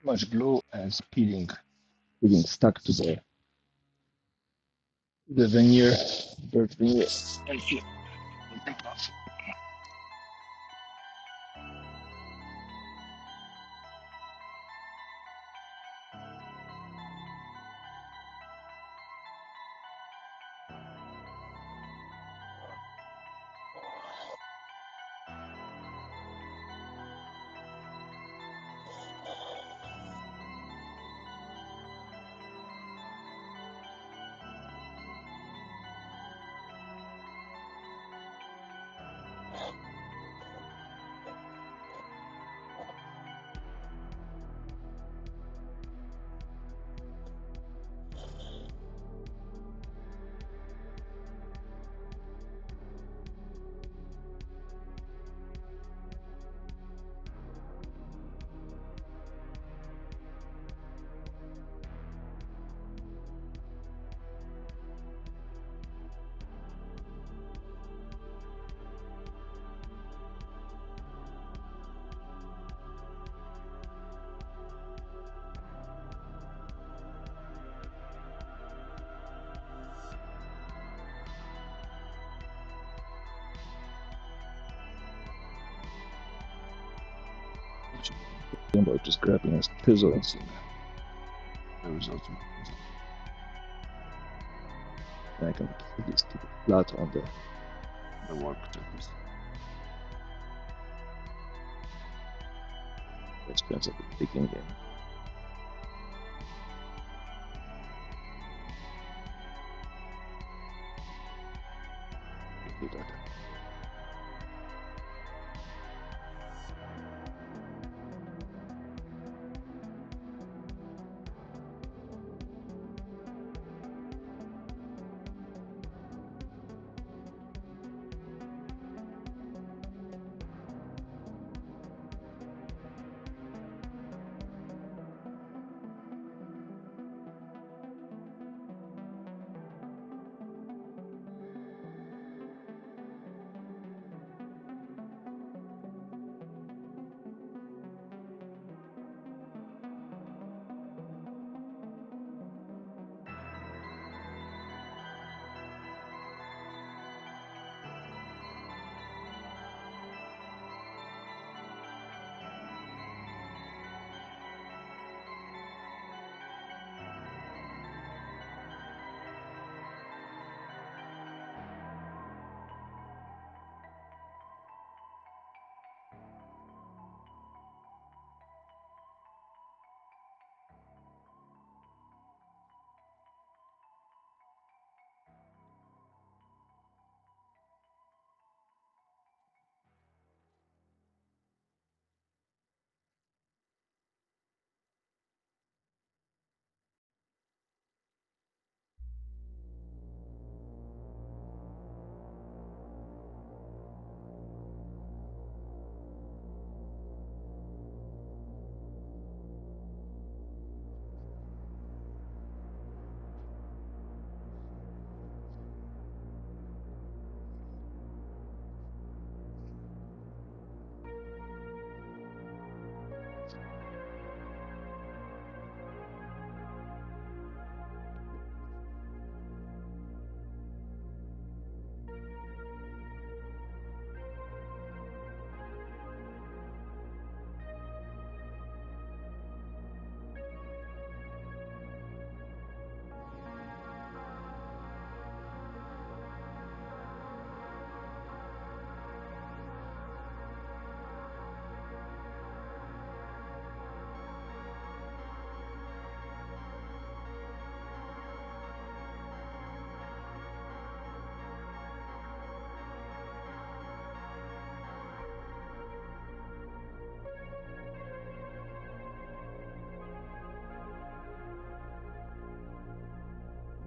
Much glue as peeling stuck to the veneer, dirt veneer. Thank you. Thinking about just grabbing a chisel and seeing the results. And I can at least keep it flat on the work surface. The experience of it digging in. Do that.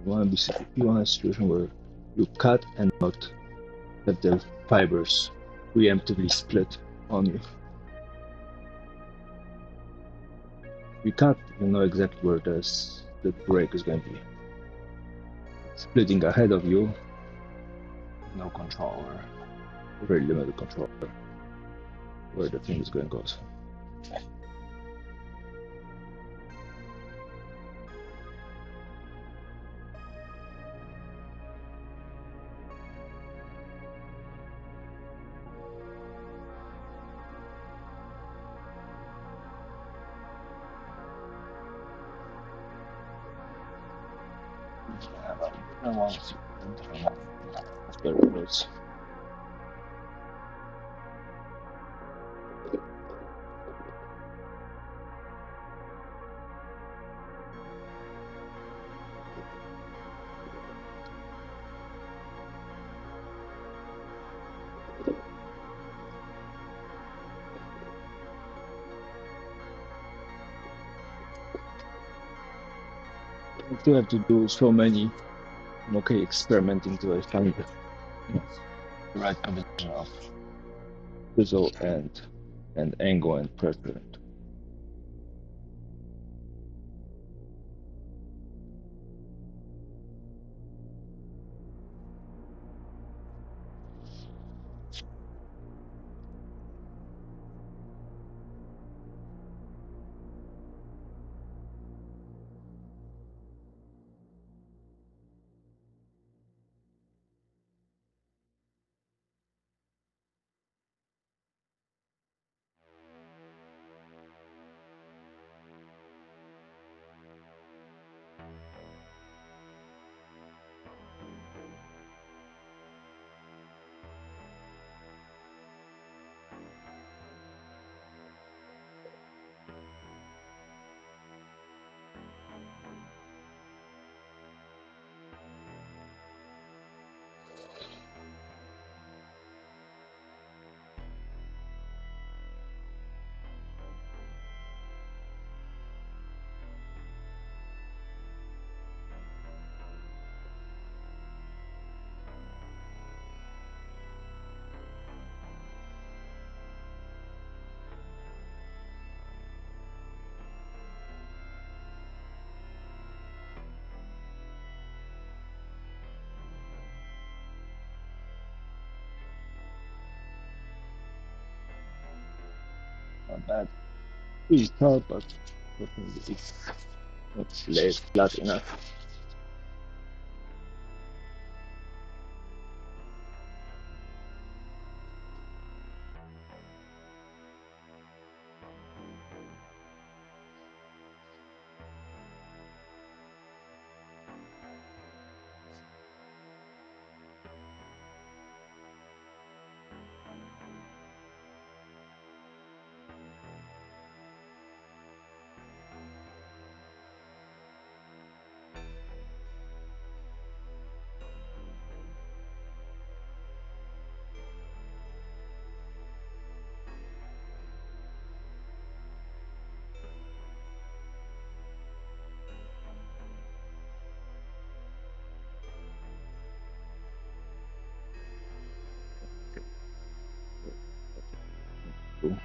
You want a situation where you cut and not let the fibers preemptively split on you. You cut, you know exactly where the break is going to be. Splitting ahead of you, no control or very limited control where the thing is going to go. I want to see that's very close. I still have to do so many experimenting till I find the right combination of chisel and angle and pressure. not bad. It's hard, but definitely it's not flat enough. Cool.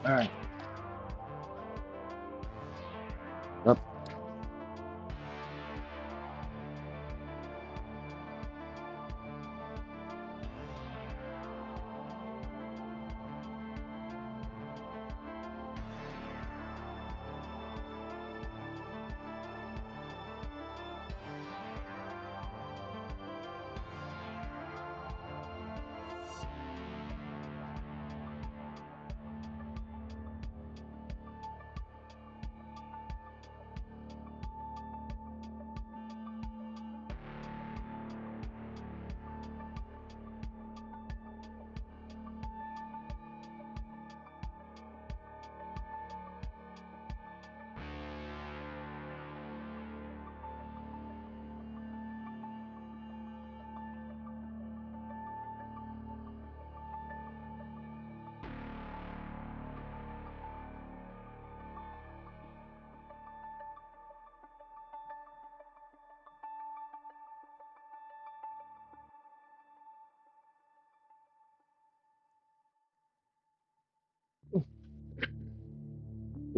All right. Yep.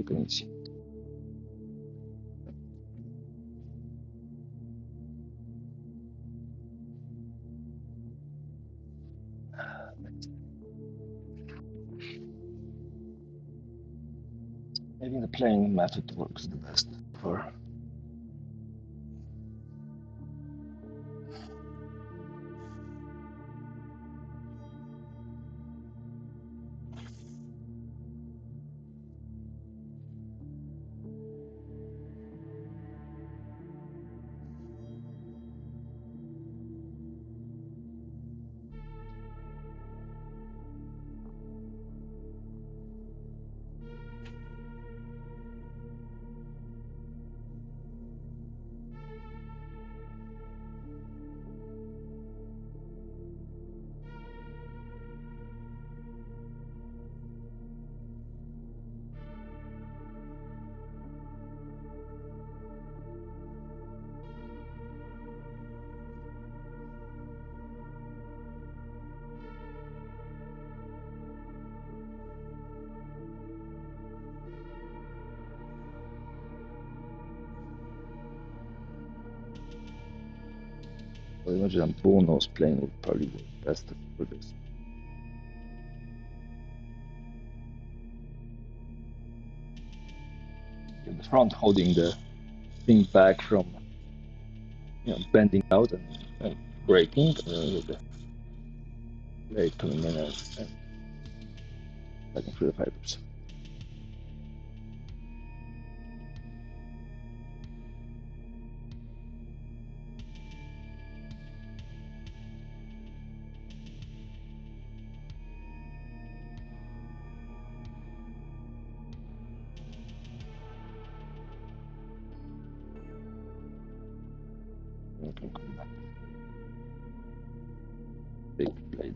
quick and easy. Maybe the plain method works the best for. I imagine a bonus plane would probably work best for this. In the front, holding the thing back from bending out and breaking with the blade coming in and cutting through the fibers. And come back. Big blade.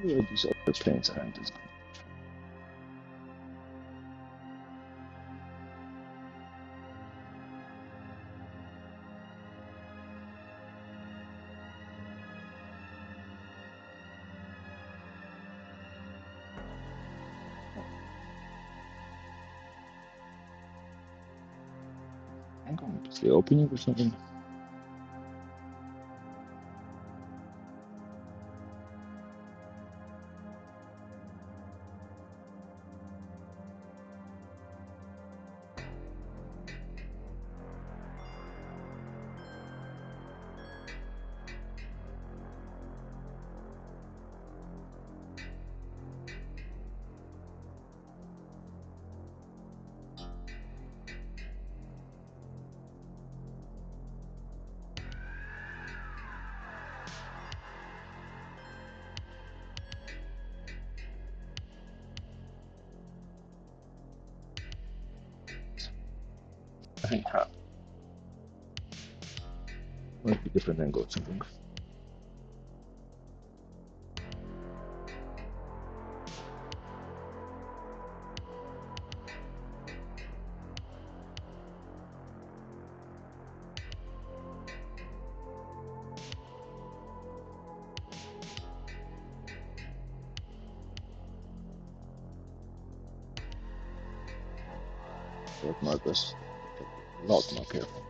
Yeah, these other planes aren't designed. Hang on, is the opening or something? Anyhow, might be different angle or something. But Marcus, a lot more careful.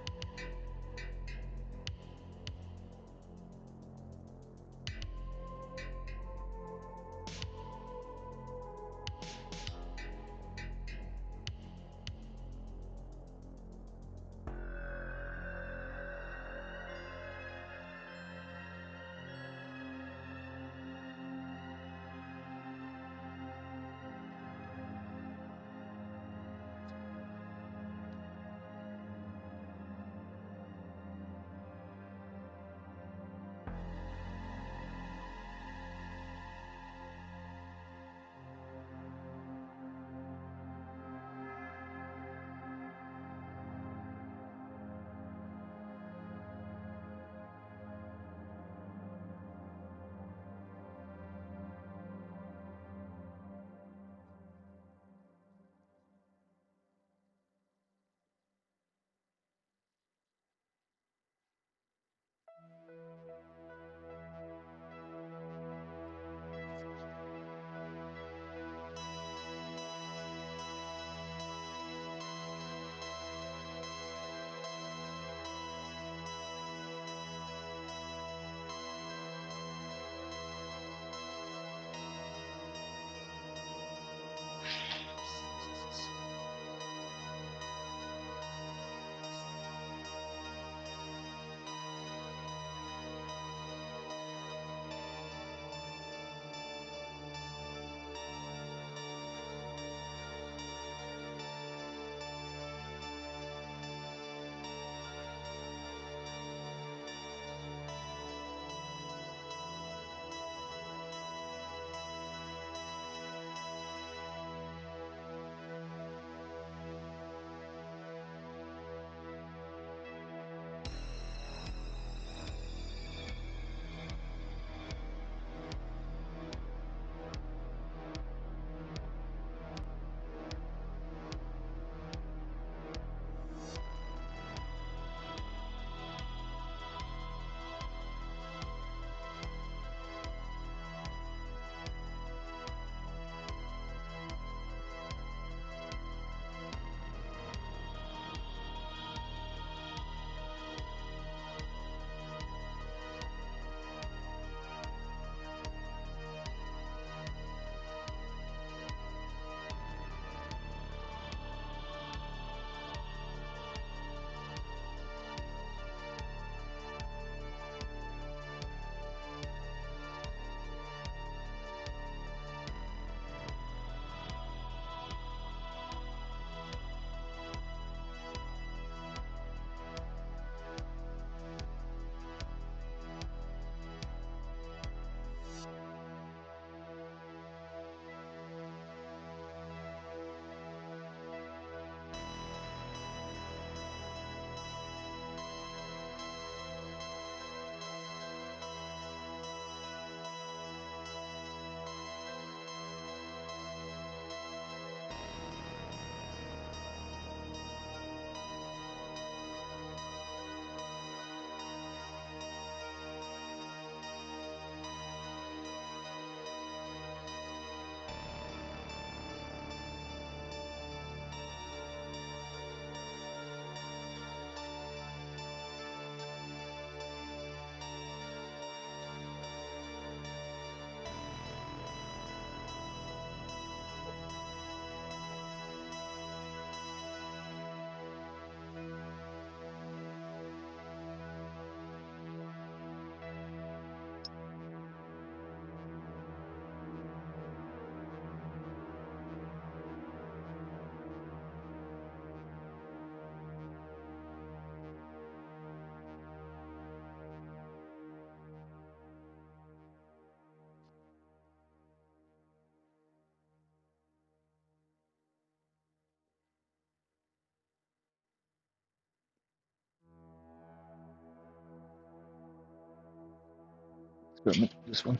experiment with this one.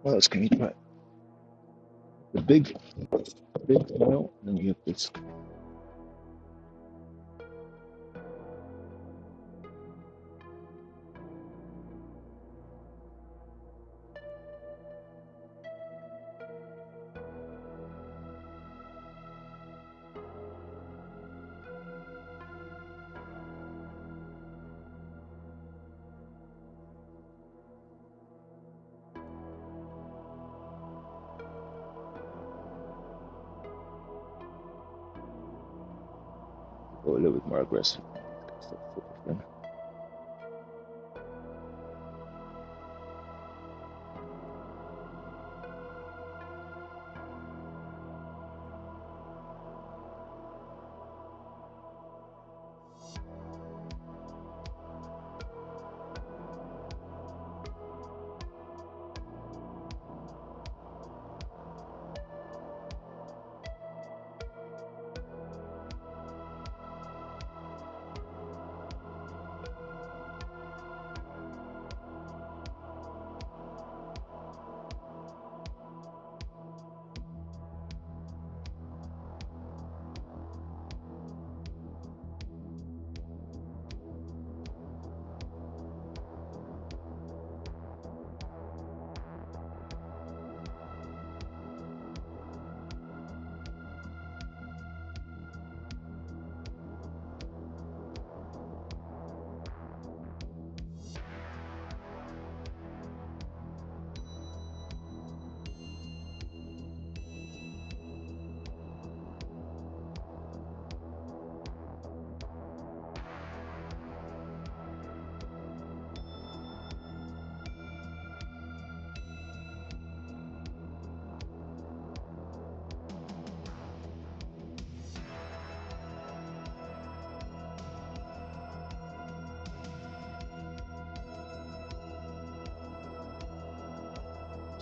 What else can you try? The big oil, then you have this. Go a little bit more aggressive. Stuff focus then.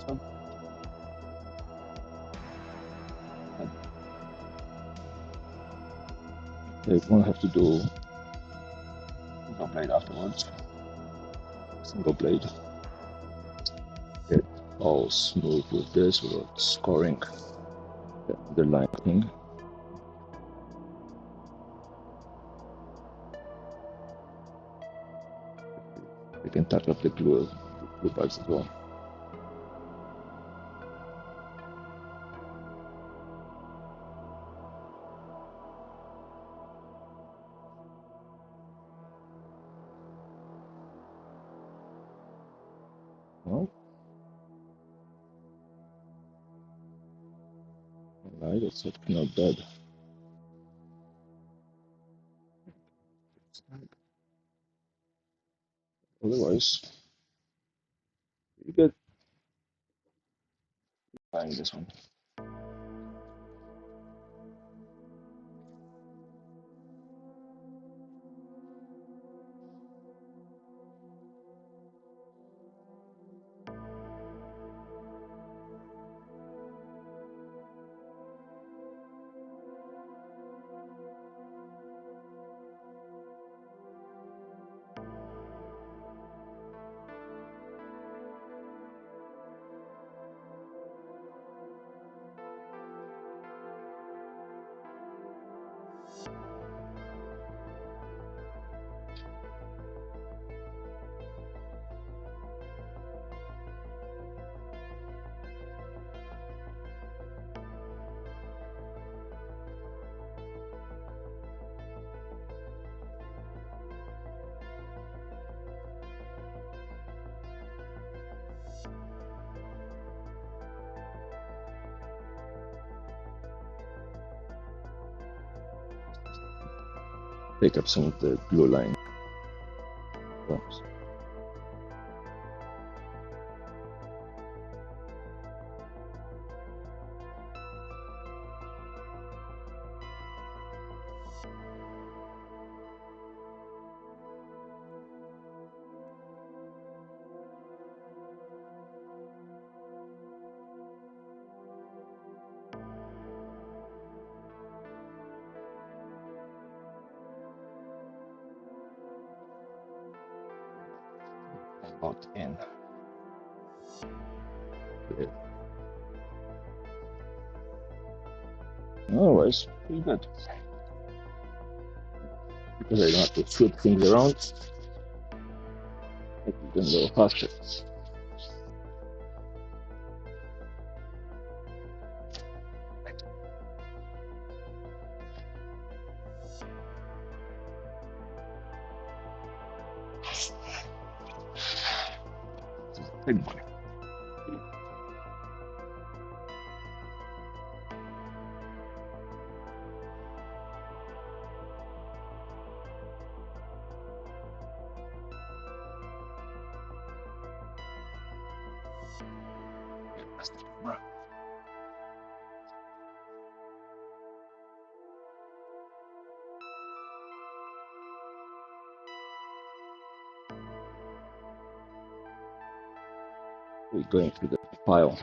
So, you won't have to do single blade afterwards. Single blade. Get all smooth with this without scoring the underlying thing. You can touch up the glue parts as well. Well, alright, that's not bad. Otherwise, you get buying this one. Take up some of the glue line. Oops. out in. Yeah. Otherwise, pretty good. Because I don't have to flip things around, it can go faster. Big one. That's the camera. We're going through the pile.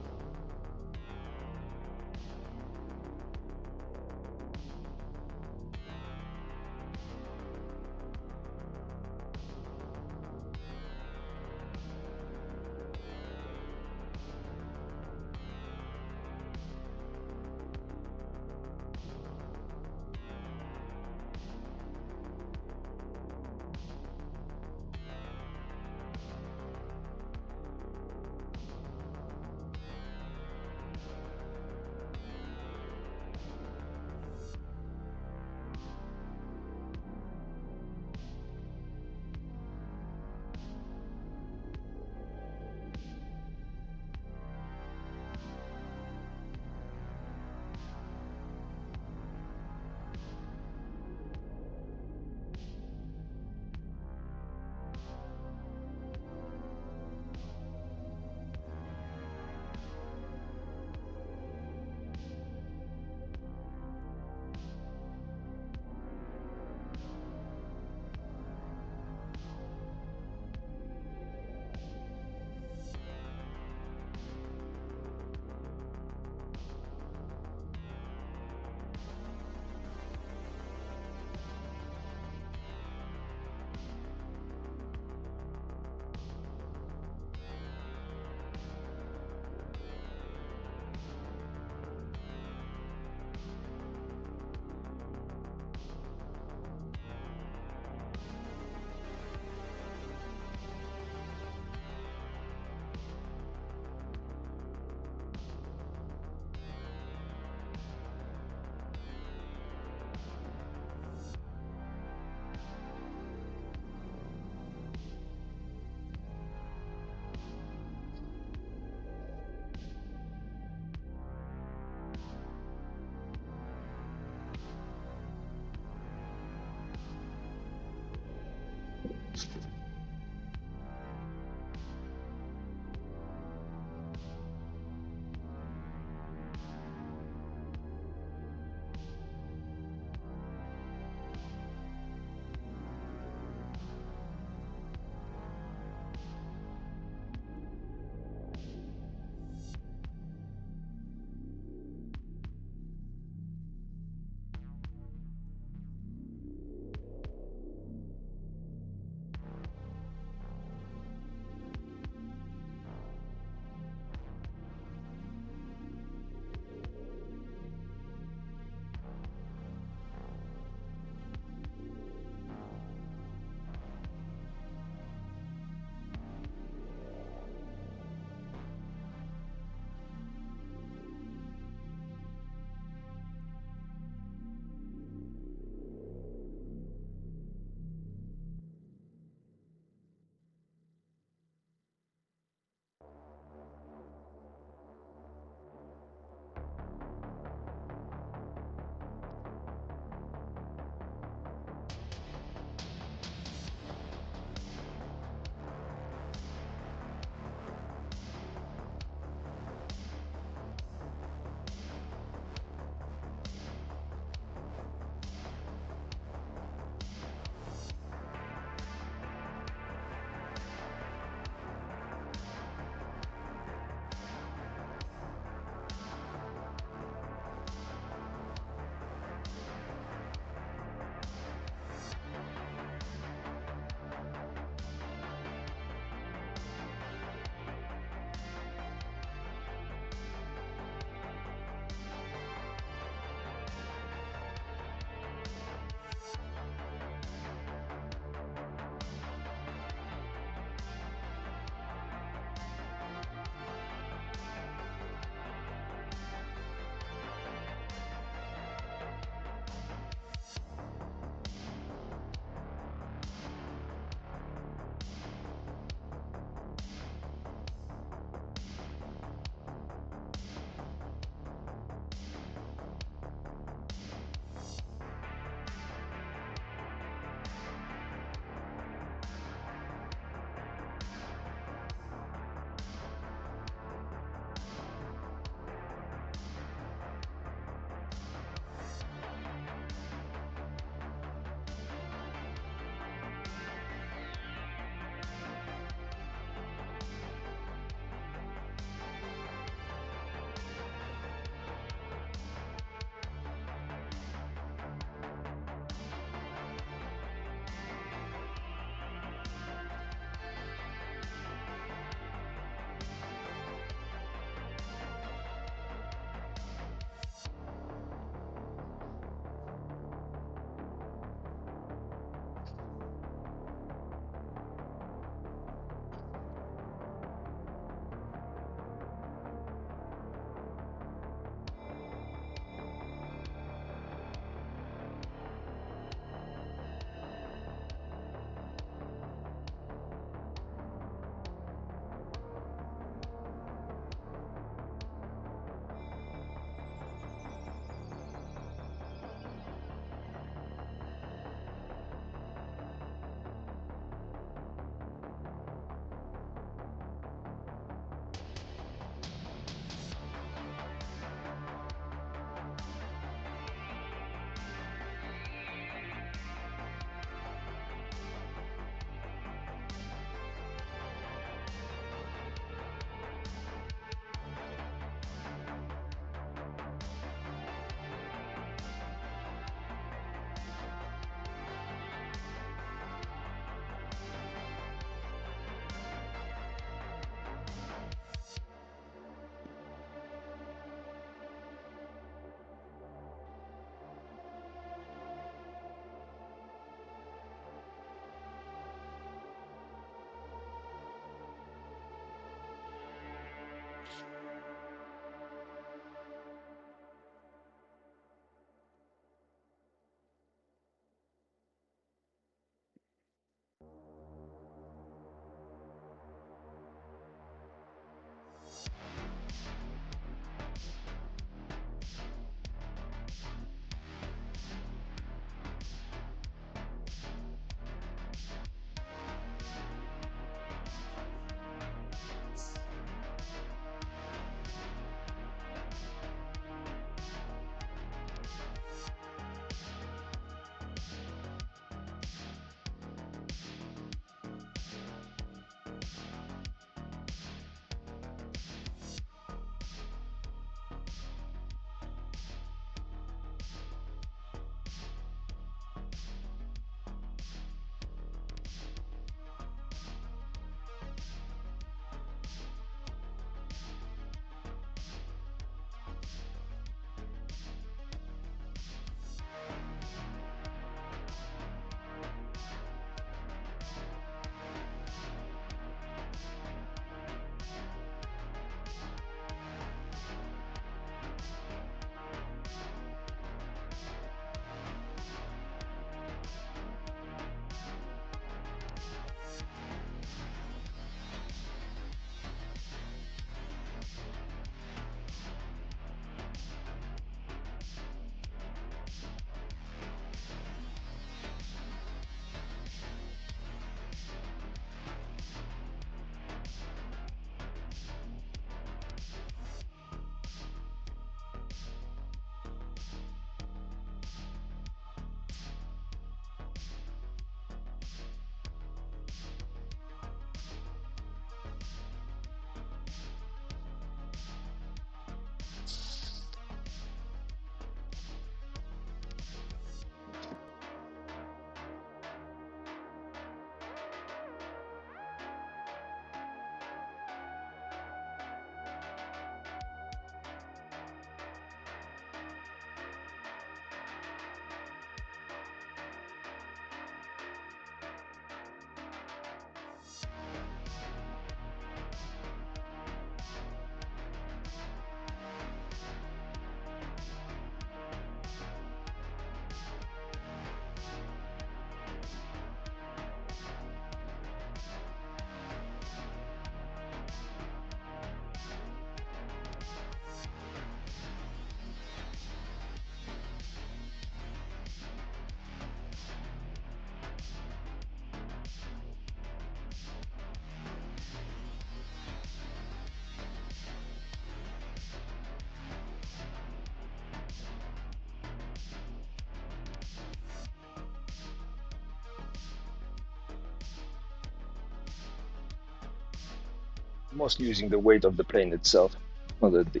mostly using the weight of the plane itself. Not the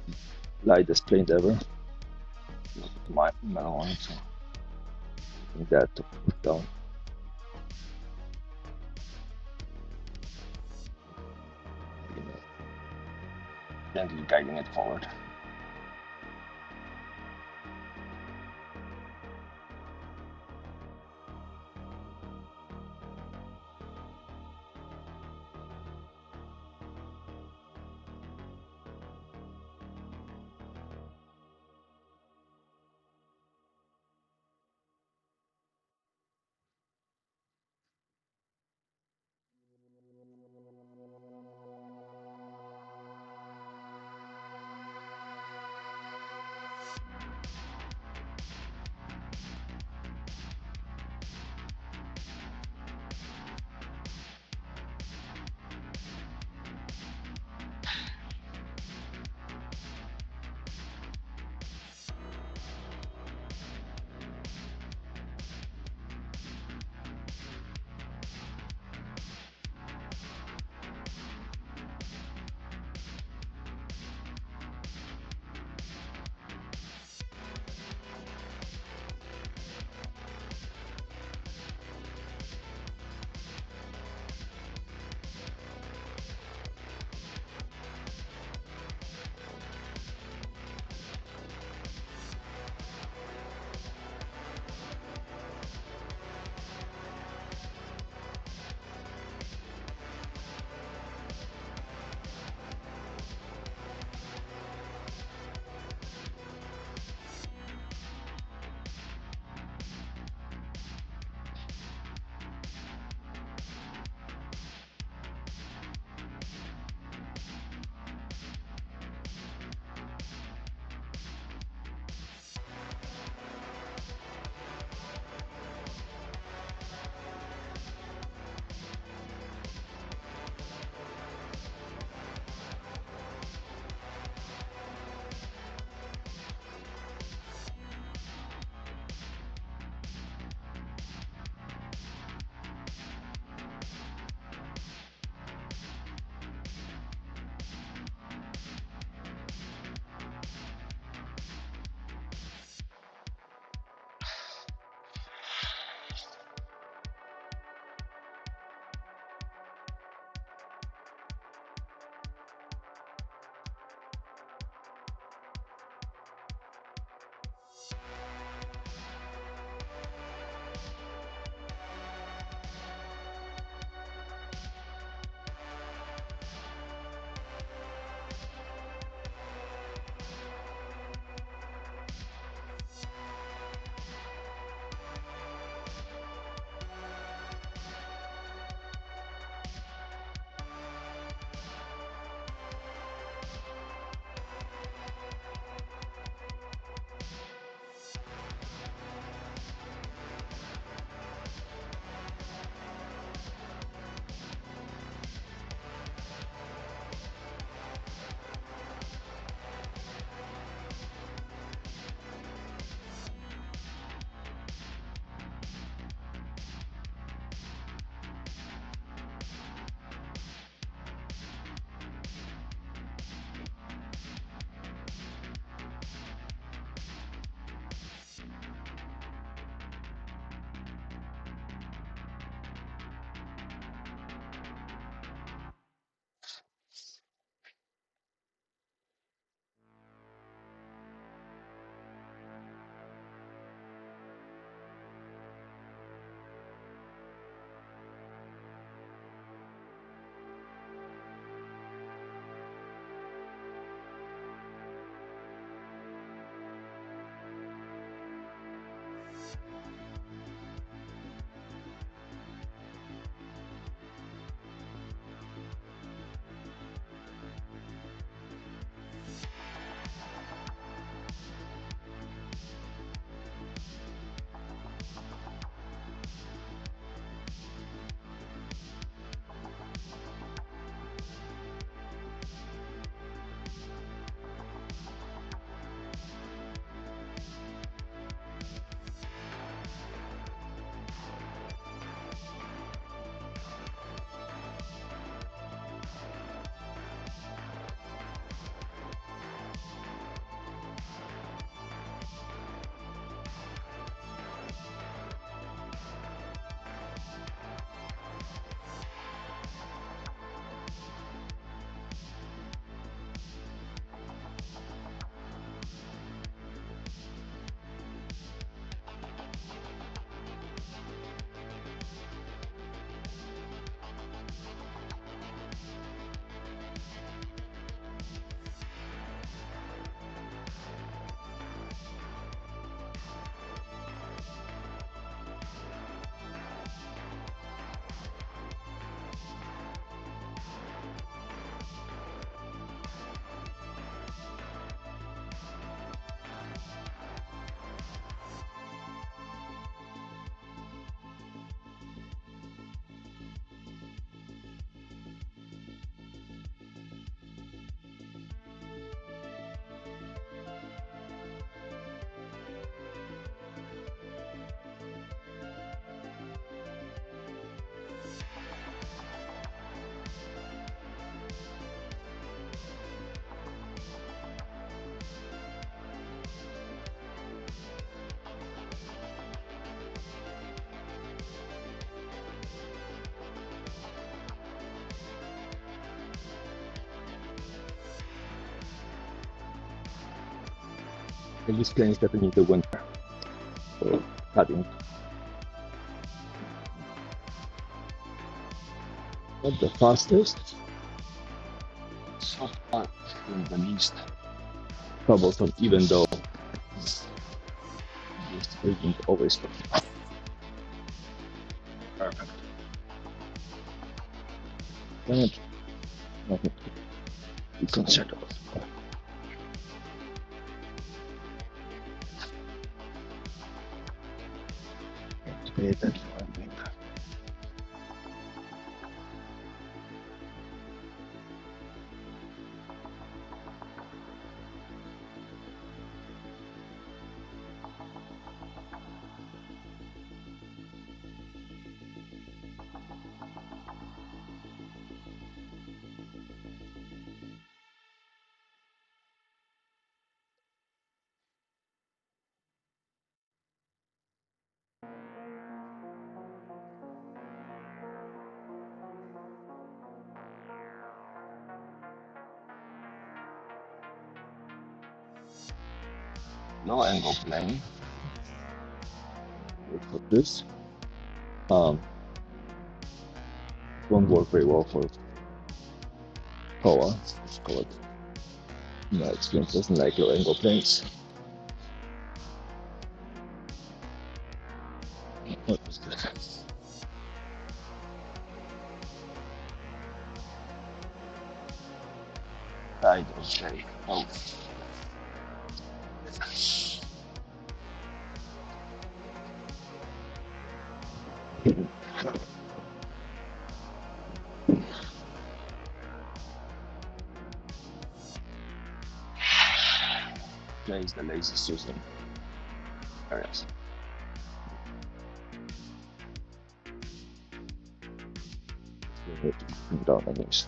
lightest plane ever. My metal on it, so using that to push down. Gently guiding it forward. And these planes definitely need the winter for cutting. Not the fastest, soft part in the least troublesome, even though this isn't always perfect. And nothing to be concerned about. Pay attention to one thing. Low angle plane. Wait for this. Won't work very well for Koa. Let's call it. My experience doesn't like low angle planes. What was this? I don't say. Oh. Place the laser system areas. We need to bring down the news.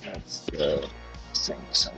That's the same side.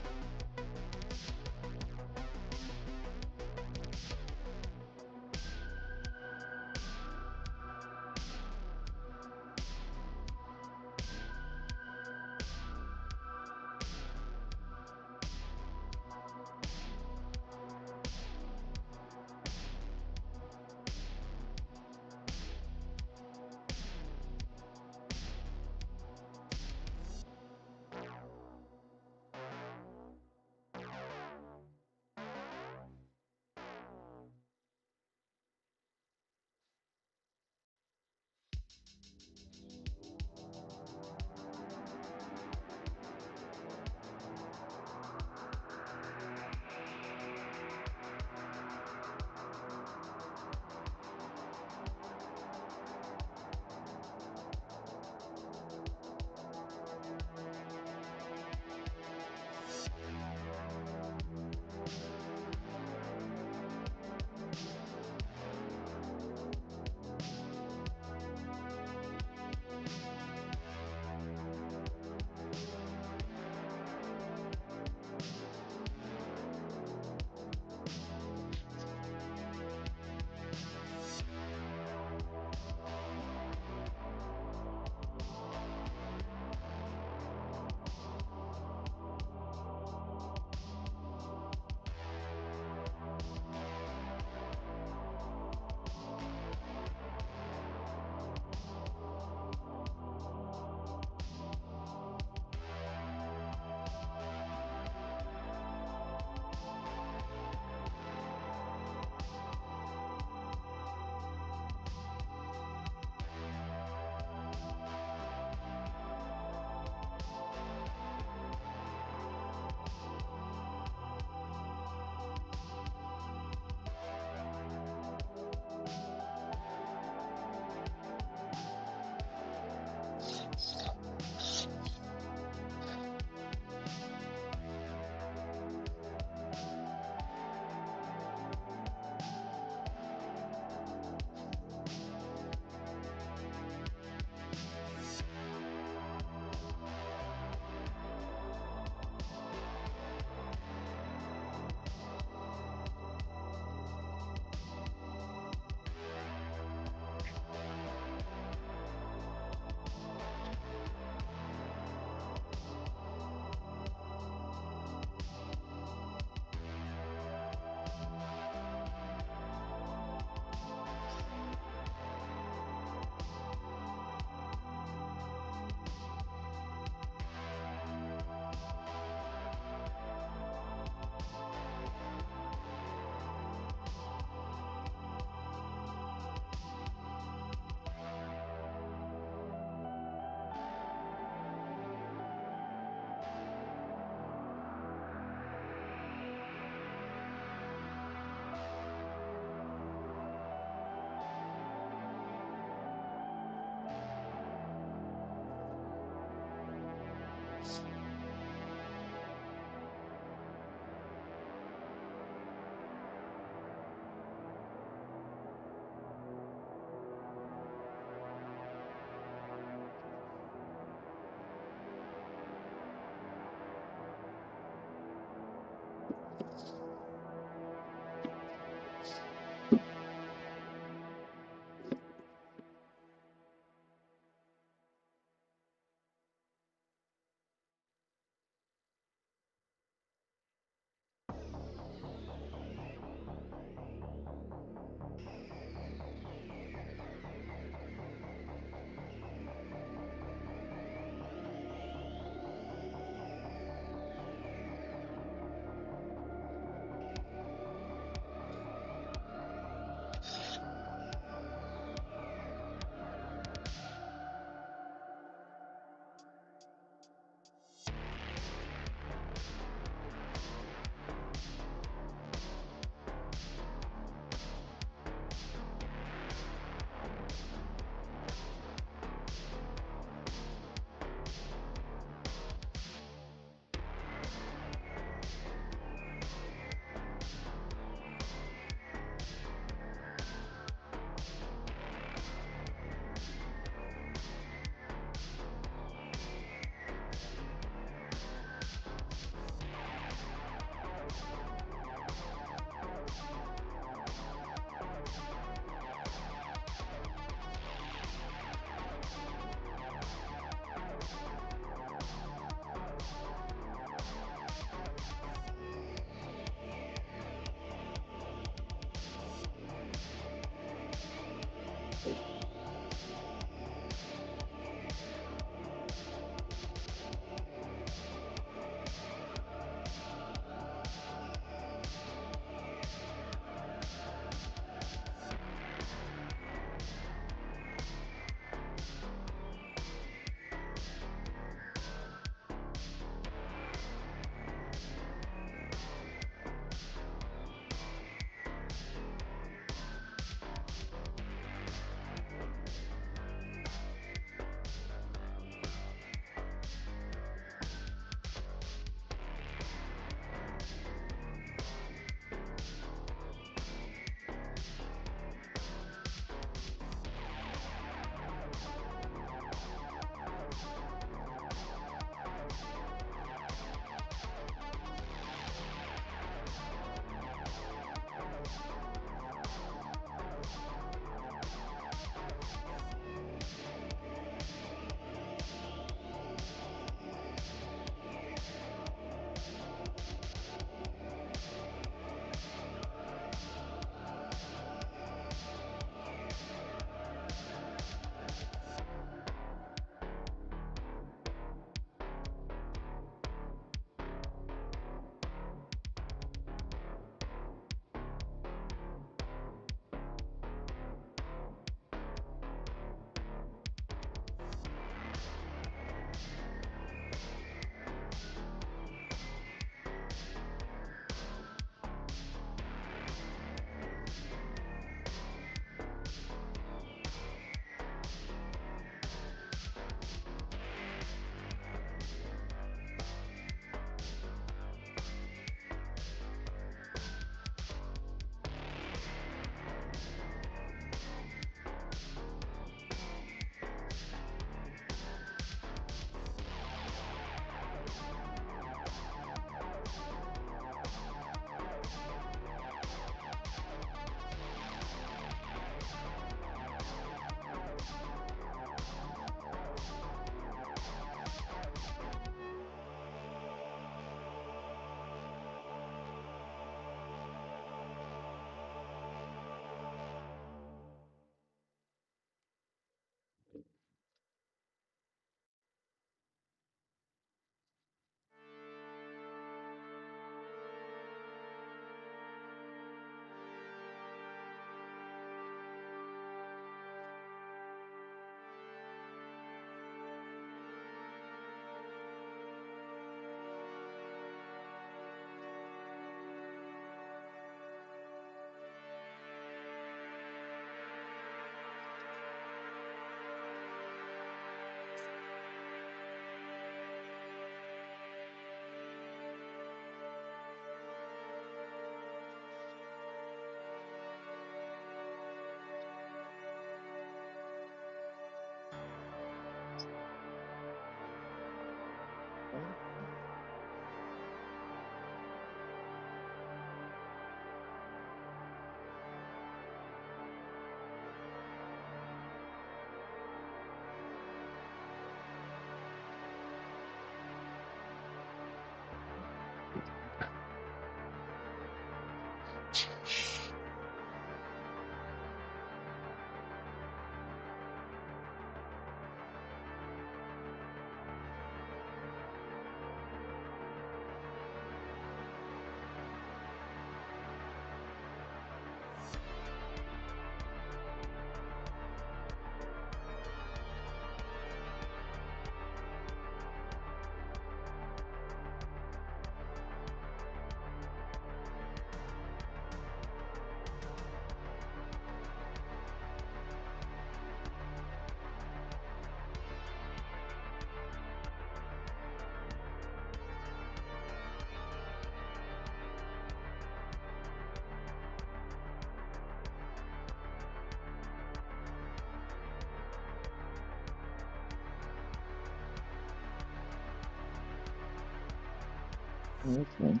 Oh, that's fine.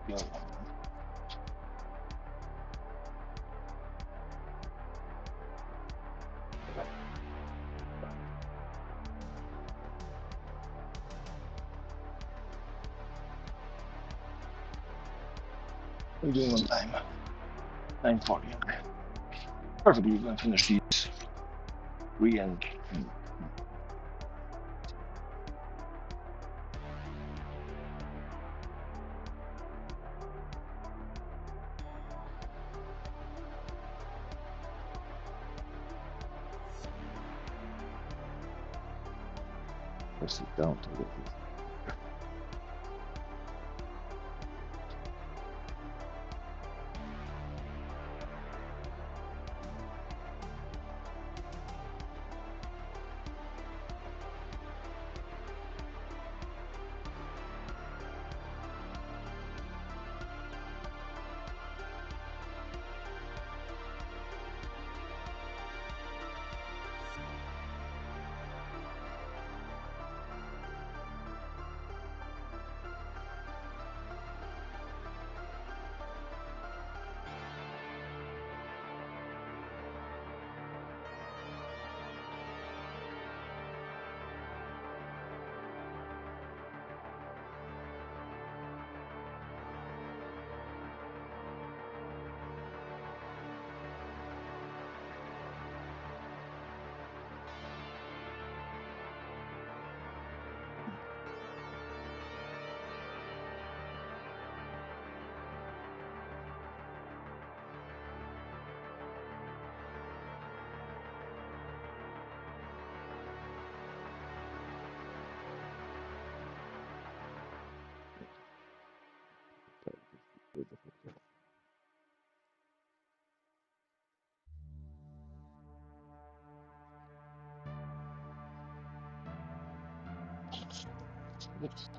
Yeah. We're doing on time. 9:40. Okay. Perfect. We're going to finish these three and press it down to get this. Oops.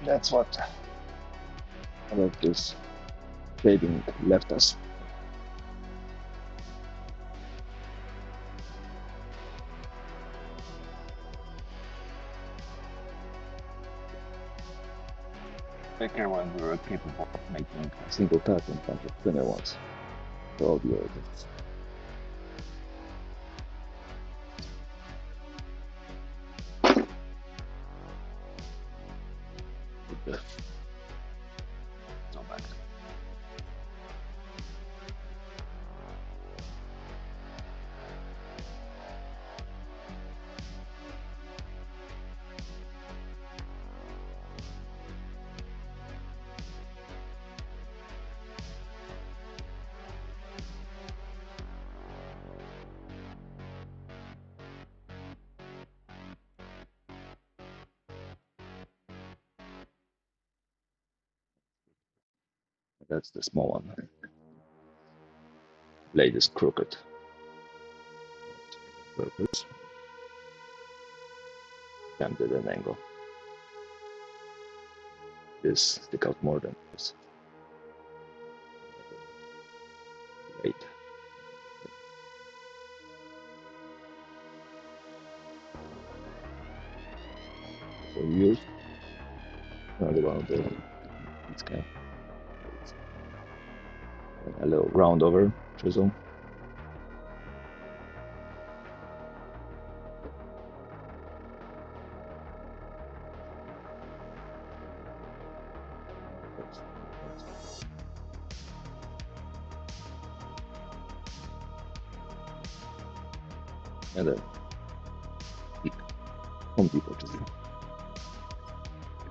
That's what all of this paving left us. Baker when we were capable of making a single cut in bunch of thinner ones for all the artists. Not bad. That's the small one. Blade is crooked. Purpose. Camped at an angle. This stick out more than this. Blade. So use another one of the this guy. A little round over chisel. And then big Home Depot chisel.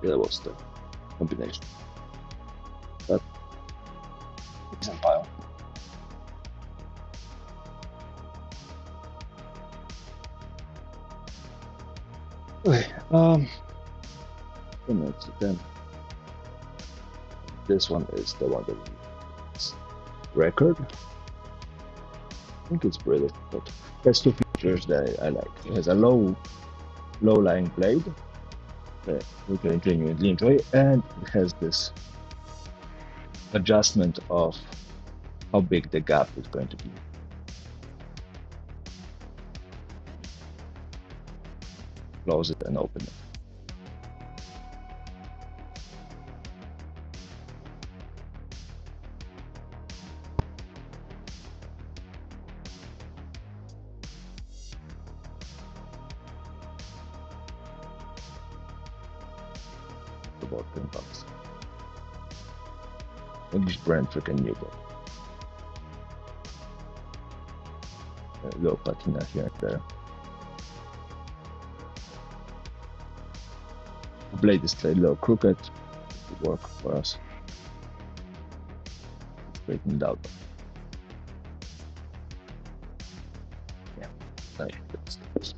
That was the combination. But decent pile. Okay, and that's then. This one is the one that is record. I think it's British, but there's two features that I like. It has a low-lying blade that we can genuinely enjoy, and it has this adjustment of how big the gap is going to be. Close it and open it. About $10. English brand freaking new, but a little patina here and there. The blade is a little crooked. It would work for us. Straighten it out. Yeah, that's the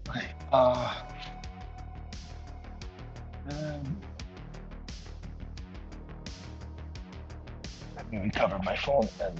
okay. Let me recover my phone and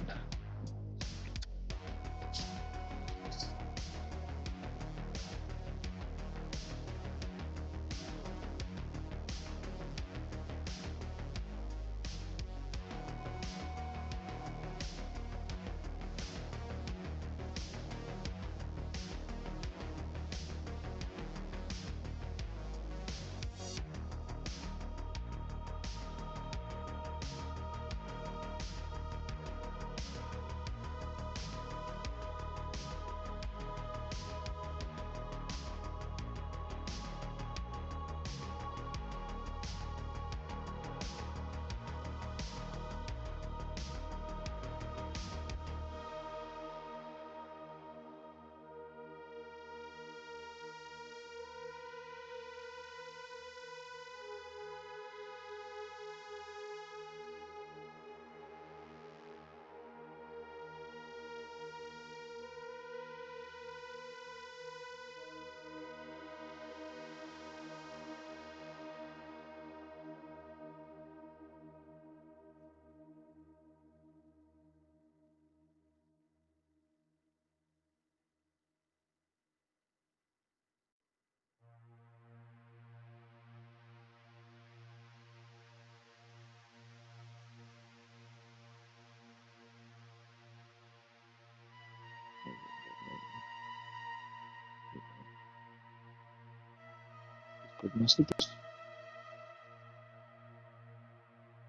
Good mosquitoes.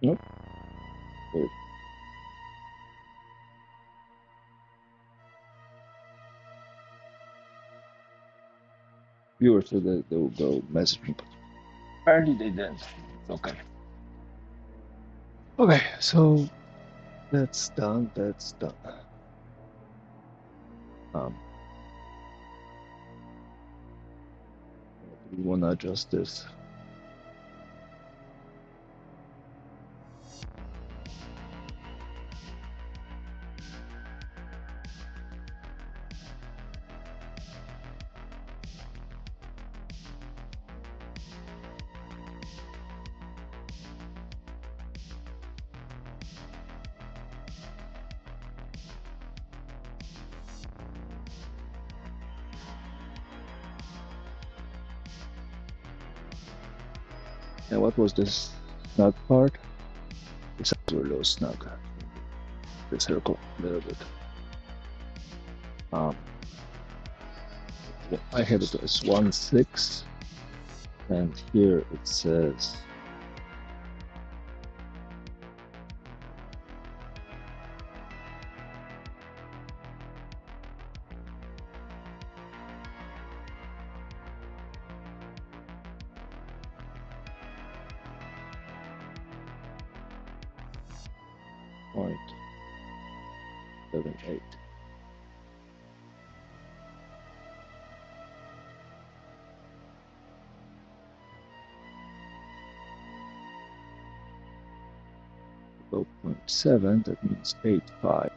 Nope. Weird. Viewers said that they will go messaging, but apparently they didn't. It's okay. Okay, so that's done. That's done. We want to adjust this. And what was this snug part? It's a little snug. The circle a little bit. I have it as 1/6, and here it says 0.78. So 0.7, that means 8.5.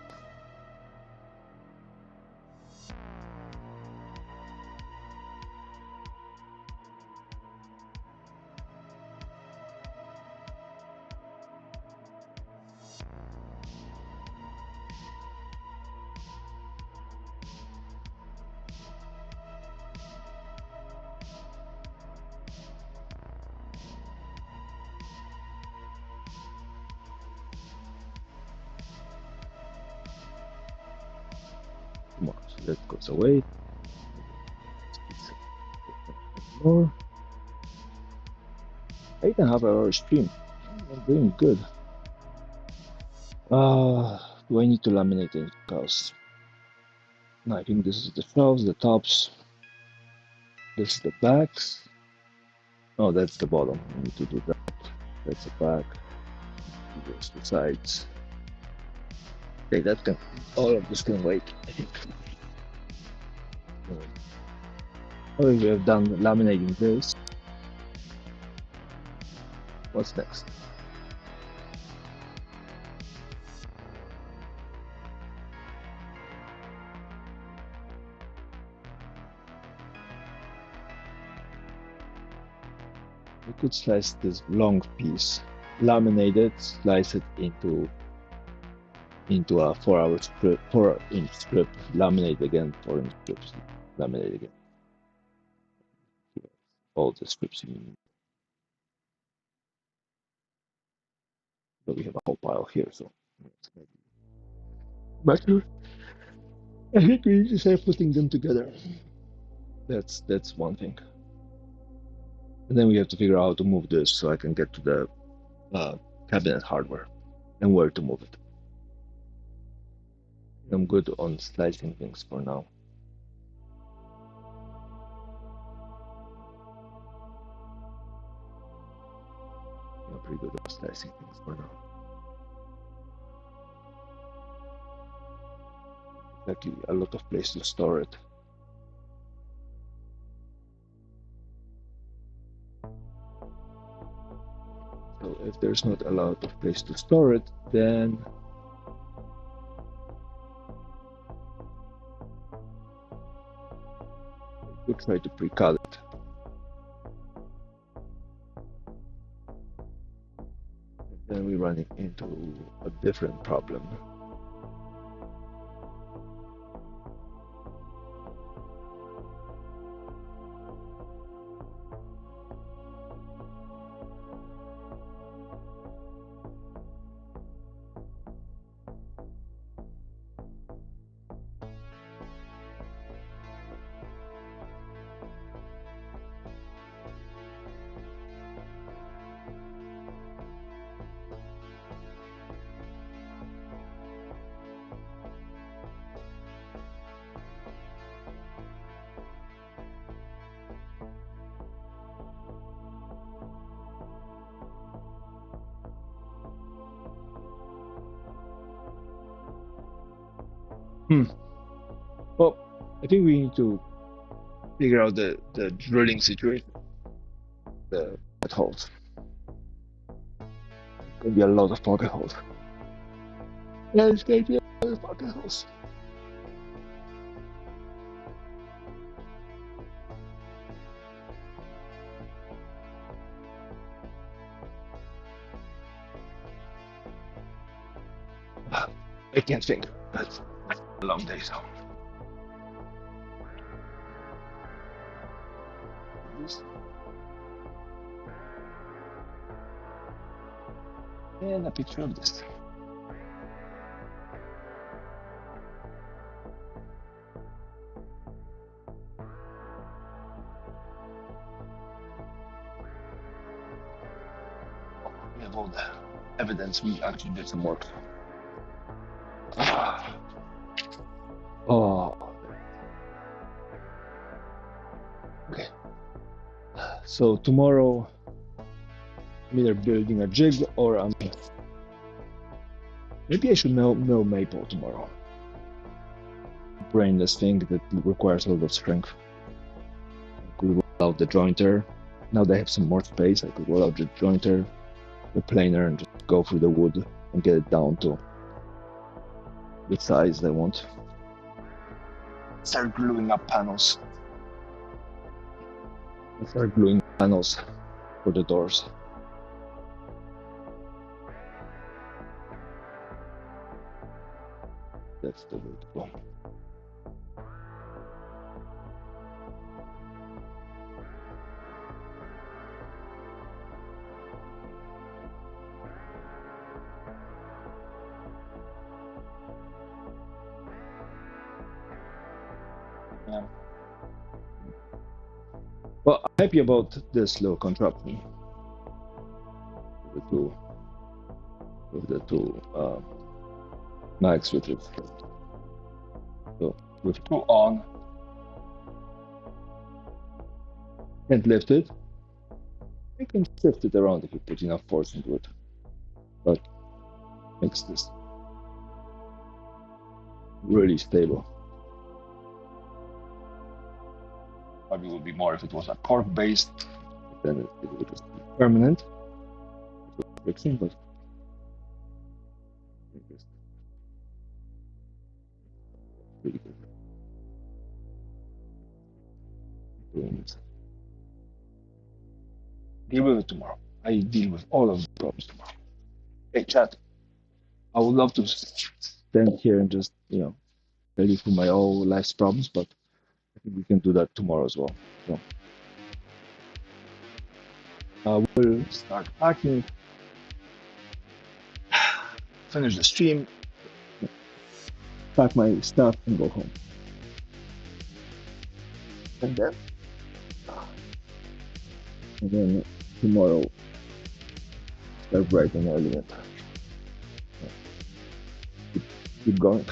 More. So that goes away. More. 8.5 hour stream. I'm doing good. Do I need to laminate it? Because I think this is the shelves, the tops. This is the backs. Oh, that's the bottom. I need to do that. That's the back. There's the sides. Okay, that can. All of this can wait, I think. Oh, we have done laminating this. What's next? We could slice this long piece, laminate it, slice it into a 4-hour strip, 4-inch strip, laminate again, 4-inch strips, laminate again. All the strips you need. But we have a whole pile here, so it's maybe better. I think we need to start putting them together. That's one thing. And then we have to figure out how to move this so I can get to the cabinet hardware and where to move it. I'm good on slicing things for now. I'm pretty good on slicing things for now. Exactly, a lot of place to store it. So if there's not a lot of place to store it, then we try to pre-cut it. Then we run into a different problem. Hmm. Well, I think we need to figure out the drilling situation. The pocket holes. Gonna be a lot of pocket holes. Yeah, it's gonna be a lot of pocket holes. I can't think. That's a long day, so. And a picture of this. We have all the evidence we actually did some work. Oh, okay. So tomorrow, I'm either building a jig or I'm. Maybe I should mill maple tomorrow. Brainless thing that requires a lot of strength. I could roll out the jointer. Now that I have some more space, I could roll out the jointer, the planer, and just go through the wood and get it down to the size I want. Start gluing up panels. Start gluing panels for the doors. That's the way to go. Yeah. Well, I'm happy about this little contraption with the two mag switches. So with two on, can't lift it. I can shift it around if you put enough force into it, but makes this really stable. Probably would be more if it was a cork based, then it would just be permanent. Fixing, but just pretty good doing it. Deal with it tomorrow. I deal with all of the problems tomorrow. Hey, chat. I would love to stand here and just, tell you through my own life's problems, but I think we can do that tomorrow as well. So we'll start packing, finish the stream, pack my stuff, and go home. And then tomorrow, start bright and early and keep going.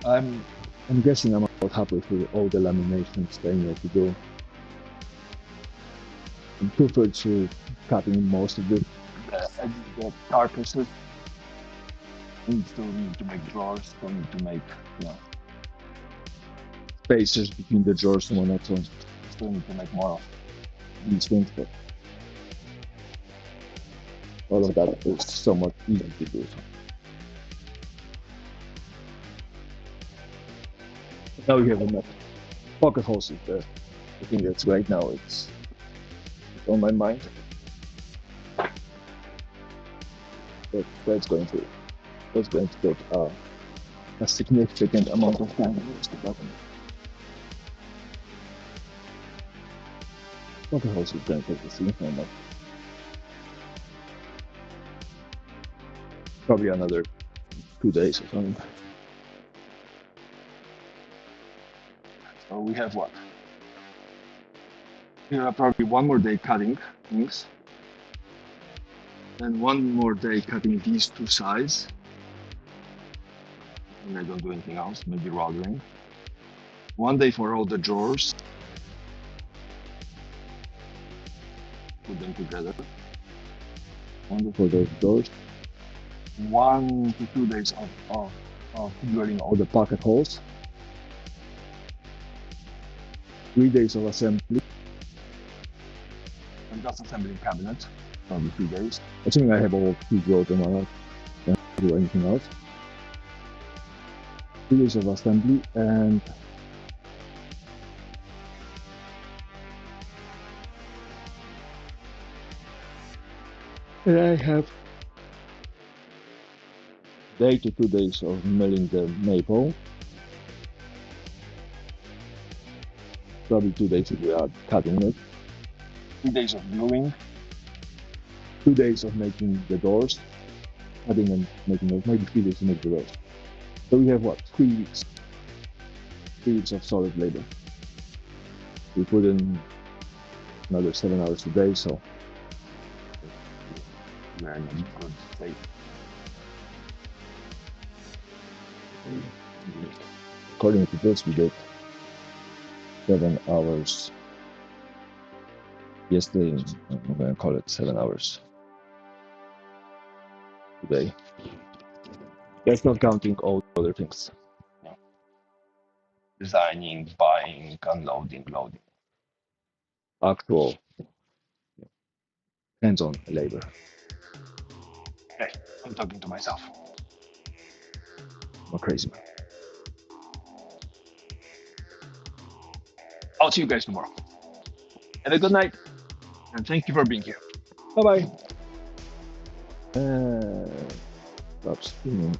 I'm guessing I'm about halfway through all the laminations that I need to do. I'm two-thirds through cutting most of the carcasses. We still need to make drawers, still need to make, spacers between the drawers and whatnot, so still need to make more of these things, but all of that is somewhat easy to do. So now we have enough pocket holes there. I think that's right now it's on my mind. But that's going to take a significant amount of time. Pocket holes is going to take a significant amount. Probably another 2 days or something. So we have what? We have probably one more day cutting things. Then one more day cutting these two sides. And I don't do anything else, maybe roddering. One day for all the drawers. Put them together. only for those doors. 1 to 2 days of drilling all the pocket holes. 3 days of assembly. And just assembling cabinets. Probably 3 days. Assuming I have all keys wrote and I don't do anything else. 3 days of assembly and I have day to 2 days of milling the maple. Probably 2 days if we are cutting it. 3 days of gluing. 2 days of making the doors. Cutting and making those. Maybe 3 days to make the doors. So we have what? 3 weeks. 3 weeks of solid labor. We put in another 7 hours a day, so we're in a good state. According to this, we did 7 hours yesterday. I'm going to call it 7 hours today. That's not counting all the other things. Designing, buying, unloading, loading. Actual hands-on labor. Okay, I'm talking to myself. I'm a crazy man. I'll see you guys tomorrow. Have a good night, and thank you for being here. Bye-bye. Stop streaming.